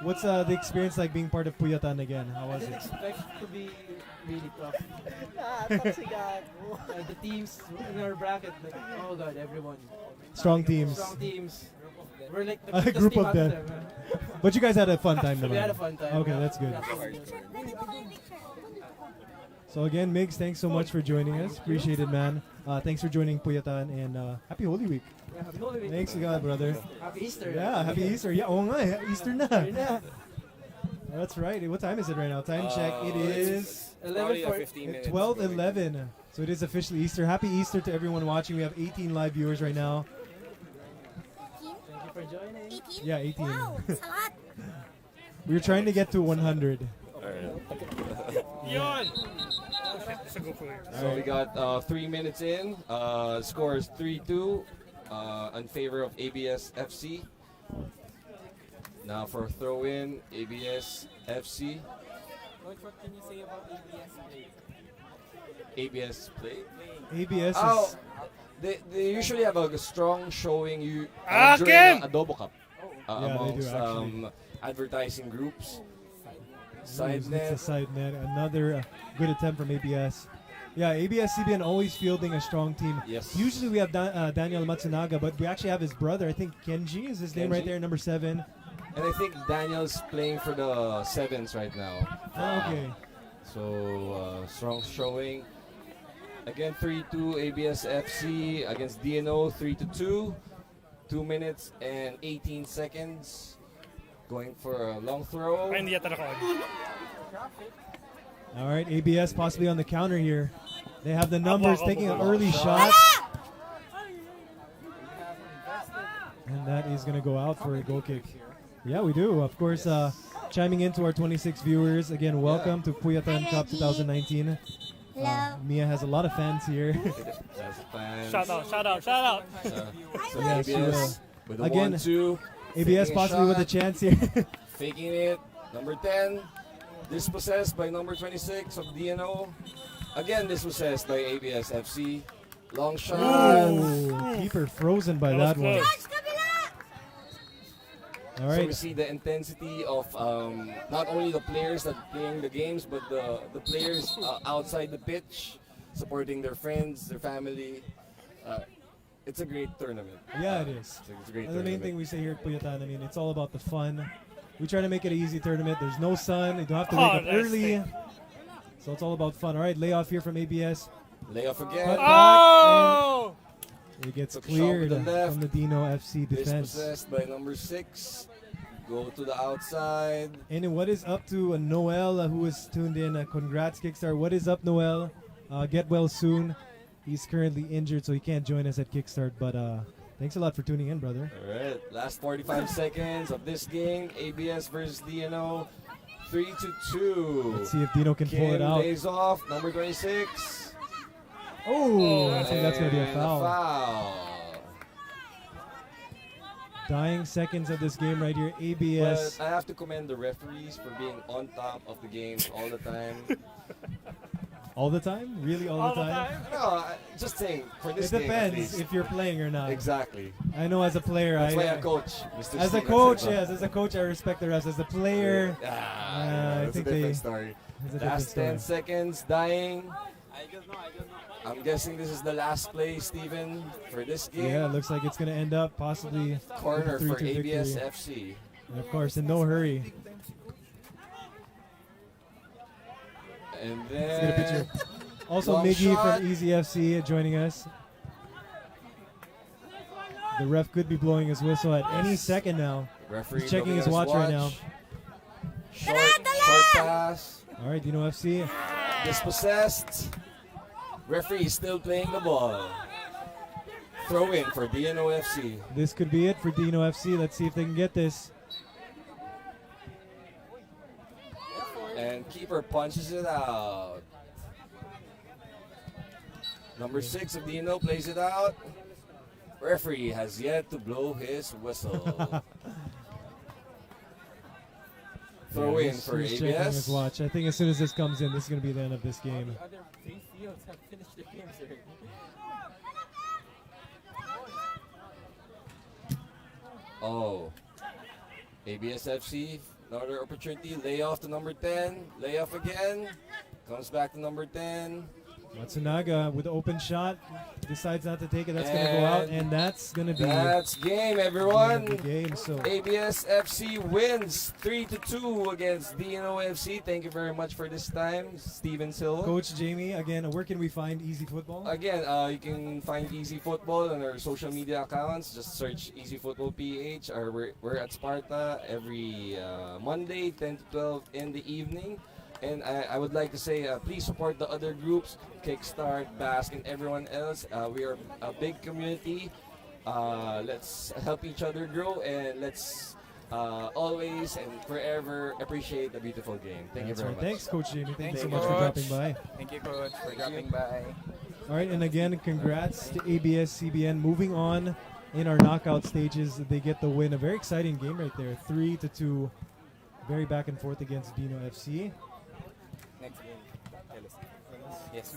what's the experience like being part of Puyatan again? How I was didn't it? expect to be really tough. The teams in our bracket, like, oh god, everyone. Strong teams. Strong teams. We're like the A biggest group team of out them. there, man. But you guys had a fun time, We naman. had a fun time. Okay, that's good. So again, Migs, thanks so much for joining us. Appreciate it, man. Thanks for joining Puyatan, and happy Holy Week. Yeah, happy Holy Week. Thanks to God, brother. Happy Easter. Yeah, happy Easter. Yeah, oo nga, eh, Easter na. Easter na. That's right. What time is it right now? Time check. It is 12:11. So it is officially Easter. Happy Easter to everyone watching. We have 18 live viewers right now. Thank you for joining. 18? Yeah, 18. Wow, it's a lot. We're trying to get to 100. Yon! So we got 3 minutes in. Score is 3-2 in favor of ABS FC. Now for throw in, ABS FC. Coach, what can you say about ABS play? ABS play. ABS Oh, is they usually have a strong showing Akin! during Adobo Cup Yeah, they do, amongst actually. advertising groups. Side Side net. net. It's a side net. Another good attempt from ABS. Yeah, ABS-CBN always fielding a strong team. Yes. Usually we have Daniel Matsunaga, but we actually have his brother. I think Kenji is his name right Kenji. there, number 7. And I think Daniel's playing for the Sevens right now. Okay. So strong showing. Again, 3-2 ABS FC against DNO, 3-2. 2 minutes and 18 seconds. Going for a long throw. Ay, hindi yata naka-on. All right, ABS possibly on the counter here. They have the numbers, taking an early Shot. shot. And that is going to go out for a goal kick. Yeah, we do. Of course, chiming into our 26 viewers. Again, welcome to Puyatan Cup 2019. Mia has a lot of fans here. That's fans. Shout out, shout out, shout out. So Yeah, she will. ABS with a Again, 1-2. ABS faking a possibly with a shot, chance here. Faking it. Number 10. Dispossessed by number 26 of DNO. Again, dispossessed by ABS FC. Long shot. Ooh, keeper frozen by That that was one. close. All So we right. see the intensity of not only the players that playing the games, but the players outside the pitch, supporting their friends, their family. It's a great tournament. Yeah, it is. It's a great And the main tournament. thing we say here at Puyatan, I mean, it's all about the fun. We try to make it an easy tournament. There's no sun. You don't have to wake up nice early. thing. So it's all about fun. All right, layoff here from ABS. Layoff again. Cut Oh! back, and it gets Took a shot cleared with the left. from the Dino FC defense. Dispossessed by number 6. Go to the outside. And what is up to Noel, who is tuned in? Congrats, Kickstart. What is up, Noel? Get well soon. He's currently injured, so he can't join us at Kickstart. But thanks a lot for tuning in, brother. All right. Last 45 seconds of this game. ABS versus DNO. 3-2. Let's see if Dino can pull it Kim out. lays off. Number 26. Oh, I think that's going to be a And foul. Dying seconds of this game right here. ABS. But I have to commend the referees for being on top of the game all the time. All the time? Really all the time? No, just saying for this It game at depends least. if you're playing or not. Exactly. I know as a player, That's why I coach, Mr. As a Steven coach, Silva. yes, as a coach, I respect the refs. As a player, I That's a think different they. story. it's a different Last 10 story. seconds, dying. I'm guessing this is the last play, Steven, for this game. Yeah, it looks like it's going to end up possibly with Corner a for 3-2 victory. ABS FC. And of course, in no hurry. And Let's get a then picture. Also, long Miggy shot. from Easy FC joining us. The ref could be blowing his whistle at any second now. Referee He's checking looking his at watch right now. Short pass. All right, Dino FC. Dispossessed. Referee is still playing the ball. Throw in for DNO FC. This could be it for Dino FC. Let's see if they can get this. And keeper punches it out. Number 6 of DNO plays it out. Referee has yet to blow his whistle. Throw in for He's checking his ABS. watch. I think as soon as this comes in, this is going to be the end of this game. The other three fields have finished their games already. Oh. ABS FC, another opportunity. Lay off to number 10. Lay off again. Comes back to number 10. Matsunaga with the open shot. Decides not to take it. That's going to go out. And that's going to be That's game, the everyone. end of the game. So ABS FC wins 3-2 against DNO FC. Thank you very much for this time, Steven Silva. Coach Jamie, again, where can we find Easy Football? Again, you can find Easy Football on our social media accounts. Just search Easy Football PH. Or we're at Sparta every Monday, 10 to 12 in the evening. And I would like to say, please support the other groups, Kickstart, Bask, and everyone else. We are a big community. Let's help each other grow, and let's always and forever appreciate the beautiful game. Thank That's you very right. much. Thanks, Coach Jamie. Thank you so you, much for Coach. dropping by. Thank you, Coach, for dropping by. All right, and again, congrats to ABS-CBN. Moving on in our knockout stages, they get the win. A very exciting game right there, 3-2. Very back and forth against Dino FC. Next game. Yes.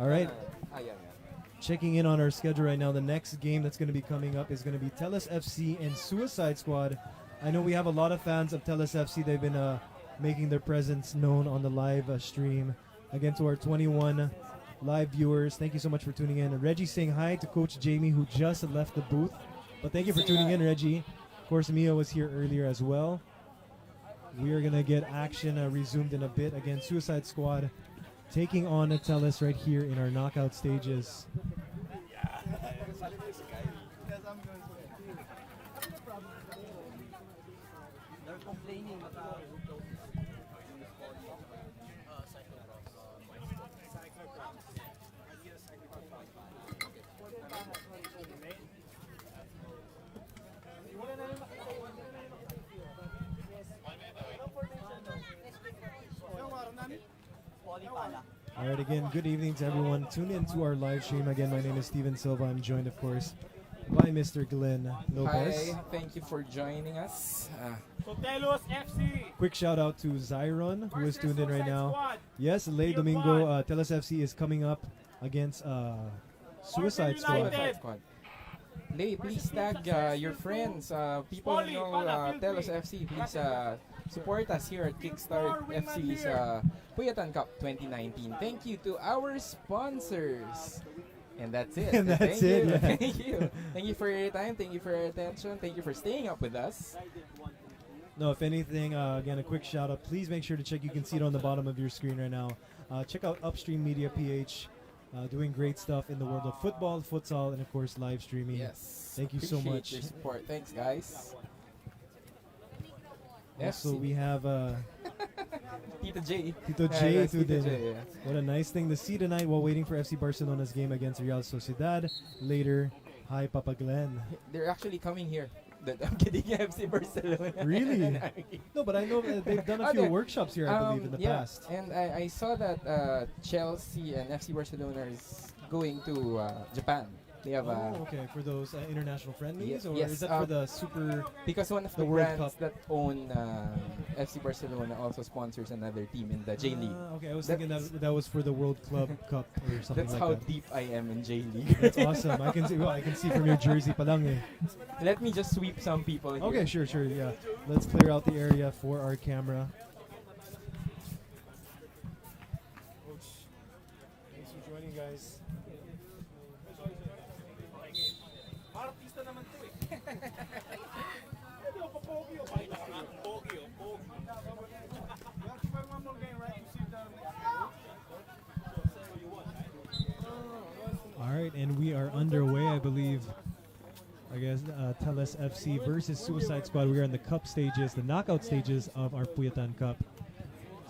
All right. Yeah. Checking in on our schedule right now, the next game that's going to be coming up is going to be Tellus FC and Suicide Squad. I know we have a lot of fans of Tellus FC. They've been making their presence known on the live stream. Again, to our 21 live viewers, thank you so much for tuning in. Reggie saying hi to Coach Jamie, who just left the booth. But thank you for tuning in, Reggie. Of course, Mia was here earlier as well. We are going to get action resumed in a bit. Again, Suicide Squad taking on Tellus right here in our knockout stages. They're complaining. All right, again, good evening to everyone. Tune in to our live stream. Again, my name is Steven Silva. I'm joined, of course, by Mr. Glenn Lopez. Hi, thank you for joining us. Sotelos FC. Quick shout out to Zyron, who is tuned in right now. Yes, late Domingo, Tellus FC is coming up against Suicide Squad. Lay, please tag your friends, people who know Telos FC. Please support us here at Kickstart FC's Puyatan Cup 2019. Thank you to our sponsors. And that's it. And that's Thank it, you. yeah. Thank you. Thank you for your time. Thank you for your attention. Thank you for staying up with us. No, if anything, again, a quick shout out. Please make sure to check. You can see it on the bottom of your screen right now. Check out Upstream Media PH. Doing great stuff in the world of football, futsal, and of course live streaming. Yes. Thank you so Appreciate much. your support. Thanks, guys. Also, FC. we have Tito J. Tito Yeah, J. that's tuned Tito in. J, yeah. What a nice thing to see tonight while waiting for FC Barcelona's game against Real Sociedad. Later, hi, Papa Glenn. They're actually coming here. I'm kidding, FC Barcelona. Really? No, but I know they've done a few Okay. workshops here, I believe, in the yeah. past. And I saw that Chelsea and FC Barcelona is going to Japan. They have okay, for those international friendlies, or yes, is that for the super? Because one of the World brands Cup? that own FC Barcelona also sponsors another team in the J League. Okay, I was thinking that was for the World Club Cup or something That's like how that. deep I am in J League. That's awesome. I can see. Well, I can see from your jersey, palang eh. Let me just sweep some people here. Okay, sure, yeah. Let's clear out the area for our camera. Thanks for joining, guys. Artista naman to eh. Pwede ako pogi o pogi o pogi. You have to play one more game, right? To see the All right, and we are underway, I believe. I guess Teles FC versus Suicide Squad. We are in the cup stages, the knockout stages of our Puyatan Cup.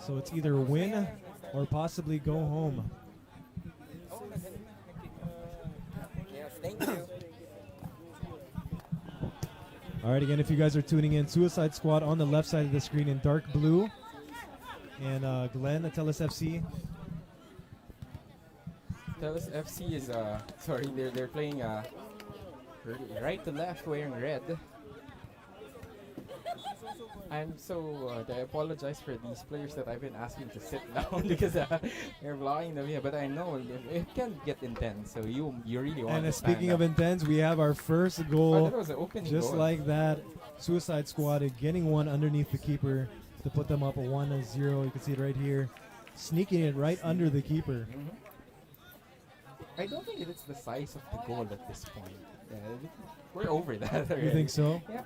So it's either win or possibly go home. Yes, thank you. All right, again, if you guys are tuning in, Suicide Squad on the left side of the screen in dark blue. And Glenn at Teles FC. Teles FC is sorry, they're playing right to left wearing red. I apologize for these players that I've been asking to sit down because they're blocking them here. But I know it can get intense, so you really want And to stand speaking up. of intense, we have our first Oh, goal. that was an opening Just goal. like that, Suicide Squad getting one underneath the keeper to put them up 1-0. You can see it right here, sneaking it right under the keeper. I don't think it's the size of the goal at this point. We're over that already. You think so? Yeah.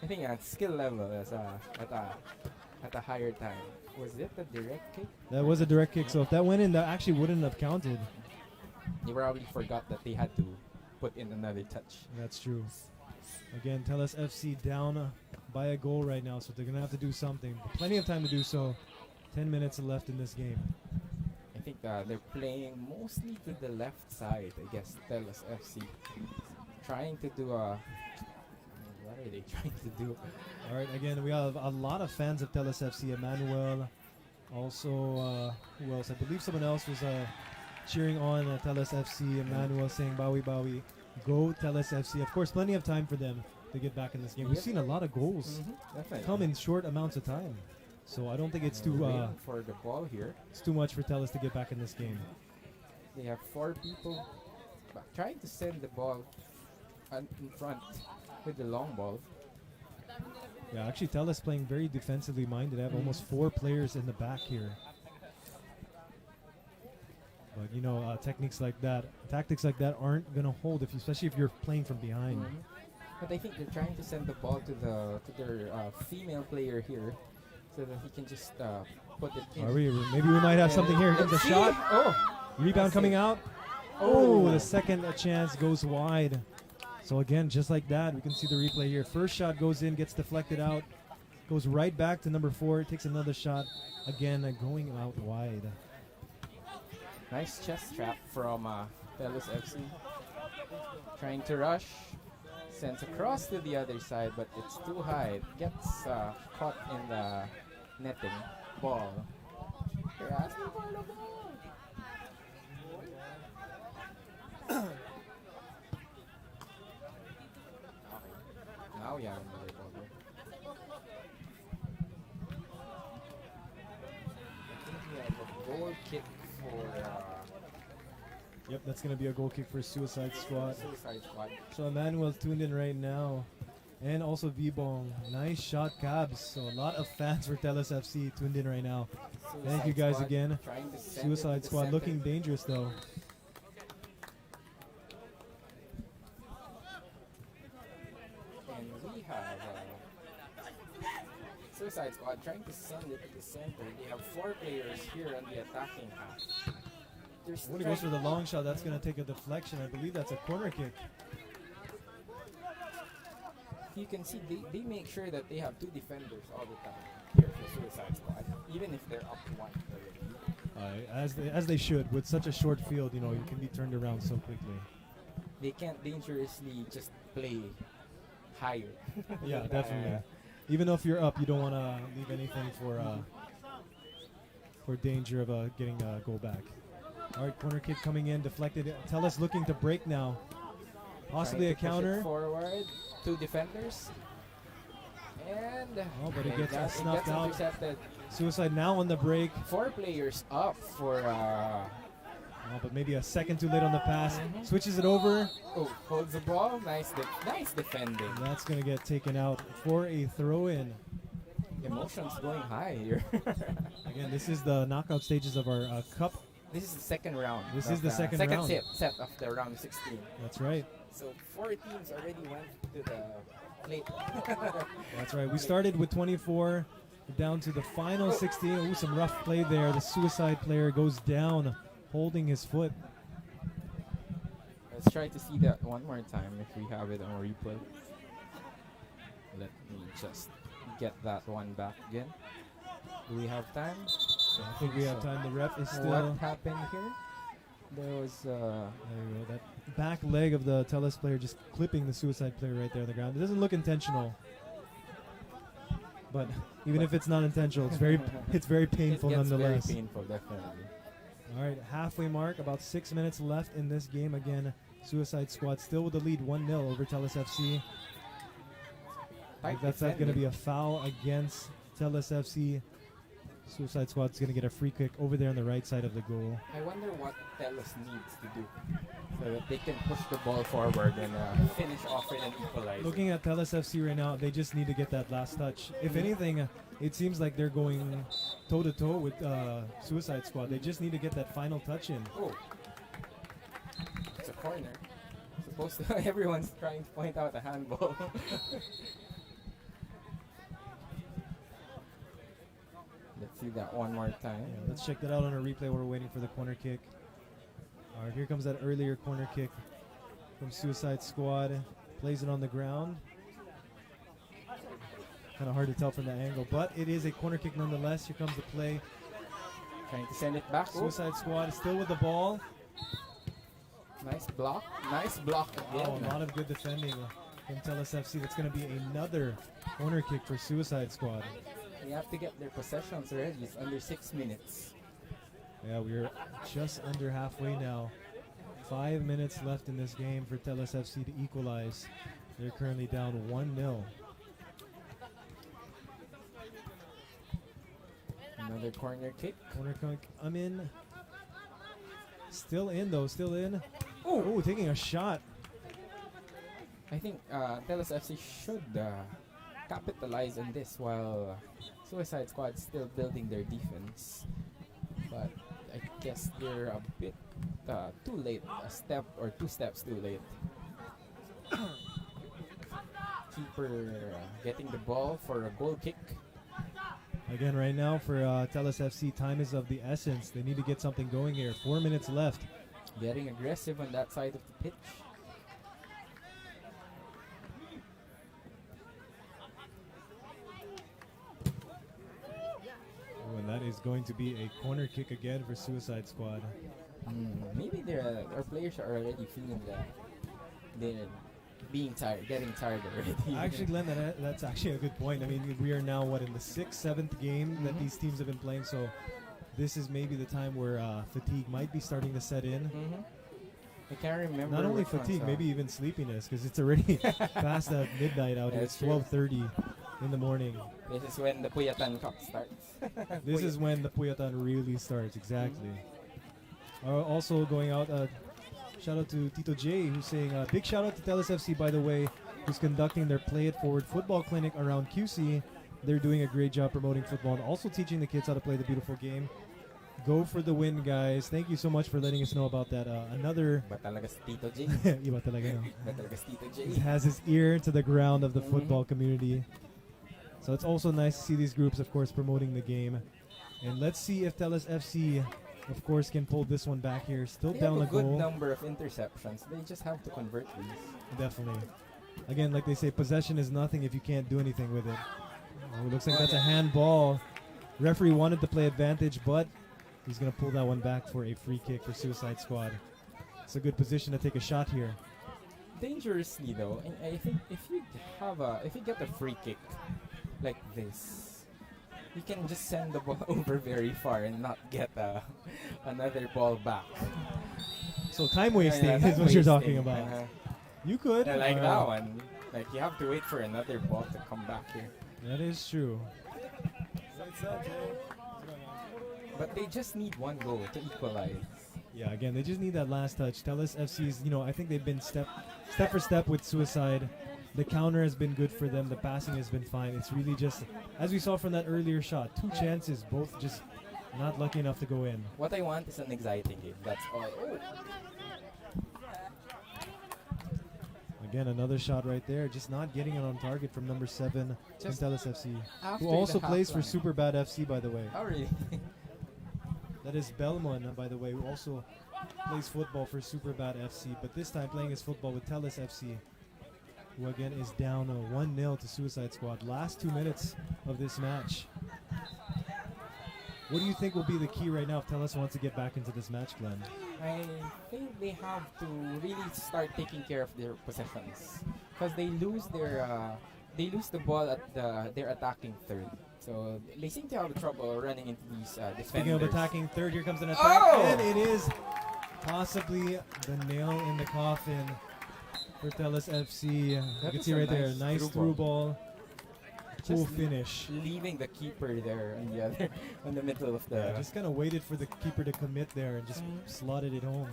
I think at skill level is at a higher time. Was it a direct kick? That was a direct kick, so if that went in, that actually wouldn't have counted. They probably forgot that they had to put in another touch. That's true. Again, Teles FC down by a goal right now, so they're going to have to do something. Plenty of time to do so. 10 minutes left in this game. I think they're playing mostly to the left side, I guess, Teles FC. Trying to do a... What are they trying to do? All right, again, we have a lot of fans of Teles FC. Emmanuel, also, who else? I believe someone else was cheering on Teles FC. Emmanuel saying, Bawi, Bawi, go Teles FC. Of course, plenty of time for them to get back in this game. We've Yep. seen a lot of goals Definitely. come in short amounts of time. So I don't think it's too Waiting for the ball here. it's too much for Teles to get back in this game. They have 4 people trying to send the ball in front with the long ball. Yeah, actually, Teles playing very defensively minded. They have almost 4 players in the back here. But you know, techniques like that, tactics like that aren't gonna hold especially if you're playing from behind. But I think they're trying to send the ball to their female player here, so that he can just put it in. Maybe we might have something here. Here's a See? shot. Oh, Rebound that's coming it. out. Oh, the second chance goes wide. So again, just like that, we can see the replay here. First shot goes in, gets deflected out, goes right back to number 4, takes another shot. Again, going out wide. Nice chest trap from Teles FC. Trying to rush. Sends across to the other side, but it's too high. It gets caught in the netting. Ball. They're asking for the ball. Now yeah, another ball. I think we have a goal kick for Yep, that's going to be a goal kick for Suicide Squad. Suicide Squad. So Emmanuel tuned in right now. And also Vbong. Nice shot, Cabs. So a lot of fans for Teles FC tuned in right now. Thank you Suicide guys Squad again. trying to send it Suicide to the Squad center. looking dangerous though. And we have Suicide Squad trying to send it to the center. They have 4 players here on the attacking half. There's When he goes for the long shot, that's going to take a deflection. I believe that's a corner kick. You can see they make sure that they have 2 defenders all the time here for Suicide Squad, even if they're up 1 already. As they should. With such a short field, you know, you can be turned around so quickly. They can't dangerously just play higher. Yeah, definitely. Even though if you're up, you don't want to leave anything for danger of getting a goal back. All right, corner kick coming in, deflected. Teles looking to break now. Possibly a Trying to push it counter. forward. 2 defenders. And Oh, but it gets snuffed gets out. intercepted. Suicide now on the break. 4 players up for Oh, but maybe a second too late on the pass. Switches it over. oh, holds the ball. Nice defending. And that's going to get taken out for a throw-in. Emotions going high here. Again, this is the knockout stages of our cup. This is the second round. This of is the second round. set of the round 16. That's right. So 4 teams already went to the plate. That's right. We started with 24, down to the final 16. Ooh, some rough play there. The Suicide player goes down, holding his foot. Let's try to see that one more time if we have it on replay. Let me just get that one back again. Do we have time? I think we have time. The ref is still. What happened here? There was. There you go. That back leg of the Tellus player just clipping the Suicide player right there on the ground. It doesn't look intentional, but even if it's not intentional, it's very painful it gets nonetheless. Very painful, definitely. All right, halfway mark. About 6 minutes left in this game. Again, Suicide Squad still with the lead 1-0 over Tellus FC. That's not going to be a foul against Tellus FC. Suicide Squad's going to get a free kick over there on the right side of the goal. I wonder what Tellus needs to do so that they can push the ball forward and finish off with an equalizer. Looking at Tellus FC right now, they just need to get that last touch. If anything, it seems like they're going toe-to-toe with Suicide Squad. They just need to get that final touch in. Oh. It's a corner. Supposed to everyone's trying to point out a handball. Let's see that one more time. Yeah, let's check that out on a replay while we're waiting for the corner kick. All right, here comes that earlier corner kick from Suicide Squad. Plays it on the ground. Kind of hard to tell from that angle, but it is a corner kick nonetheless. Here comes the play. Trying to send it back. Suicide Squad is still with the ball. Nice block. Nice block again. Oh, a lot of good defending from Tellus FC. That's going to be another corner kick for Suicide Squad. They have to get their possessions already. It's under 6 minutes. Yeah, we're just under halfway now. 5 minutes left in this game for Tellus FC to equalize. They're currently down 1-0. Another corner kick. Corner kick. I'm in. Still in though. Still in. Oh, oh, taking a shot. I think Tellus FC should capitalize on this while Suicide Squad still building their defense. But I guess they're a bit too late. A step or 2 steps too late. Keeper getting the ball for a goal kick. Again, right now for Tellus FC, time is of the essence. They need to get something going here. 4 minutes left. Getting aggressive on that side of the pitch. Oh, and that is going to be a corner kick again for Suicide Squad. Maybe our players are already feeling that they're being tired, getting tired already. Actually, Glenn, that's actually a good point. I mean, we are now, in the 6th, 7th game that these teams have been playing, so this is maybe the time where fatigue might be starting to set in. I can't remember. Not only which ones, fatigue, maybe even sleepiness, because it's already past midnight out here. That's It's true. 12:30 in the morning. This is when the Puyatan Cup starts. This is when the Puyatan really starts, exactly. Also going out, shout out to Tito J, who's saying, big shout out to Tellus FC, by the way, who's conducting their Play It Forward football clinic around QC. They're doing a great job promoting football and also teaching the kids how to play the beautiful game. Go for the win, guys. Thank you so much for letting us know about that. Another... Iba talaga si Tito J. Iba talaga, no? Iba talaga si Tito J. He has his ear to the ground of the football community. So it's also nice to see these groups, of course, promoting the game. And let's see if Tellus FC, of course, can pull this one back here. Still They down have a a good goal. number of interceptions. They just have to convert these. Definitely. Again, like they say, possession is nothing if you can't do anything with it. Oh, it looks like that's a handball. Referee wanted to play advantage, but he's going to pull that one back for a free kick for Suicide Squad. It's a good position to take a shot here. Dangerously though, and I think if you get a free kick like this, you can just send the ball over very far and not get another ball back. So time wasting Yeah, is time what you're wasting. talking about. You could. I like that one. Like, you have to wait for another ball to come back here. That is true. But they just need one goal to equalize. Yeah, again, they just need that last touch. Tellus FC's, I think they've been step for step with Suicide. The counter has been good for them. The passing has been fine. It's really just, as we saw from that earlier shot, 2 chances, both just not lucky enough to go in. What I want is an exciting game. That's all. Oh. Again, another shot right there. Just not getting it on target from number 7 from Tellus FC. After Who also the plays half for line. Super Bad FC, by the way. Oh, really? That is Belmon, by the way, who also plays football for Super Bad FC, but this time playing his football with Tellus FC, who again is down 1-0 to Suicide Squad. Last 2 minutes of this match. What do you think will be the key right now if Tellus wants to get back into this match, Glenn? I think they have to really start taking care of their possessions, because they lose the ball at their attacking third. So they seem to have trouble running into these defenders. Speaking of attacking third, here comes an attack, Oh! and it is possibly the nail in the coffin for Tellus FC. You That can is see a right there, nice nice through through ball. Cool Just finish. Leaving the keeper there on the other, in the middle of the. Yeah, just kind of waited for the keeper to commit there and just slotted it home.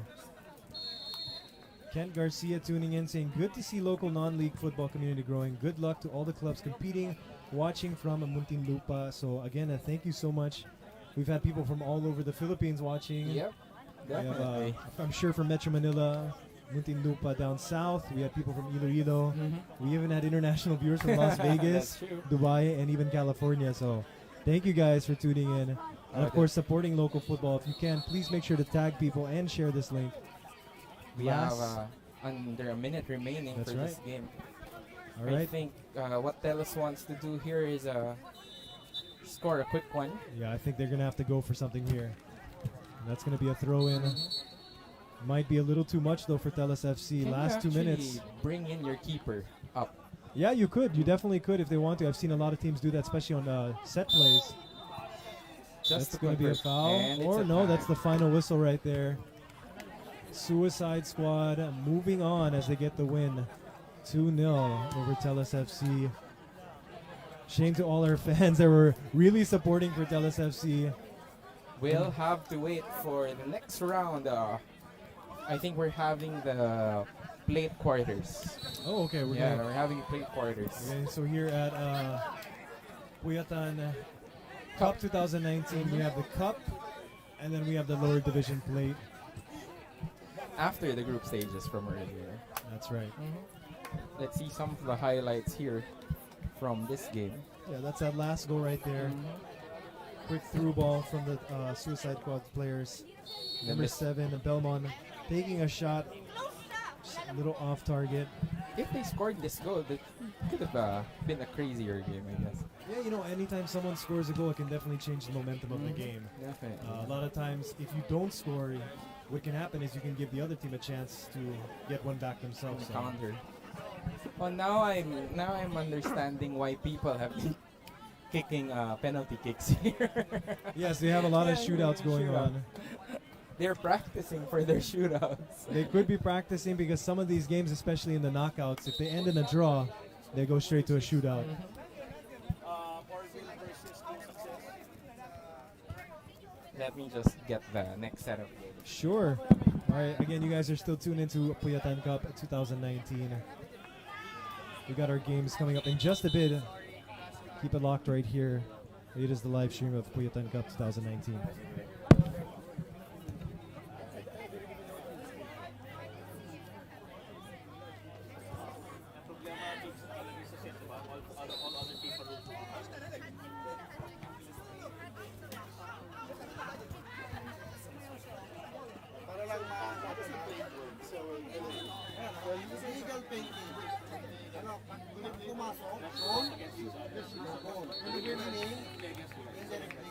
Kent Garcia tuning in saying, good to see local non-league football community growing. Good luck to all the clubs competing, watching from Muntinlupa. So again, thank you so much. We've had people from all over the Philippines watching. Yep, We have, definitely. I'm sure from Metro Manila, Muntinlupa down south. We had people from Iloilo. We even had international viewers from Las Vegas, That's true. Dubai, and even California. So thank you guys for tuning in. And of Okay. course, supporting local football. If you can, please make sure to tag people and share this link. We have under a minute remaining That's for this right. game. All I right. think what Tellus wants to do here is score a quick one. Yeah, I think they're going to have to go for something here. And that's going to be a throw-in. Might be a little too much, though, for Tellus FC. Can Last you 2 minutes. actually bring in your keeper up? Yeah, you could. You definitely could if they want to. I've seen a lot of teams do that, especially on set plays. Just That's to going to be a convert. foul. And it's Or a no, tie. that's the final whistle right there. Suicide Squad moving on as they get the win. 2-0 over Tellus FC. Shame to all our fans that were really supporting for Tellus FC. We'll have to wait for the next round. I think we're having the plate quarters. Oh, okay. We're having plate quarters. Okay, so here at Puyatan Cup 2019, we have the cup, and then we have the lower division plate. After the group stages from earlier. That's right. Let's see some of the highlights here from this game. Yeah, that's that last goal right there. Quick through ball from the Suicide Squad players. Then Number this- 7, Belmon, taking a shot, just a little off target. If they scored this goal, that could have been a crazier game, I guess. Yeah, anytime someone scores a goal, it can definitely change the momentum of the game. Definitely. A lot of times, if you don't score, what can happen is you can give the other team a chance to get one back themselves. So. Counter. Well, now I'm understanding why people have been kicking penalty kicks here. Yes, they have a lot of Yeah, shootouts going shootout. on. They're practicing for their shootouts. They could be practicing because some of these games, especially in the knockouts, if they end in a draw, they go straight to a shootout. Let me just get the next set of games. Sure. All right. Again, you guys are still tuned into Puyatan Cup 2019. We got our games coming up in just a bit. Keep it locked right here. It is the live stream of Puyatan Cup 2019. Para lang ma-tapos yung paintwork. So, illegal painting. Ano, pumasok, goal, goal. When you meaning, indirectly.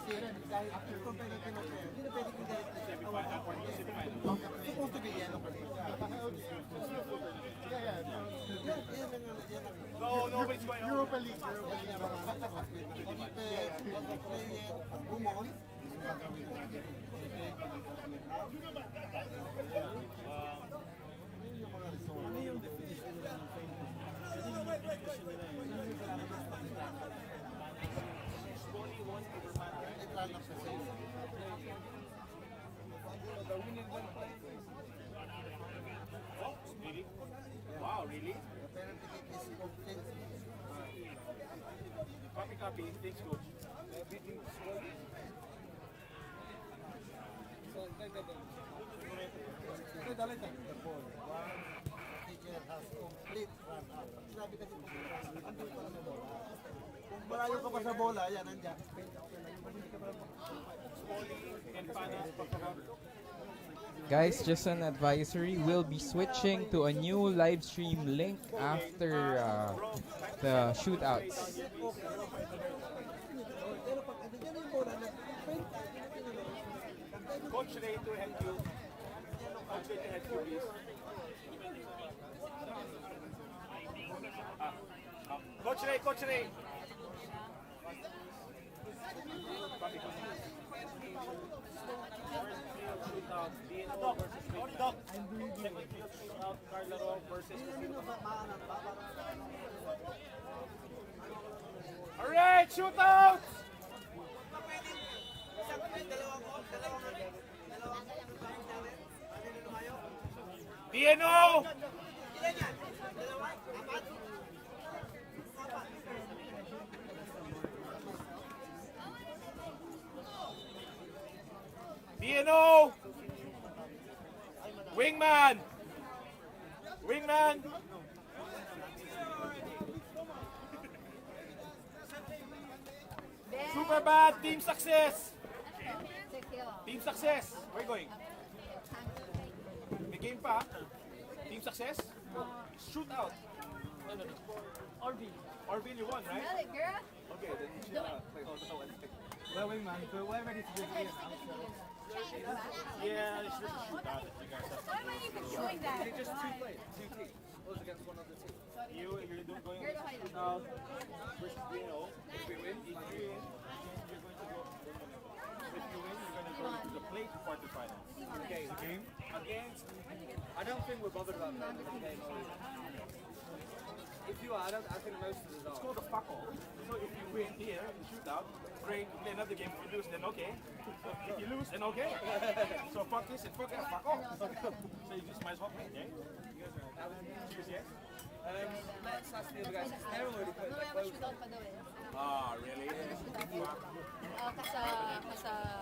Dahil after kung penalty na player, hindi na pwedeng indirectly. Supposed to be yellow pa rin. No, nobody's going on. Europa League. Bumon. Ano yung definition Copy. Thanks, coach. The ball. Teacher has complete run up. Sinabi kasi po, andun pa lang sa bola. Kung malayo ka pa sa bola, yan, nandiyan. Guys, just an advisory, we'll be switching to a new live stream link after the shootouts. Coach Ray to help you. Coach Ray to help you, please. Coach Ray, Coach Ray. Doc, check the field shootout, Carlo versus Alright, shootout! DNO! DNO! Wingman! Wingman! Super bad! Team success! Team success! Where are you going? May game pa? Team success? Shoot out! Orville. Orville, you won, right? Really, girl? Okay, then you should play all the one. Well, wingman, but we're ready to do it. Yeah, it's just a shoot out that you guys have to Why am I even doing that? It's just two players, two teams. Those against one other team. You're going with shoot out versus DNO. If we win, you're going to go. If you win, you're going to go to the play quarterfinals. Okay, the game against. I don't think we're bothered about that. The game. If you are, I think most of us are. It's called a fuck all. So if you win here in the shootout, great, we play another game. If you lose, then okay. If you lose, then okay. So fuck this and fuck off. So you just might as well play, okay? Cheers, yes? Let's ask the other guys. They're already playing their clothes. Ah, really? How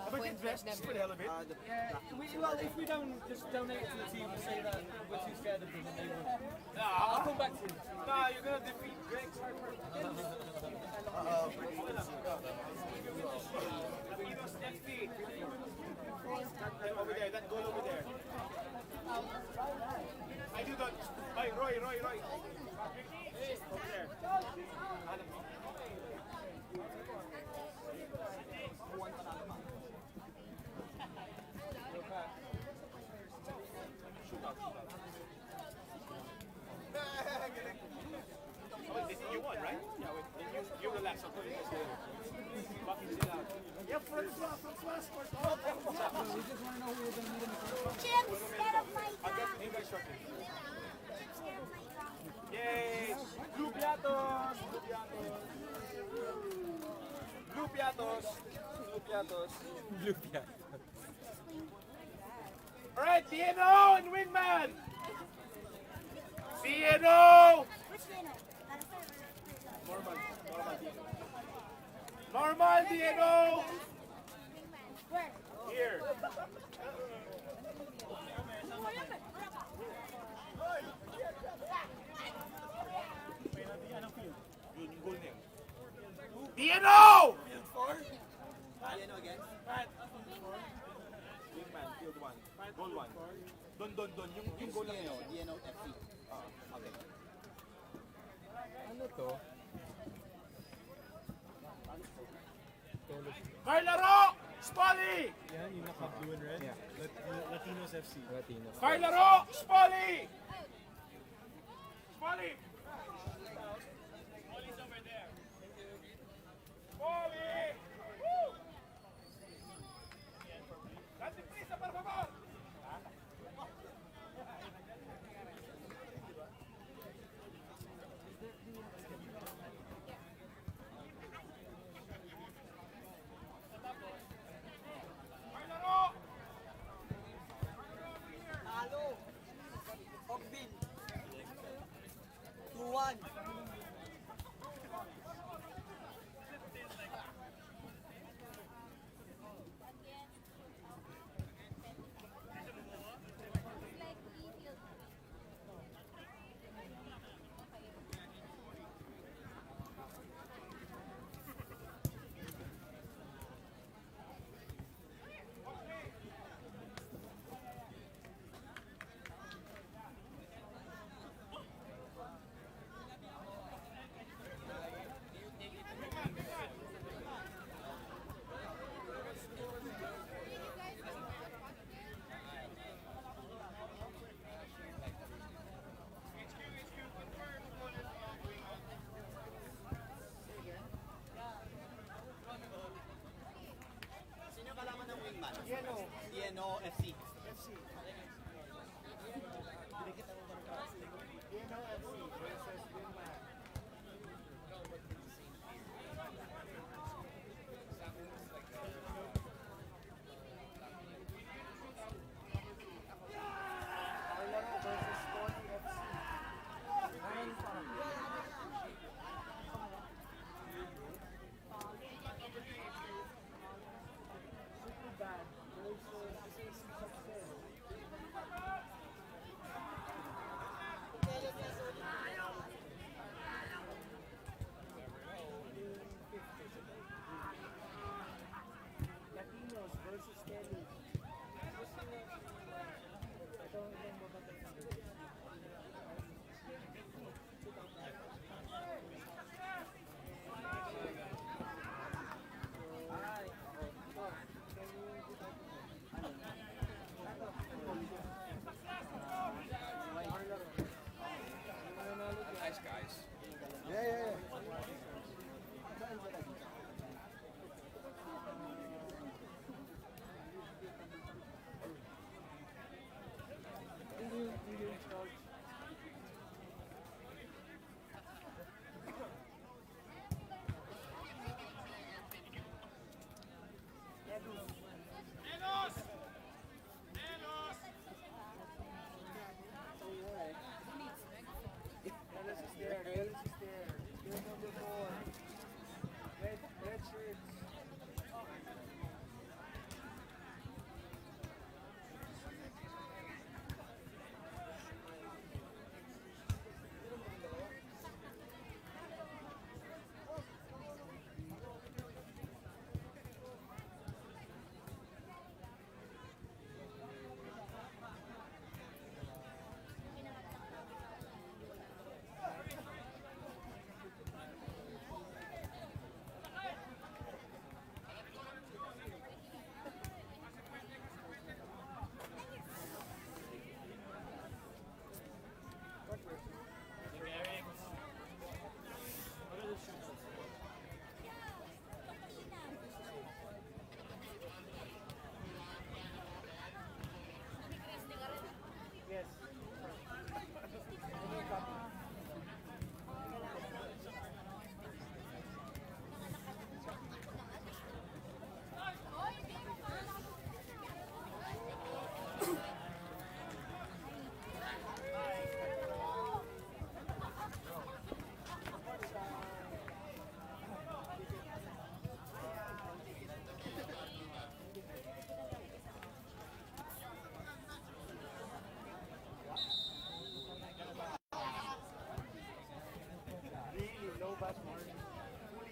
about you dress just for the hell of it? Yeah, well, if we don't just donate it to the team and say that we're too scared of them, then they will. I'll come back to you. Nah, you're going to defeat Greg's hard work. Over there, that goal over there. I do that. Hey, Roy. Over there. You won, right? Yeah, you relax. I'll tell you this later. Bakit sila? Yeah, Francois. We just want to know who you're going to meet in the first. Jim's scared of my I'll get you guys shortly. Yay! Blue Piatos! Alright, DNO and Wingman! DNO! Which DNO? Normal DNO! Where? Here. DNO! Field 4? DNO again? Wingman, field 1. Goal 1. Don. Yung goal lang yun. DNO FC. Okay. Ano to? Carlaro! Spolly! Yan, yung naka-blue and red. Yeah. Latinos FC. Latinos. Carlaro! Spolly! Spolly! Spolly's over there. Spolly! Woo! Dante prisa, por favor!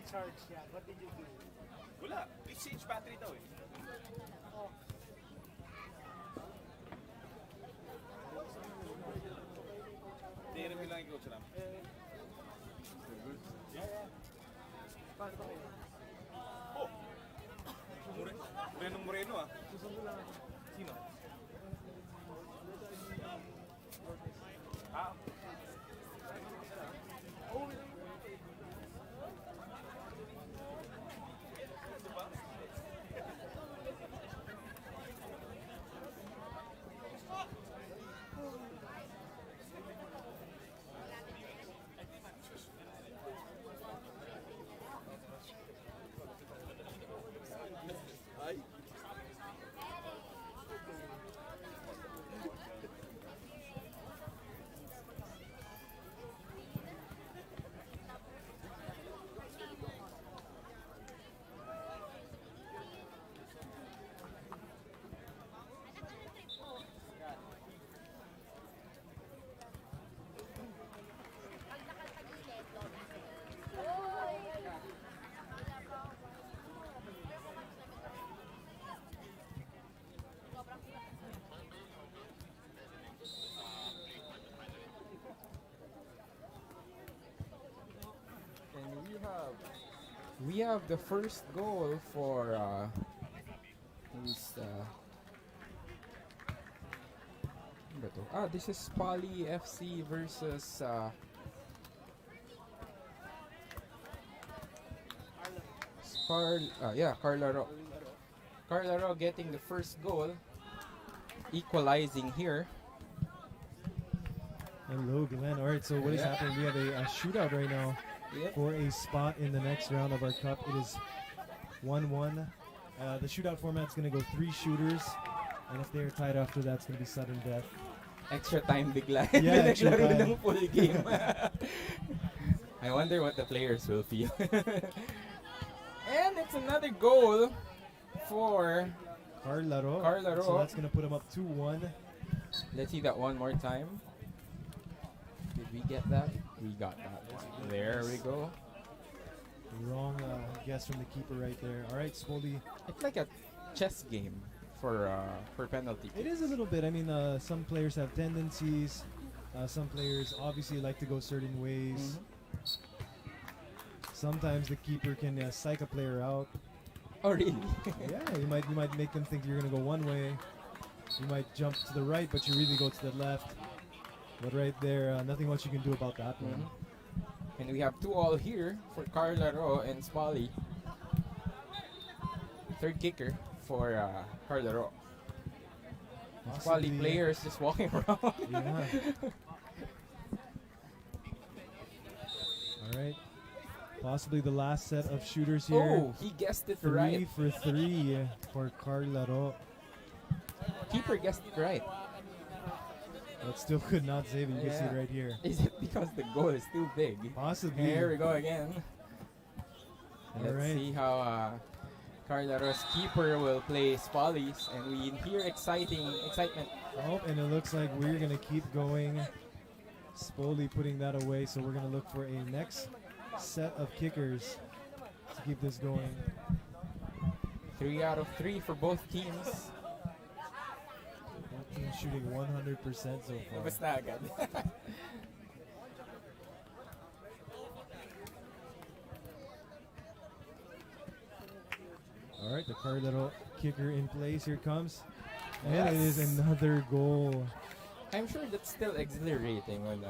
Charge, yeah. What did you do? Wala. Please change battery daw eh. Hindi, lang yung coach lang. Oh! Moreno ah. Sino? Ah. We have the first goal for who's ano ba to? This is Poly FC versus Carlaro. Carlaro getting the first goal, equalizing here. Hello, Glenn. All right, so what is happening? We have a shootout right now for a spot in the next round of our cup. It is 1-1. The shootout format's going to go 3 shooters, and if they're tied after that, it's going to be sudden death. Extra time bigla. Yeah, extra Naglaro time. ng full game. I wonder what the players will feel. And it's another goal for Carlaro. Carlaro. So that's going to put him up 2-1. Let's see that one more time. Did we get that? We got that one. There we go. Wrong guess from the keeper right there. All right, Spoldy. It's like a chess game for penalty. It is a little bit. I mean, some players have tendencies. Some players obviously like to go certain ways. Sometimes the keeper can psych a player out. Oh, really? Yeah, you might make them think you're gonna go one way. You might jump to the right, but you really go to the left. But right there, nothing much you can do about that one. And we have 2-2 here for Carlaro and Spolly. Third kicker for Carlaro. Spolly players just walking around. Yeah. All right. Possibly the last set of shooters here. Oh, he guessed it right. 3 for 3 for Carlaro. Keeper guessed it right. But still could not save it. You can see it right here. Is it because the goal is too big? Possibly. Here we go again. Let's right. see how Carlaro's keeper will play Spolly's, and we hear excitement. Oh, and it looks like we're gonna keep going. Spolly putting that away, so we're gonna look for a next set of kickers to keep this going. 3 out of 3 for both teams. Team shooting 100% so far. Basta agad. All right, the Carlaro kicker in place. Here it comes. And it is another goal. I'm sure that's still exhilarating when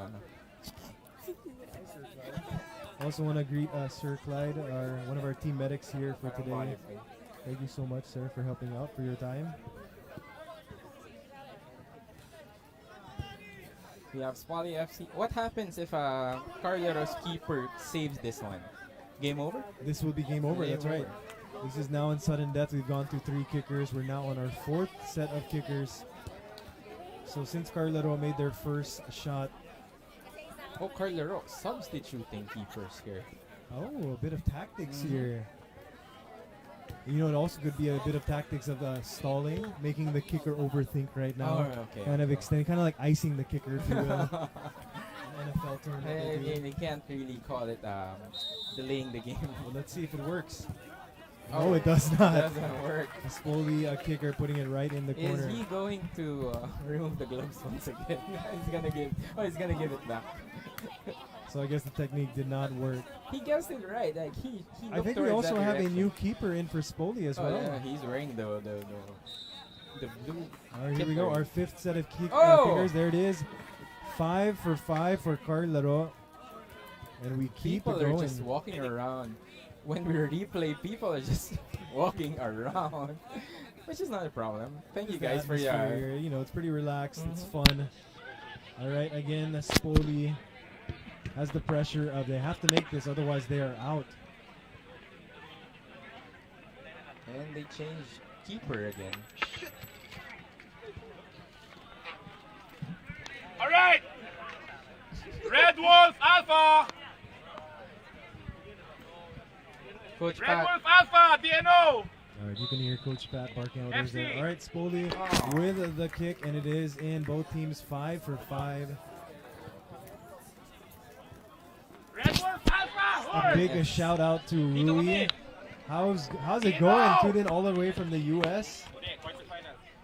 Also want to greet Sir Clyde, one of our team medics here for today. Thank you so much, sir, for helping out, for your time. we have Spolly FC. What happens if Carlaro's keeper saves this one? Game over? This will be game over, Game that's right. This is now in sudden death. We've gone through 3 kickers. We're now on our 4th set of kickers. So since Carlaro made their first shot. Oh, Carlaro substituting keepers here. Oh, a bit of tactics here. You know, it also could be a bit of tactics of stalling, making the kicker overthink right now. Oh, okay. Kind of extend, kind of like icing the kicker, if you will. NFL tournament. I they do. mean, you can't really call it delaying the game. Well, let's see if it works. Oh, No, it does not. Doesn't work. Spoli, a kicker, putting it right in the corner. Is he going to remove the gloves once again? He's gonna give it back. So I guess the technique did not work. He guessed it right. Like he I think we towards also that have a direction. new keeper in for Spoli as well. Yeah, he's wearing the blue. All right, here we go. Our fifth set of Oh! kickers. There it is. 5 for 5 for Carlaro. And we keep People it going. are just walking around. When we replay, people are just walking around, which is not a problem. Thank you The guys for your. atmosphere, you know, it's pretty relaxed. It's fun. All right, again, Spoli has the pressure of they have to make this, otherwise they are out. And they change keeper again. All right. Red Wolf Alpha. Coach Red Pat. Wolf Alpha, DNO. All right, you can hear Coach Pat barking orders there. FC. All right, Spoli with the kick, and it is in. Both teams 5 for 5. Red Wolf Alpha. A big shout out to Rui. How's it going? Tuned in all the way from the U.S.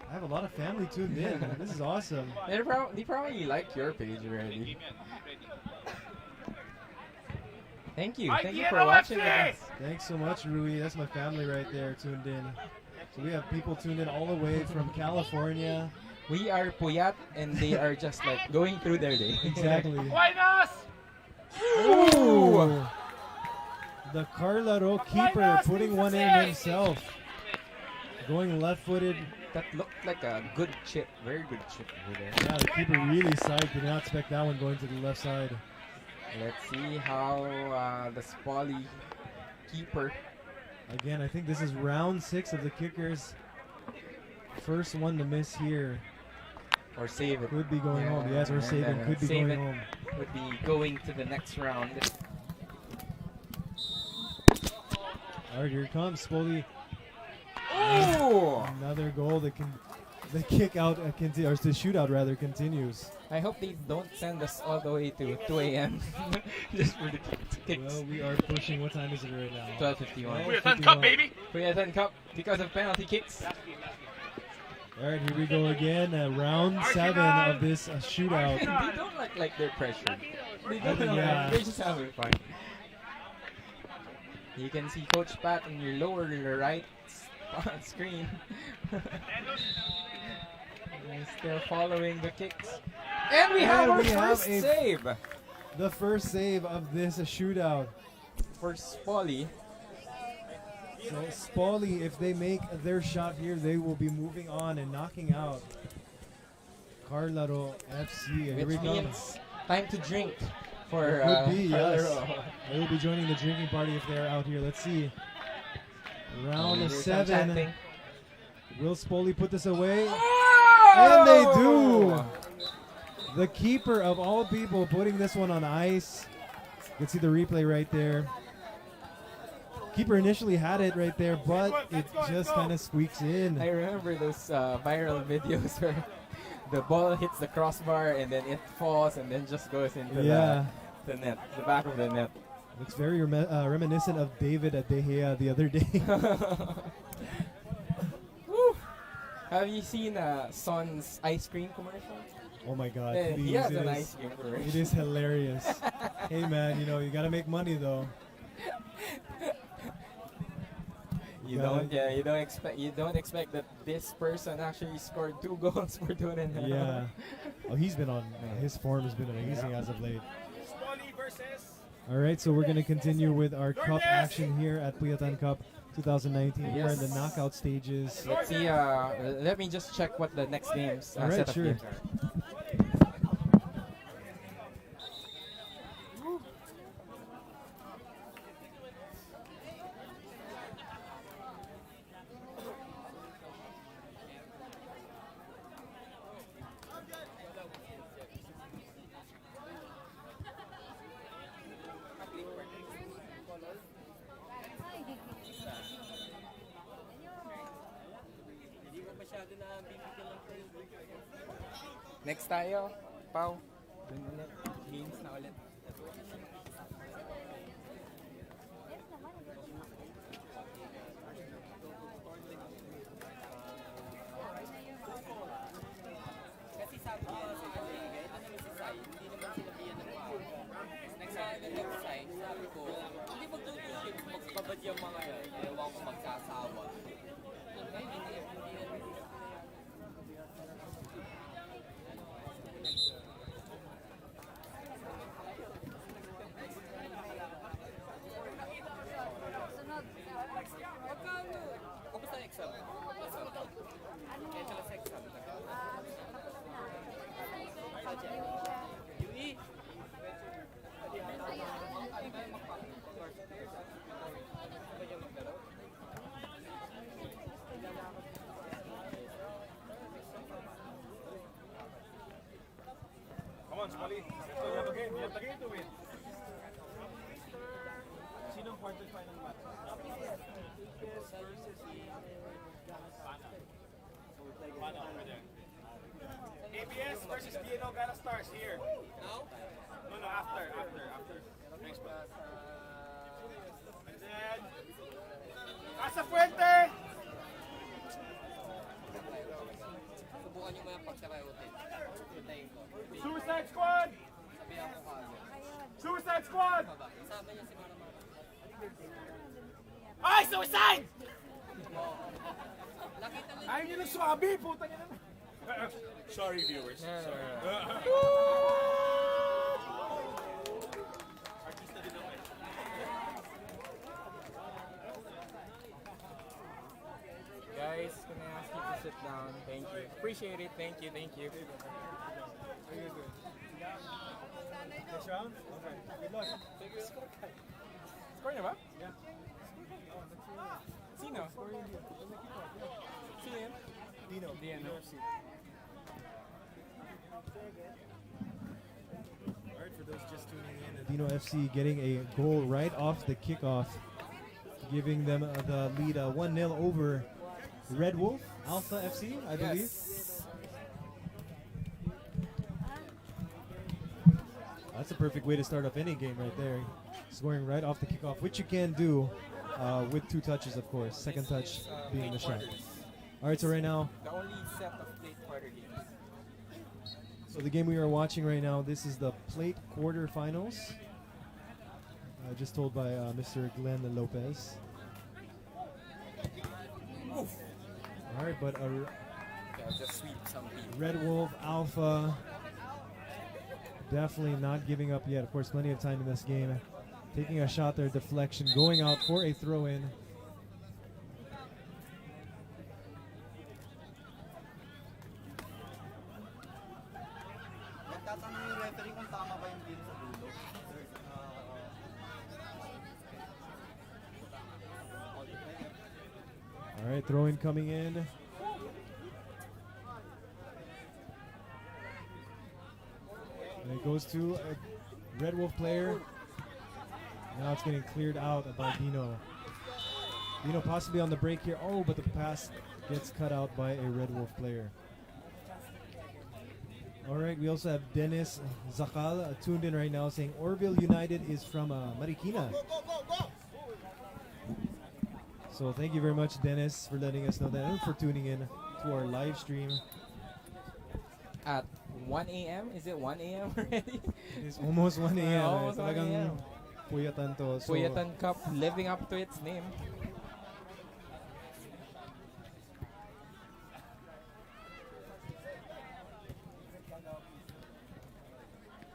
I have a lot of family tuned in. This is awesome. They probably like your page already. Thank you for watching with us. Thanks so much, Rui. That's my family right there tuned in. So we have people tuned in all the way from California. We are Puyat, and they are just like going through their day. Exactly. Buenas. Ooh! The Carlaro keeper putting one in himself. Going left-footed. That looked like a good chip, very good chip over there. Yeah, the keeper really psyched. Did not expect that one going to the left side. Let's see how the Spoli keeper. Again, I think this is round 6 of the kickers. First one to miss here. Or save it. Could be going home. Yes, or and saving. Could be save going it home. Would be going to the next round. All right, here it comes. Spoli. Ooh! Another goal. The kick out, or the shootout rather, continues. I hope they don't send us all the way to 2 a.m. just for the kicks. Well, we are pushing. What time is it right now? 12:51. Puyatan Cup, baby. Puyatan Cup because of penalty kicks. All right, here we go again. Round 7 of this shootout. They don't look like they're pressured. They don't look Yeah. like they're just having fun. You can see Coach Pat in your lower right screen. He's still following the kicks. And we have our first save. The first save of this shootout. For Spoli. So Spoli, if they make their shot here, they will be moving on and knocking out Carlaro FC. Here we Which go. means time to drink for Could be, yes. Carlaro. They will be joining the drinking party if they're out here. Let's see. Round There's some 7. chanting. Will Spoli put this away? Oh! And they do! The keeper of all people putting this one on ice. You can see the replay right there. Keeper initially had it right there, but it just kind of squeaks in. I remember those viral videos where the ball hits the crossbar and then it falls and then just goes into the net, the back of the net. Looks very reminiscent of David at De Gea the other day. Woo. Have you seen Son's ice cream commercial? Oh my God! Yeah, Please, he has it an is- ice cream commercial. It is hilarious. Hey man, you gotta make money though. You don't expect that this person actually scored 2 goals for Turin. Yeah. Oh, he's been on. His form has been amazing as of late. Spoli versus. All right, so we're gonna continue with our cup action here at Puyatan Cup 2019. We're in the Yes. knockout stages. Let's see. Let me just check what the next games All right, set of sure. games are. Next tayo, Pau. games na ulit. Kasi sabi niya sa kanila, kahit ano si Sai, hindi naman sinabihan ng foul. Nagsabi ng Sai, sabi ko, hindi magtutusin, magbabad yung mga yan. Ewan ko magsasawa. Okay, hindi yan. Kamusta ang exam? Kaya sila sa exam. UE. Come on, Smalley. You have a game. You have the game to win. Sinong quarterfinal match? Pana over there. ABS versus DNO Gala Stars here. Now? No, after. Next one. And then, Casa Fuente! Subukan nyo mga pagkakayotin. Hintayin ko. Suicide Squad! Sabihan ko kagad. Suicide Squad! Kasama niya si Mama. Ay, suicide! Nakita lang. Ayaw niyo ng swabe, puta niya naman. Sorry, viewers. Sorry. Artista din ako eh. Guys, can I ask you to sit down? Thank you. Appreciate it. Thank you. Next round? Okay. Good luck. Score na ba? Yeah. Sino? Sino yun? Dino. FC. Alright, for those just tuning in, Dino FC getting a goal right off the kickoff, giving them the lead 1-0 over Red Wolf, Alpha FC, I believe. That's a perfect way to start off any game right there. Scoring right off the kickoff, which you can do with 2 touches, of course. Second touch being the shot. Alright, so right now, The only set of plate quarter games. so the game we are watching right now, this is the plate quarterfinals. Just told by Mr. Glenn Lopez. Alright, but Yeah, just sweep some people. Red Wolf, Alpha, definitely not giving up yet. Of course, plenty of time in this game. Taking a shot there, deflection, going out for a throw-in. Nagtatanong yung referee kung tama ba yung deal sa dulo. All right, throw-in coming in. And it goes to a Red Wolf player. Now it's getting cleared out by Dino. Dino possibly on the break here. Oh, but the pass gets cut out by a Red Wolf player. All right, we also have Dennis Zakal tuned in right now saying Orville United is from Marikina. So thank you very much, Dennis, for letting us know that and for tuning in to our live stream. At 1 a.m.? Is it 1 a.m. already? It's almost 1 a.m. Almost 1 Talagang a.m. Puyatan to. So Puyatan Cup living up to its name.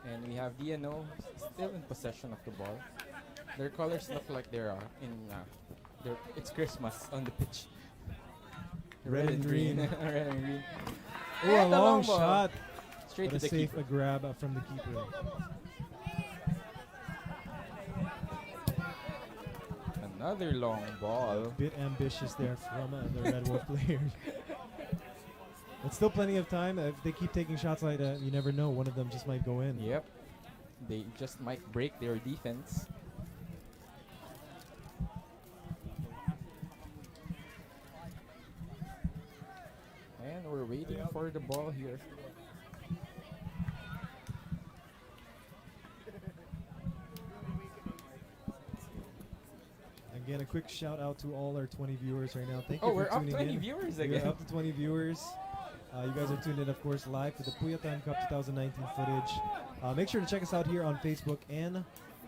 And we have DNO still in possession of the ball. Their colors look like they're it's Christmas on the pitch. Red and green. Red and green. Oh, a And the long ball. shot. Straight But to a the safe keeper. grab from the keeper. Another long ball. Bit ambitious there from the Red Wolf players. But still plenty of time. If they keep taking shots like that, you never know. One of them just might go in. Yep. They just might break their defense. And we're waiting for the ball here. Again, a quick shout out to all our 20 viewers right now. Thank Oh, you we're for up tuning 20 in. viewers We're again. up to 20 viewers. You guys are tuned in, of course, live for the Puyatan Cup 2019 footage. Make sure to check us out here on Facebook and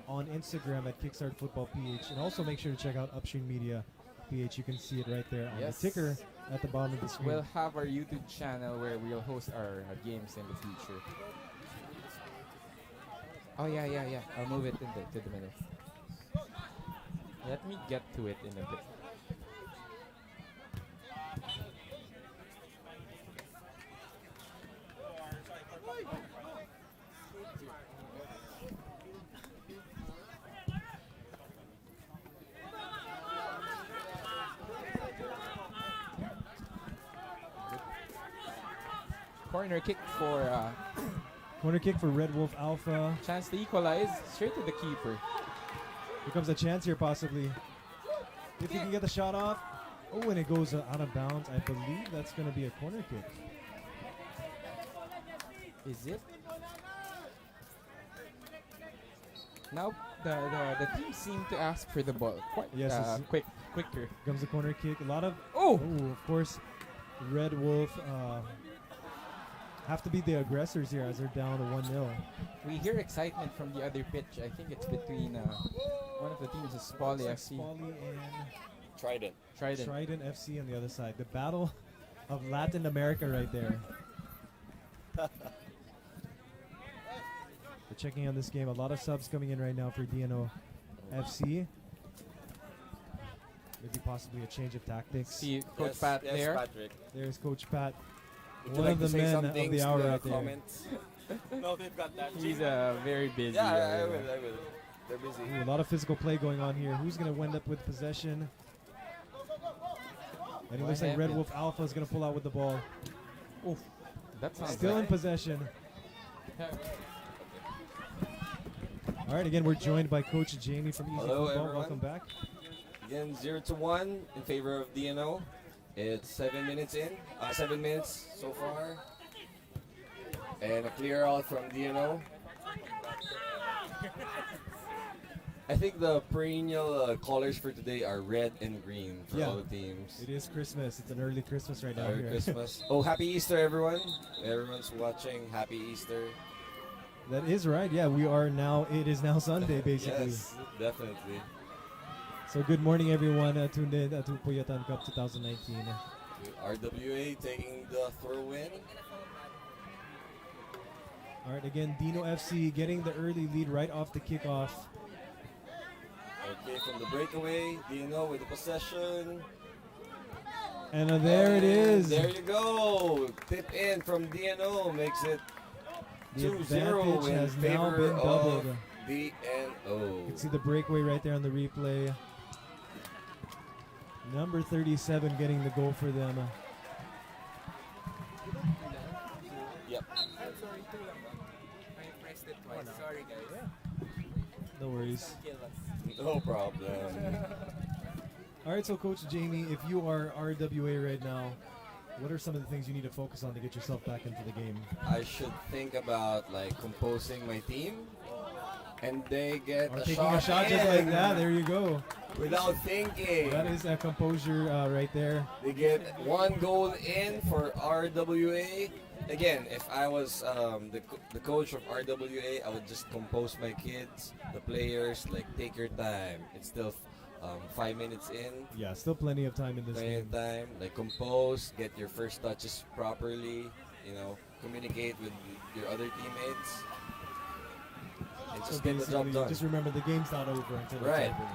on Instagram at Kickstart Football PH. And also make sure to check out Upstream Media PH. You can see it right there on Yes. the ticker at the bottom of the screen. We'll have our YouTube channel where we'll host our games in the future. Oh yeah. I'll move it to the middle. Let me get to it in a bit. Corner kick for Corner kick for Red Wolf Alpha. chance to equalize straight to the keeper. Here comes a chance here, possibly. If he can get the shot off. Oh, and it goes out of bounds. I believe that's going to be a corner kick. Is it? Now the team seem to ask for the ball quite Yes, it's- quicker. Here comes the corner kick. A lot of Oh! Of course, Red Wolf have to be the aggressors here as they're down to 1-0. We hear excitement from the other pitch. I think it's between one of the teams is Poly FC. Poly and Trident. Trident FC on the other side. The battle of Latin America right there. We're checking on this game. A lot of subs coming in right now for DNO FC. Maybe possibly a change of tactics. See Coach Pat there. Patrick. There's Coach Pat. Would you One like of to the say men of something the to hour the right there. comments? No, they've got that. He's very busy. Yeah, I will. They're busy. Ooh, a lot of physical play going on here. Who's going to wind up with possession? And it looks like Red Wolf Alpha is going to pull out with the ball. Oof, that sounds Still in like possession. All right, again, we're joined by Coach Jamie from Easy Hello, Football. everyone. Welcome back. Again, 0-1 in favor of DNO. It's 7 minutes in. 7 minutes so far. And a clear out from DNO. I think the perennial colors for today are red and green for all the teams. It is Christmas. It's an early Christmas right now Merry here. Christmas. Oh, happy Easter, everyone. Everyone's watching. Happy Easter. That is right. Yeah, we are now. It is now Sunday, basically. Yes, definitely. So good morning, everyone. Tuned in to Puyatan Cup 2019. RWA taking the throw in. All right, again, Dino FC getting the early lead right off the kickoff. Okay, from the breakaway, Dino with the possession. And there it is. There you go. Tip in from DNO makes it The 2-0 advantage in has now favor been doubled. of DNO. You can see the breakaway right there on the replay. Number 37 getting the goal for them. Yep. I pressed it twice. Sorry, guys. No worries. No problem. All right, so Coach Jamie, if you are RWA right now, what are some of the things you need to focus on to get yourself back into the game? I should think about like composing my team, and they get Or a taking shot a shot just in like that. There you go. without thinking. That is a composure right there. They get one goal in for RWA. Again, if I was the coach of RWA, I would just compose my kids, the players, like take your time. It's still 5 minutes in. Yeah, still plenty of time in this Plenty game. of time. Like compose, get your first touches properly. Communicate with your other teammates. And So just get the job basically, done. just remember the game's not over until Right. it's over.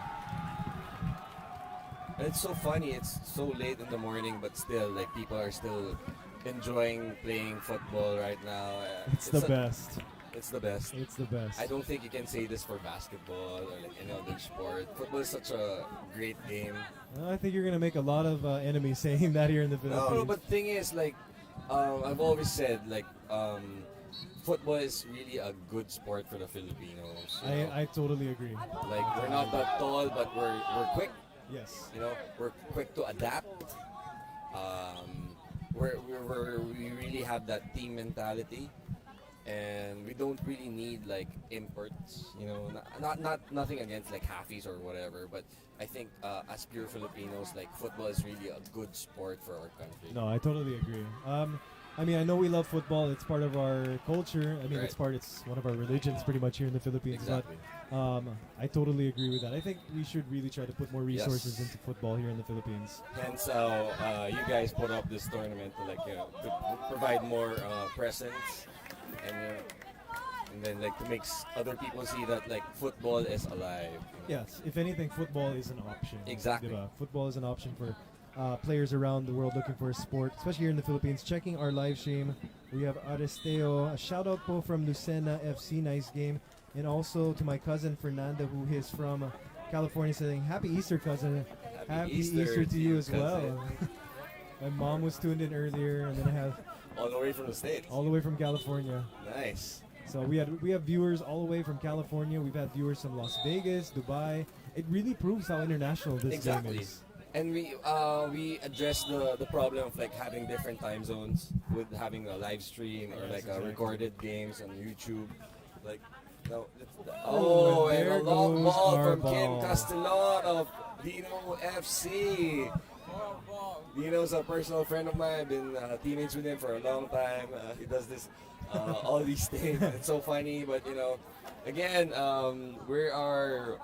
And it's so funny. It's so late in the morning, but still, like people are still enjoying playing football right now. It's the best. It's the best. It's the best. I don't think you can say this for basketball or like any other sport. Football is such a great game. I think you're going to make a lot of enemies saying that here in the Philippines. No, but thing is, like, I've always said, like, football is really a good sport for the Filipinos. you know? I totally agree. Like, we're not that tall, but we're quick. Yes. We're quick to adapt. We really have that team mentality. and we don't really need like imports. You know, nothing against like halfies or whatever, but I think as pure Filipinos, like football is really a good sport for our country. No, I totally agree. I mean, I know we love football. It's part of our culture. I mean, Right. it's one of our religions pretty much here in the Philippines. Exactly. But I totally agree with that. I think we should really try to put more resources Yes. into football here in the Philippines. Hence how you guys put up this tournament to like to provide more presence and and then like to make other people see that like football is alive. Yes, if anything, football is an option. Exactly. Diba? Football is an option for players around the world looking for a sport, especially here in the Philippines. Checking our live stream, we have Aristeo. A shout out po from Lucena FC, nice game. And also to my cousin Fernanda, who is from California, saying, Happy Easter, cousin. Happy Easter to you as well. My mom was tuned in earlier, and then I have All the way from the States. all the way from California. Nice. So we have viewers all the way from California. We've had viewers from Las Vegas, Dubai. It really proves how international this Exactly. game is. And we address the problem of like having different time zones with having a live stream or Yes, like exactly. recorded games on YouTube. Like no, Oh, and and there a long goes ball our from Kim ball. Castellon of Dino FC. Dino's a personal friend of mine. I've been teammates with him for a long time. He does this, all these things. It's so funny, but you know, again, we are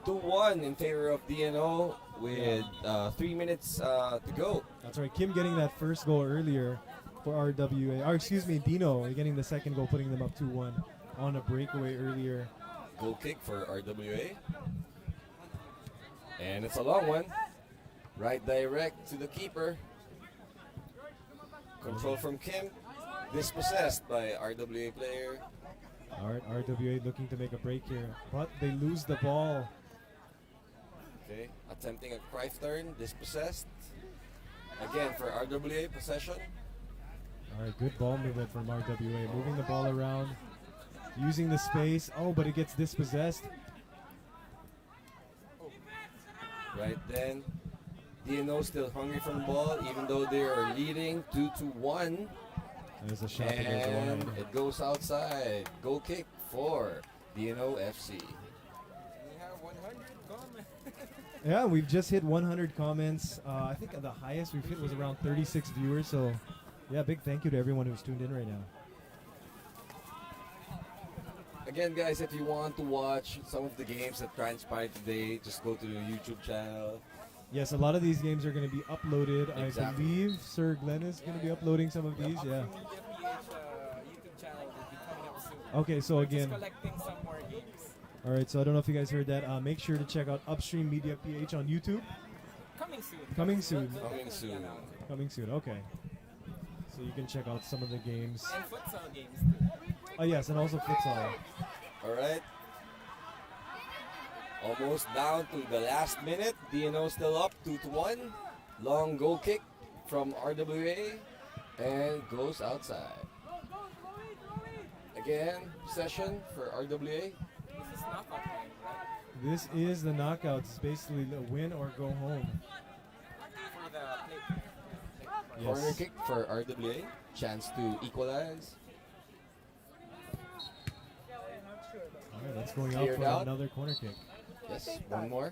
2-1 in favor of DNO with 3 minutes to go. That's right. Kim getting that first goal earlier for RWA. Or excuse me, Dino getting the second goal, putting them up 2-1 on a breakaway earlier. Goal kick for RWA. And it's a long one. Right direct to the keeper. Control from Kim. Dispossessed by RWA player. Alright, RWA looking to make a break here, but they lose the ball. Okay, attempting a Cruyff turn. Dispossessed. Again for RWA possession. Alright, good ball movement from RWA. Moving the ball around. Using the space. Oh, but it gets dispossessed. Right then. DNO still hungry for the ball, even though they are leading 2-1. There's a shot that goes And wide. it goes outside. Goal kick for DNO FC. We have 100 comments. Yeah, we've just hit 100 comments. I think the highest we've hit was around 36 viewers. So, yeah, big thank you to everyone who's tuned in right now. Again, guys, if you want to watch some of the games that transpired today, just go to the YouTube channel. Yes, a lot of these games are going to be uploaded. Exactly. I believe Sir Glenn is going to be uploading some of these. Yeah. YouTube channel will be coming up soon. Okay, so We're again. just collecting some more games. All right, so I don't know if you guys heard that. Make sure to check out Upstream Media PH on YouTube. Coming soon. Coming soon. Coming soon. Coming soon. Okay. So you can check out some of the games. And futsal games too. Oh yes, and also futsal. All right. Almost down to the last minute. DNO still up 2-1. Long goal kick from RWA and goes outside. Again, session for RWA. This is knockout time, right? This is the knockouts. It's basically the win or go home. For the play. Yes. Corner kick for RWA. Chance to equalize. All right, that's going out Cleared for out. another corner kick. Yes, one more.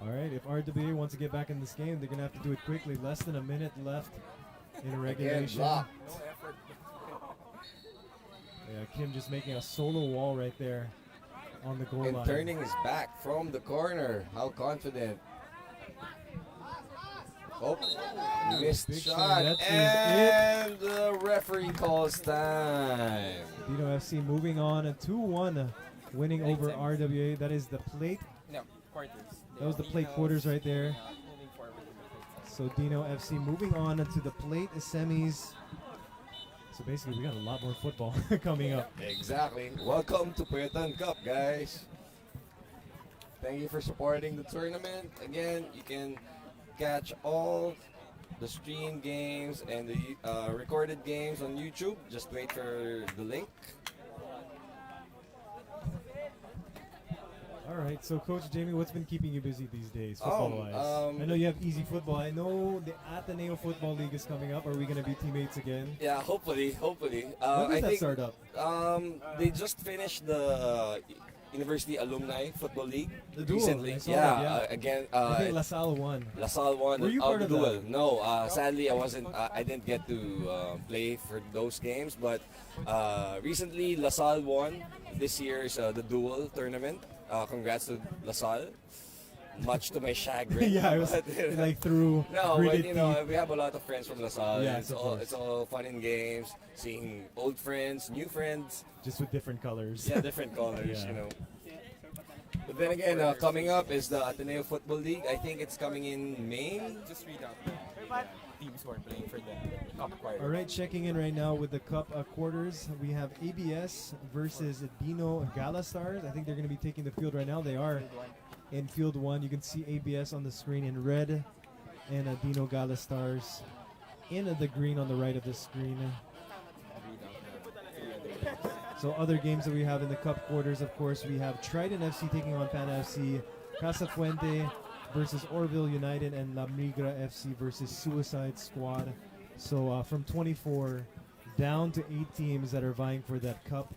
All right, if RWA wants to get back in this game, they're going to have to do it quickly. Less than a minute left in Again, regulation. blocked. No effort. Yeah, Kim just making a solo wall right there on the goal And line. turning his back from the corner. How confident. Oh, missed Big shot. shot. That is And the referee calls time. Dino FC moving on at 2-1, winning over RWA. That is the plate. No, quarters. That was the plate quarters right there. Moving forward in the plate. So Dino FC moving on to the plate semis. So basically, we got a lot more football coming up. Exactly. Welcome to Puyatan Cup, guys. Thank you for supporting the tournament. Again, you can catch all the stream games and the recorded games on YouTube. Just wait for the link. All right. right. So, Coach Jamie, what's been keeping you busy these days, Oh, football-wise? I know you have Easy Football. I know the Ateneo Football League is coming up. Are we going to be teammates again? Yeah, hopefully. When does I that think start up? they just finished the University Alumni Football League The duel, recently. I saw Yeah, that, yeah. again. I think LaSalle won. LaSalle won. Were you part the of duel. that? No, sadly I wasn't. I didn't get to play for those games. But recently LaSalle won this year's the duel tournament. Congrats to LaSalle. Much to my chagrin. Yeah, it was But, like through no, but gritted you know, teeth. we have a lot of friends from LaSalle. Yes, of course. It's all fun and games, seeing old friends, new friends. Just with different colors. Yeah, different colors, Yeah. you know. But then again, coming up is the Ateneo Football League. I think it's coming in May. Just read out the teams who are playing for the cup quarter. All right, checking in right now with the Cup quarters. We have ABS versus Dino Gala Stars. I think they're going to be taking the field right now. They are in Field 1. You can see ABS on the screen in red and Dino Gala Stars in the green on the right of the screen. So other games that we have in the Cup quarters, of course, we have Trident FC taking on Pana FC, Casa Fuente versus Orville United, and La Migra FC versus Suicide Squad. So from 24 down to 8 teams that are vying for that cup.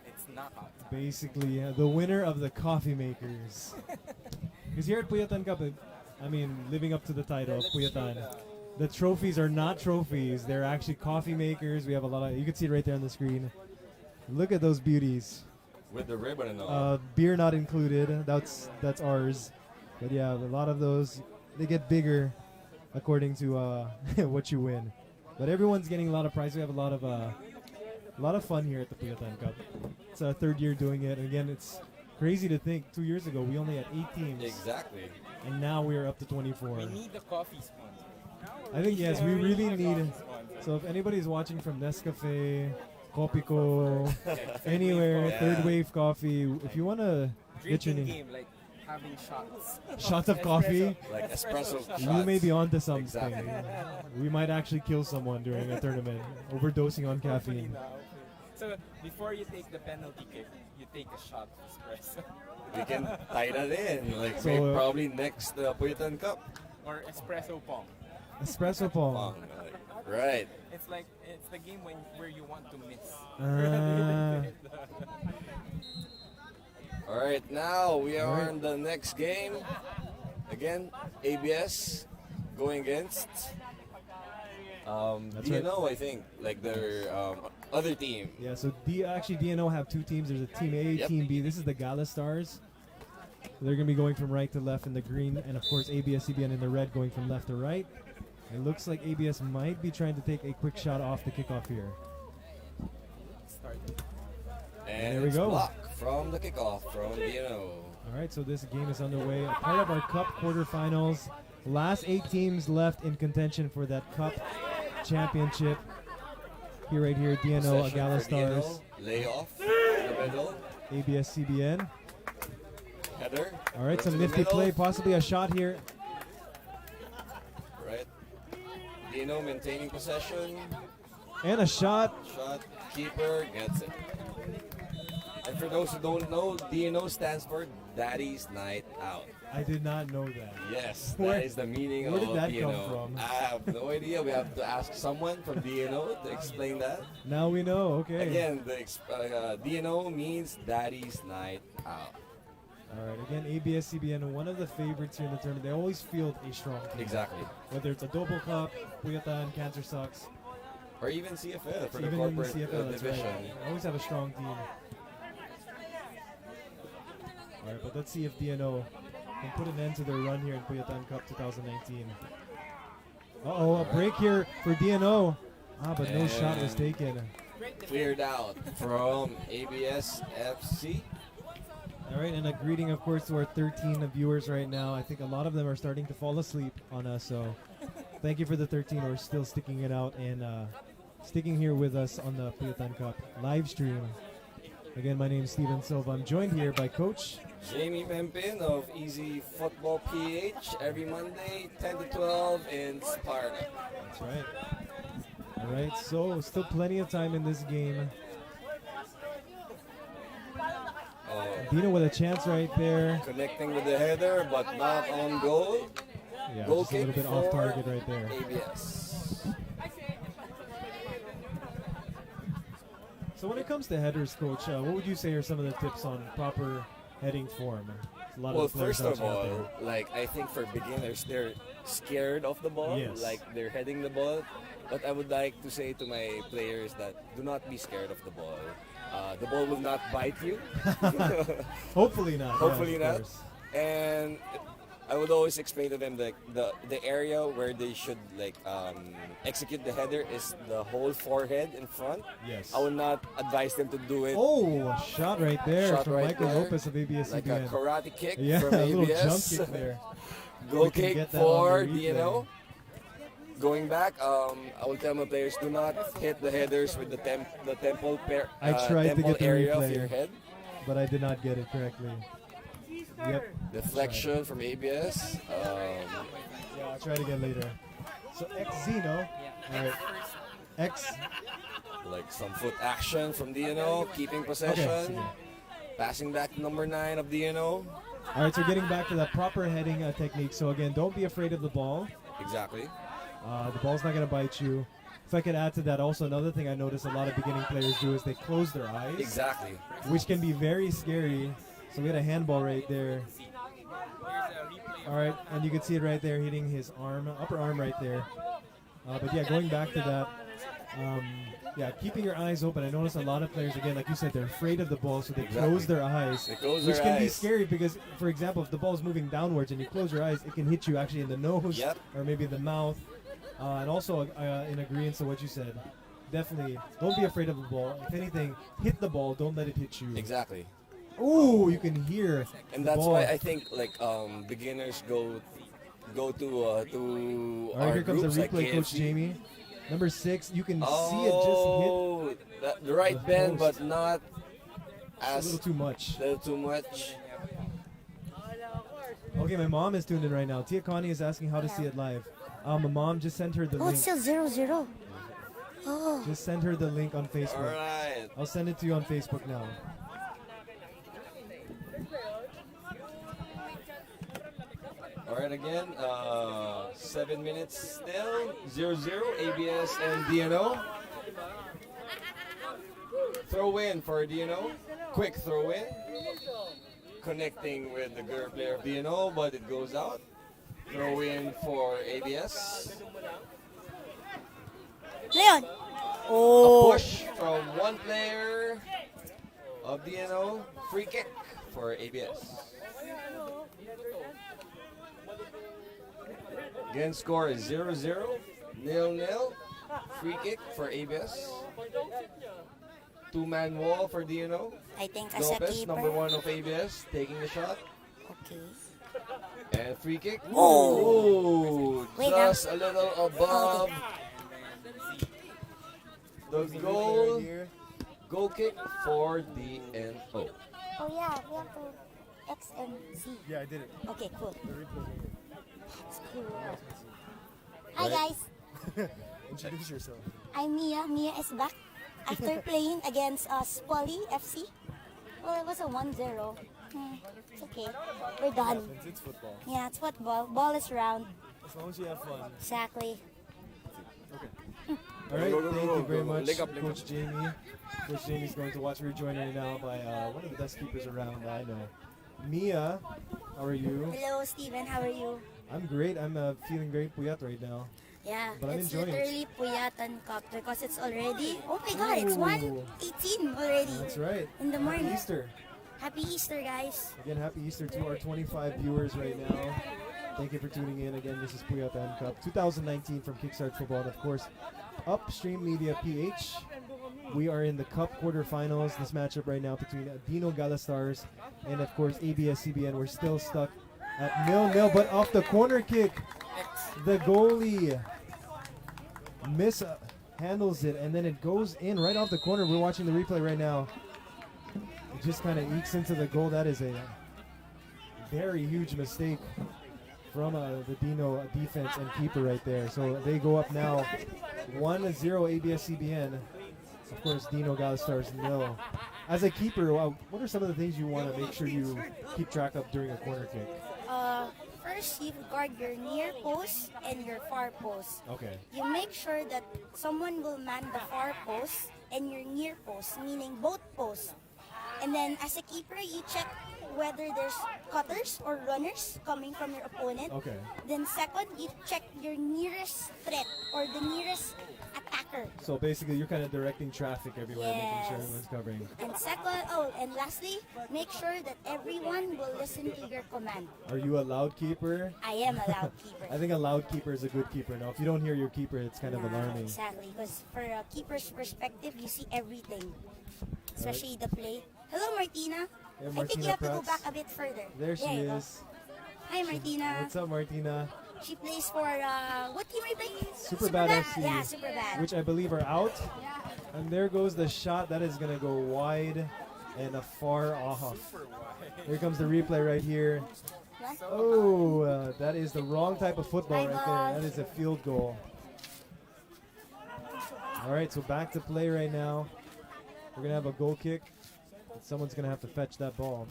It's knockout. Basically, the winner of the coffee makers. Because here at Puyatan Cup, I mean, living up to the title of Puyatan, the trophies are not trophies. They're actually coffee makers. We have a lot of, you can see it right there on the screen. Look at those beauties. With the ribbon and all. Beer not included. That's ours. But yeah, a lot of those, they get bigger according to what you win. But everyone's getting a lot of prizes. We have a lot of fun here at the Puyatan Cup. It's our third year doing it. And again, it's crazy to think 2 years ago we only had 8 teams. Exactly. And now we are up to 24. We need the coffee sponsor. I think, yes, we really need. So if anybody's watching from Nescafe, Copico, anywhere, Yeah. Third Wave Coffee, if you want to get your Drinking name. game, like having shots. Shots of coffee? Like espresso You may be onto something. Exactly. We might actually kill someone during a tournament, overdosing on caffeine. So before you take the penalty kick, you take a shot of espresso. We can tie that in. Like So, maybe probably next Puyatan Cup. Or espresso pong. Espresso pong. Right. It's like it's the game where you want to miss. All right, now we are Alright. on the next game. Again, ABS going against That's DNO, I think, like their other team. Yeah, so actually DNO have 2 teams. There's a Team A, Yep. Team B. This is the Gala Stars. They're going to be going from right to left in the green, and of course ABS-CBN in the red going from left to right. It looks like ABS might be trying to take a quick shot off the kickoff here. And there we it's go. blocked from the kickoff from DNO. All right, so this game is underway. A part of our Cup quarterfinals. Last 8 teams left in contention for that Cup championship. Here, right here, DNO, Possession Agala for Stars, DNO. Layoff in the middle. ABS-CBN. Header. All right, Go some to the nifty middle. play, possibly a shot here. Right. DNO maintaining possession. And a shot. Shot. Keeper gets it. And for those who don't know, DNO stands for Daddy's Night Out. I did not know that. Yes, Where- that is the meaning where of did that DNO. come from? I have no idea. We have to ask someone from DNO to explain that. Now we know, okay. Again, the DNO means Daddy's Night Out. All right, again, ABS-CBN, one of the favorites here in the tournament. They always field a strong team. Exactly. Whether it's a Double Cup, Puyatan, Cancer Sucks. Or even CFL for the Even in the corporate CFL, that's division. right. They always have a strong team. All right, but let's see if DNO can put an end to their run here in Puyatan Cup 2019. Uh-oh, a break here for DNO. But no shot was And taken. Cleared out from ABS FC. All right, and a greeting, of course, to our 13 viewers right now. I think a lot of them are starting to fall asleep on us, so thank you for the 13 who are still sticking it out and sticking here with us on the Puyatan Cup live stream. Again, my name is Steven Silva. I'm joined here by Coach Jamie Pempin of Easy Football PH every Monday, 10 to 12 in Sparta. That's right. All right, so still plenty of time in this game. Dino with a chance right there. Connecting with the header, but not on goal. Yeah, Goal just a little kick bit off for target right there. ABS. So when it comes to headers, Coach, what would you say are some of the tips on proper heading form? A lot Well, of the players first of out there. all, like I think for beginners, they're scared of the ball, Yes. like they're heading the ball. But I would like to say to my players that do not be scared of the ball. The ball will not bite you. Hopefully not. Hopefully of not. course. And I would always explain to them that the area where they should execute the header is the whole forehead in front. Yes. I would not advise them to do it. Oh, shot right there Shot from right Michael there. Lopez of ABS-CBN. Like a karate kick Yeah, from a little ABS. jump kick there. Goal We can kick get that for on the replay. DNO. Going back, I will tell my players do not hit the headers with the temple pair. I tried to temple get the area of replay, your head. but I did not get it correctly. Yep. Deflection from ABS. Yeah, I'll try it again later. So X-Zeno. All right. X. Like some foot action from DNO, keeping possession. Okay. Passing back to number 9 of DNO. All right, so getting back to that proper heading technique. So again, don't be afraid of the ball. Exactly. The ball's not going to bite you. If I could add to that, also another thing I notice a lot of beginning players do is they close their eyes. Exactly. Which can be very scary. So we had a handball right there. All right, and you can see it right there hitting his arm, upper arm right there. But yeah, going back to that, yeah, keeping your eyes open. I notice a lot of players, again, like you said, they're afraid of the ball, so they close their eyes. They close which their can be eyes. scary because, for example, if the ball is moving downwards and you close your eyes, it can hit you actually in the nose Yep. or maybe the mouth. And also, in agreement to what you said, definitely don't be afraid of the ball. If anything, hit the ball. Don't let it hit you. Exactly. Ooh, you can hear. And the that's ball. why I think beginners go to All right, our here comes the groups like replay, Coach KFC. Jamie. Number 6, you can see it Oh, the right the bend, post. but not just as a little too much. little too much. Okay, my mom is tuned in right now. Tia Connie is asking how to see it live. My mom just sent her the Oh, link. it's still 0-0. Oh. Just send her the link on Facebook. All right. I'll send it to you on Facebook now. All right, again, 7 minutes still, 0-0, ABS and DNO. Throw in for DNO, quick throw in. Connecting with the girl player of DNO, but it goes out. Throw in for ABS. Leon! A push from one player of DNO, free kick for ABS. Again, score is 0-0, 0-0. Free kick for ABS. Two-man wall for DNO. I think as a Lopez, keeper. number 1 of ABS, taking the shot. Okay. And free kick. Oh. Ooh, Wait, just a little above the goal. Goal kick for DNO. Oh yeah, we have to X and Z. Yeah, I did it. Okay, cool. That's cool. Hi Right. guys, Introduce yourself. I'm Mia. Mia is back after playing against Puyatan FC. Well, it was a 1-0. It's okay. We're done. It's football. Yeah, it's football. Ball is round. As long as you have fun. Exactly. All right, Go, go, go, thank go, you very go, go. much, Link up, link Coach Jamie. Coach Jamie's going to watch. We're joined right now by one of the best keepers around, I know. Mia, how are you? Hello, Steven. How are you? I'm great. I'm feeling very puyat right now. Yeah, But I'm it's enjoying it. literally Puyatan Cup because it's already, oh my god, it's Ooh. 1:18 already. That's right. In the morning. Happy Easter. Happy Easter, guys. Again, happy Easter to our 25 viewers right now. Thank you for tuning in. Again, this is Puyatan Cup 2019 from Kickstart Football. And of course, Upstream Media PH. We are in the Cup quarterfinals. This matchup right now between Dino Galastars and of course ABS-CBN. We're still stuck at 0-0, but off the corner kick, the goalie handles it, and then it goes in right off the corner. We're watching the replay right now. It just kind of ekes into the goal. That is a very huge mistake from the Dino defense and keeper right there. So they go up now 1-0 ABS-CBN. Of course, Dino Galastars nil. As a keeper, what are some of the things you want to make sure you keep track of during a corner kick? First, you guard your near post and your far post. Okay. You make sure that someone will man the far post and your near post, meaning both posts. And then as a keeper, you check whether there's cutters or runners coming from your opponent. Okay. Then second, you check your nearest threat or the nearest attacker. So basically, you're kind of directing traffic everywhere, making sure Yes. everyone's covering. And second, and lastly, make sure that everyone will listen to your command. Are you a loud keeper? I am a loud keeper. I think a loud keeper is a good keeper. Now, if you don't hear your keeper, it's kind of alarming. Exactly, because for a keeper's perspective, you see everything, especially the play. Hello, Martina. Yeah, I think you Martina have to go Prats. back a bit further. There she you go. is. Hi, Martina. What's up, Martina? She plays for, what team are you playing? Superbad FC, Yeah, Superbad. which I believe are out. And there goes the shot. That is going to go wide and far off. Here comes the replay right here. Oh, that is the wrong type of football right there. That is a field goal. All right, so back to play right now. We're going to have a goal kick. Someone's going to have to fetch that ball.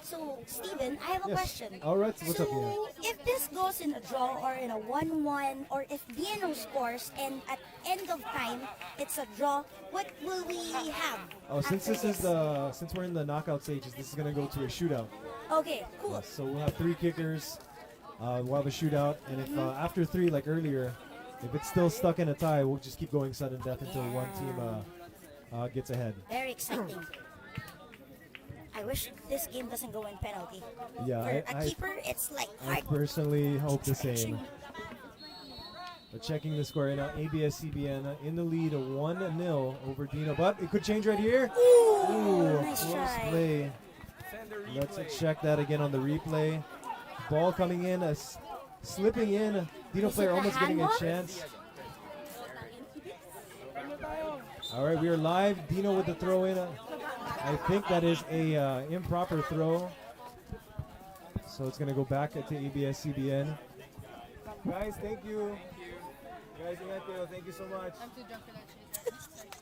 So, Steven, I have a Yes. question. All right, what's up, Ian? So, if this goes in a draw or in a 1-1, or if DNO scores and at end of time it's a draw, what will we have? Oh, since after this is since we're in the knockout stages, this is going to go to a shootout. Okay, cool. Yes, so we'll have 3 kickers. We'll have a shootout, and if after 3, like earlier, if it's still stuck in a tie, we'll just keep going sudden death until one team gets ahead. Very exciting. I wish this game doesn't go in penalty. Yeah, For a keeper, it's like I hard. personally hope the same. But checking the score right now, ABS-CBN in the lead, 1-0 over Dino. But it could change right here. Ooh, nice close try. play. Let's check that again on the replay. Ball coming in, slipping in. Dino Is player it a almost getting a handball? chance. All right, we are live. Dino with the throw in. I think that is a improper throw. So it's going to go back to ABS-CBN. Guys, thank you. Guys, thank you so much. I'm too drunk for that shit.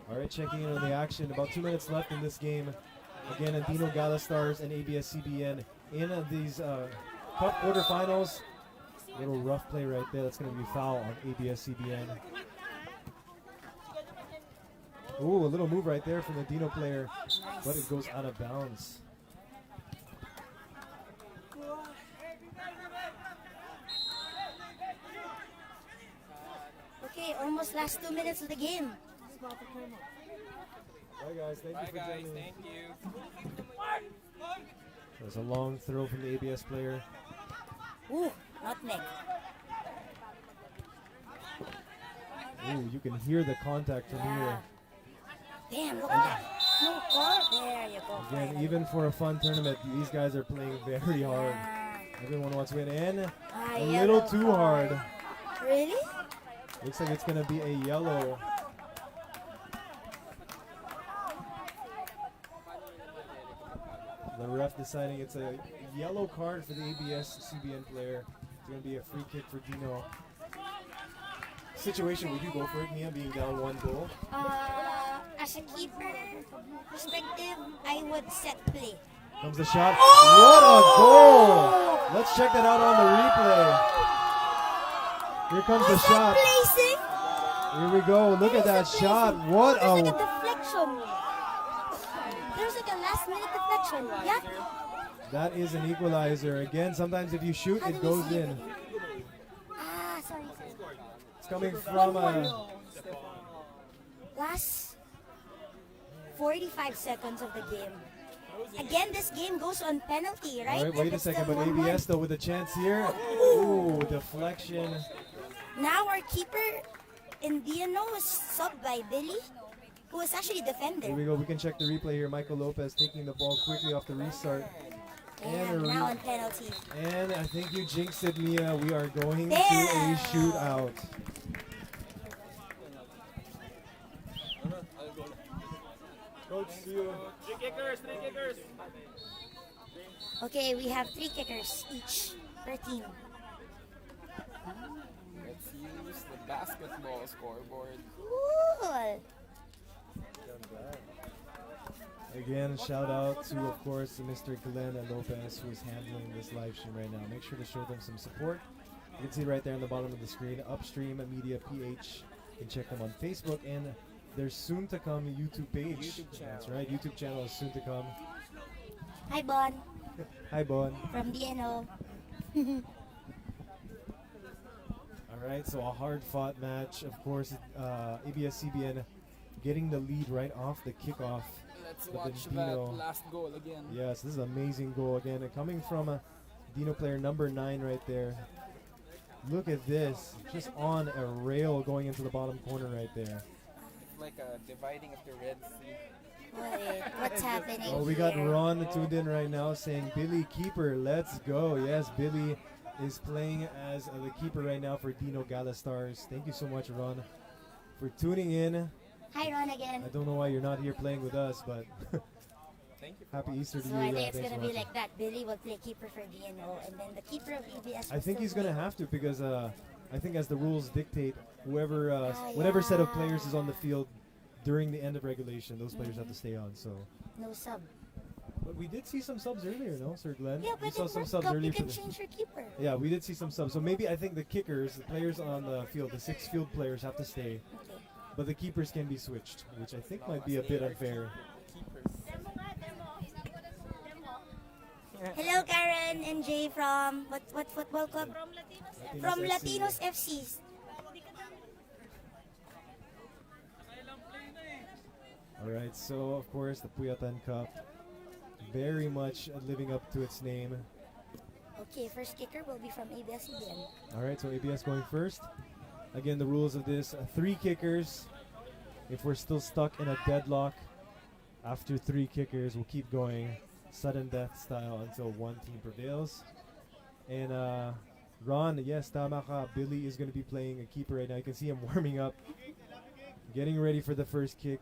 All right, checking in on the action. About 2 minutes left in this game. Again, Dino Galastars and ABS-CBN in these cup quarterfinals. Little rough play right there. That's going to be foul on ABS-CBN. Ooh, a little move right there from the Dino player, but it goes out of bounds. Okay, almost last 2 minutes of the game. Bye, guys. Thank you for joining. Thank you. There's a long throw from the ABS player. Ooh, nutmeg. Ooh, you can hear the contact from here. Damn, look at that. No call. There you go. Again, even for a fun tournament, these guys are playing very hard. Everyone wants to win, and a little yellow too hard. Really? Looks like it's going to be a yellow. The ref deciding it's a yellow card for the ABS-CBN player. It's going to be a free kick for Dino. Situation, would you go for it, Mia, being down 1 goal? As a keeper perspective, I would set play. Comes the shot. What a goal! Let's check that out on the replay. Here comes the shot. Placing? Here we go. Look at that shot. What There's like a a... deflection. There's like a last minute deflection. Yeah? That is an equalizer. Again, sometimes if you shoot, it goes in. Ah, sorry. It's coming from Last 45 seconds of the game. Again, this game goes on penalty, right? All right, wait If a it's second, still but 1-1. ABS though with a chance here. Ooh, deflection. Now our keeper in DNO is subbed by Billy, who is actually defender. Here we go. We can check the replay here. Michael Lopez taking the ball quickly off the restart. And a now on penalty. And I think you jinxed it, Mia. We are going to Damn. a shootout. Coach, see you. Three kickers. Okay, we have 3 kickers each per team. Let's use the basketball scoreboard. Cool. Again, shout out to, of course, Mr. Glenn Lopez, who is handling this live stream right now. Make sure to show them some support. You can see right there on the bottom of the screen, Upstream Media PH. You can check them on Facebook and their soon-to-come YouTube page. YouTube channel. That's right, YouTube channel is soon to come. Hi, Bon. Hi, Bon. From DNO. All right, so a hard-fought match. Of course, ABS-CBN getting the lead right off the kickoff. Let's But then watch Dino- that last goal again. Yes, this is an amazing goal again. And coming from a Dino player number 9 right there. Look at this. Just on a rail going into the bottom corner right there. It's like a dividing of the Red Sea. What's happening Oh, we got here? Ron tuned in right now saying, Billy Keeper, let's go. Yes, Billy is playing as the keeper right now for Dino Gala Stars. Thank you so much, Ron, for tuning in. Hi, Ron again. I don't know why you're not here playing with us, but Thank you. happy Easter to So you. I think it's Thanks gonna for be watching. like that. Billy will play keeper for DNO, and then the keeper of EBS. I think he's going gonna have to because I think as the rules dictate, whoever whatever set of players is on the field during the end of regulation, those players have to stay on. So, No sub. but we did see some subs earlier, no, Sir Glenn? Yeah, we but saw in some World subs Cup, earlier. you for can the- change your keeper. Yeah, we did see some subs. So maybe I think the kickers, the players on the field, the 6 field players have to stay, Okay. but the keepers can be switched, which I think might be a bit unfair. Hello, Karen and Jay from what football club? From Latinos FC. All right, so of course the Puyatan Cup, very much living up to its name. Okay, first kicker will be from ABS again. All right, so ABS going first. Again, the rules of this: 3 kickers. If we're still stuck in a deadlock after 3 kickers, we'll keep going, sudden death style, until one team prevails. And Ron, yes, tama ka. Billy is going to be playing a keeper right now. You can see him warming up, getting ready for the first kick.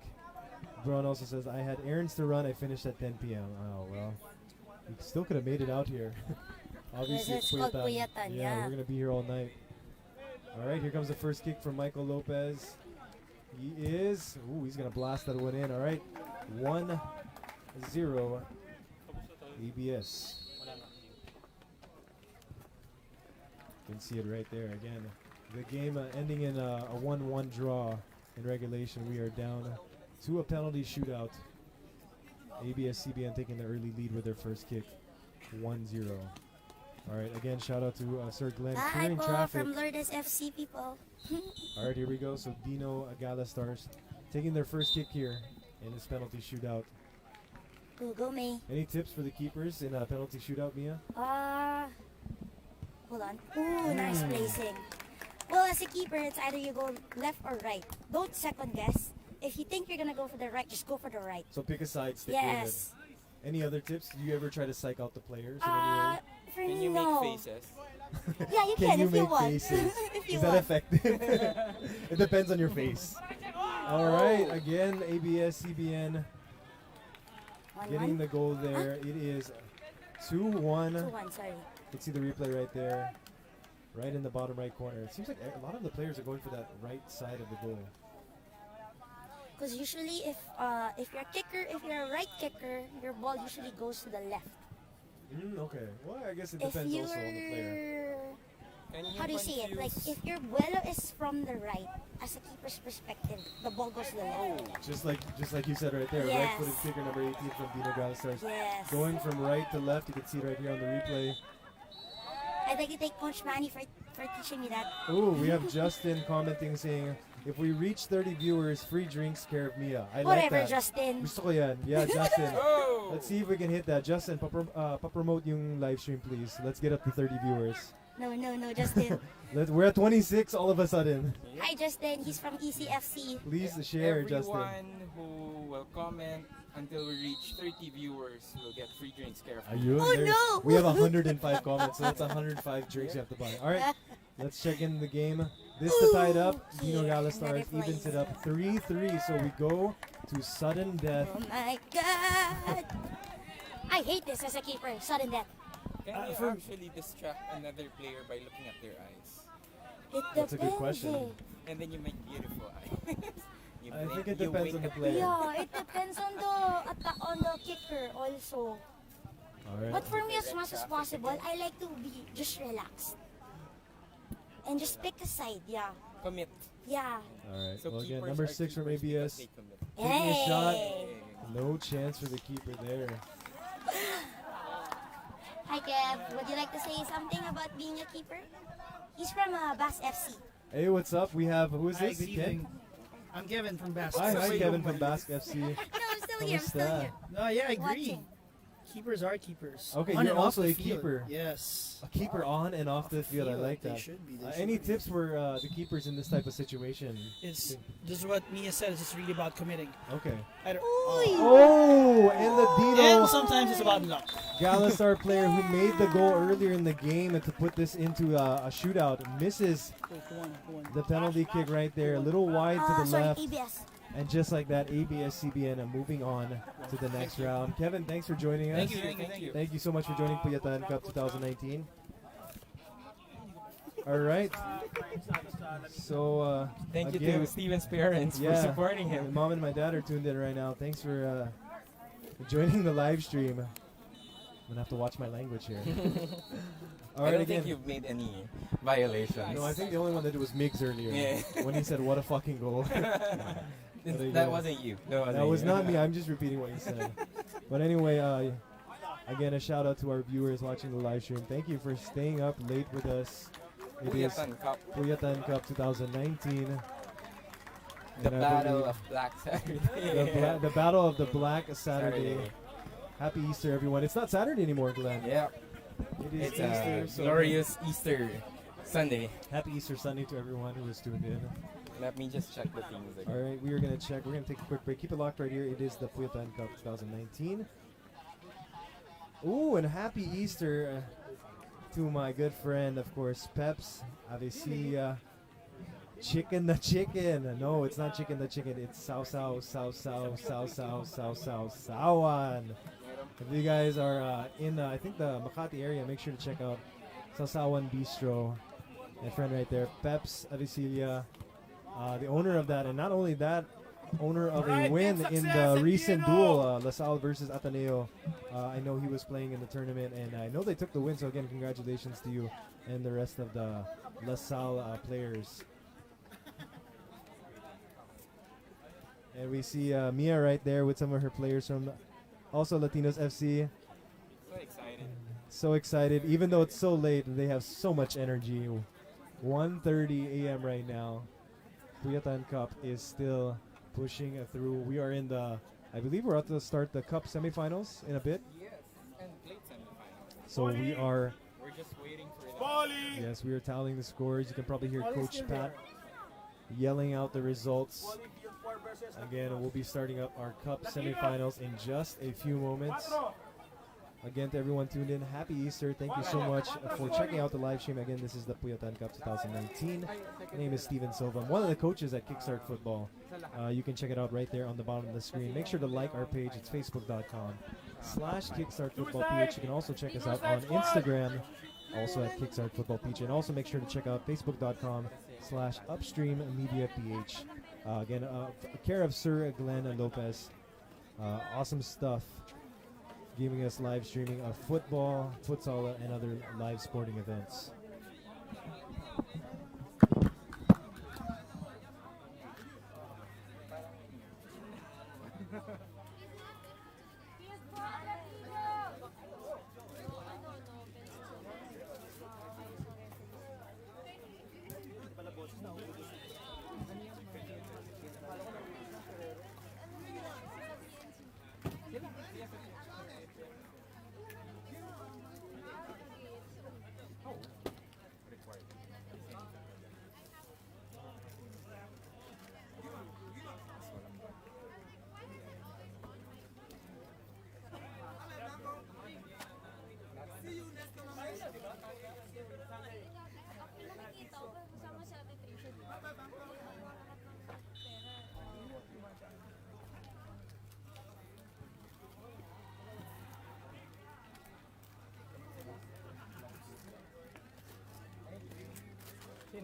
Ron also says, I had errands to run. I finished at 10 p.m. Oh, well. We still could have made it out here. Obviously, Yes, it's called Puyatan, yeah. we're going to be here all night. All right, here comes the first kick from Michael Lopez. He's going to blast that one in. All right, 1-0 ABS. You can see it right there again. The game ending in a 1-1 draw in regulation. We are down to a penalty shootout. ABS-CBN taking the early lead with their first kick, 1-0. All right, again, shout out to Sir Glenn Hi, clearing po, traffic. from Lourdes FC people. All right, here we go. So Dino Gala Stars taking their first kick here in this penalty shootout. Ooh, go May. Any tips for the keepers in a penalty shootout, Mia? Hold on. Ooh, nice placing. Well, as a keeper, it's either you go left or right. Don't second guess. If you think you're gonna go for the right, just go for the right. So pick a side, stick with Yes. it. Any other tips? Do you ever try to psych out the players? in any way? For Can me, you no. make faces? Yeah, you Can can you if you make want. faces? If you Is that want. effective? It depends on your face. All right, again, ABS-CBN getting the goal there. It is 2-1. 2-1, sorry. You can see the replay right there, right in the bottom right corner. It seems like a lot of the players are going for that right side of the goal. Because usually, if you're a kicker, if you're a right kicker, your ball usually goes to the left. Okay. Well, I guess it If depends you're, also on the player. how do you say it? Like if your vuelo is from the right, as a keeper's perspective, the ball goes to the left. Just like you said right there, Yes. right-footed kicker number 18 from Dino Gala Stars. Yes. Going from right to left, you can see it right here on the replay. I'd like to thank Coach Manny for teaching me that. Ooh, we have Justin commenting saying, if we reach 30 viewers, free drinks care of Mia. I like Whatever, that. Justin. Gusto ko yan. Yeah, Justin. Let's see if we can hit that. Justin, pa-promote yung live stream, please. Let's get up to 30 viewers. No, Justin. We're at 26 all of a sudden. Hi, Justin. He's from ECFC. Please share, Justin. Everyone who will comment until we reach 30 viewers will get free drinks carefully. Ayun, Oh, there- no! We have 105 comments, so that's 105 drinks you have to buy. All right, let's check in the game. This to tie it up. Dino Gala Stars evens it up 3-3, so we go to sudden death. Oh my God! I hate this as a keeper, sudden death. Can you actually distract another player by looking at their eyes? It That's a good depends, question. eh. And then you make beautiful eyes. You I blink- think it you depends wink on the at player. Yeah, it depends on the kicker also. Alright. But for me, as much as possible, I like to be just relaxed. And just pick a side, yeah. Commit. Yeah. Alright. So Well, again, keepers number are 6 from keepers because ABS. they commit. Taking a shot. Hey. No chance for the keeper there. Hi, Kev. Would you like to say something about being a keeper? He's from Bass FC. Hey, what's up? We have, who is Hi, this? good evening. I'm Kevin from Basque. Hi, Kevin from Basque FC. No, I'm still here. I'm still Kamusta? here. No, yeah, I agree. Watching. Keepers are keepers. Okay, On you're and off also the a field. keeper. Yes. A keeper on and off the field. I like They that. should be. They Any should be. tips for the keepers in this type of situation? It's this is what Mia said. It's just really about committing. Okay. I don't, Oh, and the Dino. and sometimes it's about luck. Galasar player who made the goal earlier in the game and to put this into a shootout misses Go on. the penalty kick right there. A little wide to the Sorry, left. ABS. And just like that, ABS-CBN moving on to the next round. Kevin, thanks for joining us. Thank you. Thank you so much for joining Puyatan Cup 2019. All right. So, Thank you again, to Steven's parents for supporting him. My mom and my dad are tuned in right now. Thanks for joining the live stream. I'm gonna have to watch my language here. All I right, don't again. think you've made any violations. No, I think the only one that did was Miggs earlier. Yeah. When he said, "What a fucking goal." That wasn't you. That was not me. I'm just repeating what you said. But anyway, again, a shout out to our viewers watching the live stream. Thank you for staying up late with us. It is Puyatan Cup. Puyatan Cup 2019. The And I Battle believe- of Black Saturday. the Battle of the Black Saturday. Happy Easter, everyone. It's not Saturday anymore, Glenn. Yeah. It is It's Easter. a so glorious Easter Sunday. Happy Easter Sunday to everyone who is tuned in. Let me just check the things again. All right, we are going to check. We're going to take a quick break. Keep it locked right here. It is the Puyatan Cup 2019. Ooh, and happy Easter to my good friend, of course, Peps Avicilla. Chicken the chicken. No, it's not chicken the chicken. It's Sawan. If you guys are in, I think, the Makati area, make sure to check out Sawan Bistro. My friend right there, Peps Avicilla. The owner of that, and not only that, owner of a win in the recent duel, LaSalle versus Ateneo. I know he was playing in the tournament, and I know they took the win, so again, congratulations to you and the rest of the LaSalle players. And we see Mia right there with some of her players from also Latinos FC. So excited. So excited. Even though it's so late, they have so much energy. 1:30 a.m. right now. Puyatan Cup is still pushing through. We are in the, I believe we're about to start the Cup semifinals in a bit. Yes, and late semifinals. So we are, We're just waiting for the yes, we are tallying the scores. You can probably hear Coach Pat yelling out the results. Again, we'll be starting up our Cup semifinals in just a few moments. Again, to everyone tuned in, happy Easter. Thank you so much for checking out the live stream. Again, this is the Puyatan Cup 2019. My name is Steven Silva. I'm one of the coaches at Kickstart Football. You can check it out right there on the bottom of the screen. Make sure to like our page. It's facebook.com/KickstartFootballPH. You can also check us out on Instagram, also at Kickstart Football PH. And also make sure to check out facebook.com/UpstreamMediaPH. Again, care of Sir Glenn Lopez. Awesome stuff. Giving us live streaming of football, futsal, and other live sporting events.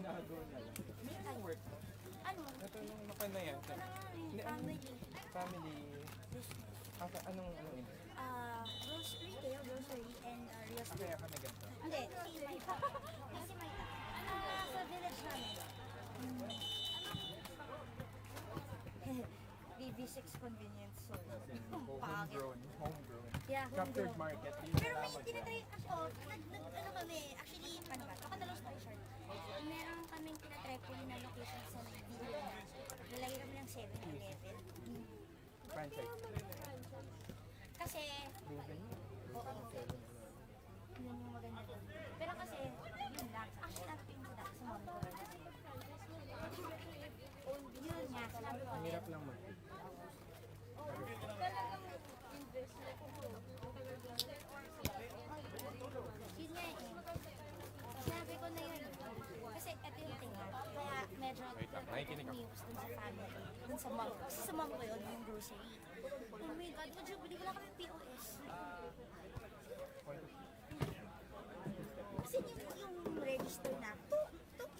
Binago na lang. Ano work? Ano? Ito nung maka na yan. Wala nga eh, Hindi, ano? family. Family. Anong industry? Grocery, kayo, grocery, and real estate. Kaya kami ganito. Hindi, si Maita. Si Maita. Sa village namin. BB6 convenience store. Homegrown. Yeah, Captured homegrown. market. Pero may tinatry, ano kami, actually, paano ba? Ako na long story short. Meron kaming tinatry po yung location sa Nagbiho na. Nilagay kami ng 7-Eleven. Franchise. Kasi, oo. Yun yung maganda doon. Pero kasi, yun lang. Actually, ano pa yung sa mom ko. Yun nga, sabi ko. Ang hirap lang Talagang investment ko. Yun nga eh. Sinabi ko na yun. Kasi ito yung thing ha. Kaya medyo nakikinig ako. news dun sa family. Dun sa mom. Kasi sa mom ko yun, yung grocery. Oh my God, would you believe wala kami POS? Kasi yung register na, tuk,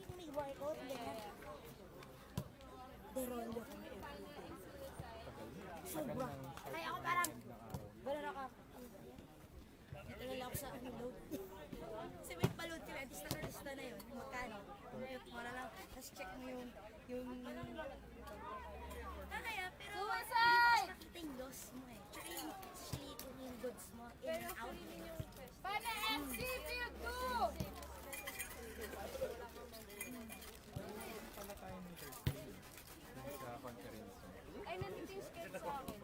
yung may barcode, ganyan. Derondo kami everything. Sobra. Kaya ako parang, wala na ka. Ito na lang ako sa load. Kasi may pa-load ka na, at least nakalista na yun. Magkano? Wala lang. Tapos check mo yung kaya, pero Suicide! nakita yung loss mo eh. Tsaka yung actually yung goods mo in and out. Paano FCBN 2? Pala tayo ng Thursday. Sa conference. Ay, nandito yung sketch sa akin.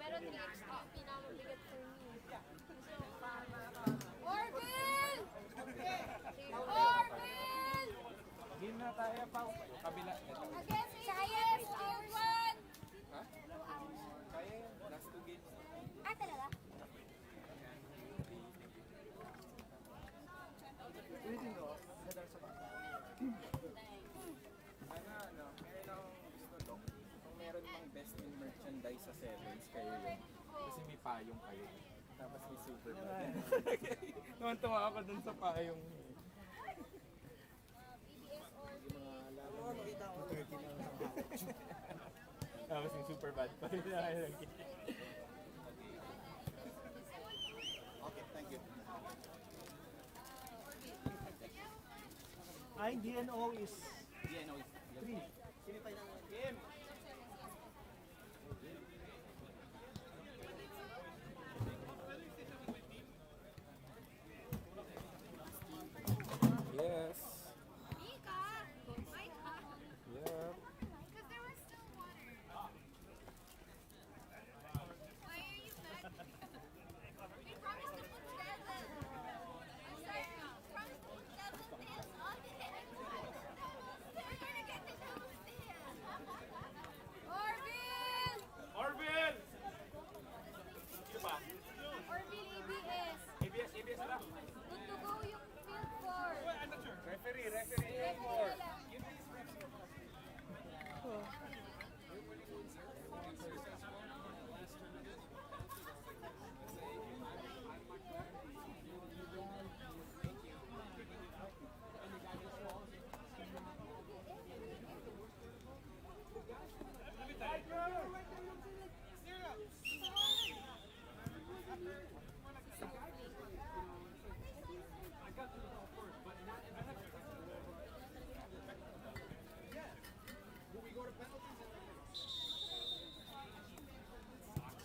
Pero 3x pinamabigat for me. Orville! Orville! Game na tayo pa. Kabila. Against Science, our one! Ha? Kaya yan. Last 2 games. Ah, talaga? Ano, meron akong gusto doon. Kung meron mang best in merchandise sa Sevens, kayo yun. Kasi may payong kayo. Tapos may super bad. Tuwan-tuwa ako dun sa payong. Tapos yung super bad pa. Okay, thank you. Ay, DNO is DNO is 3. Sino tayo ng game? Yes. Mika! Mika! Yep. Because there was still water. Why are you mad? We promised to put seven. I'm sorry. We promised to put 7 days on it. We're gonna get the double stand. Orville! Orville! Sino ba? Orville ABS. ABS na lang. Good to go yung field for. Referee. Referee na lang.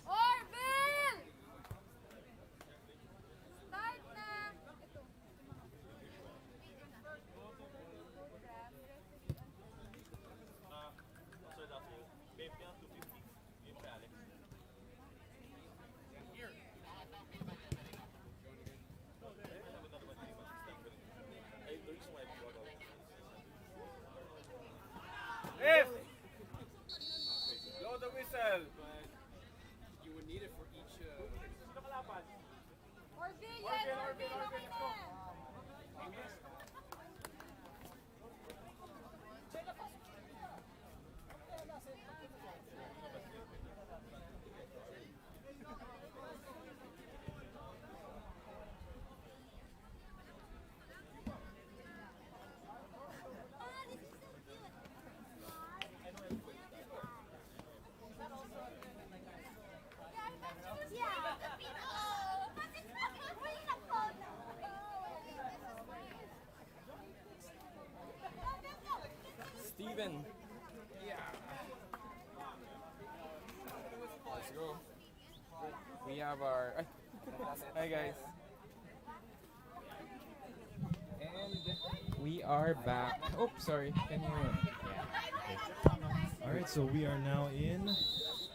Orville! Start na! Ito. Fifth. Blow the whistle. You would need it for each. Orville, let's go. Steven. Yeah. Let's go. We have our. Hi guys. And we are back. Oh, sorry. Can you? All right, so we are now in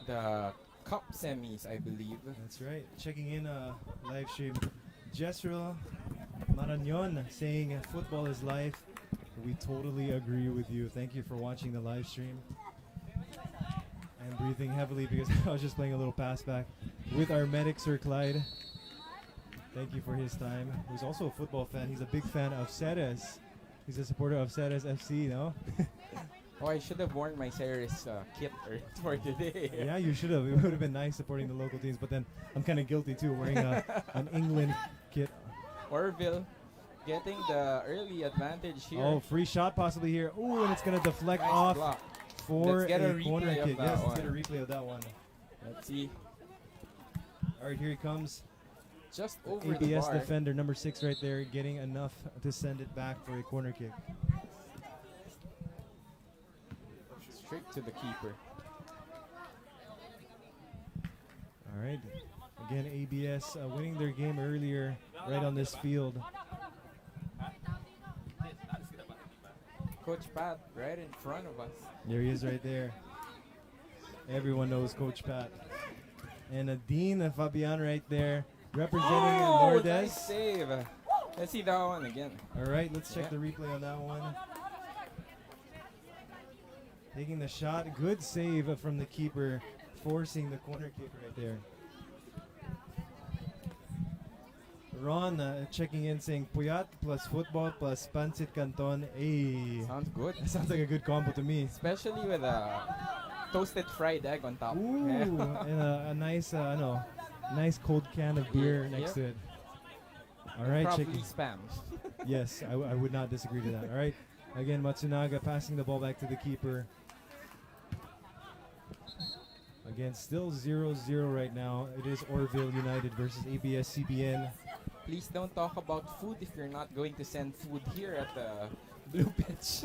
the cup semis, I believe. That's right. Checking in live stream. Jesril Marañon saying football is life. We totally agree with you. Thank you for watching the live stream. I'm breathing heavily because I was just playing a little pass back with our medic, Sir Clyde. Thank you for his time. He's also a football fan. He's a big fan of Ceres. He's a supporter of Ceres FC, no? Oh, I should have worn my Ceres kit for today. Yeah, you should have. It would have been nice supporting the local teams, but then I'm kind of guilty too, wearing an England kit. Orville getting the early advantage here. Oh, free shot possibly here. Ooh, and it's going to deflect Nice off block. for Let's get a a corner replay of kick. that Yes, let's one. get a replay of that one. Let's see. All right, here he comes. Just over the ABS bar. defender, number 6 right there, getting enough to send it back for a corner kick. Straight to the keeper. All right. Again, ABS winning their game earlier right on this field. Coach Pat right in front of us. There he is right there. Everyone knows Coach Pat. And Dean Fabian right there representing Lourdes. Nice save. Let's see that one again. All right, let's check the replay on that one. Taking the shot. Good save from the keeper, forcing the corner kick right there. Ron checking in saying Puyat plus football plus Pancit Canton. Hey. Sounds good. That sounds like a good combo to me. Especially with a toasted fried egg on top. Ooh, and a nice, nice cold can of beer next to it. All right, Probably checking. spam. Yes, I would not disagree to that. All right, again, Matsunaga passing the ball back to the keeper. Again, still 0-0 right now. It is Orville United versus Abs-cbn. Please don't talk about food if you're not going to send food here at the blue pitch.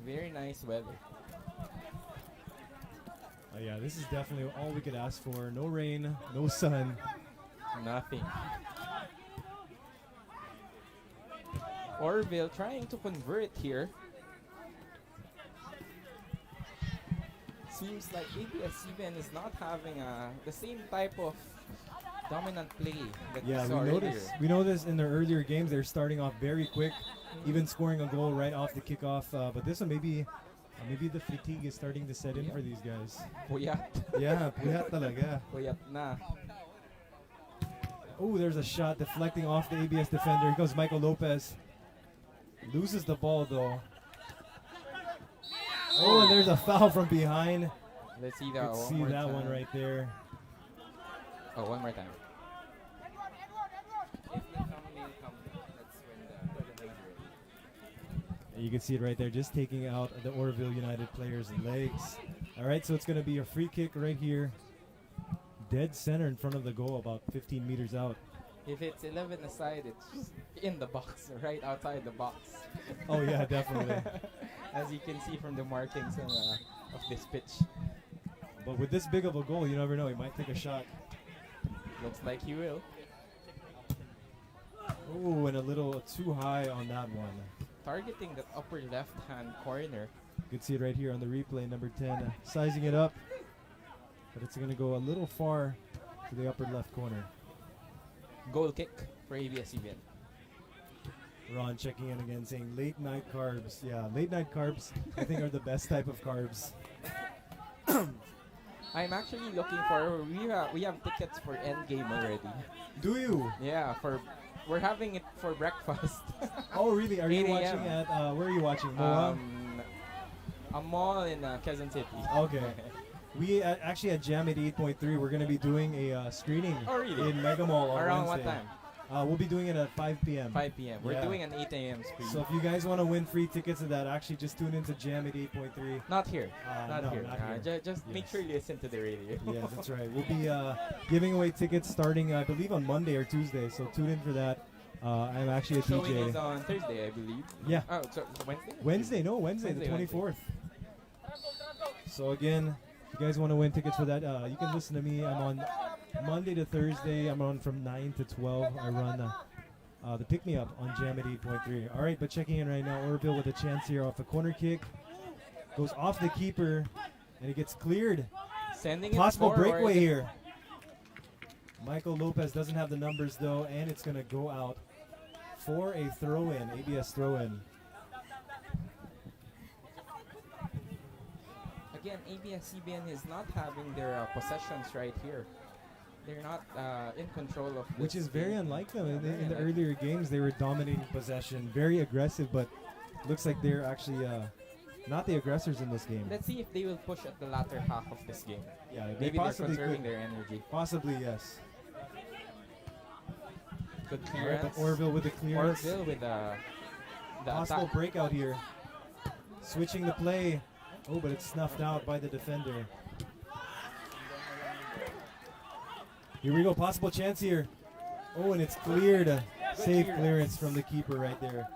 Very nice weather. Oh yeah, this is definitely all we could ask for. No rain, no sun. Nothing. Orville trying to convert here. Seems like ABS-cbn is not having the same type of dominant play that Yeah, we saw we earlier. noticed. We noticed in their earlier games they're starting off very quick, even scoring a goal right off the kickoff. But this one maybe the fatigue is starting to set in for these guys. Puyat. Yeah, puyat talaga. Puyat na. Oh, there's a shot deflecting off the ABS defender. Here comes Michael Lopez. Loses the ball though. Oh, and there's a foul from behind. Let's see that Let's one see more that time. one right there. Oh, one more time. You can see it right there, just taking out the Orville United player's legs. All right, so it's going to be a free kick right here. Dead center in front of the goal, about 15 meters out. If it's 11 aside, it's in the box, right outside the box. Oh, yeah, definitely. As you can see from the markings of this pitch. But with this big of a goal, you never know. He might take a shot. Looks like he will. Oh, and a little too high on that one. Targeting the upper left-hand corner. You can see it right here on the replay, number 10. Sizing it up. But it's going to go a little far to the upper left corner. Goal kick for ABS-cbn. Ron checking in again, saying late night carbs. Yeah, late night carbs I think are the best type of carbs. I'm actually looking for. We have tickets for Endgame already. Do you? Yeah, we're having it for breakfast. Oh, really? Are you 8 watching a.m. at, where are you watching? MOA? A mall in Quezon City. Okay. We actually at Jam at 8.3, we're going to be doing a screening Oh, really? in Mega Mall on Around Wednesday. what time? We'll be doing it at 5 p.m. 5 p.m. We're Yeah. doing an 8 a.m. screen. So if you guys want to win free tickets to that, actually just tune into Jam at 8.3. Not here. No, here. not here. Just make Yes. sure you listen to the radio. Yeah, that's right. We'll be giving away tickets starting, I believe, on Monday or Tuesday. So tune in for that. I'm actually a Showing DJ. is on Thursday, I believe. Yeah. Oh, so Wednesday? Wednesday, the 24th. So again, if you guys want to win tickets for that, you can listen to me. I'm on Monday to Thursday. I'm on from 9 to 12. I run the Pick Me Up on Jam at 8.3. All right, but checking in right now, Orville with a chance here off a corner kick. Goes off the keeper, and it gets cleared. Sending it Possible forward. breakaway here. Michael Lopez doesn't have the numbers, though, and it's going to go out for a throw-in, ABS throw-in. Again, ABS-CBN is not having their possessions right here. They're not in control of this Which is very game. unlike them. In Very the unlike. earlier games, they were dominating possession, very aggressive, but looks like they're actually not the aggressors in this game. Let's see if they will push at the latter half of this game. Yeah, they Maybe they're possibly conserving could. their energy. Possibly, yes. Good All right, clearance. but Orville with the clearance. Orville with the Possible attack. breakout here. Switching the play. Oh, but it's snuffed out by the defender. Here we go. Possible chance here. Oh, and it's cleared. Safe clearance from the keeper right there.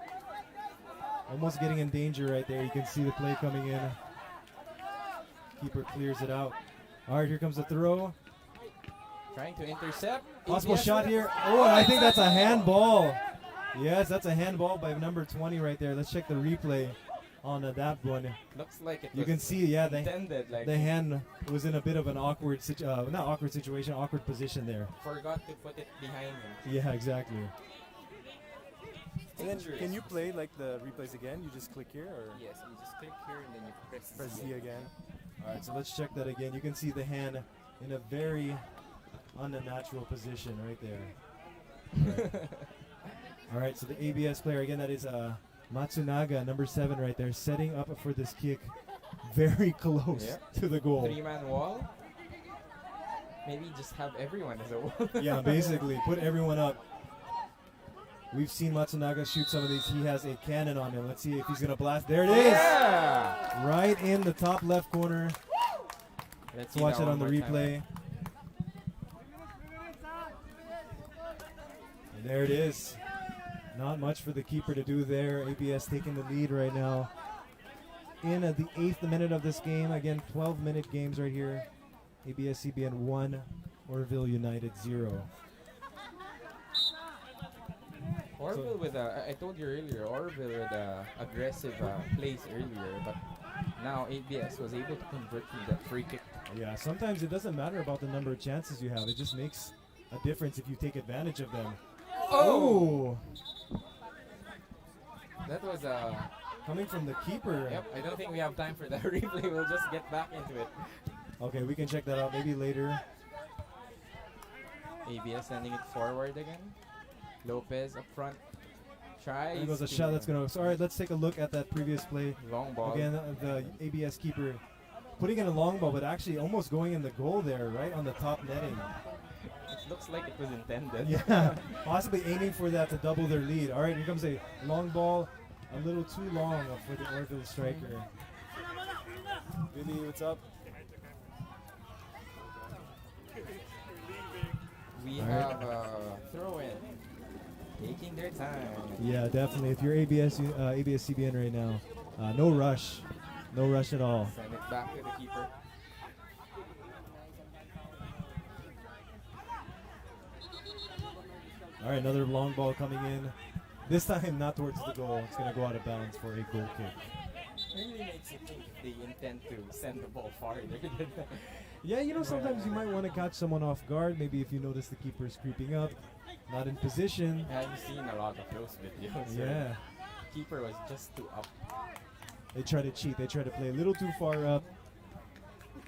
Almost getting in danger right there. You can see the play coming in. Keeper clears it out. All right, here comes the throw. Trying to intercept. Possible ABS shot with- here. Oh, and I think that's a handball. Yes, that's a handball by number 20 right there. Let's check the replay on that one. Looks like it You was can see, yeah, intended, like the hand was in a bit of an awkward, not awkward situation, awkward position there. forgot to put it behind him. Yeah, exactly. And then can you play like the replays again? You just click here, or Yes, you just click here and then you press Z again. All right, so let's check that again. You can see the hand in a very unnatural position right there. All right. All right, so the ABS player again, that is Matsunaga, number 7 right there, setting up for this kick very close Yep. to the goal. 3-man wall. Maybe just have everyone as a wall. Yeah, basically, put everyone up. We've seen Matsunaga shoot some of these. He has a cannon on him. Let's see if he's going to blast. There it is! Yeah! Right in the top left corner. Let's Watch see it that on the one more time. replay. And there it is. Not much for the keeper to do there. ABS taking the lead right now. In the 8th minute of this game. Again, 12-minute games right here. ABS-CBN 1, Orville United 0. Orville with I told you earlier, Orville with aggressive plays earlier, but now ABS was able to convert from that free kick. Yeah, sometimes it doesn't matter about the number of chances you have. It just makes a difference if you take advantage of them. Oh! That was coming from the keeper. Yep, I don't think we have time for that replay. We'll just get back into it. Okay, we can check that out maybe later. ABS sending it forward again. Lopez up front. Tries. There goes a to- shot that's going to... So, all right, let's take a look at that previous play. Long ball. Again, the ABS keeper putting in a long ball, but actually almost going in the goal there, right on the top netting. It looks like it was intended. Yeah, possibly aiming for that to double their lead. All right, here comes a long ball, a little too long for the Orville striker. Billy, what's up? We All have throw in. Taking their time. Yeah, definitely. If you're ABS-CBN right now, no rush. No rush at all. Send it back to the keeper. All right, another long ball coming in. This time not towards the goal. It's going to go out of bounds for a goal kick. It really makes you think they intend to send the ball farther than Yeah, you know, sometimes you might want to catch someone off guard. Maybe if you notice the keeper is creeping up. not in position. I've seen a lot of those videos. Yeah. Keeper was just too up. They try to cheat. They try to play a little too far up.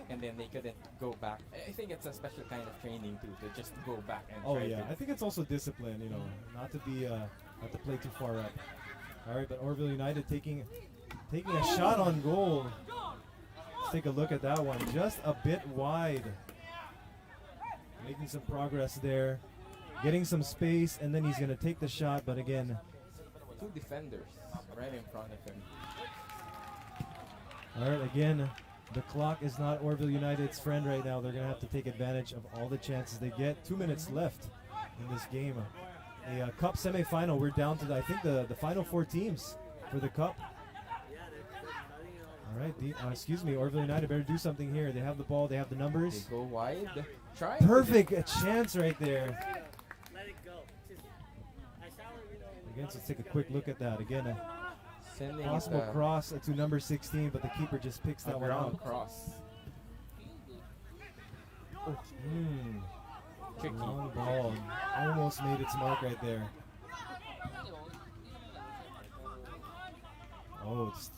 And then they couldn't go back. I think it's a special kind of training too, to just go back and Oh try yeah, to. I think it's also discipline, you know, not to be not to play too far up. All right, but Orville United taking a shot on goal. Let's take a look at that one. Just a bit wide. Making some progress there. Getting some space, and then he's going to take the shot, but again. Two defenders right in front of him. All right, again, the clock is not Orville United's friend right now. They're going to have to take advantage of all the chances they get. 2 minutes left in this game. A cup semifinal. We're down to, I think, the final 4 teams for the cup. All right, excuse me, Orville United better do something here. They have the ball. They have the numbers. They go wide. Try. Perfect chance right there. Again, so let's take a quick look at that. Again, a Sending possible cross to number 16, but the keeper just picks that one out. Cross. Tricky. Long ball. Almost made its mark right there. Oh, it's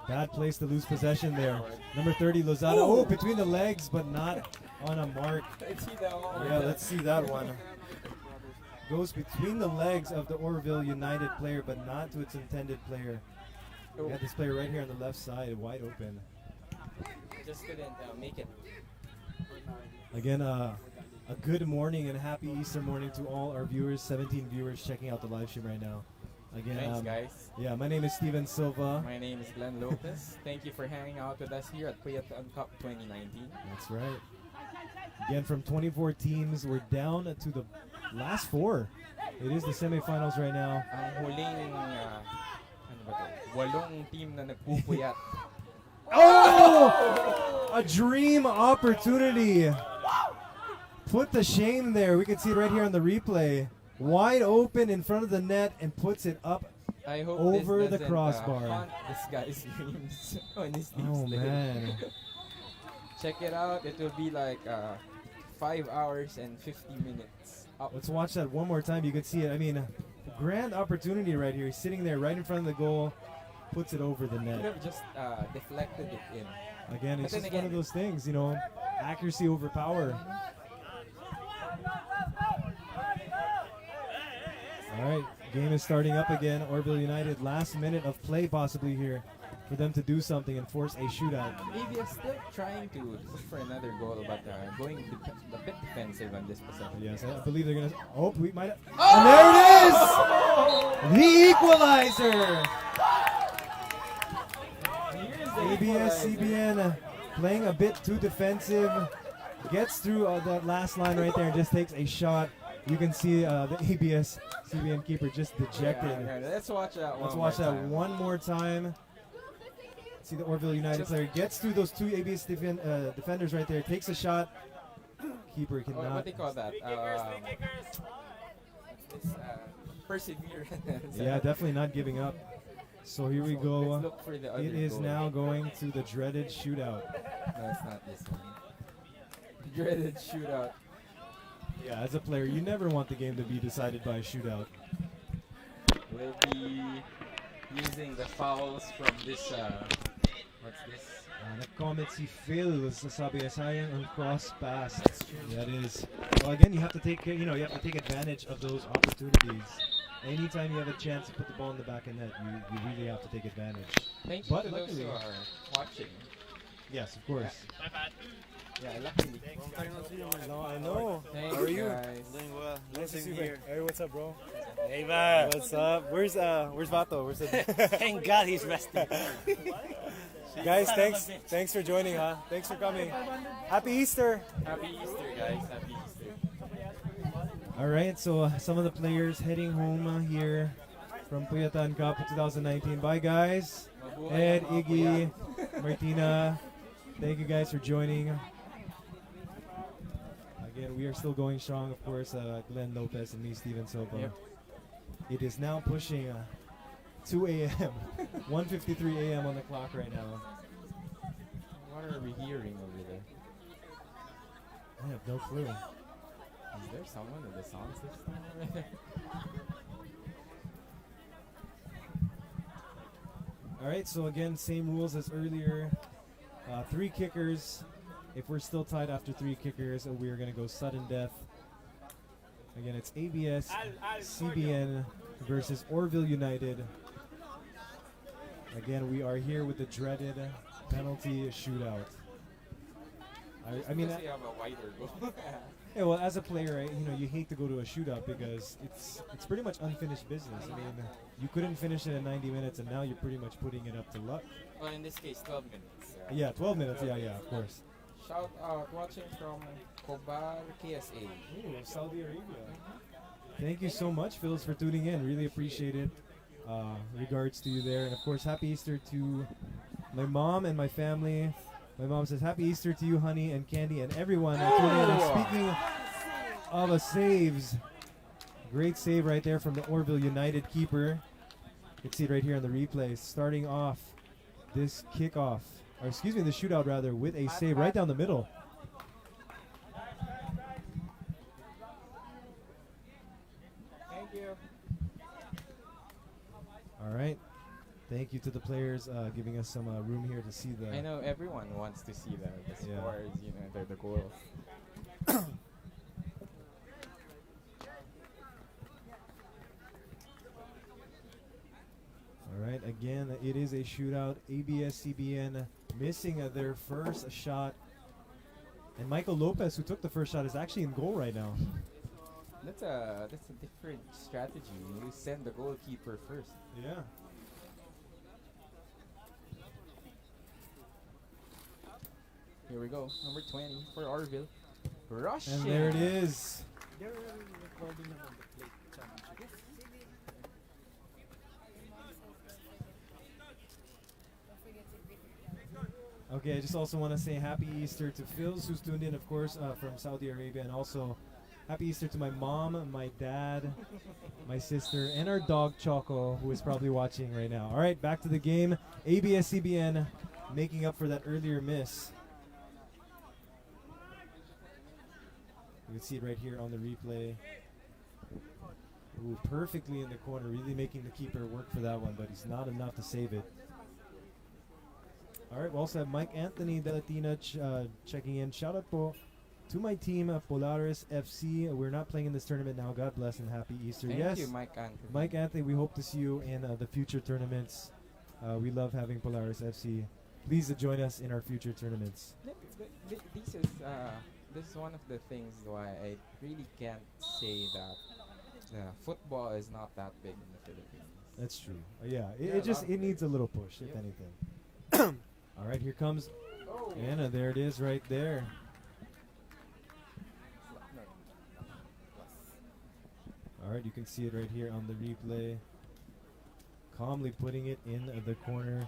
bad place to lose possession there. Number 30, Lozada. Oh, between the legs, but not on a mark. Let's see that one. Yeah, let's see that one. Goes between the legs of the Orville United player, but not to its intended player. We got this player right here on the left side, wide open. Just couldn't make it. Again, a good morning and happy Easter morning to all our viewers, 17 viewers checking out the live stream right now. Again, Thanks, guys. Yeah, my name is Steven Silva. My name is Glenn Lopez. Thank you for hanging out with us here at Puyatan Cup 2019. That's right. Again, from 24 teams, we're down to the last 4. It is the semifinals right now. Ang huling, ano ba to? 8 team na nagpupuyat. Oh! A dream opportunity. Put the shame there. We can see it right here on the replay. Wide open in front of the net and puts it up I hope over this the crossbar. haunt this guy's dreams when his team Oh, plays. man. Check it out. It will be like 5 hours and 50 minutes. Up. Let's watch that one more time. You can see it. I mean, grand opportunity right here. He's sitting there right in front of the goal. Puts it over the Could net. have just deflected it in. Again, But it's then just again, one of those things, you know, accuracy over power. All right, game is starting up again. Orville United, last minute of play possibly here for them to do something and force a shootout. ABS still trying to push for another goal, but going a bit defensive on this possession. Yes, I believe they're going to... Oh, we might... And there it is! The equalizer! Abs-cbn playing a bit too defensive. Gets through that last line right there and just takes a shot. You can see the Abs-cbn keeper just dejected. Yeah, let's watch that one. Let's watch that one more time. See the Orville United player gets through those 2 ABS defenders right there. Takes a shot. Keeper cannot. What do you call that? Perseverance. Yeah, definitely not giving up. So here we go. Let's look for the other It is goal. now going to the dreaded shootout. No, it's not this one. Dreaded shootout. Yeah, as a player, you never want the game to be decided by a shootout. We'll be using the fouls from this. What's this? Nag-comment si Phil, sasabi niya, sayang ang cross pass. That is. Well, again, you have to take you have to take advantage of those opportunities. Anytime you have a chance to put the ball in the back of net, you really have to take advantage. Thank you But to those luckily, who are watching. yes, of course. Yeah, luckily. No, I know. Thanks, How are you? guys. Doing well. Nice to see you. here. Hey, what's up, bro? Hey, man. What's up? Where's Vato? Where's the Thank God he's resting. guys? Thanks for joining, huh? Thanks for coming. Happy Easter. Happy Easter, guys. Happy Easter. All right, so some of the players heading home here from Puyatan Cup 2019. Bye, guys. Ed, Iggy, Martina, thank you guys for joining. Again, we are still going strong, of course. Glenn Lopez and me, Steven Silva. Yep. It is now pushing 2 a.m. 1:53 a.m. on the clock right now. What are we hearing over there? I have no clue. Is there someone with the sound system over there? All right, so again, same rules as earlier. 3 kickers. If we're still tied after 3 kickers, we are going to go sudden death. Again, it's ABS CBN versus Orville United. Again, we are here with the dreaded penalty shootout. I mean, Because we have a wider goal. yeah, well, as a player, you hate to go to a shootout because it's pretty much unfinished business. I mean, you couldn't finish it in 90 minutes, and now you're pretty much putting it up to luck. Well, in this case, 12 minutes. Yeah, 12 minutes. Yeah, of course. Shout out watching from Kobar, KSA. Ooh, Saudi Arabia. Thank you so much, Phils, for tuning in. Really appreciate it. Regards to you there. And of course, happy Easter to my mom and my family. My mom says, happy Easter to you, honey, and Candy, and everyone tuning in. And speaking of saves, great save right there from the Orville United keeper. You can see it right here on the replay. Starting off this kickoff, or excuse me, the shootout rather, with a save right down the middle. Thank you. All right. Thank you to the players giving us some room here to see the... I know everyone wants to see the Yeah. scores, the goals. All right, again, it is a shootout. ABS-CBN missing their first shot. And Michael Lopez, who took the first shot, is actually in goal right now. That's a different strategy. You send the goalkeeper first. Yeah. Here we go. Number 20 for Orville. Rush. And there it is. They're recording on the plate championship. Okay, I just also want to say happy Easter to Phils, who's tuned in, of course, from Saudi Arabia, and also happy Easter to my mom, my dad, my sister, and our dog Choco, who is probably watching right now. All right, back to the game. ABS-CBN making up for that earlier miss. You can see it right here on the replay. Ooh, perfectly in the corner, really making the keeper work for that one, but he's not enough to save it. All right, we also have Mike Anthony Delatina checking in. Shout out po to my team, Polaris FC. We're not playing in this tournament now. God bless and happy Easter. Thank yes, you, Mike Anthony. Mike Anthony, we hope to see you in the future tournaments. We love having Polaris FC. Please join us in our future tournaments. This is one of the things why I really can't say that football is not that big in the Philippines. That's true. Yeah, Yeah, it needs a little push, if anything. All right, here comes Anna. There it is, right there. All right, you can see it right here on the replay. Calmly putting it in the corner.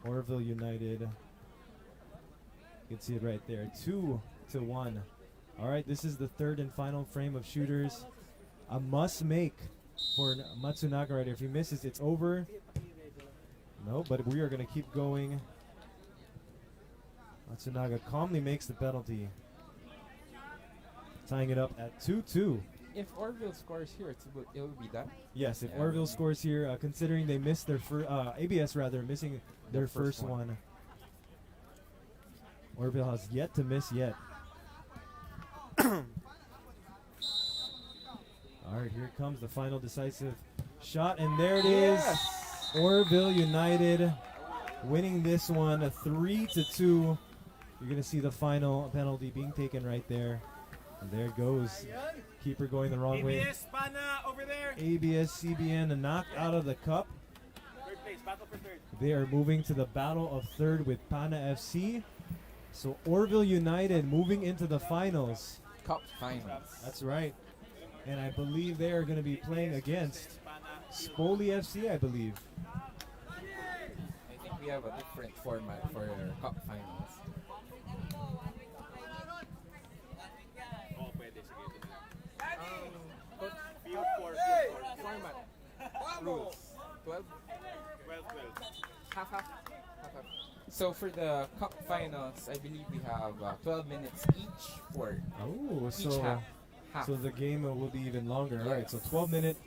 Orville United. You can see it right there. 2-1. All right, this is the third and final frame of shooters. A must make for Matsunaga right here. If he misses, it's over. No, but we are going to keep going. Matsunaga calmly makes the penalty, tying it up at 2-2. If Orville scores here, it will be done. Yes, if Yeah. Orville scores here, considering they missed their ABS rather, missing their first one. Orville has yet to miss yet. All right, here comes the final decisive shot, and there it is. Orville United winning this one 3-2. You're going to see the final penalty being taken right there. And there it goes. Keeper going the wrong way. ABS, Pana, over there. ABS-CBN knocked out of the cup. Third place, battle for third. They are moving to the battle of third with Pana FC. So Orville United moving into the finals. Cup finals. That's right. And I believe they are going to be playing against Spoli FC, I believe. I think we have a different format for our cup finals. Oh, pwede. Sige. Field 4. Format. Rules. 12? 12. Half. So for the cup finals, I believe we have 12 minutes each for Oh, each so half. so the game will be even longer. All right, so Yes. 12-minute,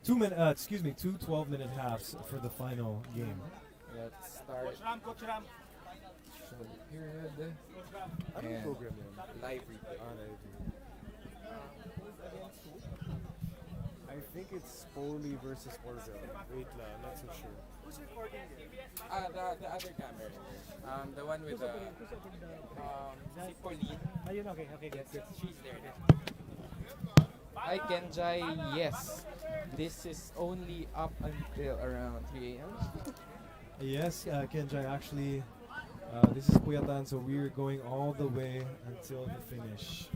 two 12-minute halves for the final game. Let's start. So the period Anong and program yun? live replay. Live. Who's against who? I think it's Poli versus Orville. Wait lang, not so sure. Who's recording the other camera. The one with the si Pauline. Ayun, okay, Yes, she's there. Hi Kenjai, yes. This is only up until around 3 a.m. Yes, Kenjai, actually, this is Puyatan, so we're going all the way until the finish.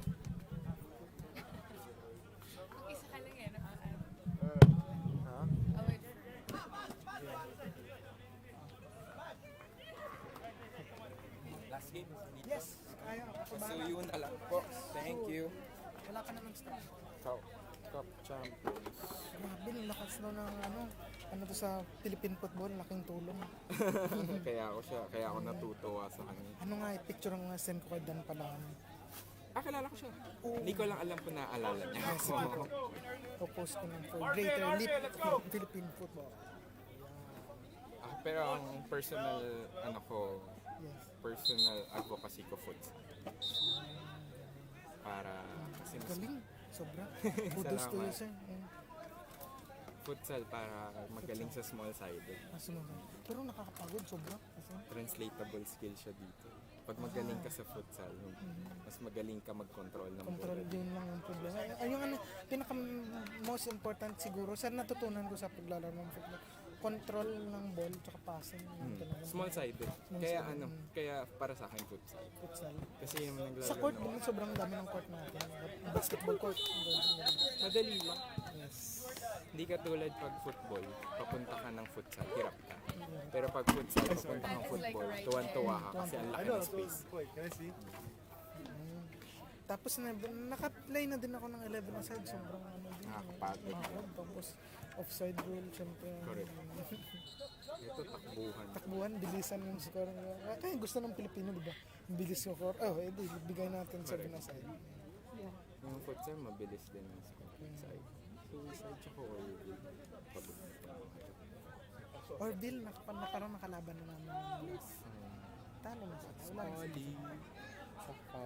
Isa ka lang eh. Huh? I'll wait for Last game is dito. Yes, kaya ako So yun na lang po. Thank you. Wala ka naman stop. Cup champions. Grabe, ang lakas no ng ano to sa Philippine football, laking tulong. kaya ako natutuwa sa kanya. Ano nga, picture ang send ko kay Dan pala. Kilala ko siya. Hindi ko lang alam kung naaalala niya Yes, ako. Post ko ng for greater leap Philippine football. Pero ang personal, Yes. personal advocacy ko futsal. Para kasi mas Galing, sobra. Kudos to you, Salamat. sir. futsal para magaling sa small-sided. Pero nakakapagod, sobra. Kasi Translatable skill siya dito. Pag magaling ka sa futsal, mas magaling ka mag-control ng control bola. din lang ang problema. Ay, yung pinaka most important siguro, sa natutunan ko sa paglalaro ng football, control ng ball tsaka passing. Yung talagang- Small-sided. Kaya kaya para sa akin futsal. Futsal. Kasi yung naglalaro Sa court, ng- sobrang dami ng court natin. Basketball court. Madali lang. Yes. Hindi ka tulad pag football, papunta ka ng futsal, hirap ka. Pero pag futsal, papunta kang football, tuwan-tuwa ka kasi ang laki ng space. Can I see? Tapos naka-play na din ako ng 11 aside. Sobrang din. Nakakapagod. Tapos offside rule, syempre. Correct. Ito, takbuhan. Takbuhan, bilisan yung score. Kaya gusto ng Pilipino, di ba? Bilis yung score. Edi, bigay natin 7 aside. Yung futsal, mabilis din yung side. Suicide tsaka Orville. Orville, parang nakalaban na namin. Talo na sila. Wala na Oli. sila. Saka,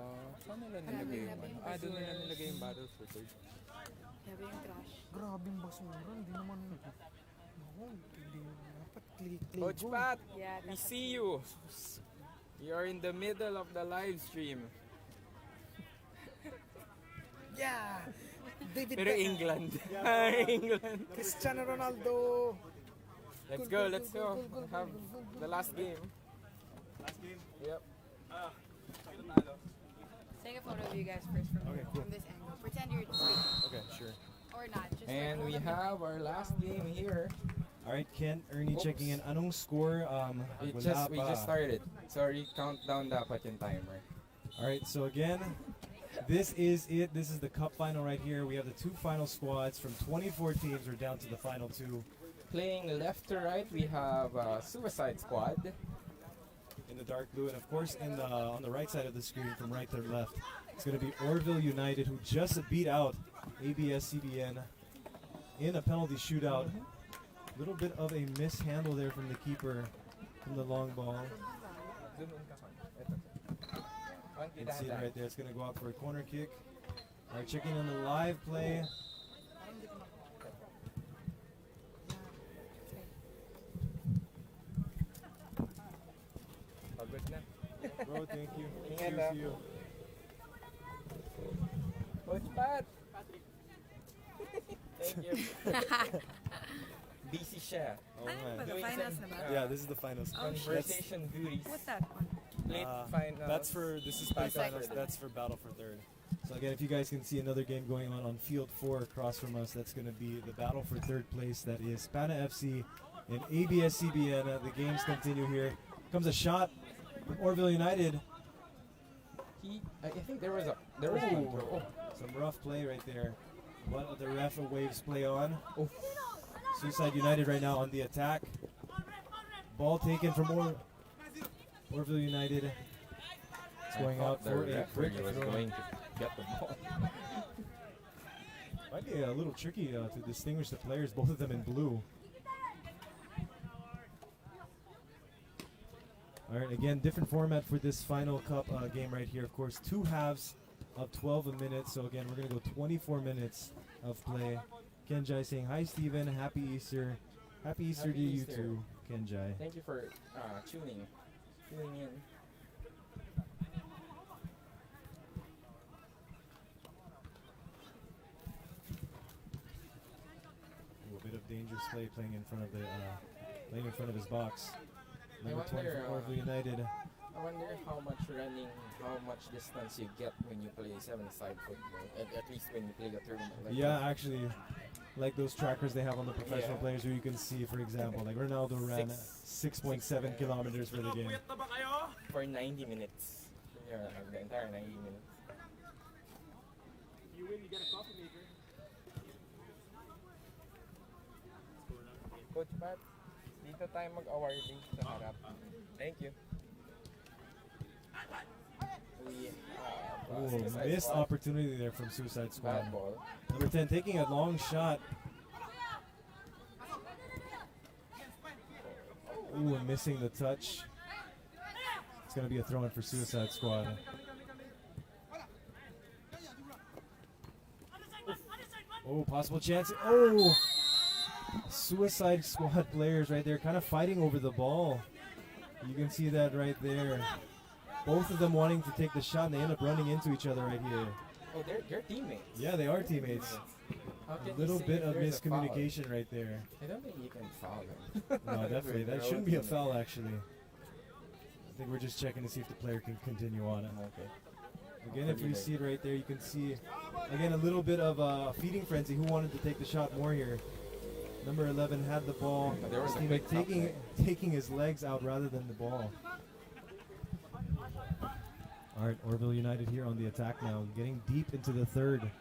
saan nila nilagay yung doon nila nilagay yung battle for third. Grabe yung trash. Grabe yung basura. Hindi naman. Hindi dapat click. Coach Pat, Yeah, we see you. You're in the middle of the live stream. Yeah! David Pero Beckham. England. England. Cristiano Ronaldo. Let's go, let's go. Have the last game. Last game? Yep. Take a photo of you guys first from this angle. Pretend you're speaking. Okay, sure. Or not. Just And we have our last game here. All right, Ken, Ernie Oops. checking in. Anong score? We Wala pa. just started. Sorry, countdown dapat yung timer. All right, so again, this is it. This is the cup final right here. We have the two final squads from 24 teams. We're down to the final two. Playing left to right, we have Suicide Squad. In the dark blue, and of course in the on the right side of the screen from right to left, it's going to be Orville United, who just beat out Abs-cbn in a penalty shootout. Little bit of a mishandle there from the keeper from the long ball. You can see it right there. It's going to go out for a corner kick. All right, checking on the live play. Pagod na. Bro, thank you. Ingat, Cheers ah. to you. Coach Pat! Thank you. Busy siya. Oh, Ano man. ba, the Doing finals some, na ba? Yeah, this is the finals. Oh, shit. Conversation duties. What's that one? Late Uh, finals. That's for this is Battle finals. for That's for battle for third. So again, if you guys can see another game going on field 4 across from us, that's going to be the battle for third place. That is Pana FC and Abs-cbn. The games continue here. Comes a shot from Orville United. I think there was a control. Some rough play right there. What the ref waves play on? Oh. Suicide United right now on the attack. Ball taken from Orville United is going out the for a referee quick was throw. going to get the ball. Might be a little tricky to distinguish the players, both of them in blue. All right, again, different format for this final cup game right here. Of course, 2 halves of 12 a minute. So again, we're going to go 24 minutes of play. Kenjai saying, hi, Steven. Happy Easter. Happy Easter to you too, Kenjai. Thank you for tuning in. A bit of dangerous play playing in front of the playing in front of his box. Number 20 wonder, for Orville United. I wonder how much running, how much distance you get when you play 7-side football. At least when you play a tournament like Yeah, this. actually, like those trackers they have on the professional players, where you can see, for example, like Ronaldo ran 6.7 kilometers for the game. For 90 minutes. Yeah, the entire 90 minutes. You win, you get a coffee maker. Coach Pat, dito tayo mag-awarding sa harap. Thank you. We Ooh, missed opportunity there from Suicide Squad. Bad ball. Number 10 taking a long shot. Ooh, and missing the touch. It's going to be a throw-in for Suicide Squad. Oh, possible chance. Oh! Suicide Squad players right there kind of fighting over the ball. You can see that right there. Both of them wanting to take the shot, and they end up running into each other right here. Oh, they're teammates. Yeah, they are teammates. How can A you little say bit if of there's a foul? miscommunication right there. I don't think you can foul them. No, definitely. That They're shouldn't all be a teammates. foul, actually. I think we're just checking to see if the player can continue on it. Okay. Again, if you see it right there, you can see, again, a little bit of a feeding frenzy. Who wanted to take the shot more here? Number 11 had the ball. There was His a teammate quick top taking his legs out rather than the ball. All right, Orville United here on the attack now, getting deep into the third.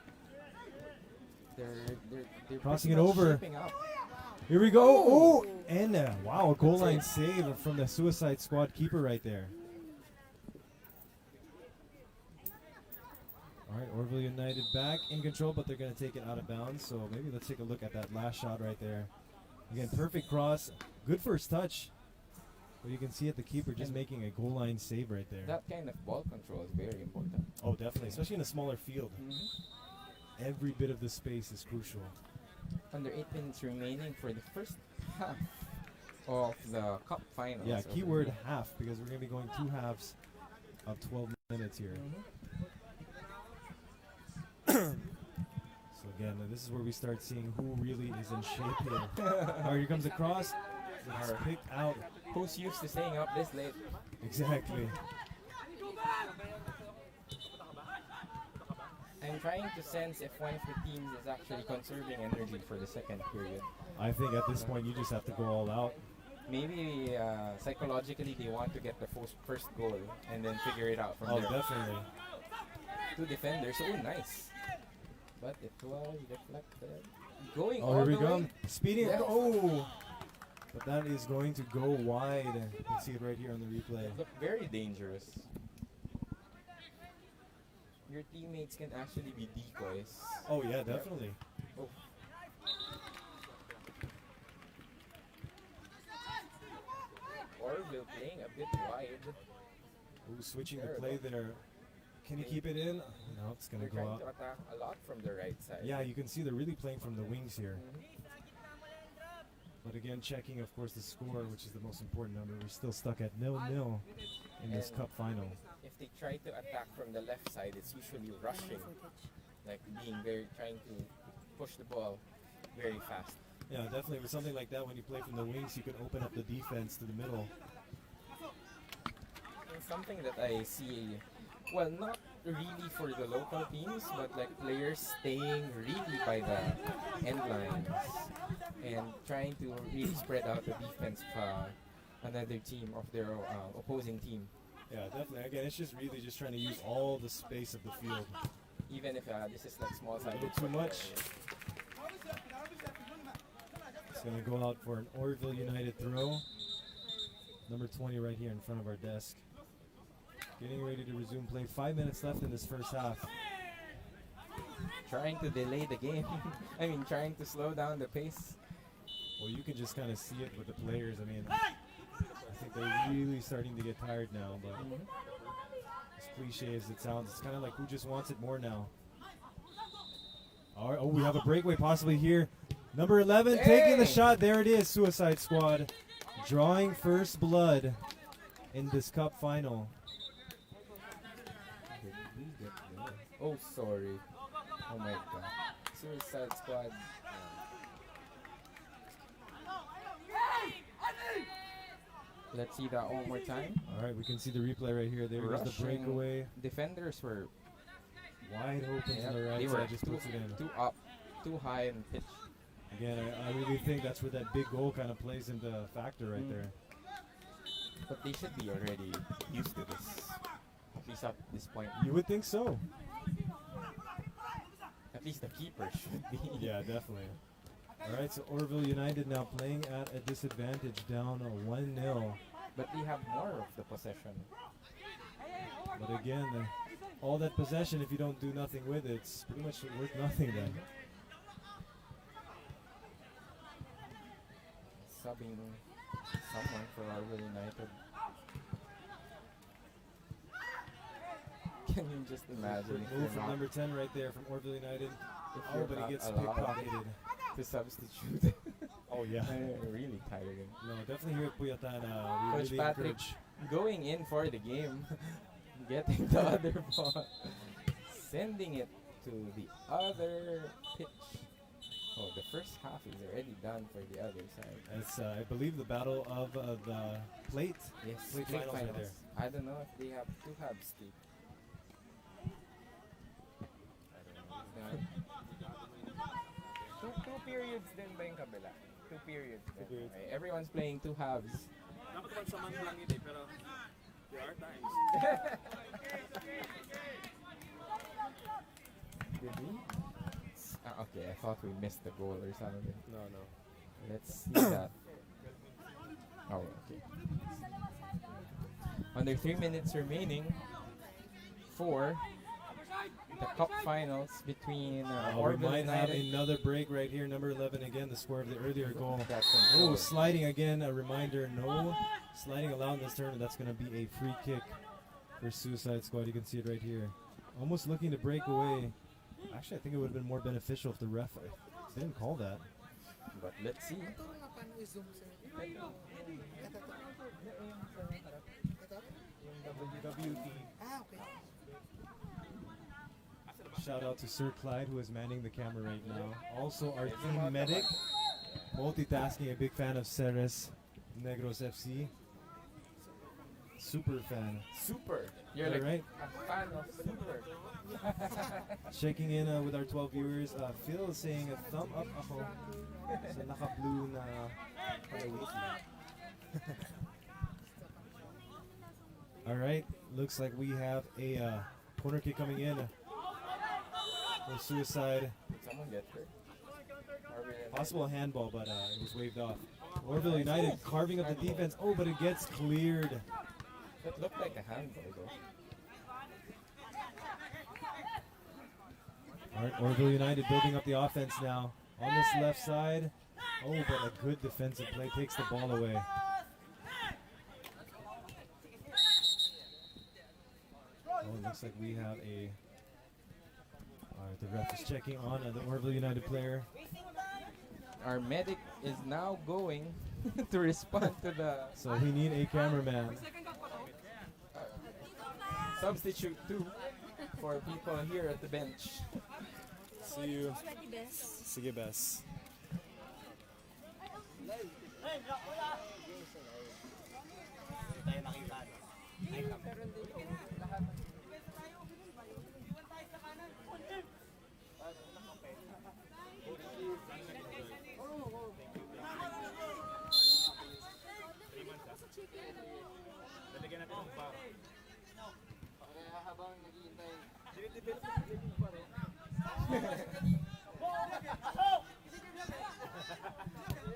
They're Crossing pretty it much over. shaping up. Here we go. Oh, and wow, a goal line save from the Suicide Squad keeper right there. All right, Orville United back in control, but they're going to take it out of bounds. So maybe let's take a look at that last shot right there. Again, perfect cross. Good first touch. But you can see it, the keeper just making a goal line save right there. That kind of ball control is very important. Oh, definitely, especially in a smaller field. Mhm. Every bit of the space is crucial. Under 8 minutes remaining for the first half of the cup finals. Yeah, of the keyword league. half, because we're going to be going 2 halves of 12 minutes here. So again, this is where we start seeing who really is in shape here. All right, here comes the cross. It's picked out. Who's used to staying up this late? Exactly. I'm trying to sense if one of the teams is actually conserving energy for the second period. I think at this point you just have to go all out. Maybe psychologically they want to get the first goal and then figure it out from Oh, there. definitely. 2 defenders, oh nice. But it was deflected. Going Oh, all here we the go. way. Speeding. Yes. Oh! But that is going to go wide. You can see it right here on the replay. Look very dangerous. Your teammates can actually be decoys. Oh, yeah, definitely. Oh. Orville playing a bit wide. Ooh, switching the play there. Can he keep it in? No, it's going They're to go trying out. to attack a lot from the right side. Yeah, you can see they're really playing from the wings here. But again, checking, of course, the score, which is the most important number. We're still stuck at 0-0 in this And cup final. If they try to attack from the left side, it's usually rushing, like trying to push the ball very fast. Yeah, definitely. With something like that, when you play from the wings, you can open up the defense to the middle. And something that I see, well, not really for the local teams, but like players staying really by the end lines and trying to really spread out the defense of another team, of their opposing team. Yeah, definitely. Again, it's just really just trying to use all the space of the field. Even if this is like small A sided. little too much. It's going to go out for an Orville United throw. Number 20 right here in front of our desk. Getting ready to resume play. 5 minutes left in this first half. Trying to delay the game. I mean, trying to slow down the pace. Well, you can just kind of see it with the players. I mean, I think they're really starting to get tired now, but as cliche as it sounds, it's kind of like who just wants it more now. All right, oh, we have a breakaway possibly here. Number 11 taking the shot. There it is, Suicide Squad. Drawing first blood in this cup final. Oh, sorry. Oh my god. Suicide Squad. Let's see that one more time. All right, we can see the replay right here. There is the breakaway. Defenders were wide open yeah, to the right they were side. Just puts it in. too up, too high in pitch. Again, I really think that's where that big goal kind of plays into factor right there. But they should be already used to this. At least at this point. You would think so. At least the keeper should be. Yeah, definitely. All right, so Orville United now playing at a disadvantage, down 1-0. But they have more of the possession. But again, all that possession, if you don't do nothing with it, it's pretty much worth nothing then. Subbing someone for Orville United. Can you just imagine? Good move from number 10 right there from Orville United. If but he gets allowed pickpocketed. to substitute. Oh yeah. Really tiring. No, definitely here at Puyatan, we Coach really Patrick encourage. going in for the game, getting the other ball, sending it to the other pitch. Oh, the first half is already done for the other side. It's, I believe, the battle of the plate. Yes, plate finals right there. I don't know if they have two hubs, Steve. Two periods din ba yung kabila? Two periods. Din. Okay, everyone's playing two halves. Pero there are times. Did we? Okay, I thought we missed the goal or something. No. Let's see that. Oh, okay. Under 3 minutes remaining for the cup finals between We Orville might have United. another break right here. Number 11 again, the score of the earlier goal. That's Oh, sliding again. A reminder: no sliding allowed in this tournament. That's going to be a free kick for Suicide Squad. You can see it right here. Almost looking to break away. Actually, I think it would have been more beneficial if the ref didn't call that. But let's see. Shout out to Sir Clyde, who is manning the camera right now. Also, our team medic, multitasking, a big fan of Ceres Negros FC. Super fan. Super. You're Yeah, like right? a fan of Super. Checking in with our 12 viewers. Phil is saying a thumb up ako sa naka-blue na kalawiti. All right, looks like we have a corner kick coming in for Suicide. Did someone get hurt? Possible handball, but it was waved off. Orville United carving up the defense. Oh, but it gets cleared. That looked like a handball though. All right, Orville United building up the offense now. On this left side. Oh, but a good defensive play takes the ball away. Oh, it looks like we have a... All right, the ref is checking on the Orville United player. Our medic is now going to respond to the... So we need a cameraman. Substitute 2 for people here at the bench. See you. Sige, best. Lalagyan natin ng bar. Habang naghihintay.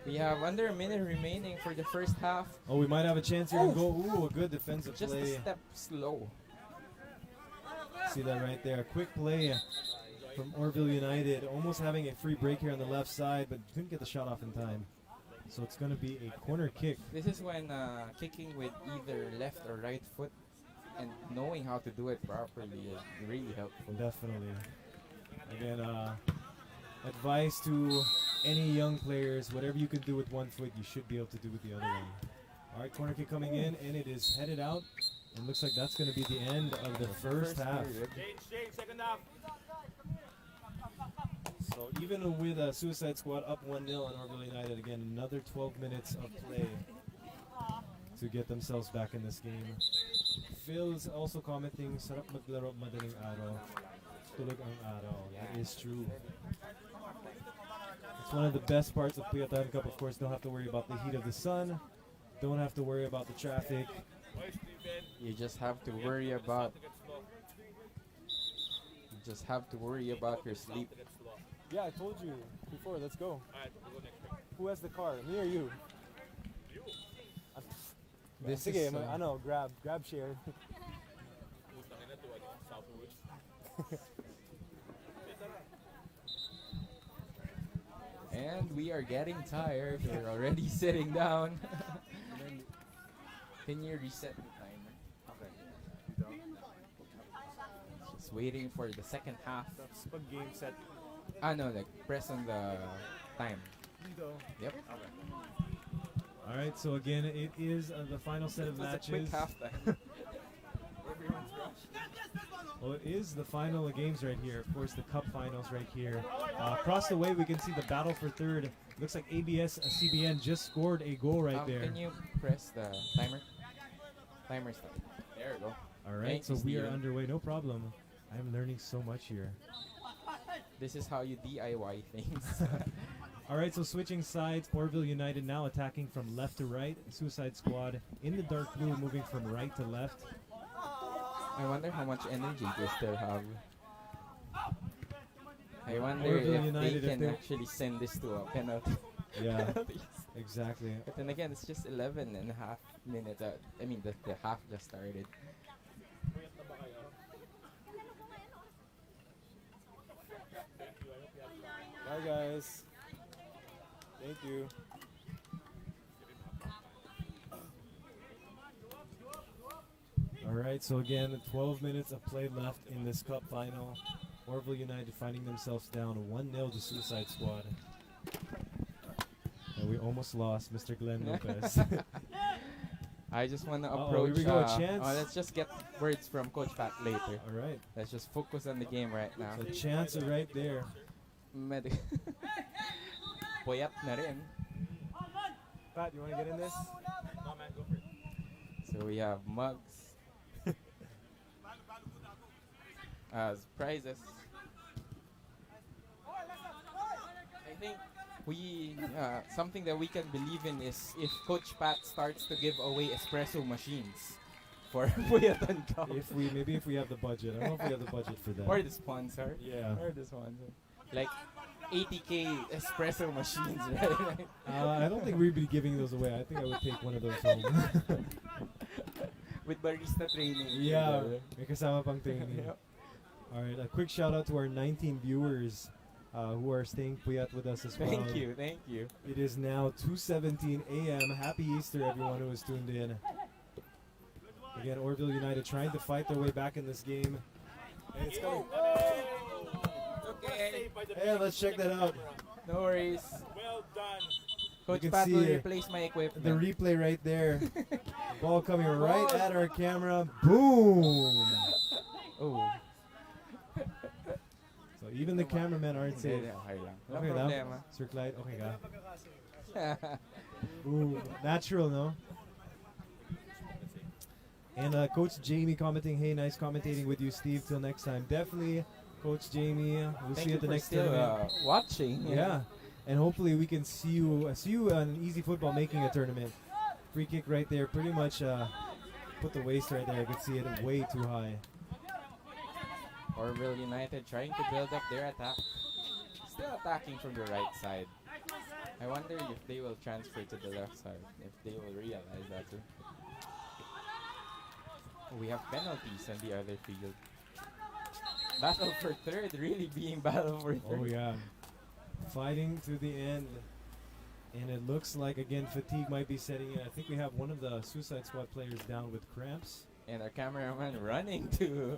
We have under a minute remaining for the first half. Oh, we might have a chance here and go. Ooh, a good defensive Just play. a step slow. See that right there. Quick play from Orville United. Almost having a free break here on the left side, but couldn't get the shot off in time. So it's going to be a corner kick. This is when kicking with either left or right foot and knowing how to do it properly is really helpful. Definitely. Again, advice to any young players, whatever you can do with one foot, you should be able to do with the other one. All right, corner kick coming in, and it is headed out. And looks like that's going to be the end of the first half. Change, second half. So even with Suicide Squad up 1-0 on Orville United, again, another 12 minutes of play to get themselves back in this game. Phil's also commenting, sarap maglaro madaling araw. Tulog ang araw. That is true. It's one of the best parts of Puyatan Cup, of course. Don't have to worry about the heat of the sun. Don't have to worry about the traffic. You just have to worry about your sleep. Yeah, I told you before. Let's go. Who has the car? Me or you? This Sige, is, I know. Grab share. And we are getting tired. We're already sitting down. Can you reset the timer? Okay. Just waiting for the second half. That's pag game set. No, like press on the time. Yep. All right, so again, it is the final set of matches. A quick halftime. Everyone's rushed. Well, it is the final games right here. Of course, the cup finals right here. Across the way, we can see the battle for third. Looks like Abs-cbn just scored a goal right there. Can you press the timer? Timer start. There we go. All right, so we are underway. No problem. I'm learning so much here. This is how you DIY things. All right, so switching sides. Orville United now attacking from left to right. Suicide Squad in the dark blue, moving from right to left. I wonder how much energy they still have. I wonder Orville if United, they can actually send this to a penalty. Yeah, penalties. Exactly. But then again, it's just 11 and a half minutes. I mean, the half just started. Bye, guys. Thank you. All right, so again, 12 minutes of play left in this cup final. Orville United finding themselves down 1-0 to Suicide Squad. And we almost lost Mr. Glenn Lopez. I just want to approach. Here we go, a chance. Let's just get words from Coach Pat later. All right. Let's just focus on the game right now. The chance are right there. Puyat na rin. Pat, you want to get in this? No, man, go for it. So we have mugs as prizes. I think we something that we can believe in is if Coach Pat starts to give away espresso machines for Puyatan Cup. If we have the budget. I don't know if we have the budget for that. Or the sponsor. Yeah. Or the sponsor. Like 80K espresso machines, right? I don't think we'd be giving those away. I think I would take one of those home. With barista training. Yeah, may kasama pang training. Yep. All right, a quick shout out to our 19 viewers who are staying puyat with us as well. Thank you, thank you. It is now 2:17 a.m. Happy Easter, everyone who is tuned in. Again, Orville United trying to fight their way back in this game. And it's coming. Okay. Hey, let's check that out. No worries. Well done. Coach You can Pat will see replace my equipment. the replay right there. Ball coming right at our camera. Boom! Oh. So even the cameramen aren't safe. Okay lang. No Okay problema. lang. Sir Clyde, okay ka? Ooh, natural, no? And Coach Jamie commenting, hey, nice commentating with you, Steve. Till next time. Definitely, Coach Jamie. We'll see you at the next tournament. Watching. Yeah. And hopefully we can see you on Easy Football making a tournament. Free kick right there. Pretty much put the waist right there. I can see it way too high. Orville United trying to build up their attack. Still attacking from the right side. I wonder if they will transfer to the left side, if they will realize that too. We have penalties on the other field. Battle for third, really being battle for third. Oh yeah, fighting to the end. And it looks like, again, fatigue might be setting in. I think we have one of the Suicide Squad players down with cramps. And our cameraman running to...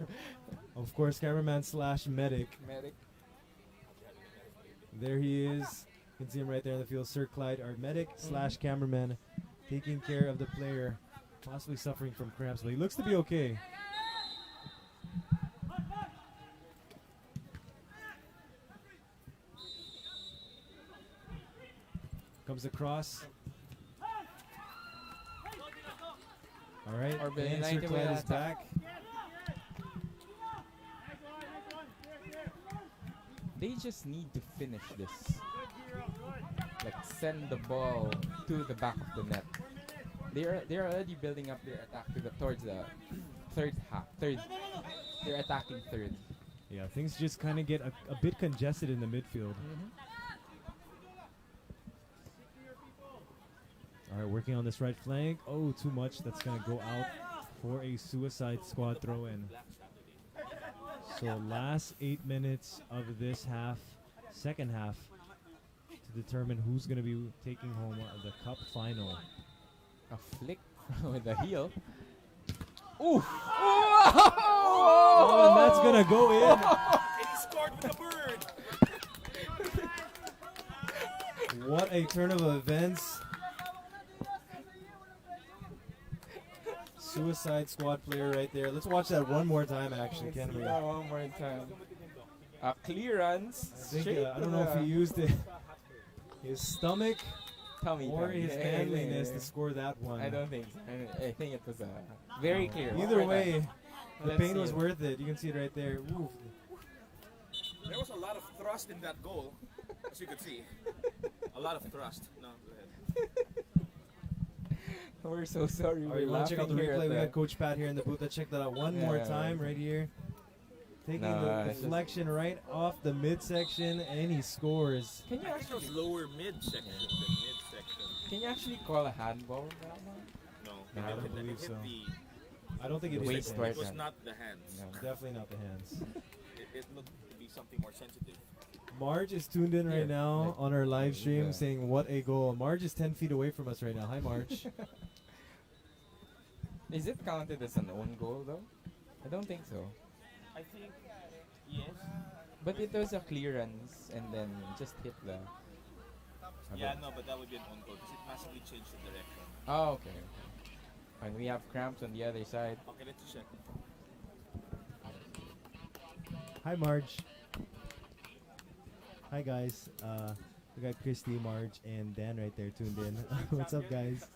Of course, cameraman slash medic. Medic. There he is. You can see him right there in the field. Sir Clyde, our medic slash cameraman, taking care of the player, possibly suffering from cramps. But he looks to be okay. Comes across. All right, and Sir Clyde is back. They just need to finish this. Like send the ball to the back of the net. They're already building up their attack towards the third half. They're attacking third. Yeah, things just kind of get a bit congested in the midfield. All right, working on this right flank. Oh, too much. That's going to go out for a Suicide Squad throw-in. So last 8 minutes of this half, second half, to determine who's going to be taking home the cup final. A flick with the heel. Ooh! Oh, and that's going to go in. And he scored with a bird. What a turn of events. Suicide Squad player right there. Let's watch that one more time, actually, can we? One more time. A clearance. I don't know if he used his stomach or his manliness to score that one. I don't think so. I think it was very clear. Either way, the pain was worth it. You can see it right there. Ooh. There was a lot of thrust in that goal, as you could see. A lot of thrust. No, go ahead. We're so sorry. All right, We're let's check out the laughing here replay. at We the- got Coach Pat here in the booth. Let's check that out one more time right here. Taking the deflection right off the midsection, and he scores. Can you I think it actually was lower midsection than midsection. Can you actually call a handball that one? No, No, I don't it believe hit so. the I don't think it The hit waist the right hands. It was not the hands. No. Definitely not the hands. It looked to be something more sensitive. Marge is tuned in right now on our live stream saying, what a goal. Marge is 10 feet away from us right now. Hi, Marge. Is it counted as an own goal though? I don't think so. I think, yes. But it was a clearance and then just hit the... Yeah, no, but that would be an own goal because it massively changed the direction. Oh, okay. And we have cramps on the other side. Okay, let's check. Hi, Marge. Hi, guys. We got Christy, Marge, and Dan right there tuned in. What's up, guys?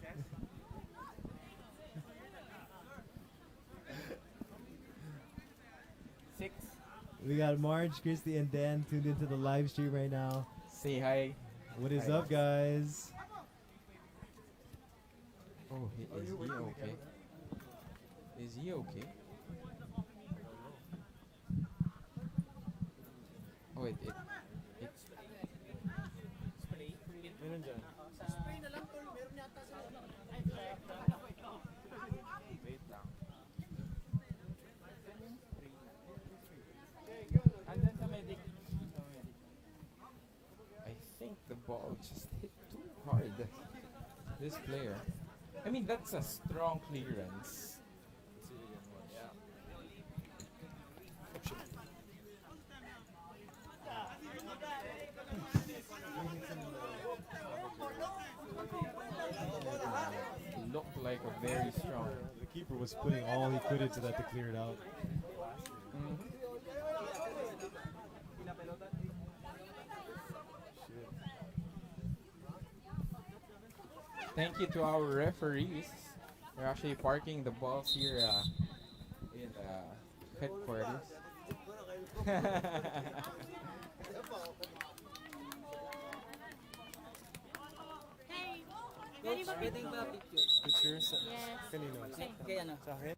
We got Marge, Christy, and Dan tuned into the live stream right now. Say hi. What is Hi. up, guys? Oh, is he okay? Is he okay? Oh, it's... Wait lang. Andun sa medic. I think the ball just hit too hard. This player. I mean, that's a strong clearance. Yeah. Looked like a very strong. The keeper was putting all he could into that to clear it out. Thank you to our referees. They're actually parking the balls here in headquarters. Coach, pwedeng ba picture? Pictures? Yes. Kanino? Kaya ano? Sa akin?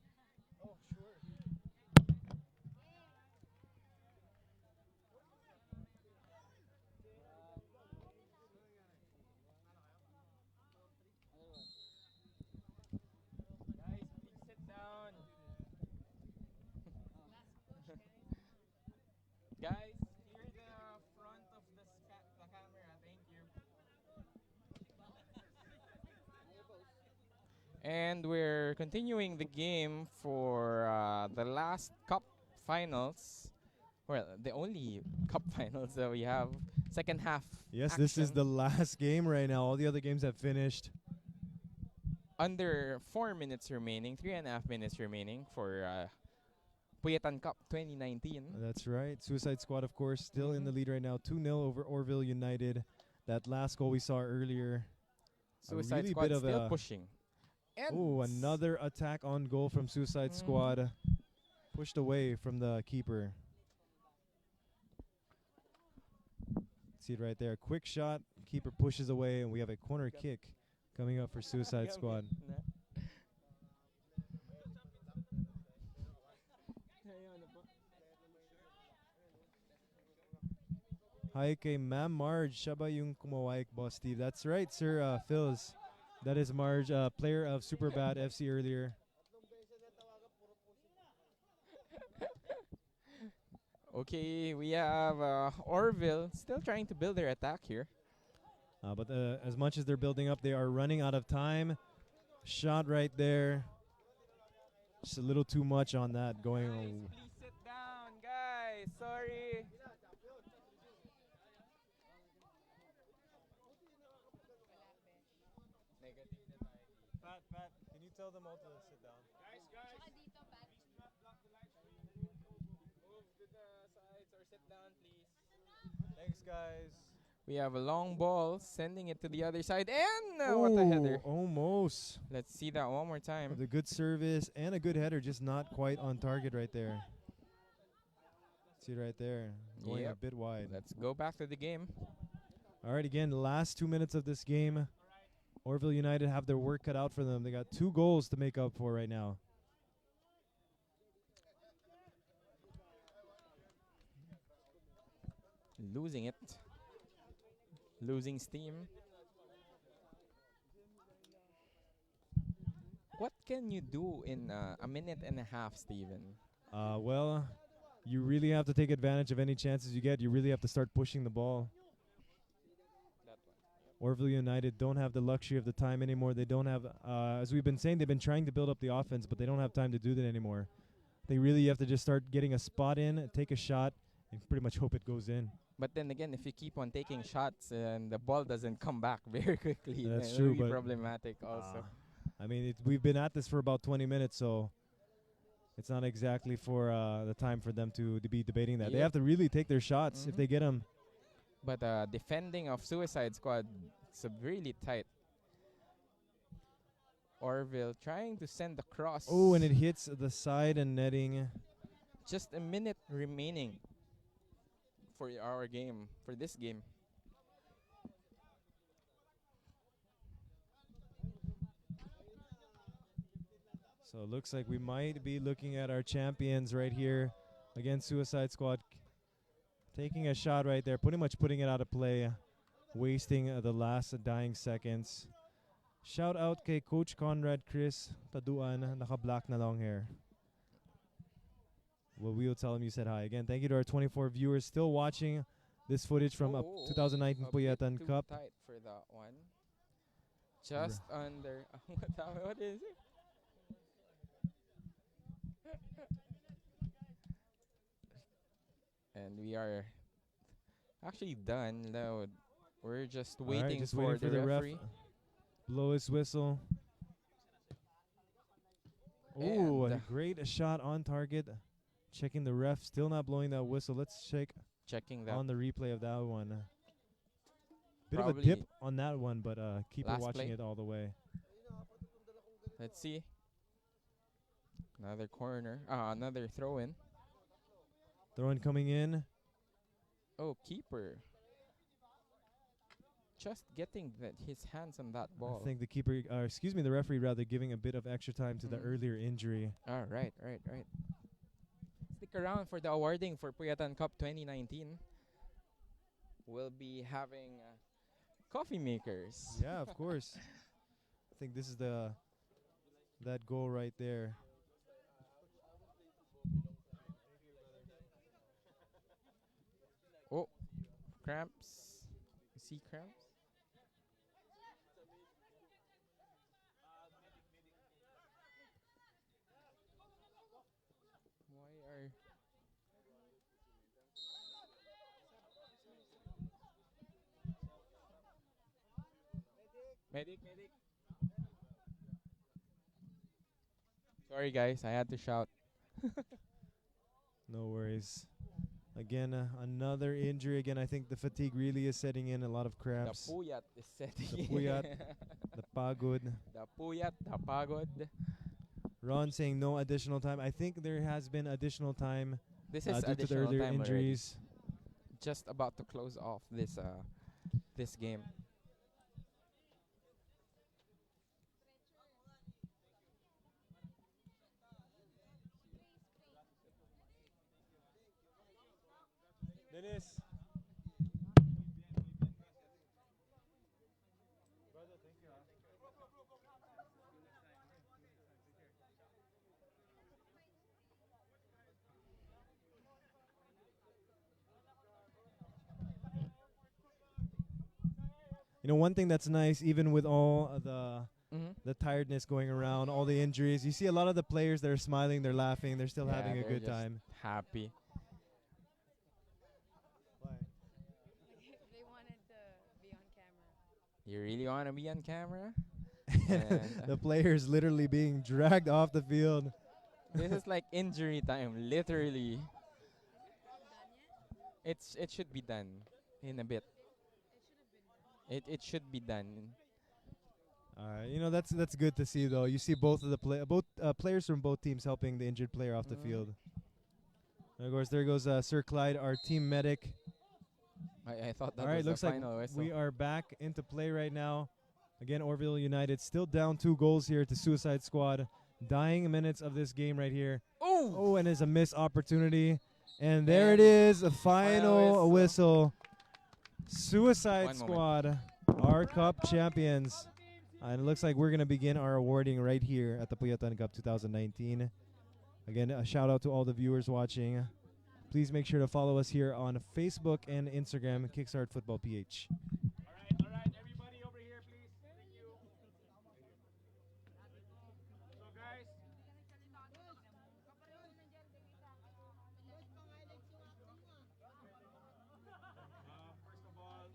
And we're continuing the game for the last cup finals. Well, the only cup finals that we have. Second half. Yes, this is action. the last game right now. All the other games have finished. Under 4 minutes remaining, 3.5 minutes remaining for Puyatan Cup 2019. That's right. Suicide Squad, of course, still in the lead right now. 2-0 over Orville United. That last goal we saw earlier. Suicide a really Squad bit of still a pushing. Oh, another attack on goal from Suicide Squad. Pushed away from the keeper. See it right there. Quick shot. Keeper pushes away, and we have a corner kick coming up for Suicide Squad. Hi kay Ma'am Marge. Siya ba yung kumaway, Boss Steve? That's right, Sir Phils. That is Marge, player of Superbad FC earlier. Okay, we have Orville still trying to build their attack here. But as much as they're building up, they are running out of time. Shot right there. Just a little too much on that going. Please sit down, guys. Sorry. Pat, can you tell them all to sit down? Guys. Not block the live stream. Move to the sides or sit down, please. Thanks, guys. We have a long ball, sending it to the other side, and what a header. Almost. Let's see that one more time. The good service and a good header, just not quite on target right there. See it right there, going a bit wide. Let's go back to the game. All right, again, last 2 minutes of this game. Orville United have their work cut out for them. They got 2 goals to make up for right now. Losing it. Losing steam. What can you do in a minute and a half, Steven? Well, you really have to take advantage of any chances you get. You really have to start pushing the ball. Orville United don't have the luxury of the time anymore. They don't have, as we've been saying, they've been trying to build up the offense, but they don't have time to do that anymore. They really have to just start getting a spot in, take a shot, and pretty much hope it goes in. But then again, if you keep on taking shots and the ball doesn't come back very quickly, That's then true, it'll be but problematic also. I mean, we've been at this for about 20 minutes, so it's not exactly for the time for them to be debating that. They Yeah. have to really take their shots if they get them. But defending of Suicide Squad, it's really tight. Orville trying to send the cross. Oh, and it hits the side and netting. Just a minute remaining for our game, for this game. So it looks like we might be looking at our champions right here against Suicide Squad. Taking a shot right there, pretty much putting it out of play, wasting the last dying seconds. Shout out kay Coach Conrad Chris Taduan, naka-black na long hair. Well, we will tell him you said hi. Again, thank you to our 24 viewers still watching this footage from 2019 a bit Puyatan too Cup. tight for that one. Just under. What is it? And we are actually done. Now we're just All right, waiting just for waiting for the the ref. referee. Blow his whistle. Ooh, And, a great shot on target. Checking the ref, still not blowing that whistle. Let's check Checking that. on the replay of that one. Bit of a Probably dip on that one, but keeper last watching play. it all the way. Let's see. Another corner. Another throw in. Throw-in coming in. Oh, keeper. Just getting his hands on that ball. I think the keeper, excuse me, the referee rather, giving a bit of extra time to the earlier injury. Right. Stick around for the awarding for Puyatan Cup 2019. We'll be having coffee makers. Yeah, of course. I think this is that goal right there. Oh, cramps. You see cramps? Medic, medic. Sorry, guys. I had to shout. No worries. Again, another injury. Again, I think the fatigue really is setting in. A lot of The cramps. puyat is setting The in. puyat, the pagod. The puyat, the pagod. Ron saying no additional time. I think there has been additional time This is due to the additional earlier time already. injuries. Just about to close off this game. Dennis. You know, one thing that's nice, even with all of the tiredness going around, all the injuries, you see a lot of the players that are smiling, they're laughing, they're still Yeah, having a they're good just time. happy. They wanted to be on camera. You really want to be on camera? The players literally being dragged off the field. This is like injury time, literally. It should be done in a bit. It should be done. You know, that's good to see though. You see both of the players from both teams helping the injured player off the field. And of course, there goes Sir Clyde, our team medic. I thought that All right, was looks the like final whistle. we are back into play right now. Again, Orville United still down 2 goals here to Suicide Squad. Dying minutes of this game right here. Oh, and it's a missed opportunity. And there it is, the final whistle. Suicide Squad, our cup champions. And it looks like we're going to begin our awarding right here at the Puyatan Cup 2019. Again, a shout out to all the viewers watching. Please make sure to follow us here on Facebook and Instagram, Kickstart Football PH. All right, everybody over here, please. Thank you. So, guys. First of all,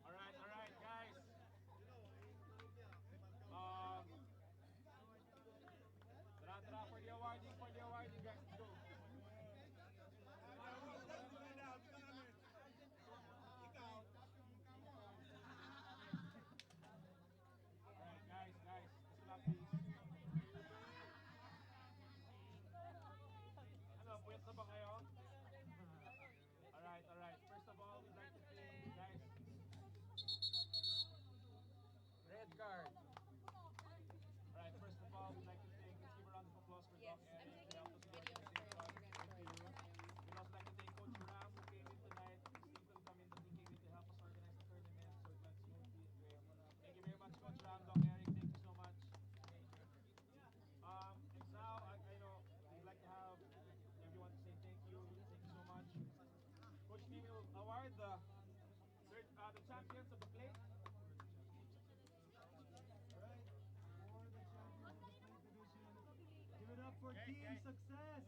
alright, everyone here, please. Tondo. Alright, guys. Tara, for the awarding, guys. Let's go. Alright, guys. Listen up, please. Ano, puyat na ba kayo? Alright. First of all, we'd like to thank you guys. Red card. Alright, first of all, we'd like to thank, let's give a round of applause for Doc Eric. He helped us with the same fun. Thank you. We'd also like to thank Coach Ram who came in tonight. Steve will come in, but he came in to help us organize the tournament so it went smoothly and great. Thank you very much, Coach Ram, Doc Eric. Thank you so much. And now, I know we'd like to have everyone to say thank you. Thank you so much. Coach T will award the champions of the plate. Give it up for Team Success.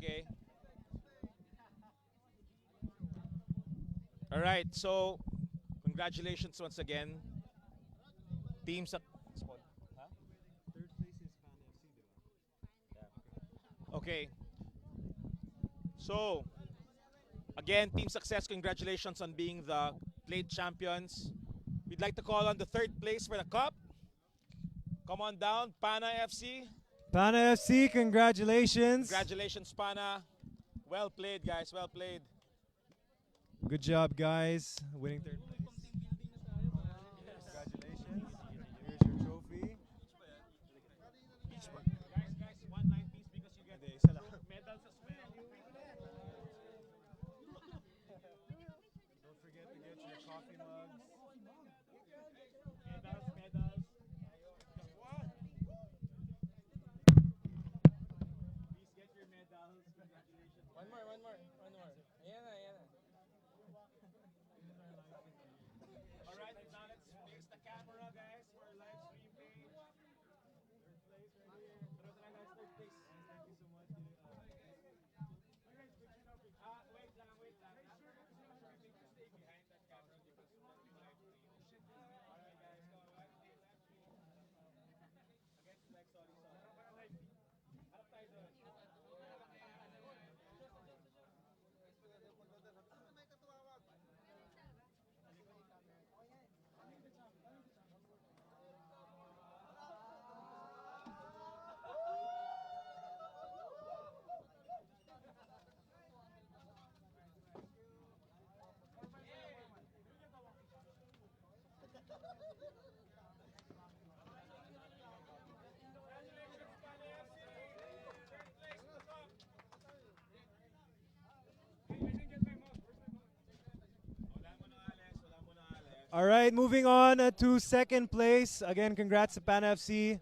okay. All right, so congratulations once again. Team sa huh? Third place is Pana FC, di ba? Okay. So, again, team success. Congratulations on being the plate champions. We'd like to call on the third place for the cup. Come on down, Pana FC. Pana FC, congratulations. Congratulations, Pana. Well played, guys. Well played. Good job, guys. Winning third place. Congratulations. Here's your trophy. Guys, one line piece because you get medals as well. Don't forget to get your coffee mugs. Medals. Please get your medals. Congratulations. One more. Ayan na. Alright, now let's face the camera, guys, for our live stream page. Third place right here. Third place. Thank you so much. Wait lang. Make sure to stay behind that camera because we're live stream. Alright, guys, go on. Against the leg, sorry. Harap tayo doon. All right, moving on to second place. Again, congrats to Pana FC.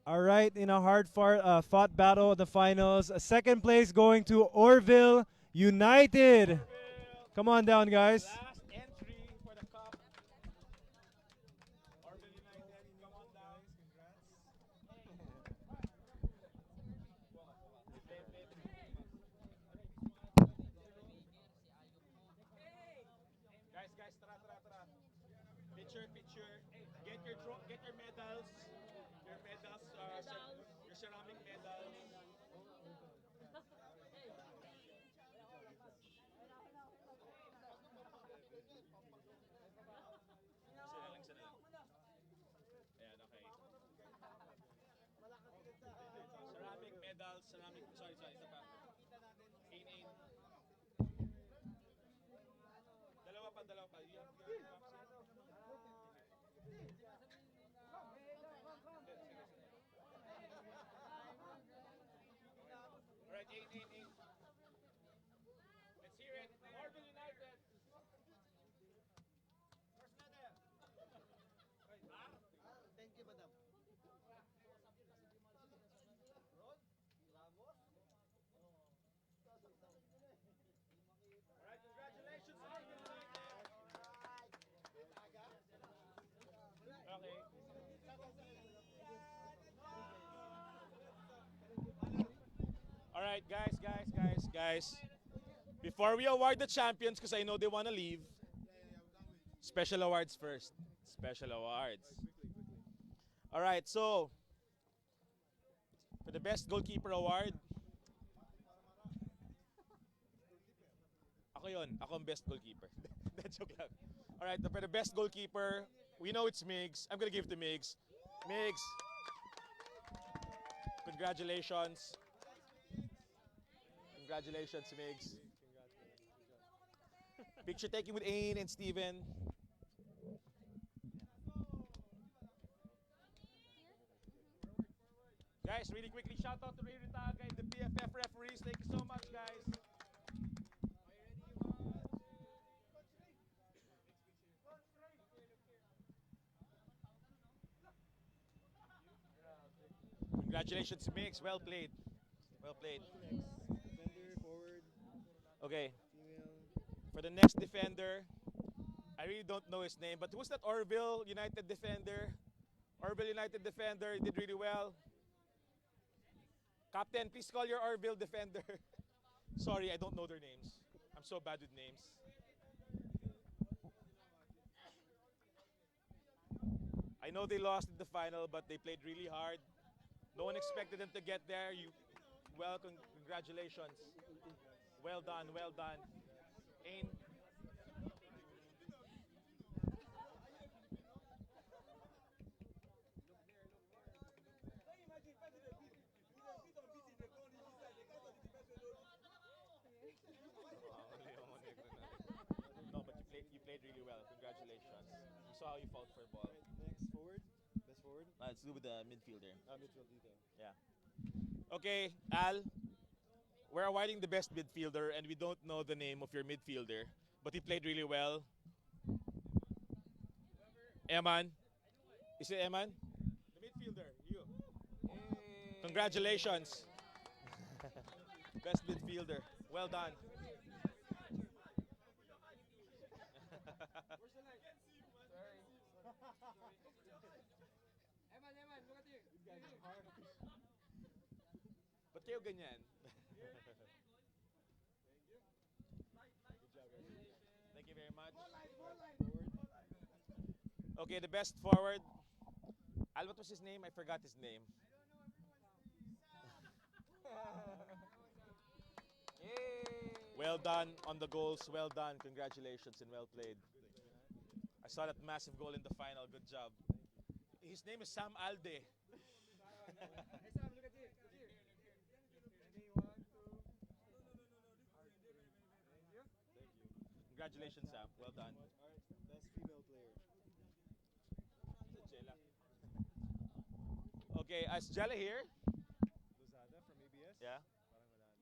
All right, in a fought battle of the finals, second place going to Orville United. Come on down, guys. Last entry for the cup. Orville United, come on down. Guys, tara. Picture. Get your medals. Your ceramic medals. Isa na lang. Ayan, okay. Ceramic medals, sorry, isa pa. Ain. Dalawa pa. You have Alright, Ain. Let's hear it. Orville United. Thank you, madam. Alright, congratulations, Orville United. Okay. Alright, guys. Before we award the champions, because I know they want to leave, special awards first. Special awards. Alright, so, for the best goalkeeper award, ako ang best goalkeeper. That's joke lang. Alright, for the best goalkeeper, we know it's Migs. I'm gonna give it to Migs. Migs, congratulations. Congratulations, Migs. Picture taking with Ain and Steven. Guys, really quickly, shout out to Ray Ritaga and the PFF referees. Thank you so much, guys. Congratulations, Mix. Well played. Defender, forward. Okay. Female. For the next defender, I really don't know his name, but who's that Orville United defender? Orville United defender did really well. Captain, please call your Orville defender. Sorry, I don't know their names. I'm so bad with names. I know they lost in the final, but they played really hard. No one expected them to get there. Congratulations. Well done, well done. Ain. No, but you played really well. Congratulations. You saw how you fought for the ball. Next, forward. Best forward. Let's do with the midfielder. Midfield detail. Yeah. Okay, Al. We're awarding the best midfielder, and we don't know the name of your midfielder, but he played really well. Eman. Is it Eman? The midfielder, you. Congratulations. Best midfielder. Well done. Eman, look at you. Ba't kayo ganyan? Thank you very much. Okay, the best forward. Al, what was his name? I forgot his name. Well done on the goals. Well done. Congratulations and well played. I saw that massive goal in the final. Good job. His name is Sam Alde. Congratulations, Sam. Well done. Alright, best female player. Okay, is Jella here? Lozada from ABS? Yeah. Parang wala na.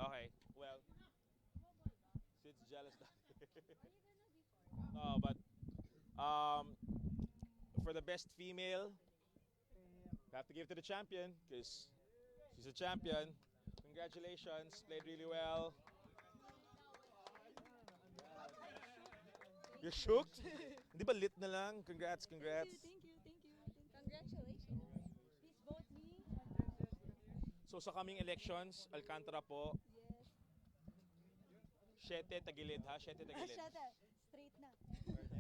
Okay, well, since Jella's not here. No, but for the best female, we have to give to the champion because she's a champion. Congratulations, played really well. You're shook? Hindi ba lit na lang? Congrats. Thank you. Congratulations. Please vote me. So sa kaming elections, Alcantara po. Yes. 7 tagilid ha? 7 tagilid. Shut up. Straight na.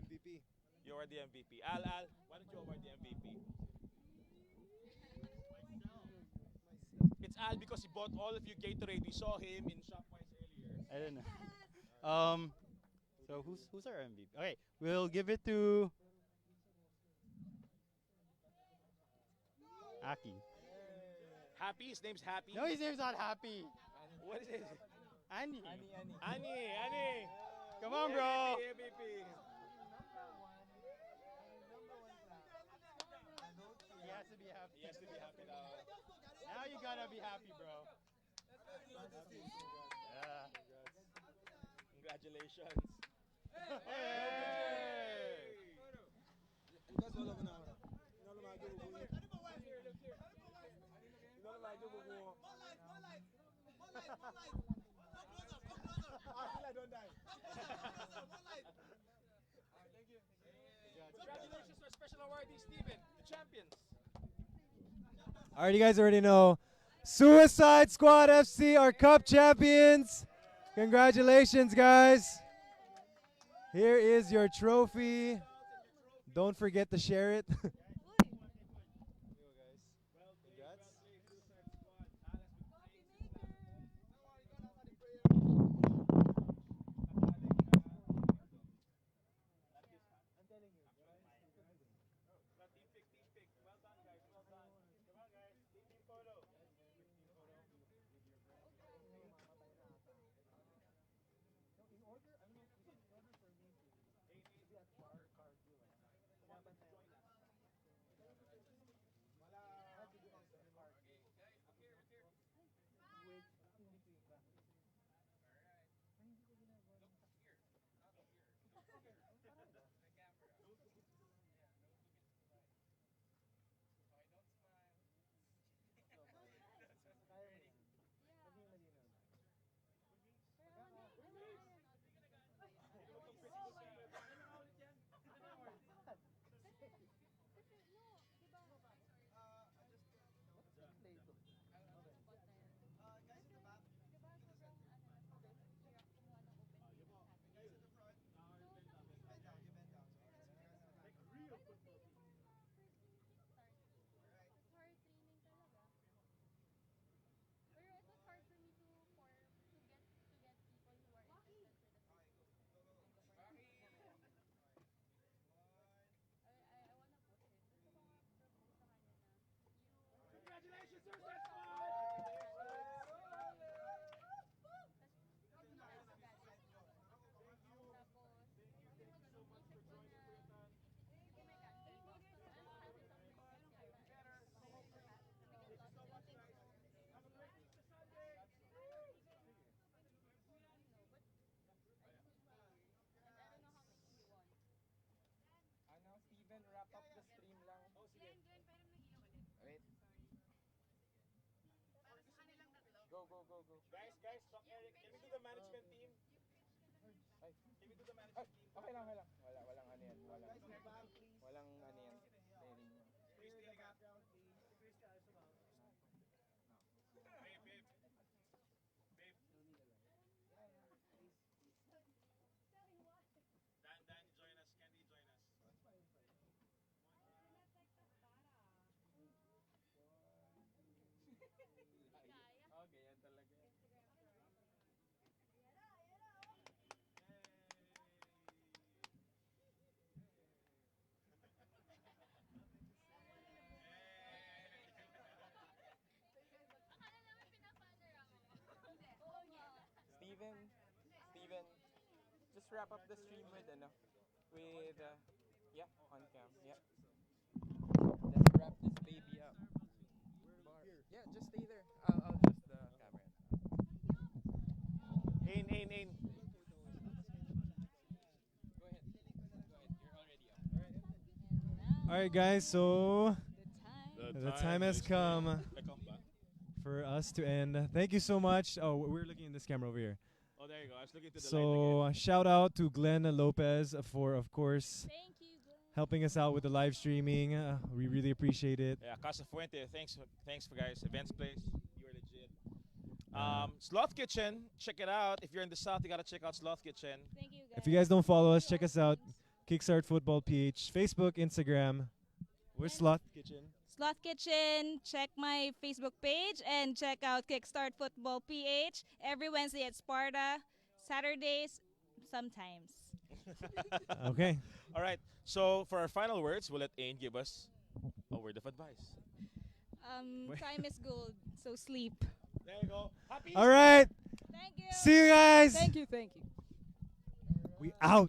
MVP. You are the MVP. Al, why don't you award the MVP? It's Al because he bought all of you Gatorade. We saw him in Shopwise earlier. I don't know. So who's our MVP? Okay, we'll give it to Aki. Happy? His name's Happy? No, his name's not Happy. What is it? Annie. Annie. Come on, bro. MVP. He has to be happy. He has to be happy now. Now you gotta be happy, bro. Yeah. Congratulations. Hey! Congratulations to our special awardee, Steven, the champions. Alright, you guys already know. Suicide Squad FC are cup champions. Congratulations, guys. Here is your trophy. Don't forget to share it. Guys, talk Eric. Can we do the management team? Can we do the management team? Okay lang. Walang ano yan. Walang ano yan. Pairing yan. Christy, halika. Babe. Dan, join us. Candy, join us. Okay, yan talaga. Steven, just wrap up the stream with yeah, on cam, yeah. Let's wrap this baby up. Yeah, just stay there. I'll adjust the camera. In. Go ahead. You're already up. All right, guys. So the time has come for us to end. Thank you so much. Oh, we're looking in this camera over here. Oh, there you go. I was looking to the light So again. shout out to Glenn Lopez for, of course, helping us out with the live streaming. We really appreciate it. Yeah, Casa Fuente. Thanks for guys. Events Place. You are legit. Sloth Kitchen. Check it out. If you're in the South, you gotta check out Sloth Kitchen. Thank you, guys. If you guys don't follow us, check us out. Kickstart Football PH, Facebook, Instagram. We're Sloth Kitchen. Sloth Kitchen, check my Facebook page and check out Kickstart Football PH every Wednesday at Sparta, Saturdays sometimes. Okay. All right. So for our final words, we'll let Ain give us a word of advice. Time is gold, so sleep. There you go. Happy All right. Thank you. See you guys. Thank you. We out.